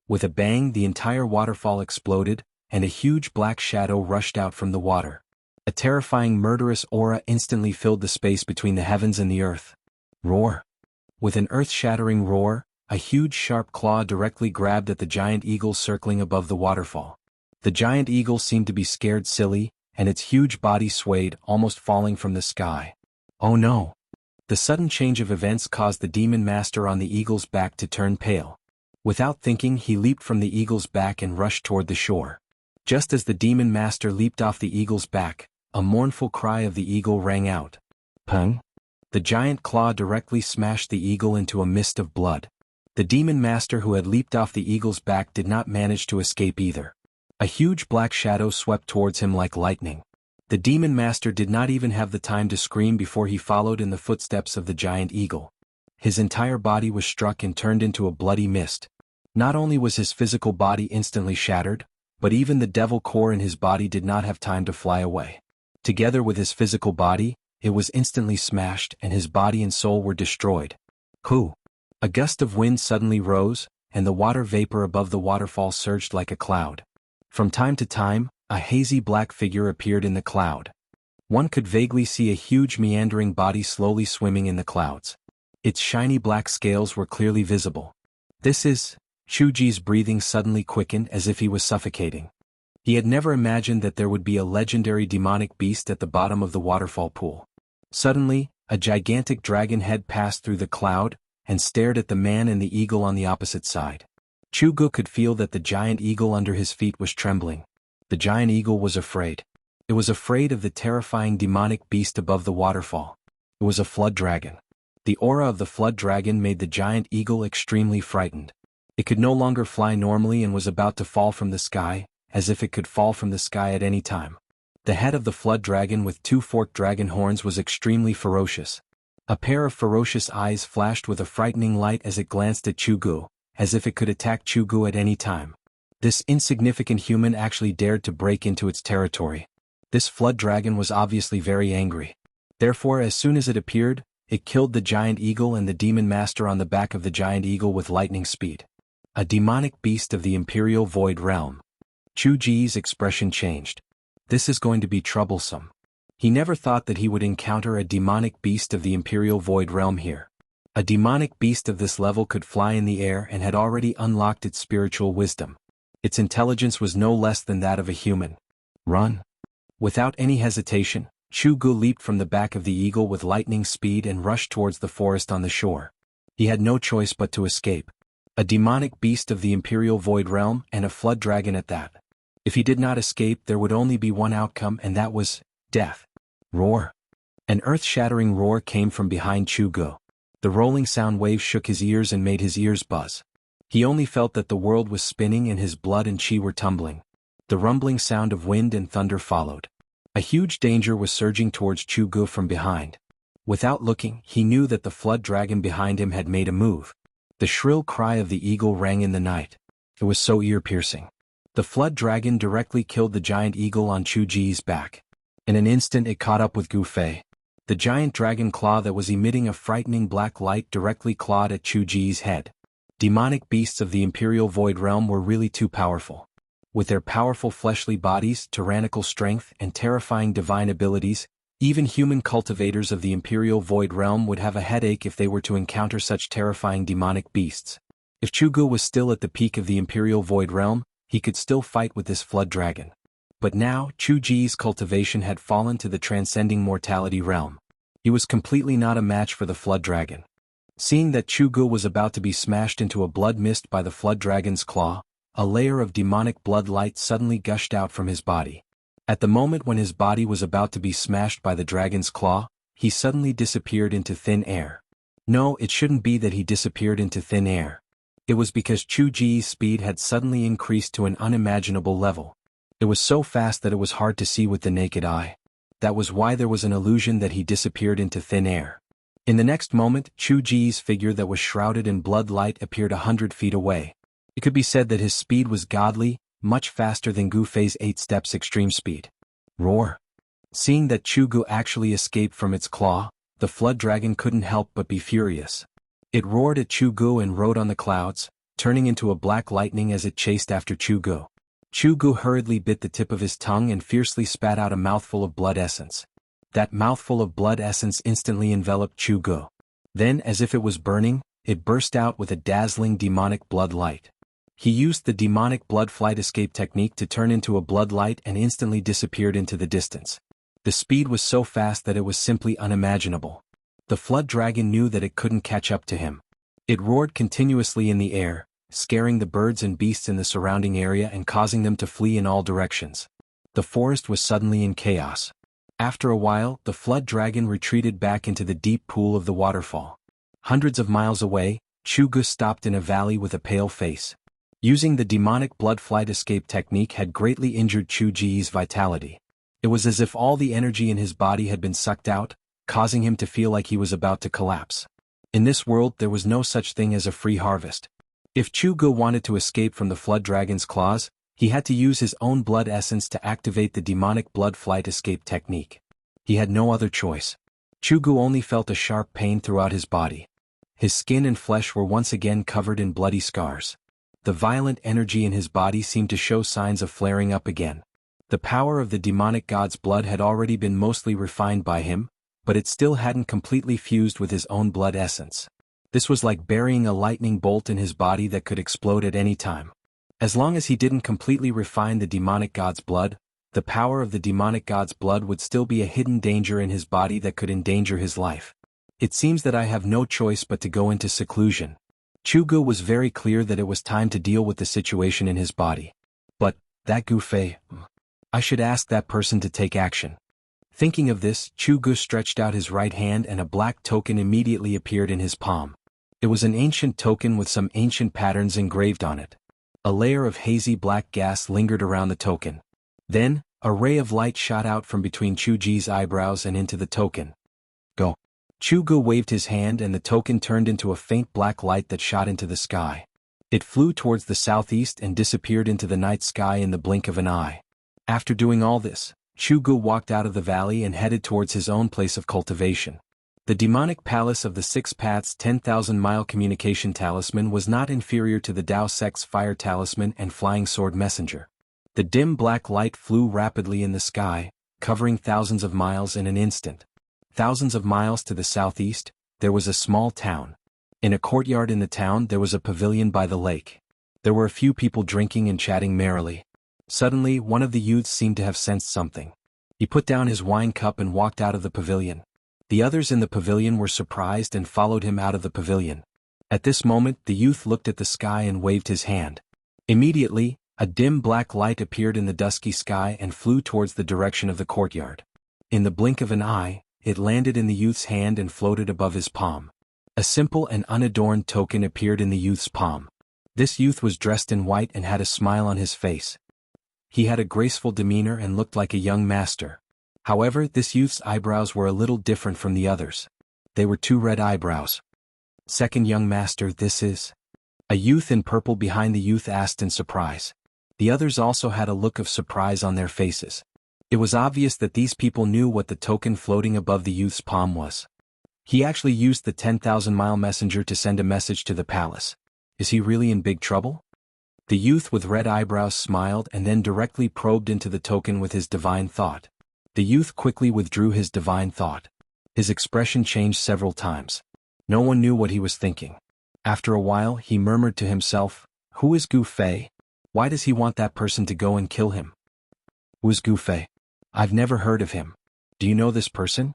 With a bang, the entire waterfall exploded, and a huge black shadow rushed out from the water. A terrifying murderous aura instantly filled the space between the heavens and the earth. Roar! With an earth-shattering roar, a huge sharp claw directly grabbed at the giant eagle circling above the waterfall. The giant eagle seemed to be scared silly, and its huge body swayed, almost falling from the sky. Oh no! The sudden change of events caused the demon master on the eagle's back to turn pale. Without thinking, he leaped from the eagle's back and rushed toward the shore. Just as the demon master leaped off the eagle's back, a mournful cry of the eagle rang out. Pung! The giant claw directly smashed the eagle into a mist of blood. The demon master who had leaped off the eagle's back did not manage to escape either. A huge black shadow swept towards him like lightning. The demon master did not even have the time to scream before he followed in the footsteps of the giant eagle. His entire body was struck and turned into a bloody mist. Not only was his physical body instantly shattered, but even the devil core in his body did not have time to fly away. Together with his physical body, it was instantly smashed and his body and soul were destroyed. Hoo! A gust of wind suddenly rose, and the water vapor above the waterfall surged like a cloud. From time to time, a hazy black figure appeared in the cloud. One could vaguely see a huge meandering body slowly swimming in the clouds. Its shiny black scales were clearly visible. This is... Chuji's breathing suddenly quickened as if he was suffocating. He had never imagined that there would be a legendary demonic beast at the bottom of the waterfall pool. Suddenly, a gigantic dragon head passed through the cloud, and stared at the man and the eagle on the opposite side. Chugu could feel that the giant eagle under his feet was trembling. The giant eagle was afraid. It was afraid of the terrifying demonic beast above the waterfall. It was a flood dragon. The aura of the flood dragon made the giant eagle extremely frightened. It could no longer fly normally and was about to fall from the sky, as if it could fall from the sky at any time. The head of the flood dragon with two forked dragon horns was extremely ferocious. A pair of ferocious eyes flashed with a frightening light as it glanced at Chugu, as if it could attack Chugu at any time. This insignificant human actually dared to break into its territory. This flood dragon was obviously very angry. Therefore, as soon as it appeared, it killed the giant eagle and the demon master on the back of the giant eagle with lightning speed. A demonic beast of the Imperial Void Realm. Chuji's expression changed. This is going to be troublesome. He never thought that he would encounter a demonic beast of the Imperial Void Realm here. A demonic beast of this level could fly in the air and had already unlocked its spiritual wisdom. Its intelligence was no less than that of a human. Run! Without any hesitation, Chugu leaped from the back of the eagle with lightning speed and rushed towards the forest on the shore. He had no choice but to escape. A demonic beast of the Imperial Void Realm and a flood dragon at that. If he did not escape, there would only be one outcome, and that was death. Roar! An earth-shattering roar came from behind Chugu. The rolling sound wave shook his ears and made his ears buzz. He only felt that the world was spinning and his blood and chi were tumbling. The rumbling sound of wind and thunder followed. A huge danger was surging towards Chugu from behind. Without looking, he knew that the flood dragon behind him had made a move. The shrill cry of the eagle rang in the night. It was so ear-piercing. The flood dragon directly killed the giant eagle on Chuji's back. In an instant it caught up with Gufei. The giant dragon claw that was emitting a frightening black light directly clawed at Chuji's head. Demonic beasts of the Imperial Void Realm were really too powerful. With their powerful fleshly bodies, tyrannical strength, and terrifying divine abilities, even human cultivators of the Imperial Void Realm would have a headache if they were to encounter such terrifying demonic beasts. If Chugu was still at the peak of the Imperial Void Realm, he could still fight with this flood dragon. But now, Chuji's cultivation had fallen to the transcending mortality realm. He was completely not a match for the flood dragon. Seeing that Chugu was about to be smashed into a blood mist by the flood dragon's claw, a layer of demonic blood light suddenly gushed out from his body. At the moment when his body was about to be smashed by the dragon's claw, he suddenly disappeared into thin air. No, it shouldn't be that he disappeared into thin air. It was because Chuji's speed had suddenly increased to an unimaginable level. It was so fast that it was hard to see with the naked eye. That was why there was an illusion that he disappeared into thin air. In the next moment, Chuji's figure that was shrouded in blood light appeared 100 feet away. It could be said that his speed was godly, much faster than Gufei's 8 steps extreme speed. Roar! Seeing that Chugu actually escaped from its claw, the flood dragon couldn't help but be furious. It roared at Chugu and rode on the clouds, turning into a black lightning as it chased after Chugu. Chugu hurriedly bit the tip of his tongue and fiercely spat out a mouthful of blood essence. That mouthful of blood essence instantly enveloped Chugu. Then, as if it was burning, it burst out with a dazzling demonic blood light. He used the demonic blood flight escape technique to turn into a blood light and instantly disappeared into the distance. The speed was so fast that it was simply unimaginable. The flood dragon knew that it couldn't catch up to him. It roared continuously in the air, scaring the birds and beasts in the surrounding area and causing them to flee in all directions. The forest was suddenly in chaos. After a while, the flood dragon retreated back into the deep pool of the waterfall. Hundreds of miles away, Chugu stopped in a valley with a pale face. Using the demonic blood flight escape technique had greatly injured Chuji's vitality. It was as if all the energy in his body had been sucked out, causing him to feel like he was about to collapse. In this world there was no such thing as a free harvest. If Chugu wanted to escape from the flood dragon's claws, he had to use his own blood essence to activate the demonic blood flight escape technique. He had no other choice. Chugu only felt a sharp pain throughout his body. His skin and flesh were once again covered in bloody scars. The violent energy in his body seemed to show signs of flaring up again. The power of the demonic god's blood had already been mostly refined by him, but it still hadn't completely fused with his own blood essence. This was like burying a lightning bolt in his body that could explode at any time. As long as he didn't completely refine the demonic god's blood, the power of the demonic god's blood would still be a hidden danger in his body that could endanger his life. It seems that I have no choice but to go into seclusion. Chugu was very clear that it was time to deal with the situation in his body. But, that Gufei, I should ask that person to take action. Thinking of this, Chugu stretched out his right hand and a black token immediately appeared in his palm. It was an ancient token with some ancient patterns engraved on it. A layer of hazy black gas lingered around the token. Then, a ray of light shot out from between Chuji's eyebrows and into the token. Go. Chugu waved his hand and the token turned into a faint black light that shot into the sky. It flew towards the southeast and disappeared into the night sky in the blink of an eye. After doing all this, Chugu walked out of the valley and headed towards his own place of cultivation. The demonic palace of the Six Paths 10,000-mile communication talisman was not inferior to the Dao sect's fire talisman and flying sword messenger. The dim black light flew rapidly in the sky, covering thousands of miles in an instant. Thousands of miles to the southeast, there was a small town. In a courtyard in the town there was a pavilion by the lake. There were a few people drinking and chatting merrily. Suddenly, one of the youths seemed to have sensed something. He put down his wine cup and walked out of the pavilion. The others in the pavilion were surprised and followed him out of the pavilion. At this moment, the youth looked at the sky and waved his hand. Immediately, a dim black light appeared in the dusky sky and flew towards the direction of the courtyard. In the blink of an eye, it landed in the youth's hand and floated above his palm. A simple and unadorned token appeared in the youth's palm. This youth was dressed in white and had a smile on his face. He had a graceful demeanor and looked like a young master. However, this youth's eyebrows were a little different from the others. They were two red eyebrows. Second young master, this is? A youth in purple behind the youth asked in surprise. The others also had a look of surprise on their faces. It was obvious that these people knew what the token floating above the youth's palm was. He actually used the 10,000-mile messenger to send a message to the palace. Is he really in big trouble? The youth with red eyebrows smiled and then directly probed into the token with his divine thought. The youth quickly withdrew his divine thought. His expression changed several times. No one knew what he was thinking. After a while, he murmured to himself, "Who is Gu Fei? Why does he want that person to go and kill him? Who's Gu Fei? I've never heard of him. Do you know this person?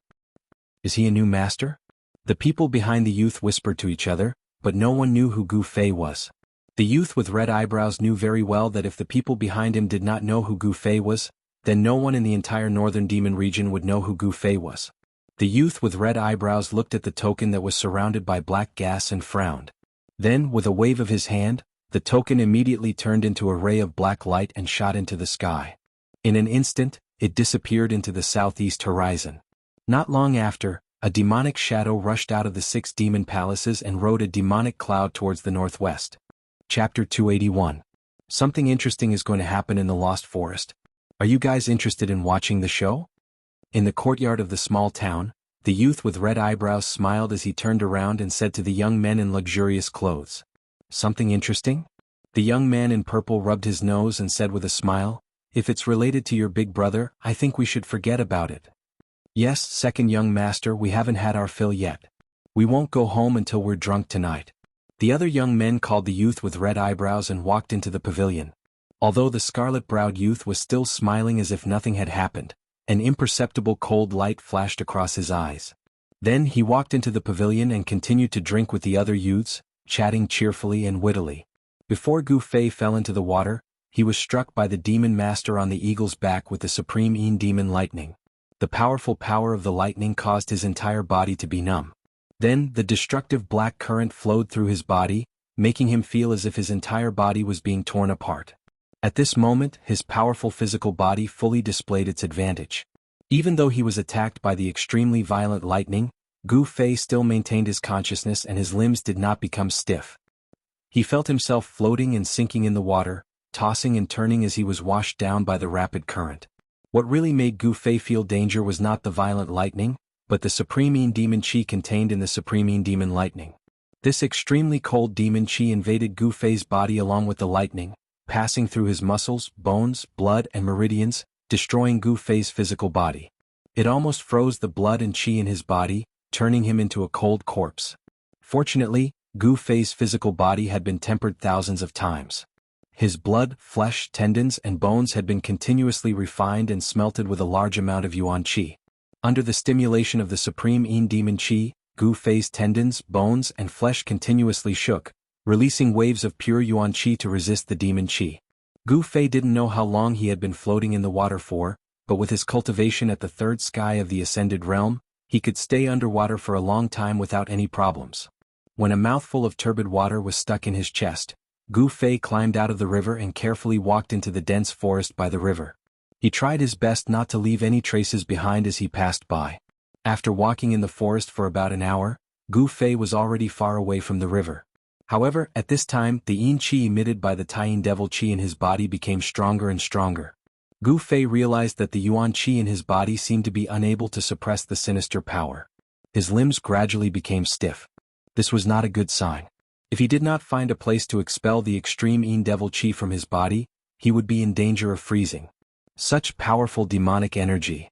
Is he a new master?" The people behind the youth whispered to each other, but no one knew who Gu Fei was. The youth with red eyebrows knew very well that if the people behind him did not know who Gu Fei was, then no one in the entire northern demon region would know who Gu Fei was. The youth with red eyebrows looked at the token that was surrounded by black gas and frowned. Then, with a wave of his hand, the token immediately turned into a ray of black light and shot into the sky. In an instant, it disappeared into the southeast horizon. Not long after, a demonic shadow rushed out of the 6 demon palaces and rode a demonic cloud towards the northwest. Chapter 281. Something interesting is going to happen in the Lost Forest. Are you guys interested in watching the show? In the courtyard of the small town, the youth with red eyebrows smiled as he turned around and said to the young men in luxurious clothes, Something interesting? The young man in purple rubbed his nose and said with a smile, "If it's related to your big brother, I think we should forget about it." "Yes, second young master, we haven't had our fill yet. We won't go home until we're drunk tonight." The other young men called the youth with red eyebrows and walked into the pavilion. Although the scarlet-browed youth was still smiling as if nothing had happened, an imperceptible cold light flashed across his eyes. Then he walked into the pavilion and continued to drink with the other youths, chatting cheerfully and wittily. Before Gu Fei fell into the water, he was struck by the demon master on the eagle's back with the supreme demon lightning. The powerful power of the lightning caused his entire body to be numb. Then, the destructive black current flowed through his body, making him feel as if his entire body was being torn apart. At this moment, his powerful physical body fully displayed its advantage. Even though he was attacked by the extremely violent lightning, Gu Fei still maintained his consciousness and his limbs did not become stiff. He felt himself floating and sinking in the water, tossing and turning as he was washed down by the rapid current. What really made Gu Fei feel danger was not the violent lightning, but the supreme demon chi contained in the supreme demon lightning. This extremely cold demon chi invaded Gu Fei's body along with the lightning, passing through his muscles, bones, blood and meridians, destroying Gu Fei's physical body. It almost froze the blood and chi in his body, turning him into a cold corpse. Fortunately, Gu Fei's physical body had been tempered thousands of times. His blood, flesh, tendons and bones had been continuously refined and smelted with a large amount of yuan chi. Under the stimulation of the supreme demon chi, Gu Fei's tendons, bones and flesh continuously shook, releasing waves of pure yuan chi to resist the demon chi. Gu Fei didn't know how long he had been floating in the water for, but with his cultivation at the third sky of the ascended realm, he could stay underwater for a long time without any problems. When a mouthful of turbid water was stuck in his chest, Gu Fei climbed out of the river and carefully walked into the dense forest by the river. He tried his best not to leave any traces behind as he passed by. After walking in the forest for about an hour, Gu Fei was already far away from the river. However, at this time, the yin chi emitted by the Taiyin devil chi in his body became stronger and stronger. Gu Fei realized that the yuan chi in his body seemed to be unable to suppress the sinister power. His limbs gradually became stiff. This was not a good sign. If he did not find a place to expel the extreme yin devil chi from his body, he would be in danger of freezing. Such powerful demonic energy.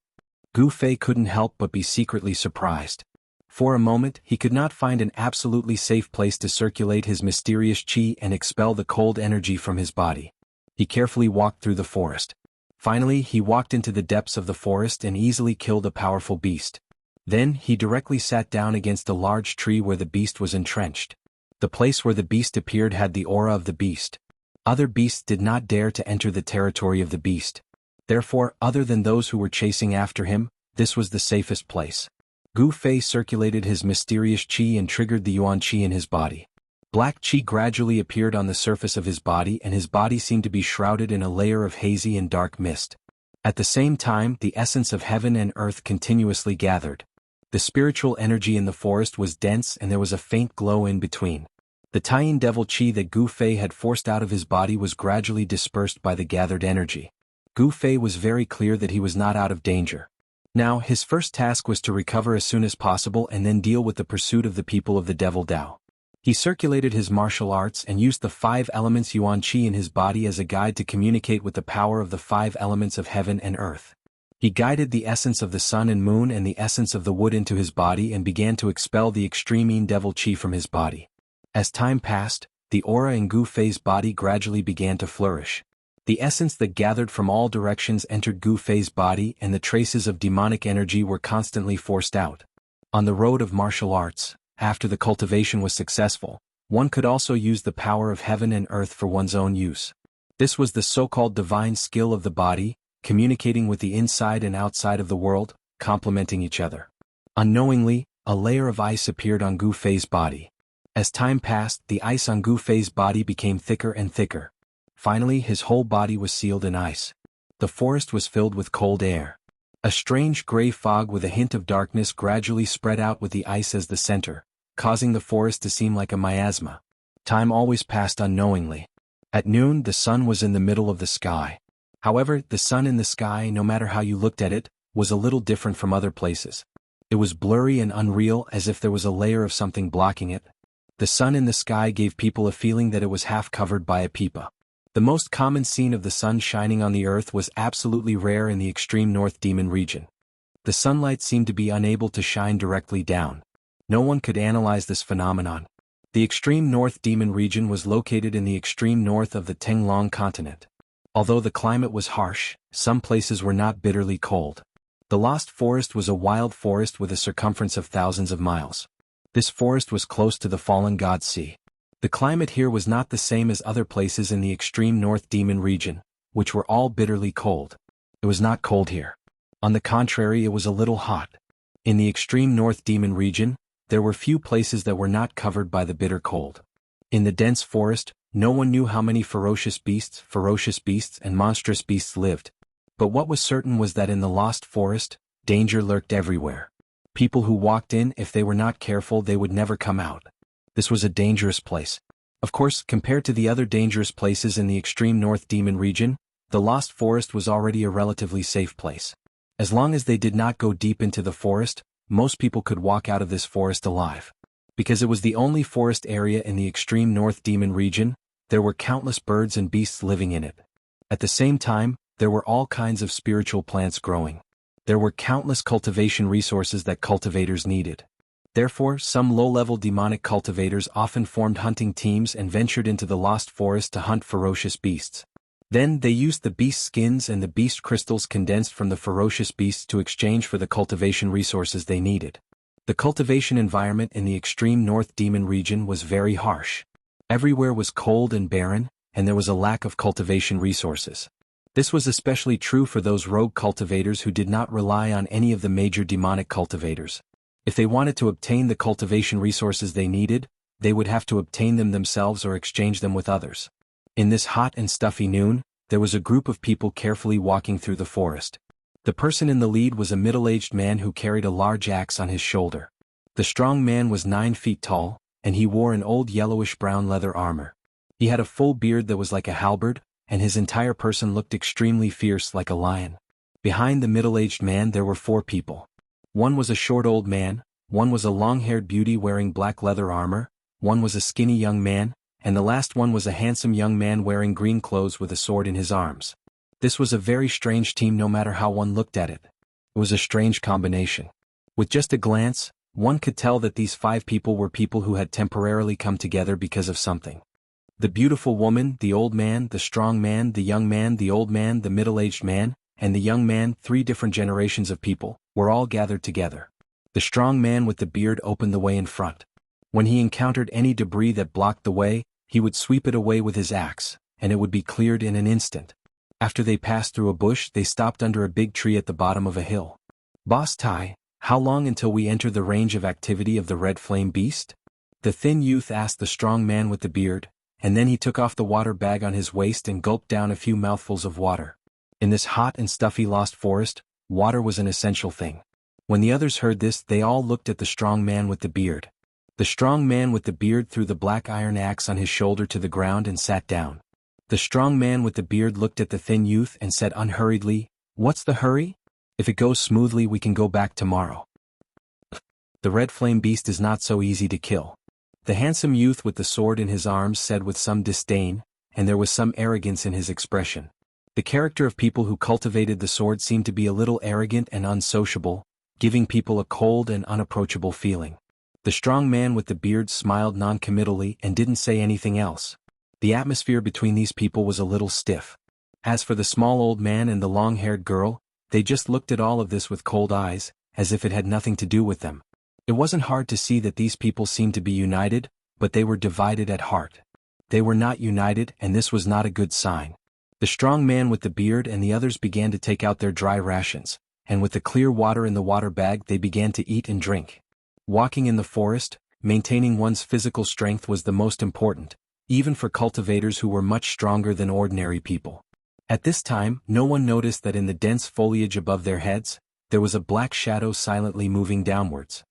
Gu Fei couldn't help but be secretly surprised. For a moment, he could not find an absolutely safe place to circulate his mysterious chi and expel the cold energy from his body. He carefully walked through the forest. Finally, he walked into the depths of the forest and easily killed a powerful beast. Then, he directly sat down against a large tree where the beast was entrenched. The place where the beast appeared had the aura of the beast. Other beasts did not dare to enter the territory of the beast. Therefore, other than those who were chasing after him, this was the safest place. Gu Fei circulated his mysterious chi and triggered the yuan chi in his body. Black chi gradually appeared on the surface of his body and his body seemed to be shrouded in a layer of hazy and dark mist. At the same time, the essence of heaven and earth continuously gathered. The spiritual energy in the forest was dense and there was a faint glow in between. The Taiyin devil chi that Gu Fei had forced out of his body was gradually dispersed by the gathered energy. Gu Fei was very clear that he was not out of danger. Now, his first task was to recover as soon as possible and then deal with the pursuit of the people of the Devil Dao. He circulated his martial arts and used the 5 elements yuan chi in his body as a guide to communicate with the power of the 5 elements of heaven and earth. He guided the essence of the sun and moon and the essence of the wood into his body and began to expel the extreme yin devil chi from his body. As time passed, the aura in Gu Fei's body gradually began to flourish. The essence that gathered from all directions entered Gu Fei's body and the traces of demonic energy were constantly forced out. On the road of martial arts, after the cultivation was successful, one could also use the power of heaven and earth for one's own use. This was the so-called divine skill of the body, communicating with the inside and outside of the world, complementing each other. Unknowingly, a layer of ice appeared on Gu Fei's body. As time passed, the ice on Gu Fei's body became thicker and thicker. Finally, his whole body was sealed in ice. The forest was filled with cold air. A strange gray fog with a hint of darkness gradually spread out with the ice as the center, causing the forest to seem like a miasma. Time always passed unknowingly. At noon, the sun was in the middle of the sky. However, the sun in the sky, no matter how you looked at it, was a little different from other places. It was blurry and unreal as if there was a layer of something blocking it. The sun in the sky gave people a feeling that it was half covered by a pipa. The most common scene of the sun shining on the earth was absolutely rare in the extreme north demon region. The sunlight seemed to be unable to shine directly down. No one could analyze this phenomenon. The extreme north demon region was located in the extreme north of the Tenglong continent. Although the climate was harsh, some places were not bitterly cold. The Lost Forest was a wild forest with a circumference of thousands of miles. This forest was close to the fallen god sea. The climate here was not the same as other places in the extreme north demon region, which were all bitterly cold. It was not cold here. On the contrary, it was a little hot. In the extreme north demon region, there were few places that were not covered by the bitter cold. In the dense forest, no one knew how many ferocious beasts, and monstrous beasts lived. But what was certain was that in the Lost Forest, danger lurked everywhere. People who walked in, if they were not careful, they would never come out. This was a dangerous place. Of course, compared to the other dangerous places in the extreme north demon region, the Lost Forest was already a relatively safe place. As long as they did not go deep into the forest, most people could walk out of this forest alive. Because it was the only forest area in the extreme north demon region, there were countless birds and beasts living in it. At the same time, there were all kinds of spiritual plants growing. There were countless cultivation resources that cultivators needed. Therefore, some low-level demonic cultivators often formed hunting teams and ventured into the Lost Forest to hunt ferocious beasts. Then they used the beast skins and the beast crystals condensed from the ferocious beasts to exchange for the cultivation resources they needed. The cultivation environment in the extreme north demon region was very harsh. Everywhere was cold and barren, and there was a lack of cultivation resources. This was especially true for those rogue cultivators who did not rely on any of the major demonic cultivators. If they wanted to obtain the cultivation resources they needed, they would have to obtain them themselves or exchange them with others. In this hot and stuffy noon, there was a group of people carefully walking through the forest. The person in the lead was a middle-aged man who carried a large axe on his shoulder. The strong man was 9 feet tall, and he wore an old yellowish-brown leather armor. He had a full beard that was like a halberd, and his entire person looked extremely fierce like a lion. Behind the middle-aged man there were 4 people. One was a short old man, one was a long-haired beauty wearing black leather armor, one was a skinny young man, and the last one was a handsome young man wearing green clothes with a sword in his arms. This was a very strange team no matter how one looked at it. It was a strange combination. With just a glance, one could tell that these 5 people were people who had temporarily come together because of something. The beautiful woman, the old man, the strong man, the young man, the old man, the middle-aged man, and the young man, 3 different generations of people, were all gathered together. The strong man with the beard opened the way in front. When he encountered any debris that blocked the way, he would sweep it away with his axe, and it would be cleared in an instant. After they passed through a bush, they stopped under a big tree at the bottom of a hill. "Boss Tai, how long until we enter the range of activity of the red flame beast?" The thin youth asked the strong man with the beard, and then he took off the water bag on his waist and gulped down a few mouthfuls of water. In this hot and stuffy Lost Forest, water was an essential thing. When the others heard this, they all looked at the strong man with the beard. The strong man with the beard threw the black iron axe on his shoulder to the ground and sat down. The strong man with the beard looked at the thin youth and said unhurriedly, "What's the hurry? If it goes smoothly we can go back tomorrow." The red flame beast is not so easy to kill. The handsome youth with the sword in his arms said with some disdain, and there was some arrogance in his expression. The character of people who cultivated the sword seemed to be a little arrogant and unsociable, giving people a cold and unapproachable feeling. The strong man with the beard smiled non-committally and didn't say anything else. The atmosphere between these people was a little stiff. As for the small old man and the long-haired girl, they just looked at all of this with cold eyes, as if it had nothing to do with them. It wasn't hard to see that these people seemed to be united, but they were divided at heart. They were not united, and this was not a good sign. The strong man with the beard and the others began to take out their dry rations, and with the clear water in the water bag they began to eat and drink. Walking in the forest, maintaining one's physical strength was the most important, even for cultivators who were much stronger than ordinary people. At this time, no one noticed that in the dense foliage above their heads, there was a black shadow silently moving downwards.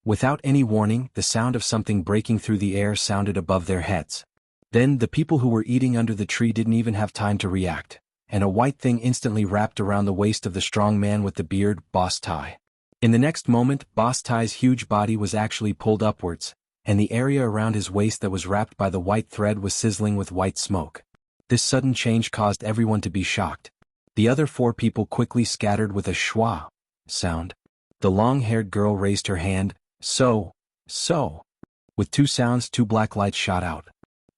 Without any warning, the sound of something breaking through the air sounded above their heads. Then the people who were eating under the tree didn't even have time to react, and a white thing instantly wrapped around the waist of the strong man with the beard, Boss Tai. In the next moment, Boss Tai's huge body was actually pulled upwards, and the area around his waist that was wrapped by the white thread was sizzling with white smoke. This sudden change caused everyone to be shocked. The other 4 people quickly scattered with a schwa sound. The long-haired girl raised her hand. So. With 2 sounds, 2 black lights shot out.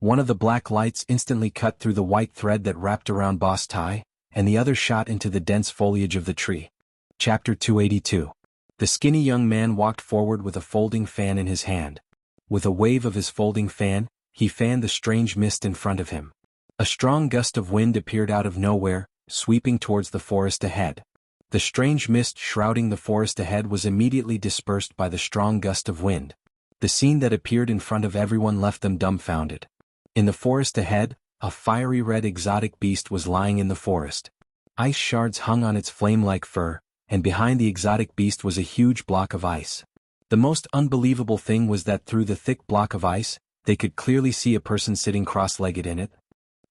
One of the black lights instantly cut through the white thread that wrapped around Boss Tai, and the other shot into the dense foliage of the tree. Chapter 282. The skinny young man walked forward with a folding fan in his hand. With a wave of his folding fan, he fanned the strange mist in front of him. A strong gust of wind appeared out of nowhere, sweeping towards the forest ahead. The strange mist shrouding the forest ahead was immediately dispersed by the strong gust of wind. The scene that appeared in front of everyone left them dumbfounded. In the forest ahead, a fiery red exotic beast was lying in the forest. Ice shards hung on its flame-like fur, and behind the exotic beast was a huge block of ice. The most unbelievable thing was that through the thick block of ice, they could clearly see a person sitting cross-legged in it.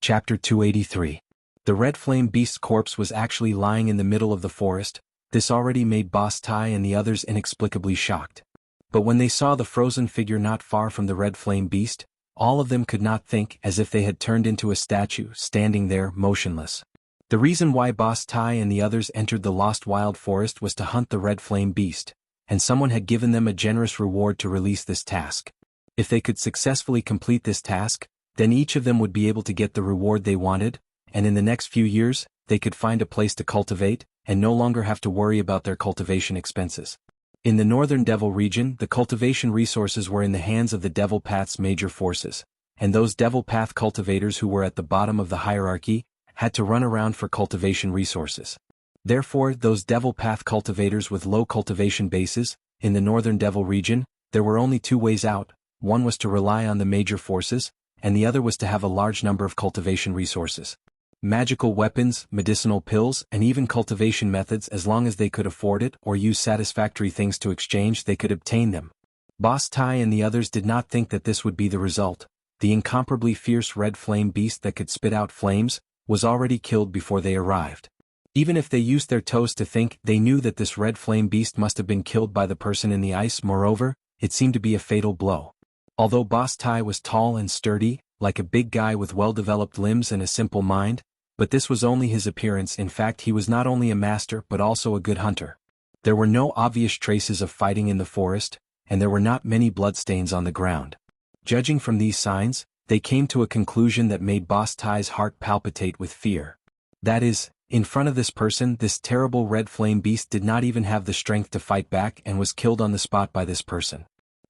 Chapter 283. The red flame beast's corpse was actually lying in the middle of the forest. This already made Boss Tai and the others inexplicably shocked. But when they saw the frozen figure not far from the red flame beast, all of them could not think, as if they had turned into a statue, standing there, motionless. The reason why Boss Tai and the others entered the lost wild forest was to hunt the red flame beast, and someone had given them a generous reward to release this task. If they could successfully complete this task, then each of them would be able to get the reward they wanted, and in the next few years, they could find a place to cultivate, and no longer have to worry about their cultivation expenses. In the Northern Devil region, the cultivation resources were in the hands of the Devil Path's major forces, and those Devil Path cultivators who were at the bottom of the hierarchy had to run around for cultivation resources. Therefore, those Devil Path cultivators with low cultivation bases, in the Northern Devil region, there were only 2 ways out. One was to rely on the major forces, and the other was to have a large number of cultivation resources. Magical weapons, medicinal pills, and even cultivation methods, as long as they could afford it or use satisfactory things to exchange, they could obtain them. Boss Tai and the others did not think that this would be the result. The incomparably fierce red flame beast that could spit out flames was already killed before they arrived. Even if they used their toes to think, they knew that this red flame beast must have been killed by the person in the ice. Moreover, it seemed to be a fatal blow. Although Boss Tai was tall and sturdy, like a big guy with well-developed limbs and a simple mind, but this was only his appearance. In fact, he was not only a master but also a good hunter. There were no obvious traces of fighting in the forest, and there were not many bloodstains on the ground. Judging from these signs, they came to a conclusion that made Boss Tai's heart palpitate with fear. That is, in front of this person, this terrible red flame beast did not even have the strength to fight back and was killed on the spot by this person.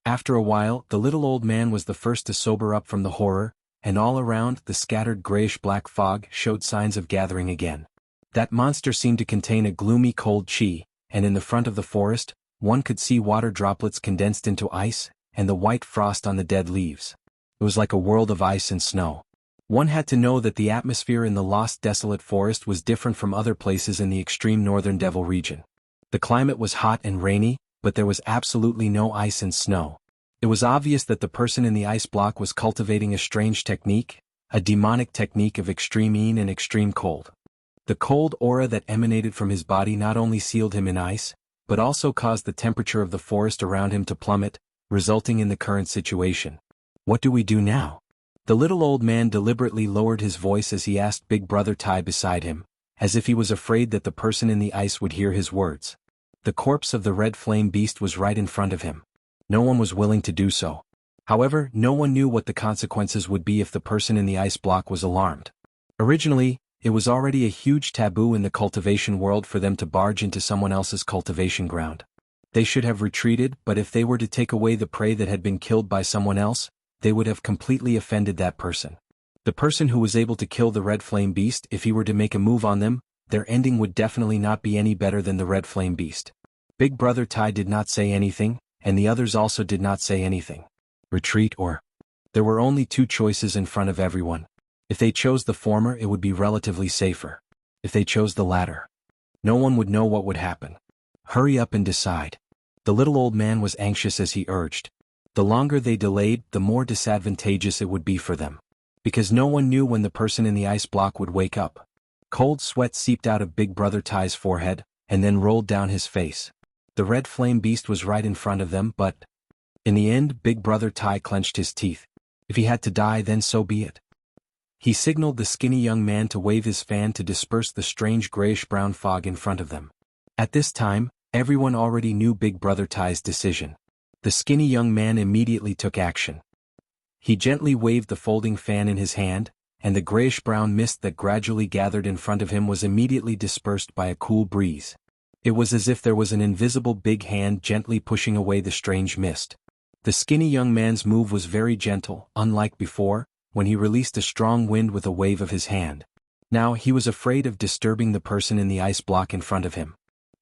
After a while, the little old man was the first to sober up from the horror, and all around, the scattered grayish-black fog showed signs of gathering again. That monster seemed to contain a gloomy cold chi, and in the front of the forest, one could see water droplets condensed into ice, and the white frost on the dead leaves. It was like a world of ice and snow. One had to know that the atmosphere in the lost desolate forest was different from other places in the extreme northern Devil region. The climate was hot and rainy, but there was absolutely no ice and snow. It was obvious that the person in the ice block was cultivating a strange technique, a demonic technique of extreme heat and extreme cold. The cold aura that emanated from his body not only sealed him in ice, but also caused the temperature of the forest around him to plummet, resulting in the current situation. What do we do now? The little old man deliberately lowered his voice as he asked Big Brother Tai beside him, as if he was afraid that the person in the ice would hear his words. The corpse of the red flame beast was right in front of him. No one was willing to do so. However, no one knew what the consequences would be if the person in the ice block was alarmed. Originally, it was already a huge taboo in the cultivation world for them to barge into someone else's cultivation ground. They should have retreated, but if they were to take away the prey that had been killed by someone else, they would have completely offended that person. The person who was able to kill the red flame beast, if he were to make a move on them, their ending would definitely not be any better than the red flame beast. Big Brother Tai did not say anything, and the others also did not say anything. Retreat or... There were only 2 choices in front of everyone. If they chose the former, it would be relatively safer. If they chose the latter, no one would know what would happen. Hurry up and decide. The little old man was anxious as he urged. The longer they delayed, the more disadvantageous it would be for them. Because no one knew when the person in the ice block would wake up. Cold sweat seeped out of Big Brother Tai's forehead, and then rolled down his face. The red flame beast was right in front of them, but In the end, Big Brother Tai clenched his teeth. If he had to die, then so be it. He signaled the skinny young man to wave his fan to disperse the strange grayish-brown fog in front of them. At this time, everyone already knew Big Brother Tai's decision. The skinny young man immediately took action. He gently waved the folding fan in his hand, and the grayish-brown mist that gradually gathered in front of him was immediately dispersed by a cool breeze. It was as if there was an invisible big hand gently pushing away the strange mist. The skinny young man's move was very gentle, unlike before, when he released a strong wind with a wave of his hand. Now he was afraid of disturbing the person in the ice block in front of him.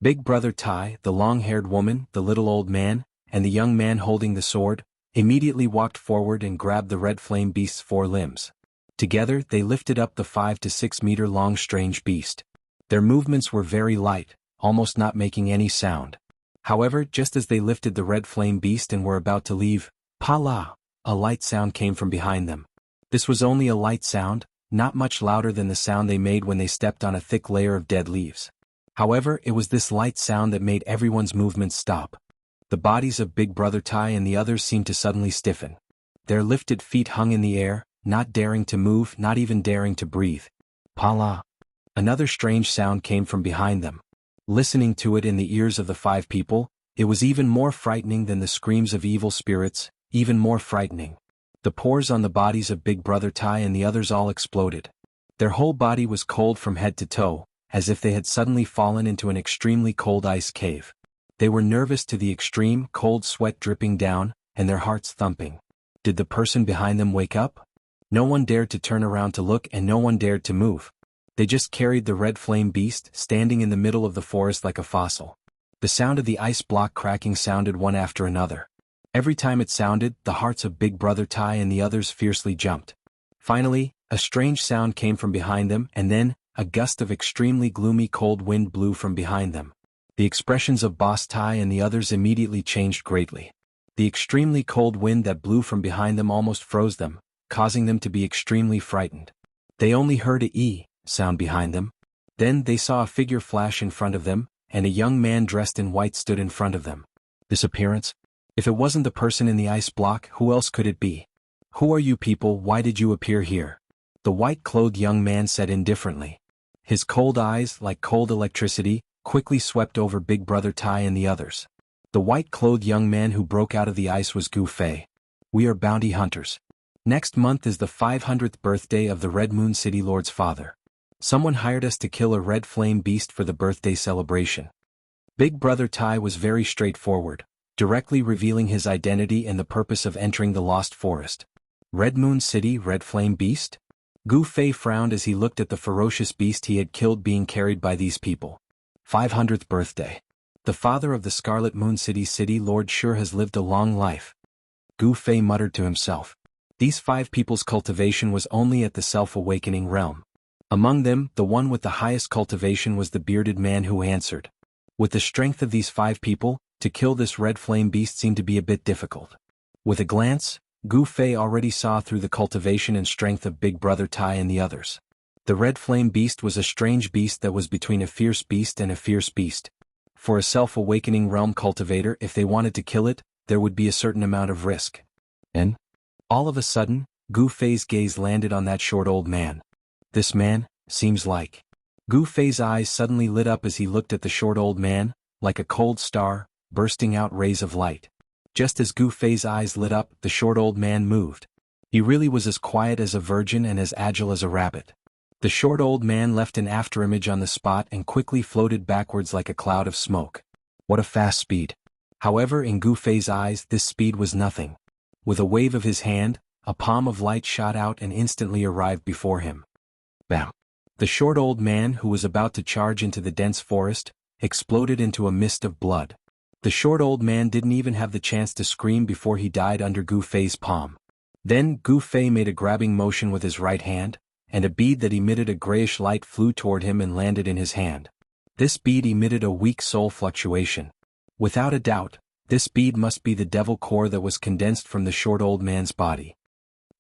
Big Brother Tai, the long-haired woman, the little old man, and the young man holding the sword, immediately walked forward and grabbed the red flame beast's 4 limbs. Together they lifted up the 5 to 6 meter long strange beast. Their movements were very light, almost not making any sound. However, just as they lifted the red flame beast and were about to leave, "Pa-la!" a light sound came from behind them. This was only a light sound, not much louder than the sound they made when they stepped on a thick layer of dead leaves. However, it was this light sound that made everyone's movements stop. The bodies of Big Brother Tai and the others seemed to suddenly stiffen. Their lifted feet hung in the air, not daring to move, not even daring to breathe. "Pa-la!" Another strange sound came from behind them. Listening to it in the ears of the 5 people, it was even more frightening than the screams of evil spirits, even more frightening. The pores on the bodies of Big Brother Tai and the others all exploded. Their whole body was cold from head to toe, as if they had suddenly fallen into an extremely cold ice cave. They were nervous to the extreme, cold sweat dripping down, and their hearts thumping. Did the person behind them wake up? No one dared to turn around to look and no one dared to move. They just carried the red flame beast, standing in the middle of the forest like a fossil. The sound of the ice block cracking sounded one after another. Every time it sounded, the hearts of Big Brother Tai and the others fiercely jumped. Finally, a strange sound came from behind them, and then, a gust of extremely gloomy cold wind blew from behind them. The expressions of Boss Tai and the others immediately changed greatly. The extremely cold wind that blew from behind them almost froze them, causing them to be extremely frightened. They only heard a "ee" sound behind them. Then they saw a figure flash in front of them, and a young man dressed in white stood in front of them. This appearance? If it wasn't the person in the ice block, who else could it be? "Who are you people? Why did you appear here?" The white-clothed young man said indifferently. His cold eyes, like cold electricity, quickly swept over Big Brother Tai and the others. The white-clothed young man who broke out of the ice was Gu Fei. "We are bounty hunters. Next month is the 500th birthday of the Red Moon City Lord's father. Someone hired us to kill a red flame beast for the birthday celebration." Big Brother Tai was very straightforward, directly revealing his identity and the purpose of entering the Lost Forest. Red Moon City, Red Flame Beast? Gu Fei frowned as he looked at the ferocious beast he had killed being carried by these people. 500th birthday. The father of the Scarlet Moon City Lord sure has lived a long life. Gu Fei muttered to himself. These 5 people's cultivation was only at the self-awakening realm. Among them, the one with the highest cultivation was the bearded man who answered. With the strength of these 5 people, to kill this red flame beast seemed to be a bit difficult. With a glance, Gu Fei already saw through the cultivation and strength of Big Brother Tai and the others. The red flame beast was a strange beast that was between a fierce beast and a fierce beast. For a self-awakening realm cultivator, if they wanted to kill it, there would be a certain amount of risk. And all of a sudden, Gu Fei's gaze landed on that short old man. This man, seems like. Gu Fei's eyes suddenly lit up as he looked at the short old man, like a cold star, bursting out rays of light. Just as Gu Fei's eyes lit up, the short old man moved. He really was as quiet as a virgin and as agile as a rabbit. The short old man left an afterimage on the spot and quickly floated backwards like a cloud of smoke. What a fast speed. However, in Gu Fei's eyes, this speed was nothing. With a wave of his hand, a palm of light shot out and instantly arrived before him. Bam! The short old man, who was about to charge into the dense forest, exploded into a mist of blood. The short old man didn't even have the chance to scream before he died under Gu Fei's palm. Then Gu Fei made a grabbing motion with his right hand, and a bead that emitted a grayish light flew toward him and landed in his hand. This bead emitted a weak soul fluctuation. Without a doubt, this bead must be the devil core that was condensed from the short old man's body.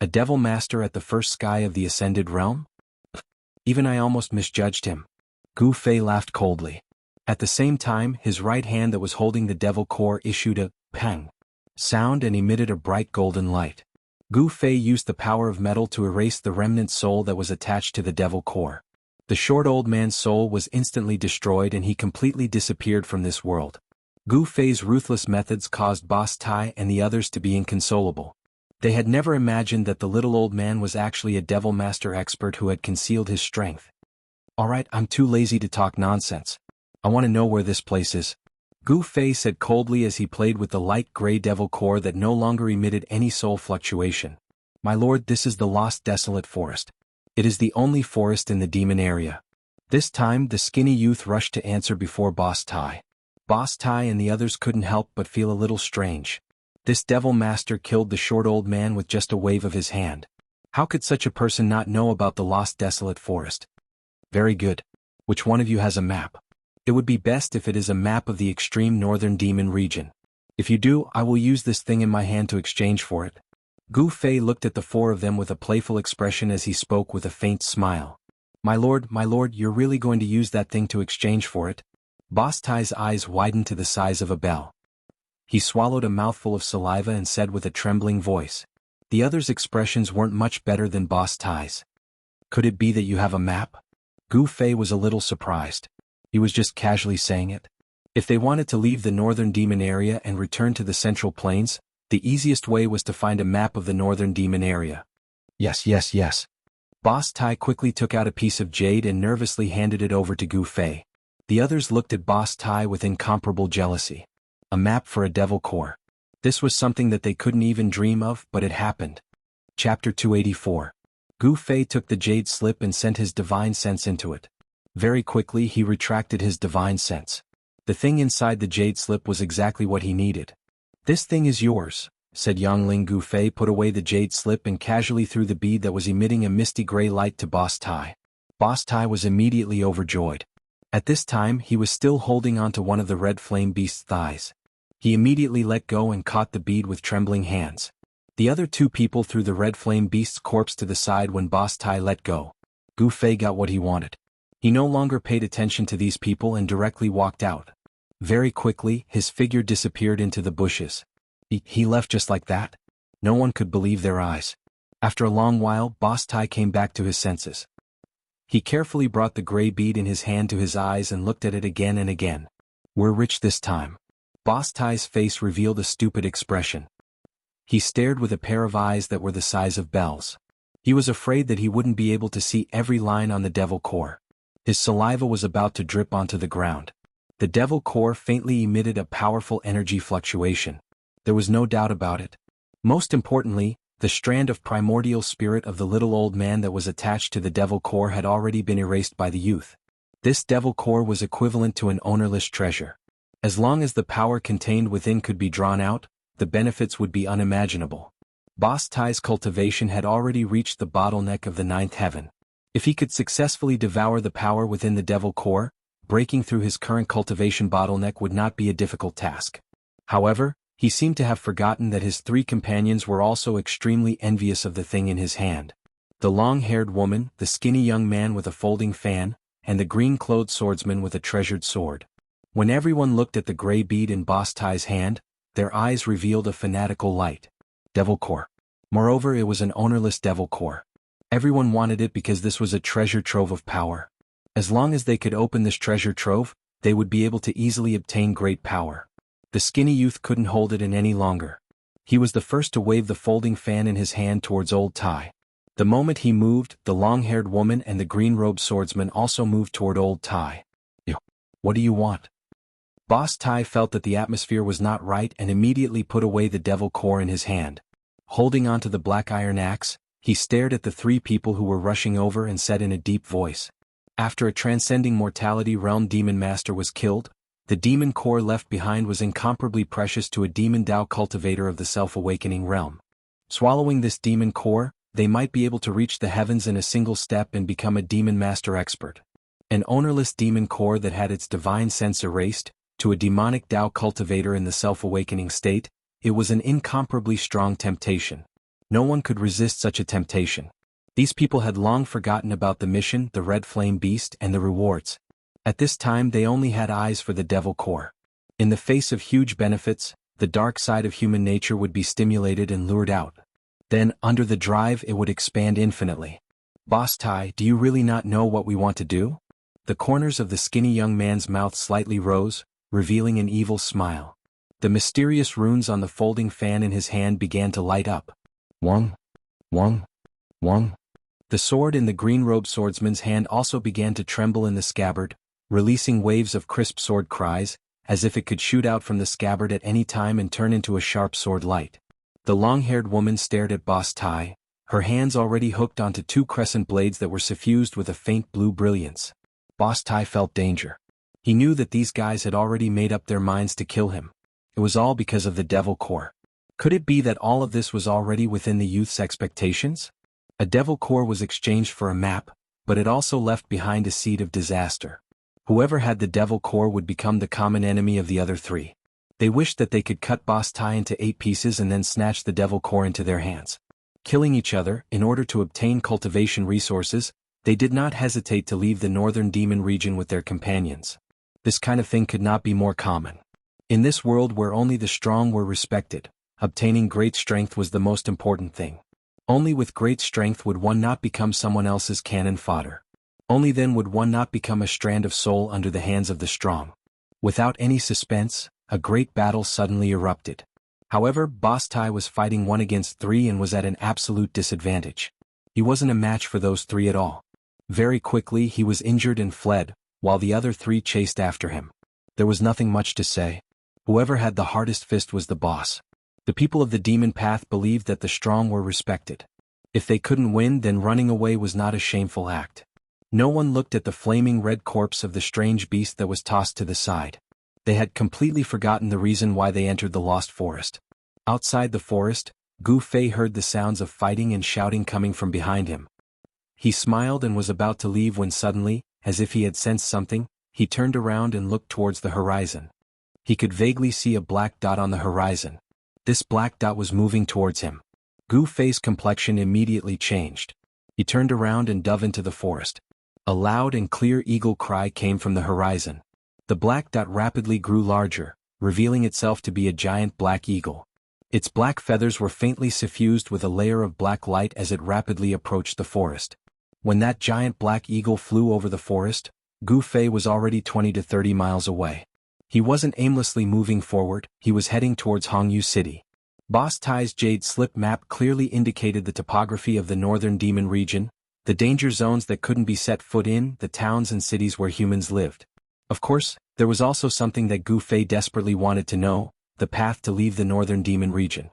A devil master at the first sky of the ascended realm? Even I almost misjudged him. Gu Fei laughed coldly. At the same time, his right hand that was holding the devil core issued a pang. sound and emitted a bright golden light. Gu Fei used the power of metal to erase the remnant soul that was attached to the devil core. The short old man's soul was instantly destroyed and he completely disappeared from this world. Gu Fei's ruthless methods caused Boss Tai and the others to be inconsolable. They had never imagined that the little old man was actually a devil master expert who had concealed his strength. Alright, I'm too lazy to talk nonsense. I want to know where this place is. Gu Fei said coldly as he played with the light gray devil core that no longer emitted any soul fluctuation. My lord, this is the lost desolate forest. It is the only forest in the demon area. This time the skinny youth rushed to answer before Boss Tai. Boss Tai and the others couldn't help but feel a little strange. This devil master killed the short old man with just a wave of his hand. How could such a person not know about the lost desolate forest? Very good. Which one of you has a map? It would be best if it is a map of the extreme northern demon region. If you do, I will use this thing in my hand to exchange for it. Gu Fei looked at the four of them with a playful expression as he spoke with a faint smile. My lord, you're really going to use that thing to exchange for it? Boss Tai's eyes widened to the size of a bell. He swallowed a mouthful of saliva and said with a trembling voice. The others' expressions weren't much better than Boss Tai's. Could it be that you have a map? Gu Fei was a little surprised. He was just casually saying it. If they wanted to leave the northern demon area and return to the central plains, the easiest way was to find a map of the northern demon area. Yes. Boss Tai quickly took out a piece of jade and nervously handed it over to Gu Fei. The others looked at Boss Tai with incomparable jealousy. A map for a devil core. This was something that they couldn't even dream of, but it happened. Chapter 284. Gu Fei took the jade slip and sent his divine sense into it. Very quickly he retracted his divine sense. The thing inside the jade slip was exactly what he needed. This thing is yours, said Yangling. Gu Fei put away the jade slip and casually threw the bead that was emitting a misty gray light to Boss Tai. Boss Tai was immediately overjoyed. At this time he was still holding onto one of the red flame beast's thighs. He immediately let go and caught the bead with trembling hands. The other two people threw the red flame beast's corpse to the side when Boss Tai let go. Gu Fei got what he wanted. He no longer paid attention to these people and directly walked out. Very quickly, his figure disappeared into the bushes. He left just like that? No one could believe their eyes. After a long while, Boss Tai came back to his senses. He carefully brought the gray bead in his hand to his eyes and looked at it again and again. We're rich this time. Boss Tai's face revealed a stupid expression. He stared with a pair of eyes that were the size of bells. He was afraid that he wouldn't be able to see every line on the devil core. His saliva was about to drip onto the ground. The devil core faintly emitted a powerful energy fluctuation. There was no doubt about it. Most importantly, the strand of primordial spirit of the little old man that was attached to the devil core had already been erased by the youth. This devil core was equivalent to an ownerless treasure. As long as the power contained within could be drawn out, the benefits would be unimaginable. Boss Tai's cultivation had already reached the bottleneck of the ninth heaven. If he could successfully devour the power within the devil core, breaking through his current cultivation bottleneck would not be a difficult task. However, he seemed to have forgotten that his three companions were also extremely envious of the thing in his hand. The long-haired woman, the skinny young man with a folding fan, and the green-clothed swordsman with a treasured sword. When everyone looked at the gray bead in Boss Tai's hand, their eyes revealed a fanatical light. Devil core. Moreover, it was an ownerless devil core. Everyone wanted it because this was a treasure trove of power. As long as they could open this treasure trove, they would be able to easily obtain great power. The skinny youth couldn't hold it in any longer. He was the first to wave the folding fan in his hand towards old Tai. The moment he moved, the long-haired woman and the green-robed swordsman also moved toward old Tai. What do you want? Boss Tai felt that the atmosphere was not right and immediately put away the devil core in his hand. Holding onto the black iron axe, he stared at the three people who were rushing over and said in a deep voice. After a transcending mortality realm demon master was killed, the demon core left behind was incomparably precious to a demon Tao cultivator of the self-awakening realm. Swallowing this demon core, they might be able to reach the heavens in a single step and become a demon master expert. An ownerless demon core that had its divine sense erased, to a demonic Tao cultivator in the self-awakening state, it was an incomparably strong temptation. No one could resist such a temptation. These people had long forgotten about the mission, the red flame beast, and the rewards. At this time they only had eyes for the devil core. In the face of huge benefits, the dark side of human nature would be stimulated and lured out. Then, under the drive, it would expand infinitely. Boss Tai, do you really not know what we want to do? The corners of the skinny young man's mouth slightly rose, revealing an evil smile. The mysterious runes on the folding fan in his hand began to light up. Wong, Wong, Wong. The sword in the green-robed swordsman's hand also began to tremble in the scabbard, releasing waves of crisp sword cries, as if it could shoot out from the scabbard at any time and turn into a sharp sword light. The long-haired woman stared at Boss Tai, her hands already hooked onto two crescent blades that were suffused with a faint blue brilliance. Boss Tai felt danger. He knew that these guys had already made up their minds to kill him. It was all because of the devil core. Could it be that all of this was already within the youth's expectations? A devil core was exchanged for a map, but it also left behind a seed of disaster. Whoever had the devil core would become the common enemy of the other three. They wished that they could cut Boss Tai into 8 pieces and then snatch the devil core into their hands. Killing each other, in order to obtain cultivation resources, they did not hesitate to leave the northern demon region with their companions. This kind of thing could not be more common. In this world where only the strong were respected, obtaining great strength was the most important thing. Only with great strength would one not become someone else's cannon fodder. Only then would one not become a strand of soul under the hands of the strong. Without any suspense, a great battle suddenly erupted. However, Boss Tai was fighting 1 against 3 and was at an absolute disadvantage. He wasn't a match for those 3 at all. Very quickly he was injured and fled, while the other 3 chased after him. There was nothing much to say. Whoever had the hardest fist was the boss. The people of the demon path believed that the strong were respected. If they couldn't win, then running away was not a shameful act. No one looked at the flaming red corpse of the strange beast that was tossed to the side. They had completely forgotten the reason why they entered the lost forest. Outside the forest, Gu Fei heard the sounds of fighting and shouting coming from behind him. He smiled and was about to leave when suddenly, as if he had sensed something, he turned around and looked towards the horizon. He could vaguely see a black dot on the horizon. This black dot was moving towards him. Gu Fei's complexion immediately changed. He turned around and dove into the forest. A loud and clear eagle cry came from the horizon. The black dot rapidly grew larger, revealing itself to be a giant black eagle. Its black feathers were faintly suffused with a layer of black light as it rapidly approached the forest. When that giant black eagle flew over the forest, Gu Fei was already 20 to 30 miles away. He wasn't aimlessly moving forward, he was heading towards Jianghu City. Boss Tai's jade slip map clearly indicated the topography of the northern demon region, the danger zones that couldn't be set foot in, the towns and cities where humans lived. Of course, there was also something that Gu Fei desperately wanted to know, the path to leave the northern demon region.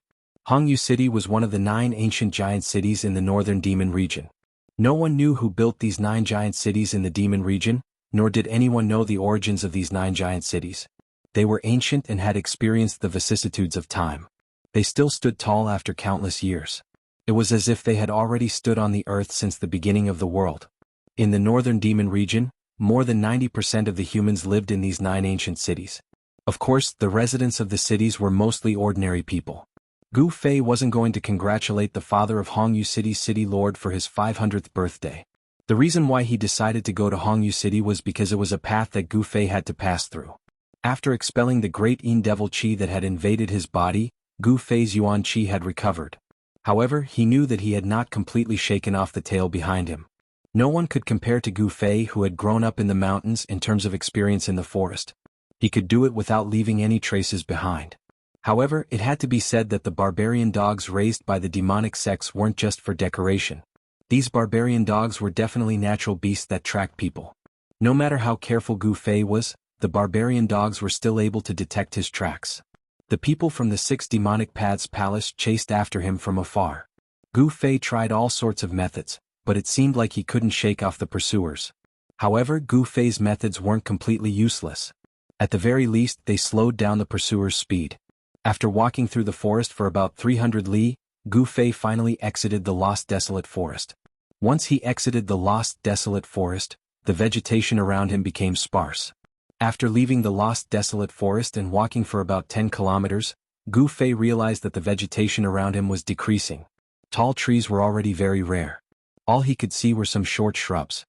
Jianghu City was one of the 9 ancient giant cities in the northern demon region. No one knew who built these 9 giant cities in the demon region, nor did anyone know the origins of these 9 giant cities. They were ancient and had experienced the vicissitudes of time. They still stood tall after countless years. It was as if they had already stood on the earth since the beginning of the world. In the northern demon region, more than 90% of the humans lived in these 9 ancient cities. Of course, the residents of the cities were mostly ordinary people. Gu Fei wasn't going to congratulate the father of Jianghu City's city lord for his 500th birthday. The reason why he decided to go to Jianghu City was because it was a path that Gu Fei had to pass through. After expelling the great Yin Devil Qi that had invaded his body, Gu Fei's Yuan Qi had recovered. However, he knew that he had not completely shaken off the tail behind him. No one could compare to Gu Fei, who had grown up in the mountains, in terms of experience in the forest. He could do it without leaving any traces behind. However, it had to be said that the barbarian dogs raised by the demonic sects weren't just for decoration. These barbarian dogs were definitely natural beasts that tracked people. No matter how careful Gu Fei was, the barbarian dogs were still able to detect his tracks. The people from the 6 demonic paths palace chased after him from afar. Gu Fei tried all sorts of methods, but it seemed like he couldn't shake off the pursuers. However, Gu Fei's methods weren't completely useless. At the very least, they slowed down the pursuers' speed. After walking through the forest for about 300 li, Gu Fei finally exited the lost desolate forest. Once he exited the lost desolate forest, the vegetation around him became sparse. After leaving the lost desolate forest and walking for about 10 kilometers, Gu Fei realized that the vegetation around him was decreasing. Tall trees were already very rare. All he could see were some short shrubs.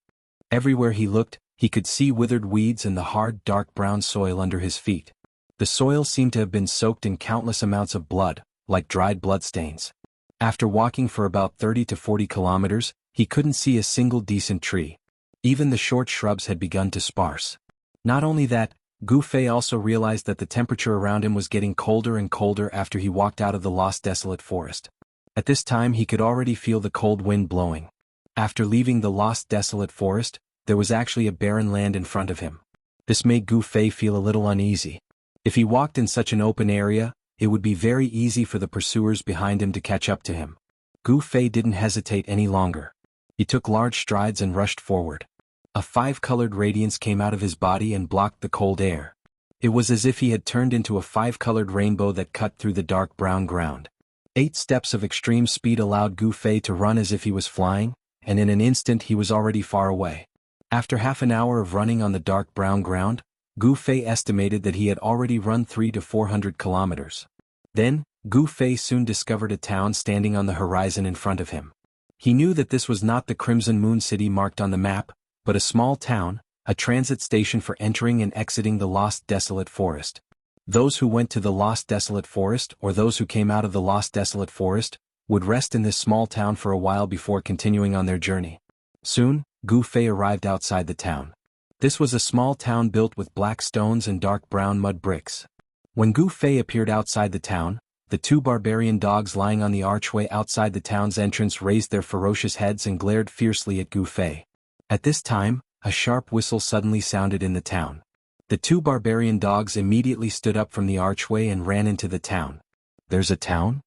Everywhere he looked, he could see withered weeds and the hard, dark brown soil under his feet. The soil seemed to have been soaked in countless amounts of blood, like dried bloodstains. After walking for about 30 to 40 kilometers, he couldn't see a single decent tree. Even the short shrubs had begun to sparse. Not only that, Gu Fei also realized that the temperature around him was getting colder and colder after he walked out of the lost desolate forest. At this time he could already feel the cold wind blowing. After leaving the lost desolate forest, there was actually a barren land in front of him. This made Gu Fei feel a little uneasy. If he walked in such an open area, it would be very easy for the pursuers behind him to catch up to him. Gu Fei didn't hesitate any longer. He took large strides and rushed forward. A five-colored radiance came out of his body and blocked the cold air. It was as if he had turned into a five-colored rainbow that cut through the dark brown ground. 8 steps of extreme speed allowed Gu Fei to run as if he was flying, and in an instant he was already far away. After half an hour of running on the dark brown ground, Gu Fei estimated that he had already run 300 to 400 kilometers. Then, Gu Fei soon discovered a town standing on the horizon in front of him. He knew that this was not the Crimson Moon City marked on the map, but a small town, a transit station for entering and exiting the lost desolate forest. Those who went to the lost desolate forest or those who came out of the lost desolate forest would rest in this small town for a while before continuing on their journey. Soon, Gu Fei arrived outside the town. This was a small town built with black stones and dark brown mud bricks. When Gu Fei appeared outside the town, the 2 barbarian dogs lying on the archway outside the town's entrance raised their ferocious heads and glared fiercely at Gu Fei. At this time, a sharp whistle suddenly sounded in the town. The 2 barbarian dogs immediately stood up from the archway and ran into the town. "There's a town?"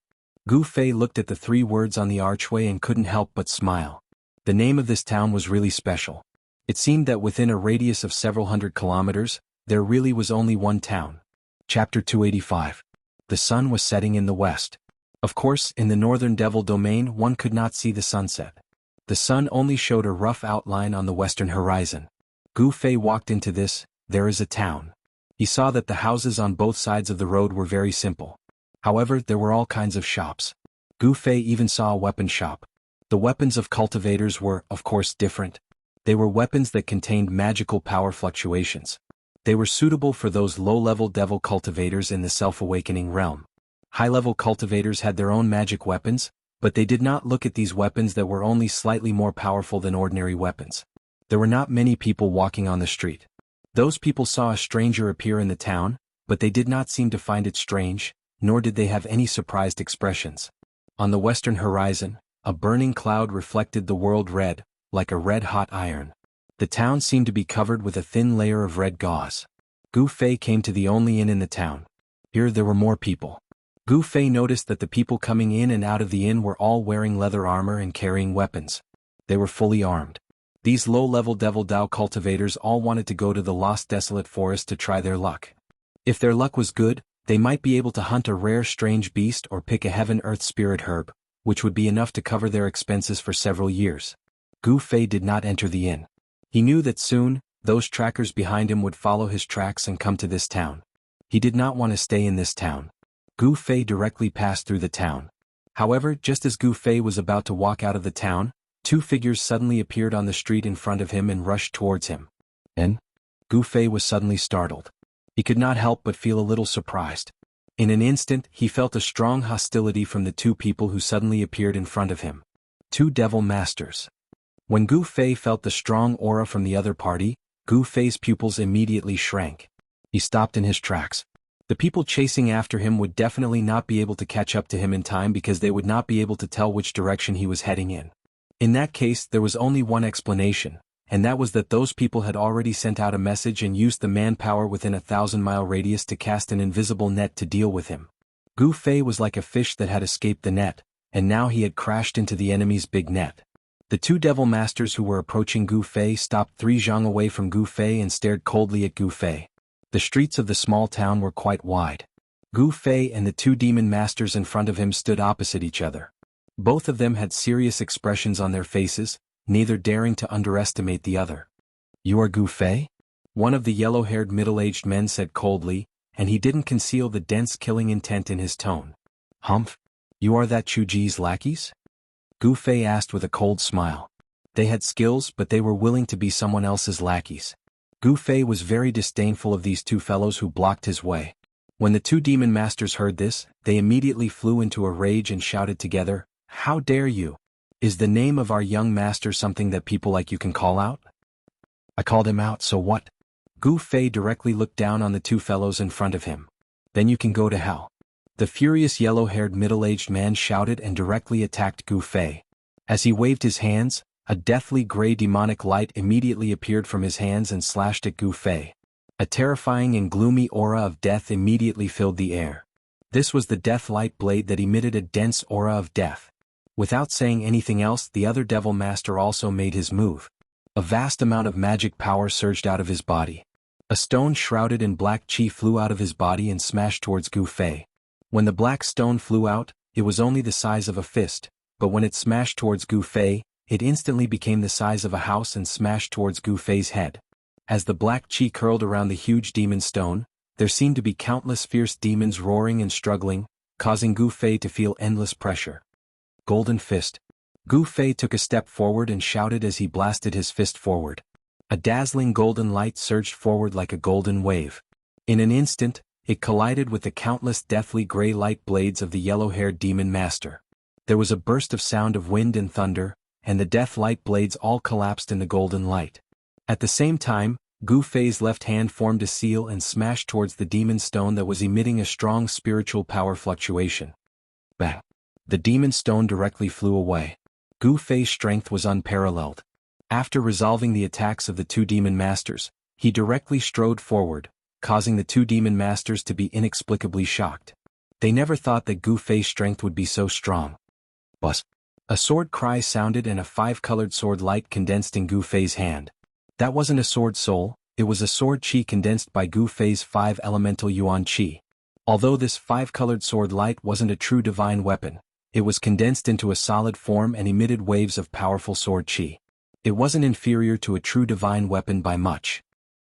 Gu Fei looked at the 3 words on the archway and couldn't help but smile. The name of this town was really special. It seemed that within a radius of several hundred kilometers, there really was only one town. Chapter 285. The sun was setting in the west. Of course, in the northern Devil Domain one could not see the sunset. The sun only showed a rough outline on the western horizon. Gu Fei walked into this, "There is a town." He saw that the houses on both sides of the road were very simple. However, there were all kinds of shops. Gu Fei even saw a weapon shop. The weapons of cultivators were, of course, different. They were weapons that contained magical power fluctuations. They were suitable for those low-level devil cultivators in the self-awakening realm. High-level cultivators had their own magic weapons, but they did not look at these weapons that were only slightly more powerful than ordinary weapons. There were not many people walking on the street. Those people saw a stranger appear in the town, but they did not seem to find it strange, nor did they have any surprised expressions. On the western horizon, a burning cloud reflected the world red, like a red-hot iron. The town seemed to be covered with a thin layer of red gauze. Gu Fei came to the only inn in the town. Here there were more people. Gu Fei noticed that the people coming in and out of the inn were all wearing leather armor and carrying weapons. They were fully armed. These low-level Devil Dao cultivators all wanted to go to the lost desolate forest to try their luck. If their luck was good, they might be able to hunt a rare strange beast or pick a heaven-earth spirit herb, which would be enough to cover their expenses for several years. Gu Fei did not enter the inn. He knew that soon, those trackers behind him would follow his tracks and come to this town. He did not want to stay in this town. Gu Fei directly passed through the town. However, just as Gu Fei was about to walk out of the town, 2 figures suddenly appeared on the street in front of him and rushed towards him. And? Gu Fei was suddenly startled. He could not help but feel a little surprised. In an instant, he felt a strong hostility from the 2 people who suddenly appeared in front of him. 2 devil masters. When Gu Fei felt the strong aura from the other party, Gu Fei's pupils immediately shrank. He stopped in his tracks. The people chasing after him would definitely not be able to catch up to him in time because they would not be able to tell which direction he was heading in. In that case, there was only one explanation, and that was that those people had already sent out a message and used the manpower within a 1,000-mile radius to cast an invisible net to deal with him. Gu Fei was like a fish that had escaped the net, and now he had crashed into the enemy's big net. The 2 devil masters who were approaching Gu Fei stopped 3 zhang away from Gu Fei and stared coldly at Gu Fei. The streets of the small town were quite wide. Gu Fei and the 2 demon masters in front of him stood opposite each other. Both of them had serious expressions on their faces, neither daring to underestimate the other. "You are Gu Fei?" One of the yellow-haired middle-aged men said coldly, and he didn't conceal the dense killing intent in his tone. "Humph! You are that Chuji's lackeys?" Gu Fei asked with a cold smile. They had skills, but they were willing to be someone else's lackeys. Gu Fei was very disdainful of these 2 fellows who blocked his way. When the two demon masters heard this, they immediately flew into a rage and shouted together, "How dare you? Is the name of our young master something that people like you can call out?" "I called him out, so what?" Gu Fei directly looked down on the two fellows in front of him. "Then you can go to hell." The furious yellow-haired middle-aged man shouted and directly attacked Gu Fei. As he waved his hands, a deathly gray demonic light immediately appeared from his hands and slashed at Gu Fei. A terrifying and gloomy aura of death immediately filled the air. This was the death light blade that emitted a dense aura of death. Without saying anything else, the other devil master also made his move. A vast amount of magic power surged out of his body. A stone shrouded in black chi flew out of his body and smashed towards Gu Fei. When the black stone flew out, it was only the size of a fist, but when it smashed towards Gu Fei, it instantly became the size of a house and smashed towards Gu Fei's head. As the black chi curled around the huge demon stone, there seemed to be countless fierce demons roaring and struggling, causing Gu Fei to feel endless pressure. Golden Fist. Gu Fei took a step forward and shouted as he blasted his fist forward. A dazzling golden light surged forward like a golden wave. In an instant, it collided with the countless deathly gray light blades of the yellow-haired demon master. There was a burst of sound of wind and thunder, and the death light blades all collapsed in the golden light. At the same time, Gu Fei's left hand formed a seal and smashed towards the demon stone that was emitting a strong spiritual power fluctuation. Bang! The demon stone directly flew away. Gu Fei's strength was unparalleled. After resolving the attacks of the two demon masters, he directly strode forward, causing the two demon masters to be inexplicably shocked. They never thought that Gu Fei's strength would be so strong. Buzz! A sword cry sounded and a five-colored sword light condensed in Gu Fei's hand. That wasn't a sword soul, it was a sword chi condensed by Gu Fei's 5 elemental yuan chi. Although this 5-colored sword light wasn't a true divine weapon, it was condensed into a solid form and emitted waves of powerful sword chi. It wasn't inferior to a true divine weapon by much.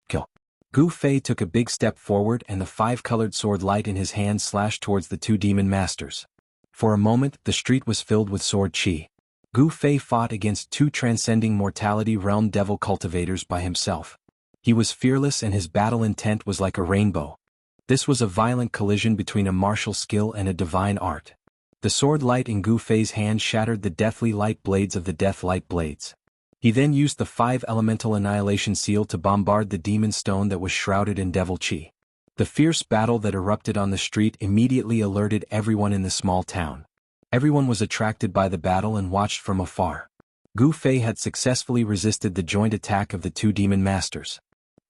Kill. Gu Fei took a big step forward and the 5-colored sword light in his hand slashed towards the two demon masters. For a moment, the street was filled with sword chi. Gu Fei fought against two transcending mortality realm devil cultivators by himself. He was fearless and his battle intent was like a rainbow. This was a violent collision between a martial skill and a divine art. The sword light in Gu Fei's hand shattered the deathly light blades of the death light blades. He then used the 5 elemental annihilation seal to bombard the demon stone that was shrouded in devil chi. The fierce battle that erupted on the street immediately alerted everyone in the small town. Everyone was attracted by the battle and watched from afar. Gu Fei had successfully resisted the joint attack of the two demon masters.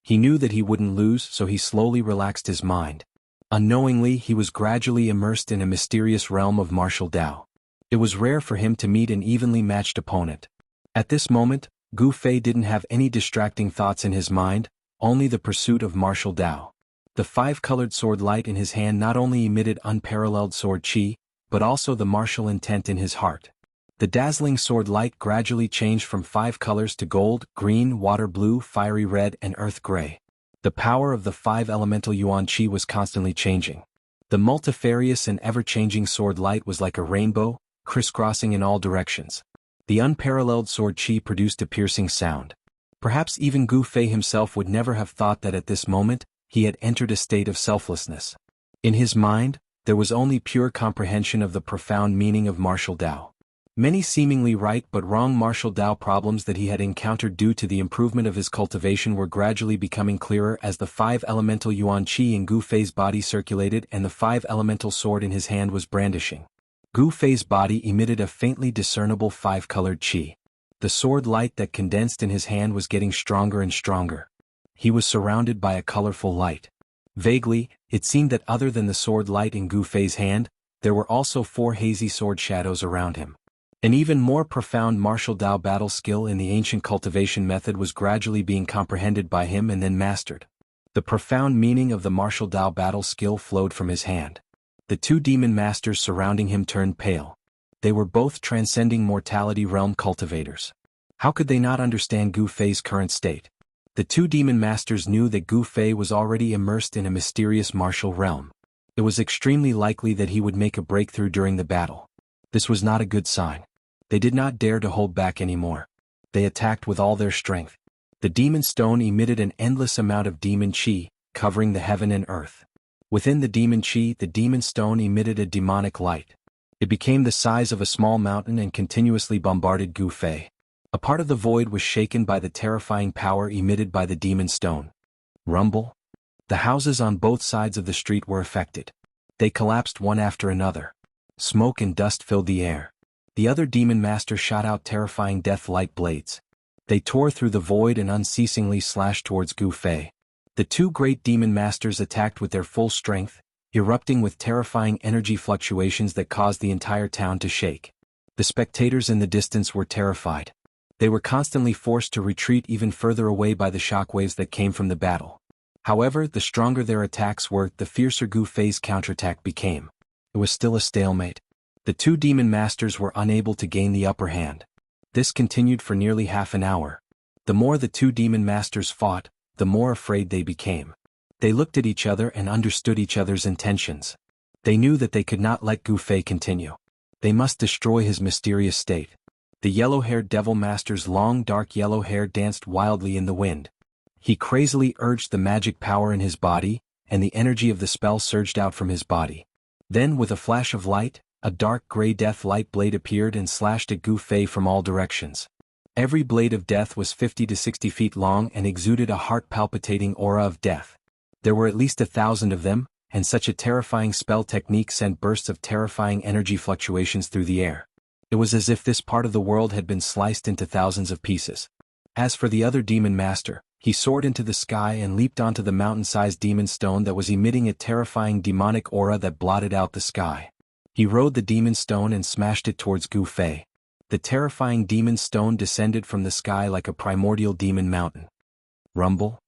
He knew that he wouldn't lose, so he slowly relaxed his mind. Unknowingly, he was gradually immersed in a mysterious realm of martial Dao. It was rare for him to meet an evenly matched opponent. At this moment, Gu Fei didn't have any distracting thoughts in his mind, only the pursuit of martial Dao. The 5-colored sword light in his hand not only emitted unparalleled sword chi, but also the martial intent in his heart. The dazzling sword light gradually changed from 5 colors to gold, green, water blue, fiery red, and earth gray. The power of the 5 elemental yuan chi was constantly changing. The multifarious and ever-changing sword light was like a rainbow, crisscrossing in all directions. The unparalleled sword chi produced a piercing sound. Perhaps even Gu Fei himself would never have thought that at this moment, he had entered a state of selflessness. In his mind, there was only pure comprehension of the profound meaning of martial Dao. Many seemingly right but wrong martial Dao problems that he had encountered due to the improvement of his cultivation were gradually becoming clearer as the 5 elemental yuan chi in Gu Fei's body circulated and the 5 elemental sword in his hand was brandishing. Gu Fei's body emitted a faintly discernible 5-colored chi. The sword light that condensed in his hand was getting stronger and stronger. He was surrounded by a colorful light. Vaguely, it seemed that other than the sword light in Gu Fei's hand, there were also 4 hazy sword shadows around him. An even more profound martial Dao battle skill in the ancient cultivation method was gradually being comprehended by him and then mastered. The profound meaning of the martial Dao battle skill flowed from his hand. The two demon masters surrounding him turned pale. They were both transcending mortality realm cultivators. How could they not understand Gu Fei's current state? The two demon masters knew that Gu Fei was already immersed in a mysterious martial realm. It was extremely likely that he would make a breakthrough during the battle. This was not a good sign. They did not dare to hold back anymore. They attacked with all their strength. The demon stone emitted an endless amount of demon chi, covering the heaven and earth. Within the demon chi, the demon stone emitted a demonic light. It became the size of a small mountain and continuously bombarded Gu Fei. A part of the void was shaken by the terrifying power emitted by the demon stone. Rumble. The houses on both sides of the street were affected. They collapsed one after another. Smoke and dust filled the air. The other demon master shot out terrifying death light blades. They tore through the void and unceasingly slashed towards Gu Fei. The two great demon masters attacked with their full strength, erupting with terrifying energy fluctuations that caused the entire town to shake. The spectators in the distance were terrified. They were constantly forced to retreat even further away by the shockwaves that came from the battle. However, the stronger their attacks were, the fiercer Gu Fei's counterattack became. It was still a stalemate. The two demon masters were unable to gain the upper hand. This continued for nearly half an hour. The more the two demon masters fought, the more afraid they became. They looked at each other and understood each other's intentions. They knew that they could not let Gu Fei continue. They must destroy his mysterious state. The yellow-haired devil master's long dark yellow hair danced wildly in the wind. He crazily urged the magic power in his body, and the energy of the spell surged out from his body. Then, with a flash of light, a dark gray death light blade appeared and slashed at Gu Fei from all directions. Every blade of death was 50 to 60 feet long and exuded a heart-palpitating aura of death. There were at least 1,000 of them, and such a terrifying spell technique sent bursts of terrifying energy fluctuations through the air. It was as if this part of the world had been sliced into thousands of pieces. As for the other demon master, he soared into the sky and leaped onto the mountain-sized demon stone that was emitting a terrifying demonic aura that blotted out the sky. He rode the demon stone and smashed it towards Gu Fei. The terrifying demon stone descended from the sky like a primordial demon mountain. Rumble.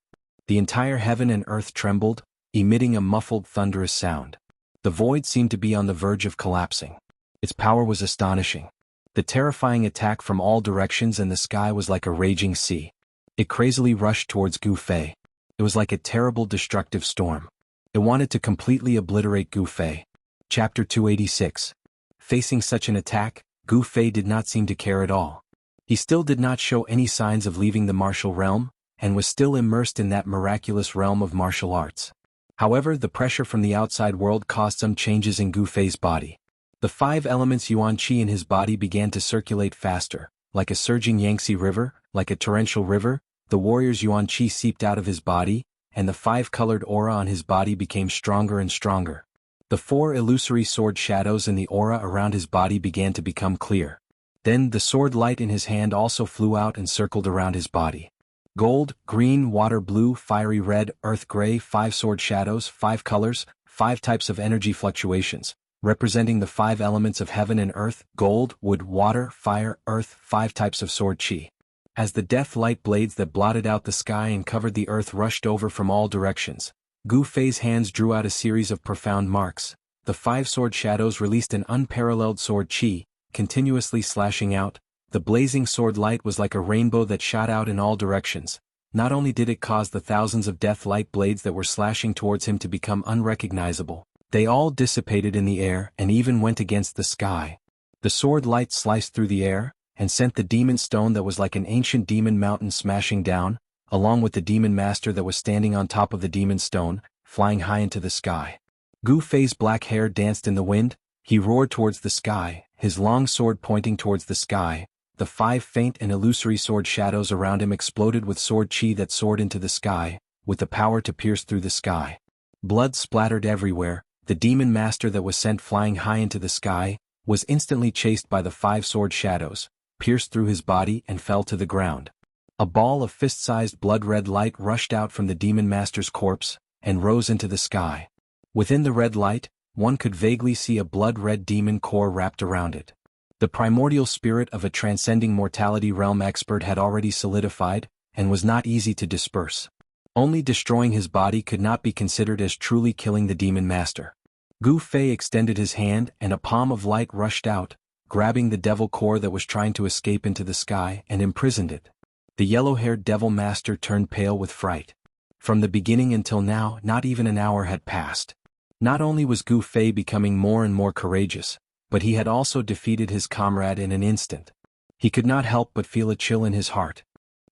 The entire heaven and earth trembled, emitting a muffled thunderous sound. The void seemed to be on the verge of collapsing. Its power was astonishing. The terrifying attack from all directions and the sky was like a raging sea. It crazily rushed towards Gu Fei. It was like a terrible destructive storm. It wanted to completely obliterate Gu Fei. Chapter 286. Facing such an attack, Gu Fei did not seem to care at all. He still did not show any signs of leaving the martial realm, and was still immersed in that miraculous realm of martial arts. However, the pressure from the outside world caused some changes in Gu Fei's body. The 5 elements yuan qi in his body began to circulate faster, like a surging Yangtze river, like a torrential river. The warrior's yuan qi seeped out of his body, and the 5-colored aura on his body became stronger and stronger. The 4 illusory sword shadows in the aura around his body began to become clear. Then the sword light in his hand also flew out and circled around his body. Gold, green, water blue, fiery red, earth gray, 5 sword shadows, 5 colors, 5 types of energy fluctuations, representing the 5 elements of heaven and earth: gold, wood, water, fire, earth, 5 types of sword qi. As the death light blades that blotted out the sky and covered the earth rushed over from all directions, Gu Fei's hands drew out a series of profound marks. The 5 sword shadows released an unparalleled sword qi, continuously slashing out. The blazing sword light was like a rainbow that shot out in all directions. Not only did it cause the thousands of death light blades that were slashing towards him to become unrecognizable, they all dissipated in the air and even went against the sky. The sword light sliced through the air, and sent the demon stone that was like an ancient demon mountain smashing down, along with the demon master that was standing on top of the demon stone, flying high into the sky. Gu Fei's black hair danced in the wind. He roared towards the sky, his long sword pointing towards the sky. The 5 faint and illusory sword shadows around him exploded with sword qi that soared into the sky, with the power to pierce through the sky. Blood splattered everywhere. The demon master that was sent flying high into the sky was instantly chased by the 5 sword shadows, pierced through his body and fell to the ground. A ball of fist-sized blood-red light rushed out from the demon master's corpse and rose into the sky. Within the red light, one could vaguely see a blood-red demon core wrapped around it. The primordial spirit of a transcending mortality realm expert had already solidified, and was not easy to disperse. Only destroying his body could not be considered as truly killing the demon master. Gu Fei extended his hand and a palm of light rushed out, grabbing the devil core that was trying to escape into the sky and imprisoned it. The yellow-haired devil master turned pale with fright. From the beginning until now, not even an hour had passed. Not only was Gu Fei becoming more and more courageous, but he had also defeated his comrade in an instant. He could not help but feel a chill in his heart.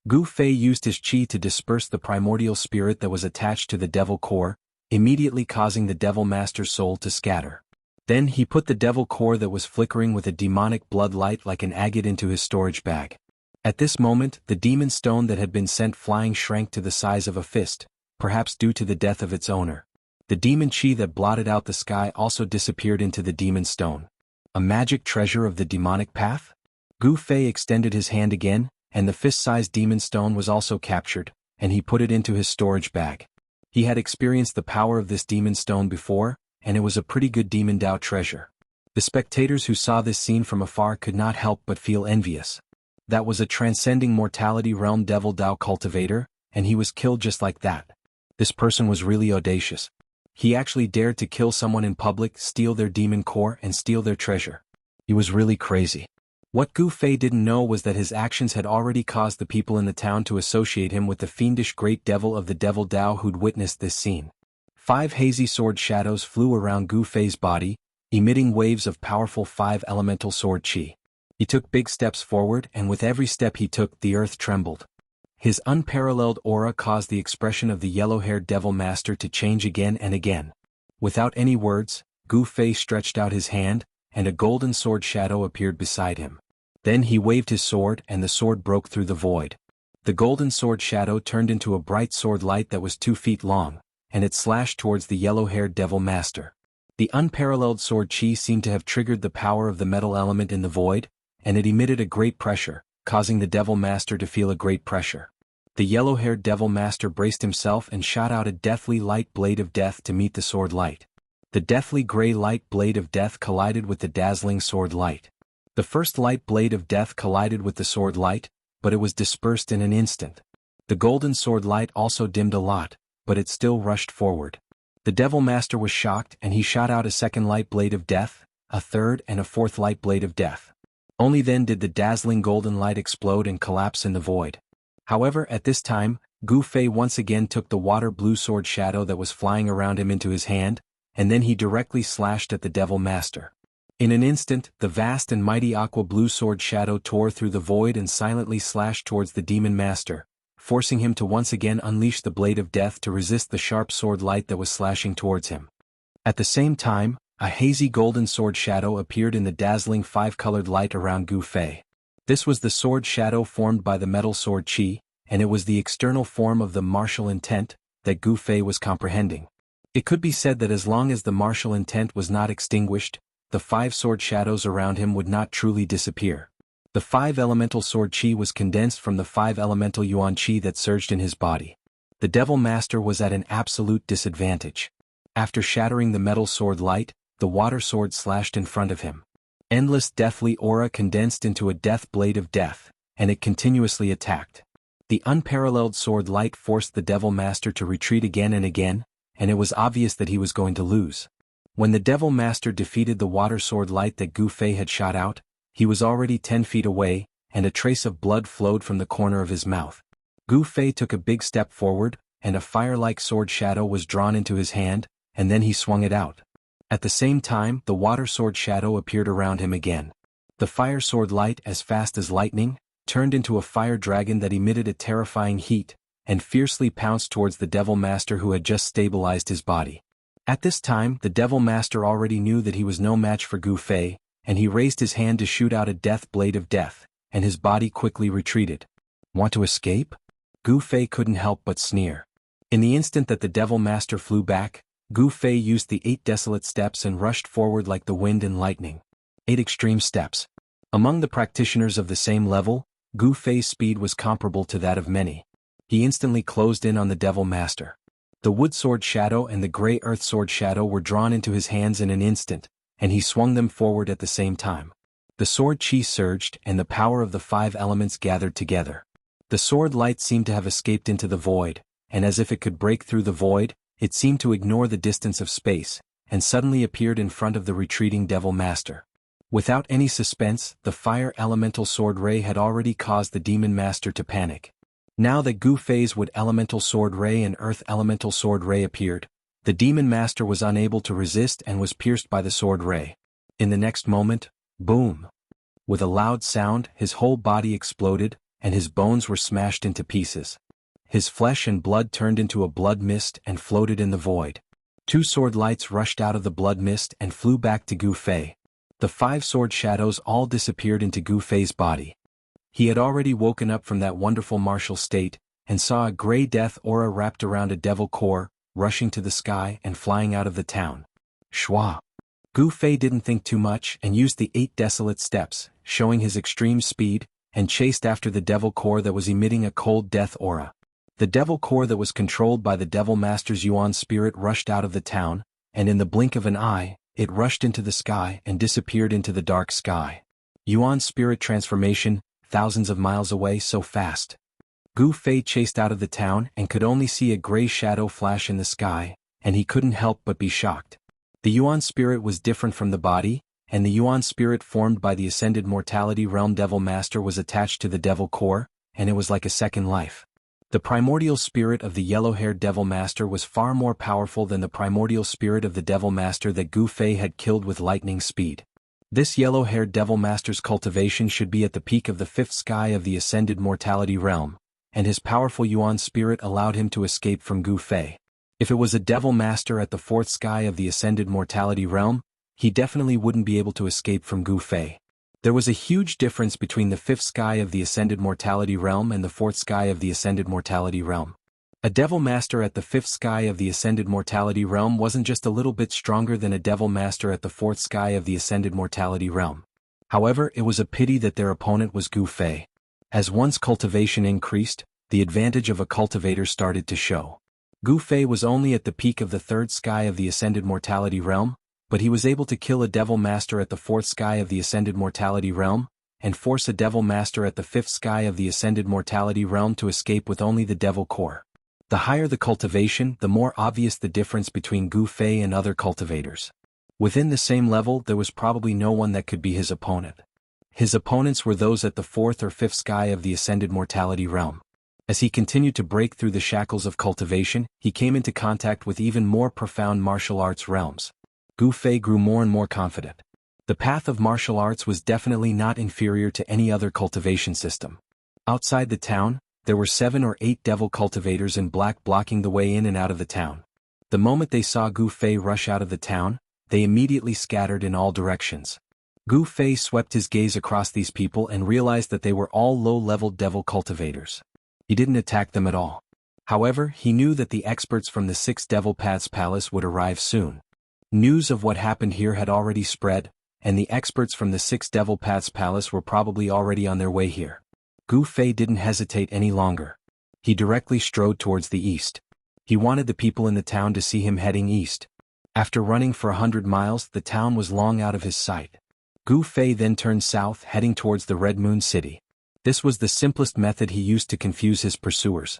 Gu Fei used his qi to disperse the primordial spirit that was attached to the devil core, immediately causing the Devil Master's soul to scatter. Then he put the devil core that was flickering with a demonic blood light like an agate into his storage bag. At this moment, the demon stone that had been sent flying shrank to the size of a fist, perhaps due to the death of its owner. The demon chi that blotted out the sky also disappeared into the demon stone. A magic treasure of the demonic path? Gu Fei extended his hand again, and the fist-sized demon stone was also captured, and he put it into his storage bag. He had experienced the power of this demon stone before, and it was a pretty good demon Dao treasure. The spectators who saw this scene from afar could not help but feel envious. That was a transcending mortality realm devil Dao cultivator, and he was killed just like that. This person was really audacious. He actually dared to kill someone in public, steal their demon core, and steal their treasure. He was really crazy. What Gu Fei didn't know was that his actions had already caused the people in the town to associate him with the fiendish great devil of the devil Dao who'd witnessed this scene. 5 hazy sword shadows flew around Gu Fei's body, emitting waves of powerful 5 elemental sword chi. He took big steps forward, and with every step he took, the earth trembled. His unparalleled aura caused the expression of the yellow-haired devil master to change again and again. Without any words, Gu Fei stretched out his hand, and a golden sword shadow appeared beside him. Then he waved his sword, and the sword broke through the void. The golden sword shadow turned into a bright sword light that was 2 feet long, and it slashed towards the yellow-haired devil master. The unparalleled sword chi seemed to have triggered the power of the metal element in the void, and it emitted a great pressure, causing the devil master to feel a great pressure. The yellow-haired devil master braced himself and shot out a deathly light blade of death to meet the sword light. The deathly gray light blade of death collided with the dazzling sword light. The first light blade of death collided with the sword light, but it was dispersed in an instant. The golden sword light also dimmed a lot, but it still rushed forward. The devil master was shocked, and he shot out a second light blade of death, a third and a fourth light blade of death. Only then did the dazzling golden light explode and collapse in the void. However, at this time, Gu Fei once again took the water blue sword shadow that was flying around him into his hand, and then he directly slashed at the devil master. In an instant, the vast and mighty aqua blue sword shadow tore through the void and silently slashed towards the demon master, forcing him to once again unleash the blade of death to resist the sharp sword light that was slashing towards him. At the same time, a hazy golden sword shadow appeared in the dazzling 5-colored light around Gu Fei. This was the sword shadow formed by the metal sword chi, and it was the external form of the martial intent that Gu Fei was comprehending. It could be said that as long as the martial intent was not extinguished, the 5 sword shadows around him would not truly disappear. The 5 elemental sword chi was condensed from the 5 elemental yuan chi that surged in his body. The devil master was at an absolute disadvantage. After shattering the metal sword light, the water sword slashed in front of him. Endless deathly aura condensed into a death blade of death, and it continuously attacked. The unparalleled sword light forced the devil master to retreat again and again, and it was obvious that he was going to lose. When the devil master defeated the water sword light that Gu Fei had shot out, he was already 10 feet away, and a trace of blood flowed from the corner of his mouth. Gu Fei took a big step forward, and a fire-like sword shadow was drawn into his hand, and then he swung it out. At the same time, the water sword shadow appeared around him again. The fire sword light, as fast as lightning, turned into a fire dragon that emitted a terrifying heat, and fiercely pounced towards the devil master who had just stabilized his body. At this time, the devil master already knew that he was no match for Gu Fei, and he raised his hand to shoot out a death blade of death, and his body quickly retreated. Want to escape? Gu Fei couldn't help but sneer. In the instant that the devil master flew back, Gu Fei used the 8 desolate steps and rushed forward like the wind and lightning. 8 extreme steps. Among the practitioners of the same level, Gu Fei's speed was comparable to that of many. He instantly closed in on the devil master. The wood sword shadow and the gray earth sword shadow were drawn into his hands in an instant, and he swung them forward at the same time. The sword chi surged, and the power of the 5 elements gathered together. The sword light seemed to have escaped into the void, and as if it could break through the void, it seemed to ignore the distance of space, and suddenly appeared in front of the retreating devil master. Without any suspense, the fire elemental sword ray had already caused the demon master to panic. Now that Gu Fei's wood elemental sword ray and earth elemental sword ray appeared, the demon master was unable to resist and was pierced by the sword ray. In the next moment, boom! With a loud sound, his whole body exploded, and his bones were smashed into pieces. His flesh and blood turned into a blood mist and floated in the void. Two sword lights rushed out of the blood mist and flew back to Gu Fei. The 5 sword shadows all disappeared into Gu Fei's body. He had already woken up from that wonderful martial state, and saw a gray death aura wrapped around a devil core, rushing to the sky and flying out of the town. Shwa! Gu Fei didn't think too much and used the 8 desolate steps, showing his extreme speed, and chased after the devil core that was emitting a cold death aura. The devil core that was controlled by the devil master's yuan spirit rushed out of the town, and in the blink of an eye, it rushed into the sky and disappeared into the dark sky. Yuan spirit transformation, thousands of miles away so fast. Gu Fei chased out of the town and could only see a gray shadow flash in the sky, and he couldn't help but be shocked. The yuan spirit was different from the body, and the yuan spirit formed by the ascended mortality realm devil master was attached to the devil core, and it was like a second life. The primordial spirit of the yellow-haired devil master was far more powerful than the primordial spirit of the devil master that Gu Fei had killed with lightning speed. This yellow-haired devil master's cultivation should be at the peak of the 5th sky of the ascended mortality realm, and his powerful yuan spirit allowed him to escape from Gu Fei. If it was a devil master at the 4th sky of the ascended mortality realm, he definitely wouldn't be able to escape from Gu Fei. There was a huge difference between the 5th sky of the ascended mortality realm and the 4th sky of the ascended mortality realm. A devil master at the 5th sky of the ascended mortality realm wasn't just a little bit stronger than a devil master at the 4th sky of the ascended mortality realm. However, it was a pity that their opponent was Gu Fei. As one's cultivation increased, the advantage of a cultivator started to show. Gu Fei was only at the peak of the 3rd sky of the ascended mortality realm, but he was able to kill a devil master at the 4th sky of the ascended mortality realm, and force a devil master at the 5th sky of the ascended mortality realm to escape with only the devil core. The higher the cultivation, the more obvious the difference between Gu Fei and other cultivators. Within the same level, there was probably no one that could be his opponent. His opponents were those at the 4th or 5th sky of the ascended mortality realm. As he continued to break through the shackles of cultivation, he came into contact with even more profound martial arts realms. Gu Fei grew more and more confident. The path of martial arts was definitely not inferior to any other cultivation system. Outside the town, there were 7 or 8 devil cultivators in black blocking the way in and out of the town. The moment they saw Gu Fei rush out of the town, they immediately scattered in all directions. Gu Fei swept his gaze across these people and realized that they were all low-level devil cultivators. He didn't attack them at all. However, he knew that the experts from the 6 Devil Paths Palace would arrive soon. News of what happened here had already spread, and the experts from the 6 Devil Paths Palace were probably already on their way here. Gu Fei didn't hesitate any longer. He directly strode towards the east. He wanted the people in the town to see him heading east. After running for 100 miles, the town was long out of his sight. Gu Fei then turned south, heading towards the Red Moon City. This was the simplest method he used to confuse his pursuers.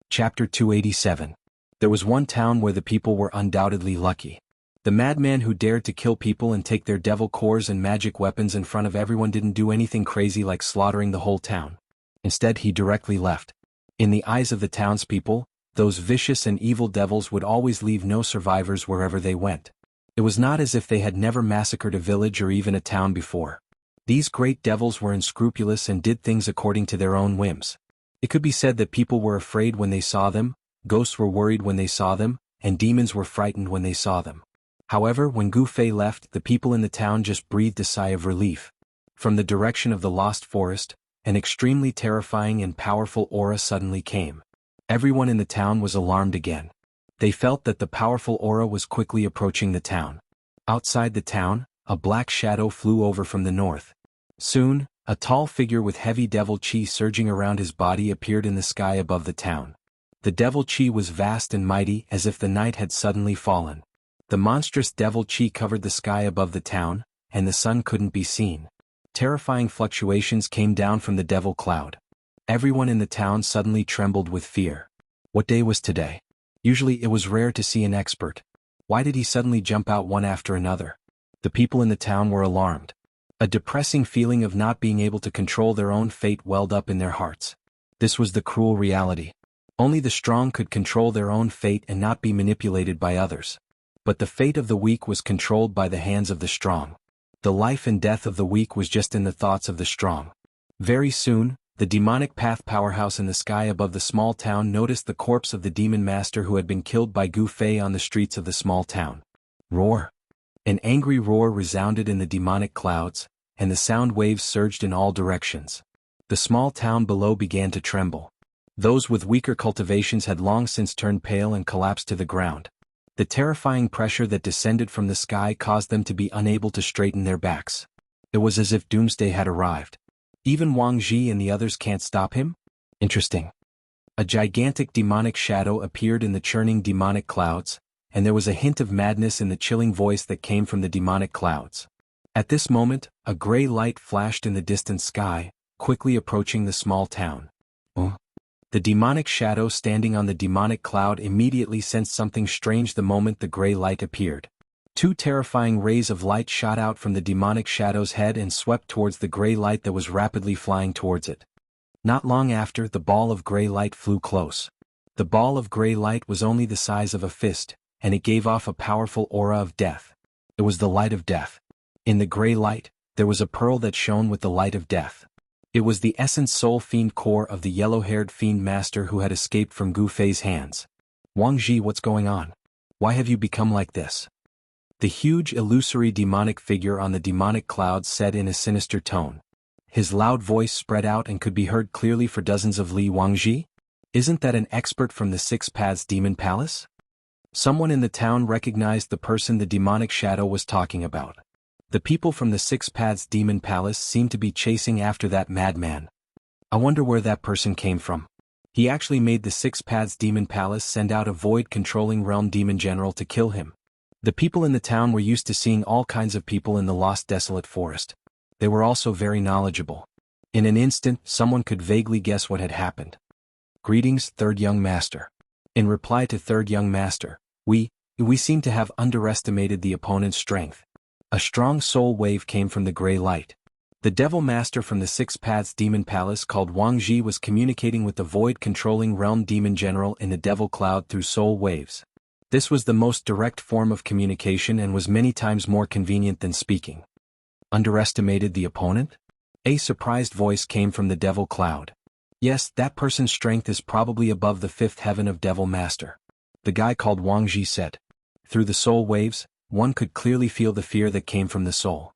Chapter 287. There was one town where the people were undoubtedly lucky. The madman who dared to kill people and take their devil cores and magic weapons in front of everyone didn't do anything crazy like slaughtering the whole town. Instead, he directly left. In the eyes of the townspeople, those vicious and evil devils would always leave no survivors wherever they went. It was not as if they had never massacred a village or even a town before. These great devils were unscrupulous and did things according to their own whims. It could be said that people were afraid when they saw them, ghosts were worried when they saw them, and demons were frightened when they saw them. However, when Gu Fei left, the people in the town just breathed a sigh of relief. From the direction of the Lost Forest, an extremely terrifying and powerful aura suddenly came. Everyone in the town was alarmed again. They felt that the powerful aura was quickly approaching the town. Outside the town, a black shadow flew over from the north. Soon, a tall figure with heavy devil chi surging around his body appeared in the sky above the town. The devil chi was vast and mighty, as if the night had suddenly fallen. The monstrous devil chi covered the sky above the town, and the sun couldn't be seen. Terrifying fluctuations came down from the devil cloud. Everyone in the town suddenly trembled with fear. What day was today? Usually it was rare to see an expert. Why did he suddenly jump out one after another? The people in the town were alarmed. A depressing feeling of not being able to control their own fate welled up in their hearts. This was the cruel reality. Only the strong could control their own fate and not be manipulated by others. But the fate of the weak was controlled by the hands of the strong. The life and death of the weak was just in the thoughts of the strong. Very soon, The demonic path powerhouse in the sky above the small town noticed the corpse of the demon master who had been killed by Gu Fei on the streets of the small town. Roar! An angry roar resounded in the demonic clouds, and the sound waves surged in all directions. The small town below began to tremble. Those with weaker cultivations had long since turned pale and collapsed to the ground. The terrifying pressure that descended from the sky caused them to be unable to straighten their backs. It was as if doomsday had arrived. Even Wang Ji and the others can't stop him? Interesting. A gigantic demonic shadow appeared in the churning demonic clouds, and there was a hint of madness in the chilling voice that came from the demonic clouds. At this moment, a gray light flashed in the distant sky, quickly approaching the small town. The demonic shadow standing on the demonic cloud immediately sensed something strange the moment the gray light appeared. Two terrifying rays of light shot out from the demonic shadow's head and swept towards the gray light that was rapidly flying towards it. Not long after, the ball of gray light flew close. The ball of gray light was only the size of a fist, and it gave off a powerful aura of death. It was the light of death. In the gray light, there was a pearl that shone with the light of death. It was the essence soul fiend core of the yellow-haired fiend master who had escaped from Gu Fei's hands. Wang Ji, what's going on? Why have you become like this? The huge illusory demonic figure on the demonic clouds said in a sinister tone. His loud voice spread out and could be heard clearly for dozens of li. Wang Ji? Isn't that an expert from the Six Paths Demon Palace? Someone in the town recognized the person the demonic shadow was talking about. The people from the Six Paths Demon Palace seemed to be chasing after that madman. I wonder where that person came from. He actually made the Six Paths Demon Palace send out a void-controlling realm demon general to kill him. The people in the town were used to seeing all kinds of people in the lost desolate forest. They were also very knowledgeable. In an instant, someone could vaguely guess what had happened. Greetings, Third Young Master. In reply to Third Young Master, we seem to have underestimated the opponent's strength. A strong soul wave came from the gray light. The Devil Master from the Six Paths Demon Palace called Wang Ji was communicating with the void-controlling realm demon general in the Devil Cloud through soul waves. This was the most direct form of communication and was many times more convenient than speaking. Underestimated the opponent? A surprised voice came from the Devil Cloud. Yes, that person's strength is probably above the fifth heaven of Devil Master. The guy called Wang Ji said. Through the soul waves, one could clearly feel the fear that came from the soul.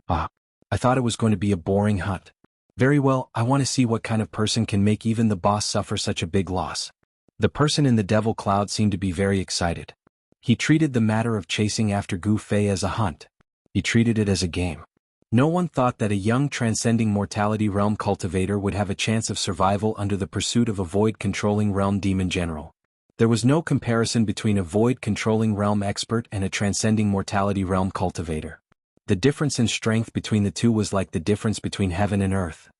I thought it was going to be a boring hunt. Very well, I want to see what kind of person can make even the boss suffer such a big loss. The person in the Devil Cloud seemed to be very excited. He treated the matter of chasing after Gu Fei as a hunt. He treated it as a game. No one thought that a young transcending mortality realm cultivator would have a chance of survival under the pursuit of a void-controlling realm demon general. There was no comparison between a void-controlling realm expert and a transcending mortality realm cultivator. The difference in strength between the two was like the difference between heaven and earth.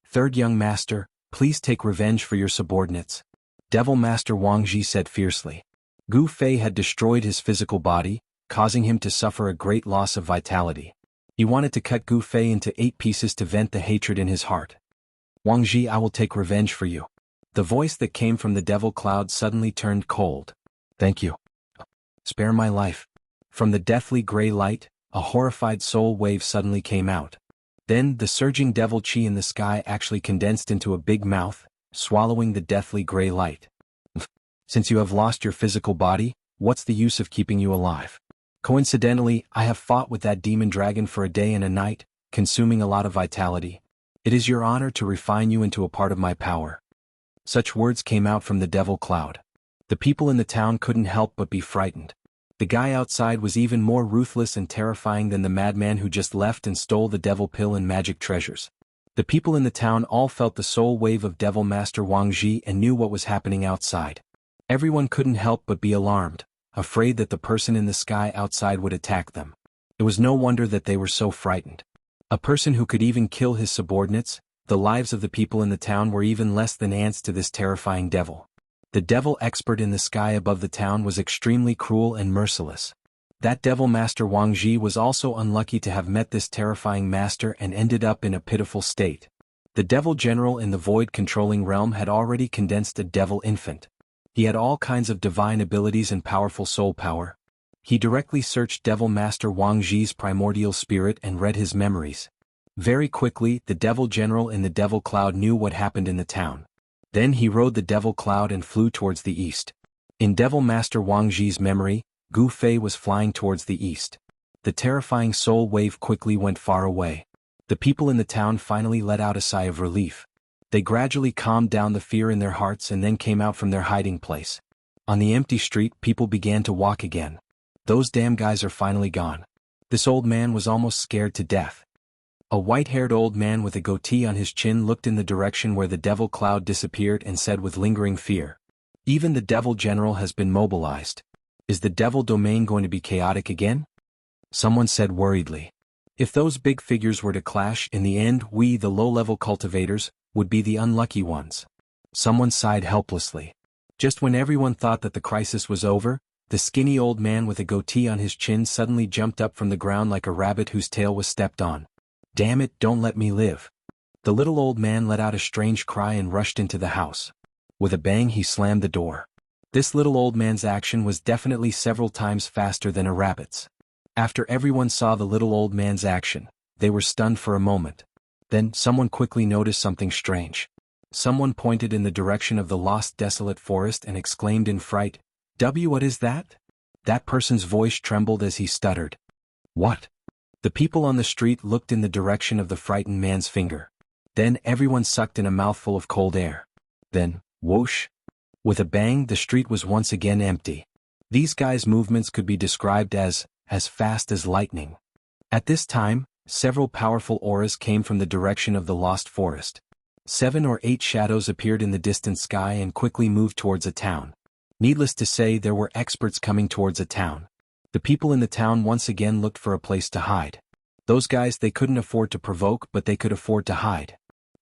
Third Young Master, please take revenge for your subordinates. Devil Master Wang Ji said fiercely. Gu Fei had destroyed his physical body, causing him to suffer a great loss of vitality. He wanted to cut Gu Fei into 8 pieces to vent the hatred in his heart. Wang Ji, I will take revenge for you. The voice that came from the Devil Cloud suddenly turned cold. Thank you. Spare my life. From the deathly gray light, a horrified soul wave suddenly came out. Then, the surging devil chi in the sky actually condensed into a big mouth, swallowing the deathly gray light. Since you have lost your physical body, what's the use of keeping you alive? Coincidentally, I have fought with that demon dragon for a day and a night, consuming a lot of vitality. It is your honor to refine you into a part of my power. Such words came out from the Devil Cloud. The people in the town couldn't help but be frightened. The guy outside was even more ruthless and terrifying than the madman who just left and stole the devil pill and magic treasures. The people in the town all felt the soul wave of Devil Master Wang Ji and knew what was happening outside. Everyone couldn't help but be alarmed, afraid that the person in the sky outside would attack them. It was no wonder that they were so frightened. A person who could even kill his subordinates, the lives of the people in the town were even less than ants to this terrifying devil. The devil expert in the sky above the town was extremely cruel and merciless. That Devil Master Wang Ji was also unlucky to have met this terrifying master and ended up in a pitiful state. The devil general in the void-controlling realm had already condensed a devil infant. He had all kinds of divine abilities and powerful soul power. He directly searched Devil Master Wang Ji's primordial spirit and read his memories. Very quickly, the devil general in the devil cloud knew what happened in the town. Then he rode the devil cloud and flew towards the east. In Devil Master Wang Zhi's memory, Gu Fei was flying towards the east. The terrifying soul wave quickly went far away. The people in the town finally let out a sigh of relief. They gradually calmed down the fear in their hearts and then came out from their hiding place. On the empty street, people began to walk again. Those damn guys are finally gone. This old man was almost scared to death. A white-haired old man with a goatee on his chin looked in the direction where the devil cloud disappeared and said with lingering fear, "Even the devil general has been mobilized. Is the devil domain going to be chaotic again?" Someone said worriedly. If those big figures were to clash in the end, we, the low-level cultivators, would be the unlucky ones. Someone sighed helplessly. Just when everyone thought that the crisis was over, the skinny old man with a goatee on his chin suddenly jumped up from the ground like a rabbit whose tail was stepped on. "Damn it, don't let me live." The little old man let out a strange cry and rushed into the house. With a bang he slammed the door. This little old man's action was definitely several times faster than a rabbit's. After everyone saw the little old man's action, they were stunned for a moment. Then someone quickly noticed something strange. Someone pointed in the direction of the lost desolate forest and exclaimed in fright, What is that?" That person's voice trembled as he stuttered. "What?" The people on the street looked in the direction of the frightened man's finger. Then everyone sucked in a mouthful of cold air. Then, whoosh! With a bang, the street was once again empty. These guys' movements could be described as fast as lightning. At this time, several powerful auras came from the direction of the lost forest. 7 or 8 shadows appeared in the distant sky and quickly moved towards a town. Needless to say, there were experts coming towards a town. The people in the town once again looked for a place to hide. Those guys they couldn't afford to provoke, but they could afford to hide.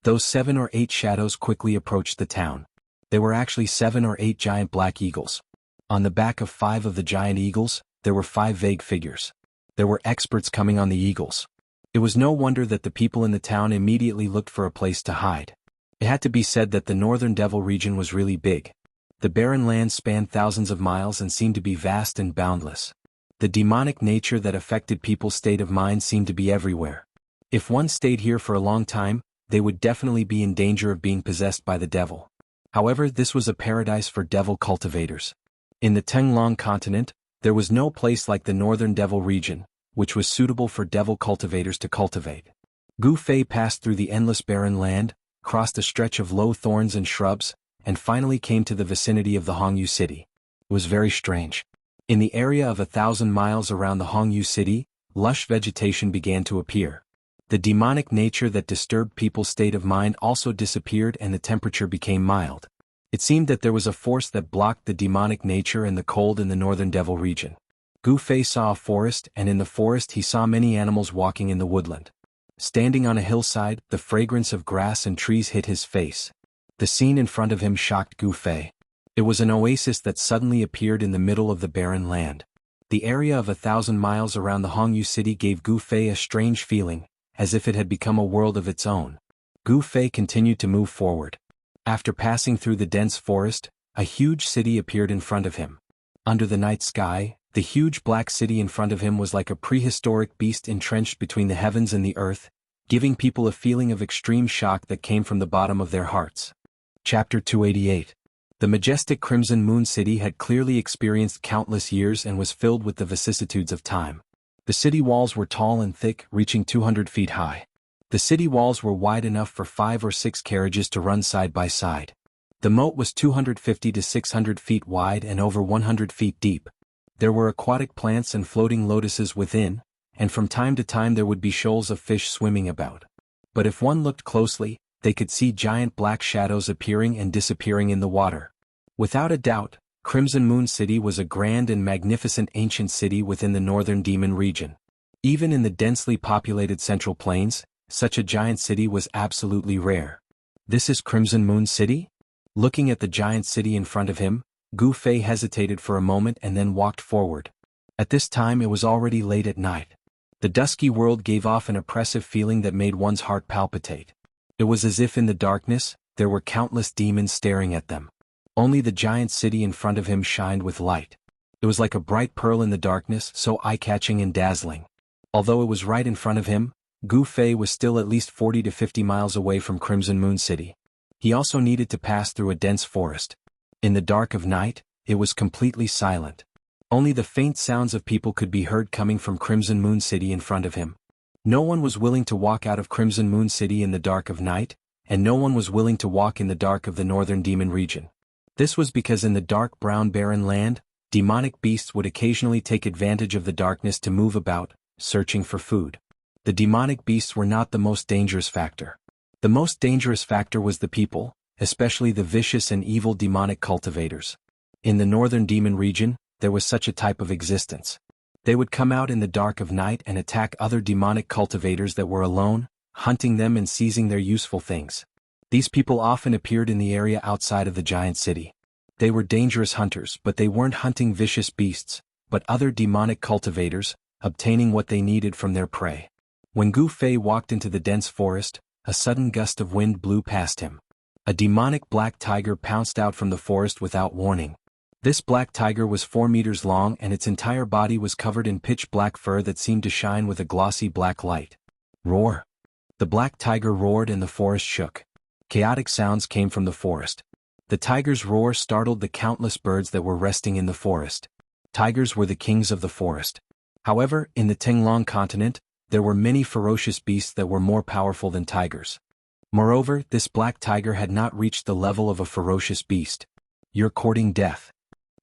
Those 7 or 8 shadows quickly approached the town. They were actually 7 or 8 giant black eagles. On the back of 5 of the giant eagles, there were 5 vague figures. There were experts coming on the eagles. It was no wonder that the people in the town immediately looked for a place to hide. It had to be said that the northern devil region was really big. The barren lands spanned thousands of miles and seemed to be vast and boundless. The demonic nature that affected people's state of mind seemed to be everywhere. If one stayed here for a long time, they would definitely be in danger of being possessed by the devil. However, this was a paradise for devil cultivators. In the Tenglong continent, there was no place like the northern devil region, which was suitable for devil cultivators to cultivate. Gu Fei passed through the endless barren land, crossed a stretch of low thorns and shrubs, and finally came to the vicinity of the Hongyu city. It was very strange. In the area of 1,000 miles around the Hongyu city, lush vegetation began to appear. The demonic nature that disturbed people's state of mind also disappeared and the temperature became mild. It seemed that there was a force that blocked the demonic nature and the cold in the northern devil region. Gu Fei saw a forest, and in the forest he saw many animals walking in the woodland. Standing on a hillside, the fragrance of grass and trees hit his face. The scene in front of him shocked Gu Fei. It was an oasis that suddenly appeared in the middle of the barren land. The area of 1,000 miles around the Hongyu city gave Gu Fei a strange feeling, as if it had become a world of its own. Gu Fei continued to move forward. After passing through the dense forest, a huge city appeared in front of him. Under the night sky, the huge black city in front of him was like a prehistoric beast entrenched between the heavens and the earth, giving people a feeling of extreme shock that came from the bottom of their hearts. Chapter 288. The majestic Crimson Moon City had clearly experienced countless years and was filled with the vicissitudes of time. The city walls were tall and thick, reaching 200 feet high. The city walls were wide enough for 5 or 6 carriages to run side by side. The moat was 250 to 600 feet wide and over 100 feet deep. There were aquatic plants and floating lotuses within, and from time to time there would be shoals of fish swimming about. But if one looked closely, they could see giant black shadows appearing and disappearing in the water. Without a doubt, Crimson Moon City was a grand and magnificent ancient city within the northern demon region. Even in the densely populated Central Plains, such a giant city was absolutely rare. This is Crimson Moon City? Looking at the giant city in front of him, Gu Fei hesitated for a moment and then walked forward. At this time it was already late at night. The dusky world gave off an oppressive feeling that made one's heart palpitate. It was as if in the darkness, there were countless demons staring at them. Only the giant city in front of him shined with light. It was like a bright pearl in the darkness, so eye-catching and dazzling. Although it was right in front of him, Gu Fei was still at least 40 to 50 miles away from Crimson Moon City. He also needed to pass through a dense forest. In the dark of night, it was completely silent. Only the faint sounds of people could be heard coming from Crimson Moon City in front of him. No one was willing to walk out of Crimson Moon City in the dark of night, and no one was willing to walk in the dark of the northern demon region. This was because in the dark brown barren land, demonic beasts would occasionally take advantage of the darkness to move about, searching for food. The demonic beasts were not the most dangerous factor. The most dangerous factor was the people, especially the vicious and evil demonic cultivators. In the northern demon region, there was such a type of existence. They would come out in the dark of night and attack other demonic cultivators that were alone, hunting them and seizing their useful things. These people often appeared in the area outside of the giant city. They were dangerous hunters, but they weren't hunting vicious beasts, but other demonic cultivators, obtaining what they needed from their prey. When Gu Fei walked into the dense forest, a sudden gust of wind blew past him. A demonic black tiger pounced out from the forest without warning. This black tiger was 4 meters long and its entire body was covered in pitch black fur that seemed to shine with a glossy black light. Roar! The black tiger roared and the forest shook. Chaotic sounds came from the forest. The tiger's roar startled the countless birds that were resting in the forest. Tigers were the kings of the forest. However, in the Tinglong continent, there were many ferocious beasts that were more powerful than tigers. Moreover, this black tiger had not reached the level of a ferocious beast. You're courting death.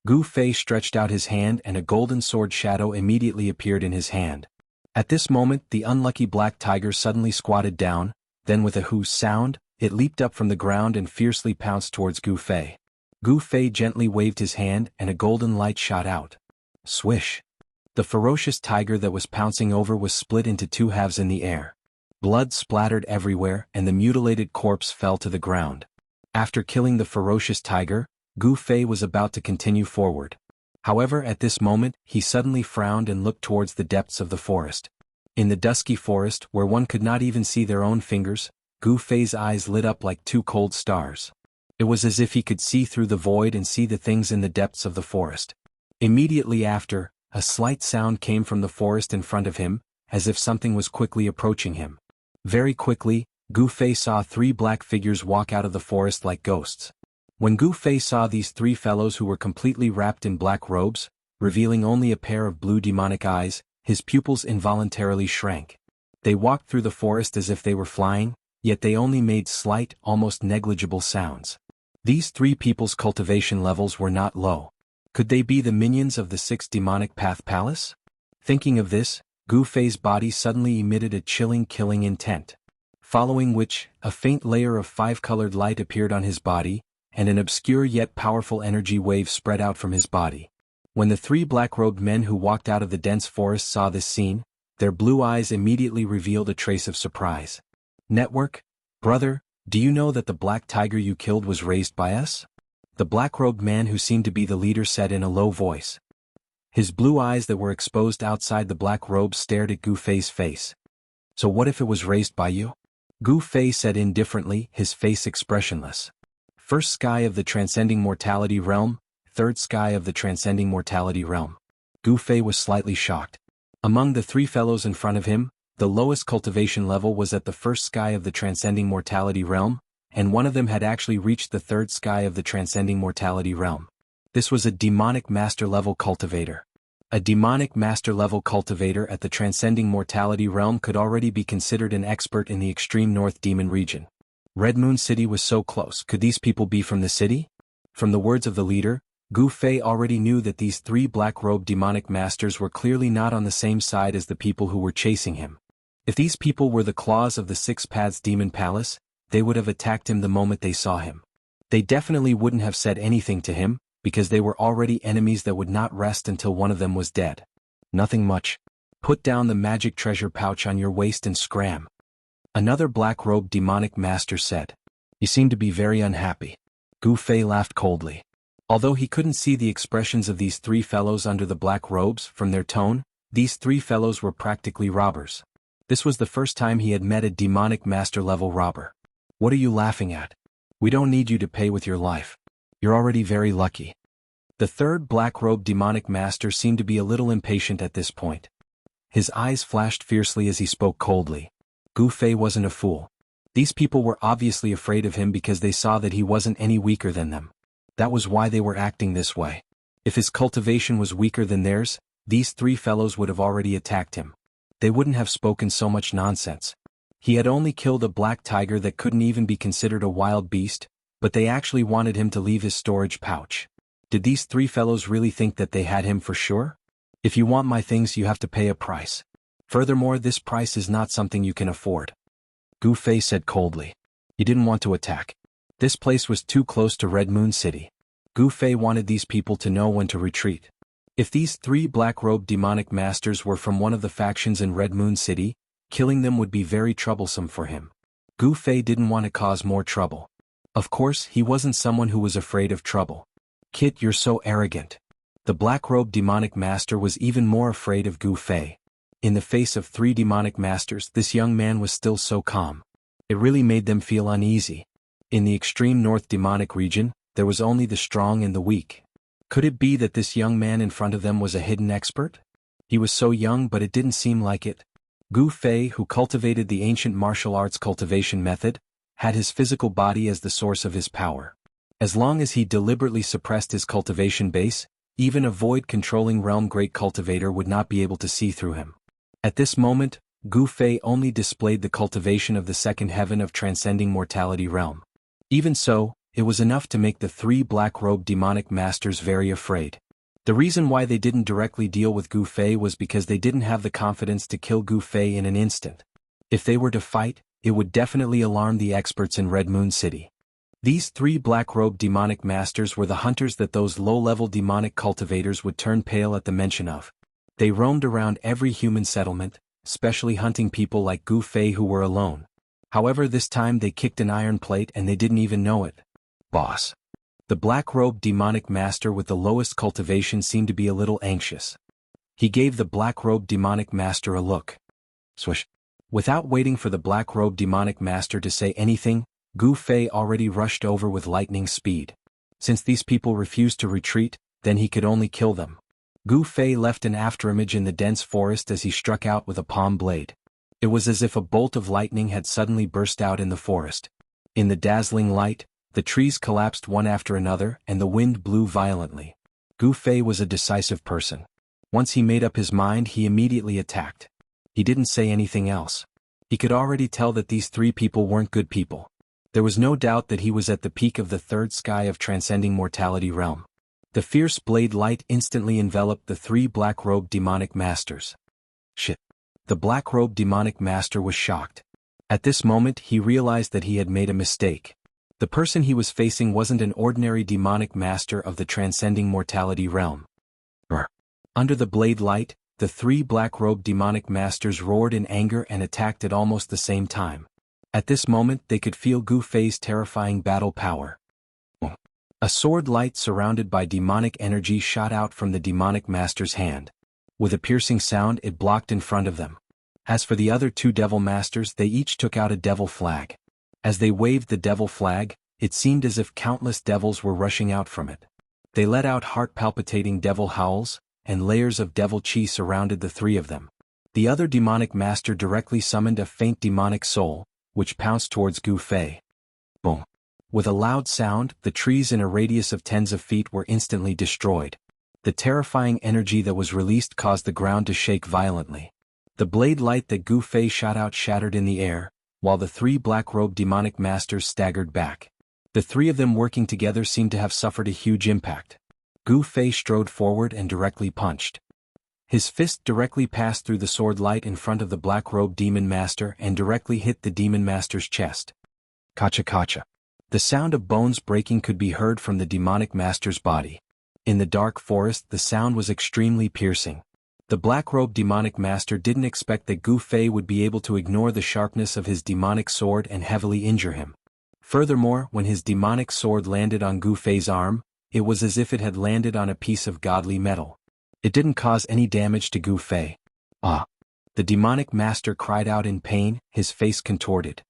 Gu Fei stretched out his hand and a golden sword shadow immediately appeared in his hand. At this moment, the unlucky black tiger suddenly squatted down, then with a whoosh sound, it leaped up from the ground and fiercely pounced towards Gu Fei. Gu Fei gently waved his hand and a golden light shot out. Swish! The ferocious tiger that was pouncing over was split into 2 halves in the air. Blood splattered everywhere and the mutilated corpse fell to the ground. After killing the ferocious tiger, Gu Fei was about to continue forward. However, at this moment, he suddenly frowned and looked towards the depths of the forest. In the dusky forest, where one could not even see their own fingers, Gu Fei's eyes lit up like 2 cold stars. It was as if he could see through the void and see the things in the depths of the forest. Immediately after, a slight sound came from the forest in front of him, as if something was quickly approaching him. Very quickly, Gu Fei saw 3 black figures walk out of the forest like ghosts. When Gu Fei saw these 3 fellows who were completely wrapped in black robes, revealing only a pair of blue demonic eyes, his pupils involuntarily shrank. They walked through the forest as if they were flying, yet they only made slight, almost negligible sounds. These 3 people's cultivation levels were not low. Could they be the minions of the 6th demonic path palace? Thinking of this, Gu Fei's body suddenly emitted a chilling killing intent. Following which, a faint layer of 5-colored light appeared on his body, and an obscure yet powerful energy wave spread out from his body. When the 3 black-robed men who walked out of the dense forest saw this scene, their blue eyes immediately revealed a trace of surprise. Network, brother, do you know that the black tiger you killed was raised by us? The black-robed man who seemed to be the leader said in a low voice. His blue eyes that were exposed outside the black robe stared at Gu Fei's face. So what if it was raised by you? Gu Fei said indifferently, his face expressionless. First sky of the transcending mortality realm, 3rd sky of the transcending mortality realm. Gu Fei was slightly shocked. Among the 3 fellows in front of him, the lowest cultivation level was at the 1st sky of the transcending mortality realm, and one of them had actually reached the 3rd sky of the transcending mortality realm. This was a demonic master level cultivator. A demonic master level cultivator at the transcending mortality realm could already be considered an expert in the extreme north demon region. Red Moon City was so close. Could these people be from the city? From the words of the leader, Gu Fei already knew that these 3 black-robed demonic masters were clearly not on the same side as the people who were chasing him. If these people were the claws of the 6 Paths Demon Palace, they would have attacked him the moment they saw him. They definitely wouldn't have said anything to him, because they were already enemies that would not rest until one of them was dead. Nothing much. Put down the magic treasure pouch on your waist and scram. Another black-robed demonic master said. You seem to be very unhappy. Gu Fei laughed coldly. Although he couldn't see the expressions of these 3 fellows under the black robes, from their tone, these 3 fellows were practically robbers. This was the first time he had met a demonic master-level robber. What are you laughing at? We don't need you to pay with your life. You're already very lucky. The 3rd black-robed demonic master seemed to be a little impatient at this point. His eyes flashed fiercely as he spoke coldly. Gu Fei wasn't a fool. These people were obviously afraid of him because they saw that he wasn't any weaker than them. That was why they were acting this way. If his cultivation was weaker than theirs, these three fellows would have already attacked him. They wouldn't have spoken so much nonsense. He had only killed a black tiger that couldn't even be considered a wild beast, but they actually wanted him to leave his storage pouch. Did these three fellows really think that they had him for sure? If you want my things, you have to pay a price. Furthermore, this price is not something you can afford. Gu Fei said coldly. He didn't want to attack. This place was too close to Red Moon City. Gu Fei wanted these people to know when to retreat. If these three black-robed demonic masters were from one of the factions in Red Moon City, killing them would be very troublesome for him. Gu Fei didn't want to cause more trouble. Of course, he wasn't someone who was afraid of trouble. Kid, you're so arrogant. The black-robed demonic master was even more afraid of Gu Fei. In the face of three demonic masters, this young man was still so calm. It really made them feel uneasy. In the extreme north demonic region, there was only the strong and the weak. Could it be that this young man in front of them was a hidden expert? He was so young, but it didn't seem like it. Gu Fei, who cultivated the ancient martial arts cultivation method, had his physical body as the source of his power. As long as he deliberately suppressed his cultivation base, even a void-controlling realm great cultivator would not be able to see through him. At this moment, Gu Fei only displayed the cultivation of the second heaven of transcending mortality realm. Even so, it was enough to make the three black-robed demonic masters very afraid. The reason why they didn't directly deal with Gu Fei was because they didn't have the confidence to kill Gu Fei in an instant. If they were to fight, it would definitely alarm the experts in Red Moon City. These three black-robed demonic masters were the hunters that those low-level demonic cultivators would turn pale at the mention of. They roamed around every human settlement, especially hunting people like Gu Fei who were alone. However, this time they kicked an iron plate and they didn't even know it. Boss. The black-robed demonic master with the lowest cultivation seemed to be a little anxious. He gave the black-robed demonic master a look. Swish. Without waiting for the black-robed demonic master to say anything, Gu Fei already rushed over with lightning speed. Since these people refused to retreat, then he could only kill them. Gu Fei left an afterimage in the dense forest as he struck out with a palm blade. It was as if a bolt of lightning had suddenly burst out in the forest. In the dazzling light, the trees collapsed one after another and the wind blew violently. Gu Fei was a decisive person. Once he made up his mind, he immediately attacked. He didn't say anything else. He could already tell that these three people weren't good people. There was no doubt that he was at the peak of the third sky of transcending mortality realm. The fierce blade light instantly enveloped the three black-robed demonic masters. Shit. The black-robed demonic master was shocked. At this moment he realized that he had made a mistake. The person he was facing wasn't an ordinary demonic master of the transcending mortality realm. Under the blade light, the three black-robed demonic masters roared in anger and attacked at almost the same time. At this moment they could feel Gu Fei's terrifying battle power. A sword light surrounded by demonic energy shot out from the demonic master's hand. With a piercing sound it blocked in front of them. As for the other two devil masters, they each took out a devil flag. As they waved the devil flag, it seemed as if countless devils were rushing out from it. They let out heart-palpitating devil howls, and layers of devil chi surrounded the three of them. The other demonic master directly summoned a faint demonic soul, which pounced towards Gu Fei. Boom. With a loud sound, the trees in a radius of tens of feet were instantly destroyed. The terrifying energy that was released caused the ground to shake violently. The blade light that Gu Fei shot out shattered in the air, while the three black-robed demonic masters staggered back. The three of them working together seemed to have suffered a huge impact. Gu Fei strode forward and directly punched. His fist directly passed through the sword light in front of the black-robed demon master and directly hit the demon master's chest. Kacha-kacha. The sound of bones breaking could be heard from the demonic master's body. In the dark forest the sound was extremely piercing. The black-robed demonic master didn't expect that Gu Fei would be able to ignore the sharpness of his demonic sword and heavily injure him. Furthermore, when his demonic sword landed on Gu Fei's arm, it was as if it had landed on a piece of godly metal. It didn't cause any damage to Gu Fei. Ah! The demonic master cried out in pain, his face contorted.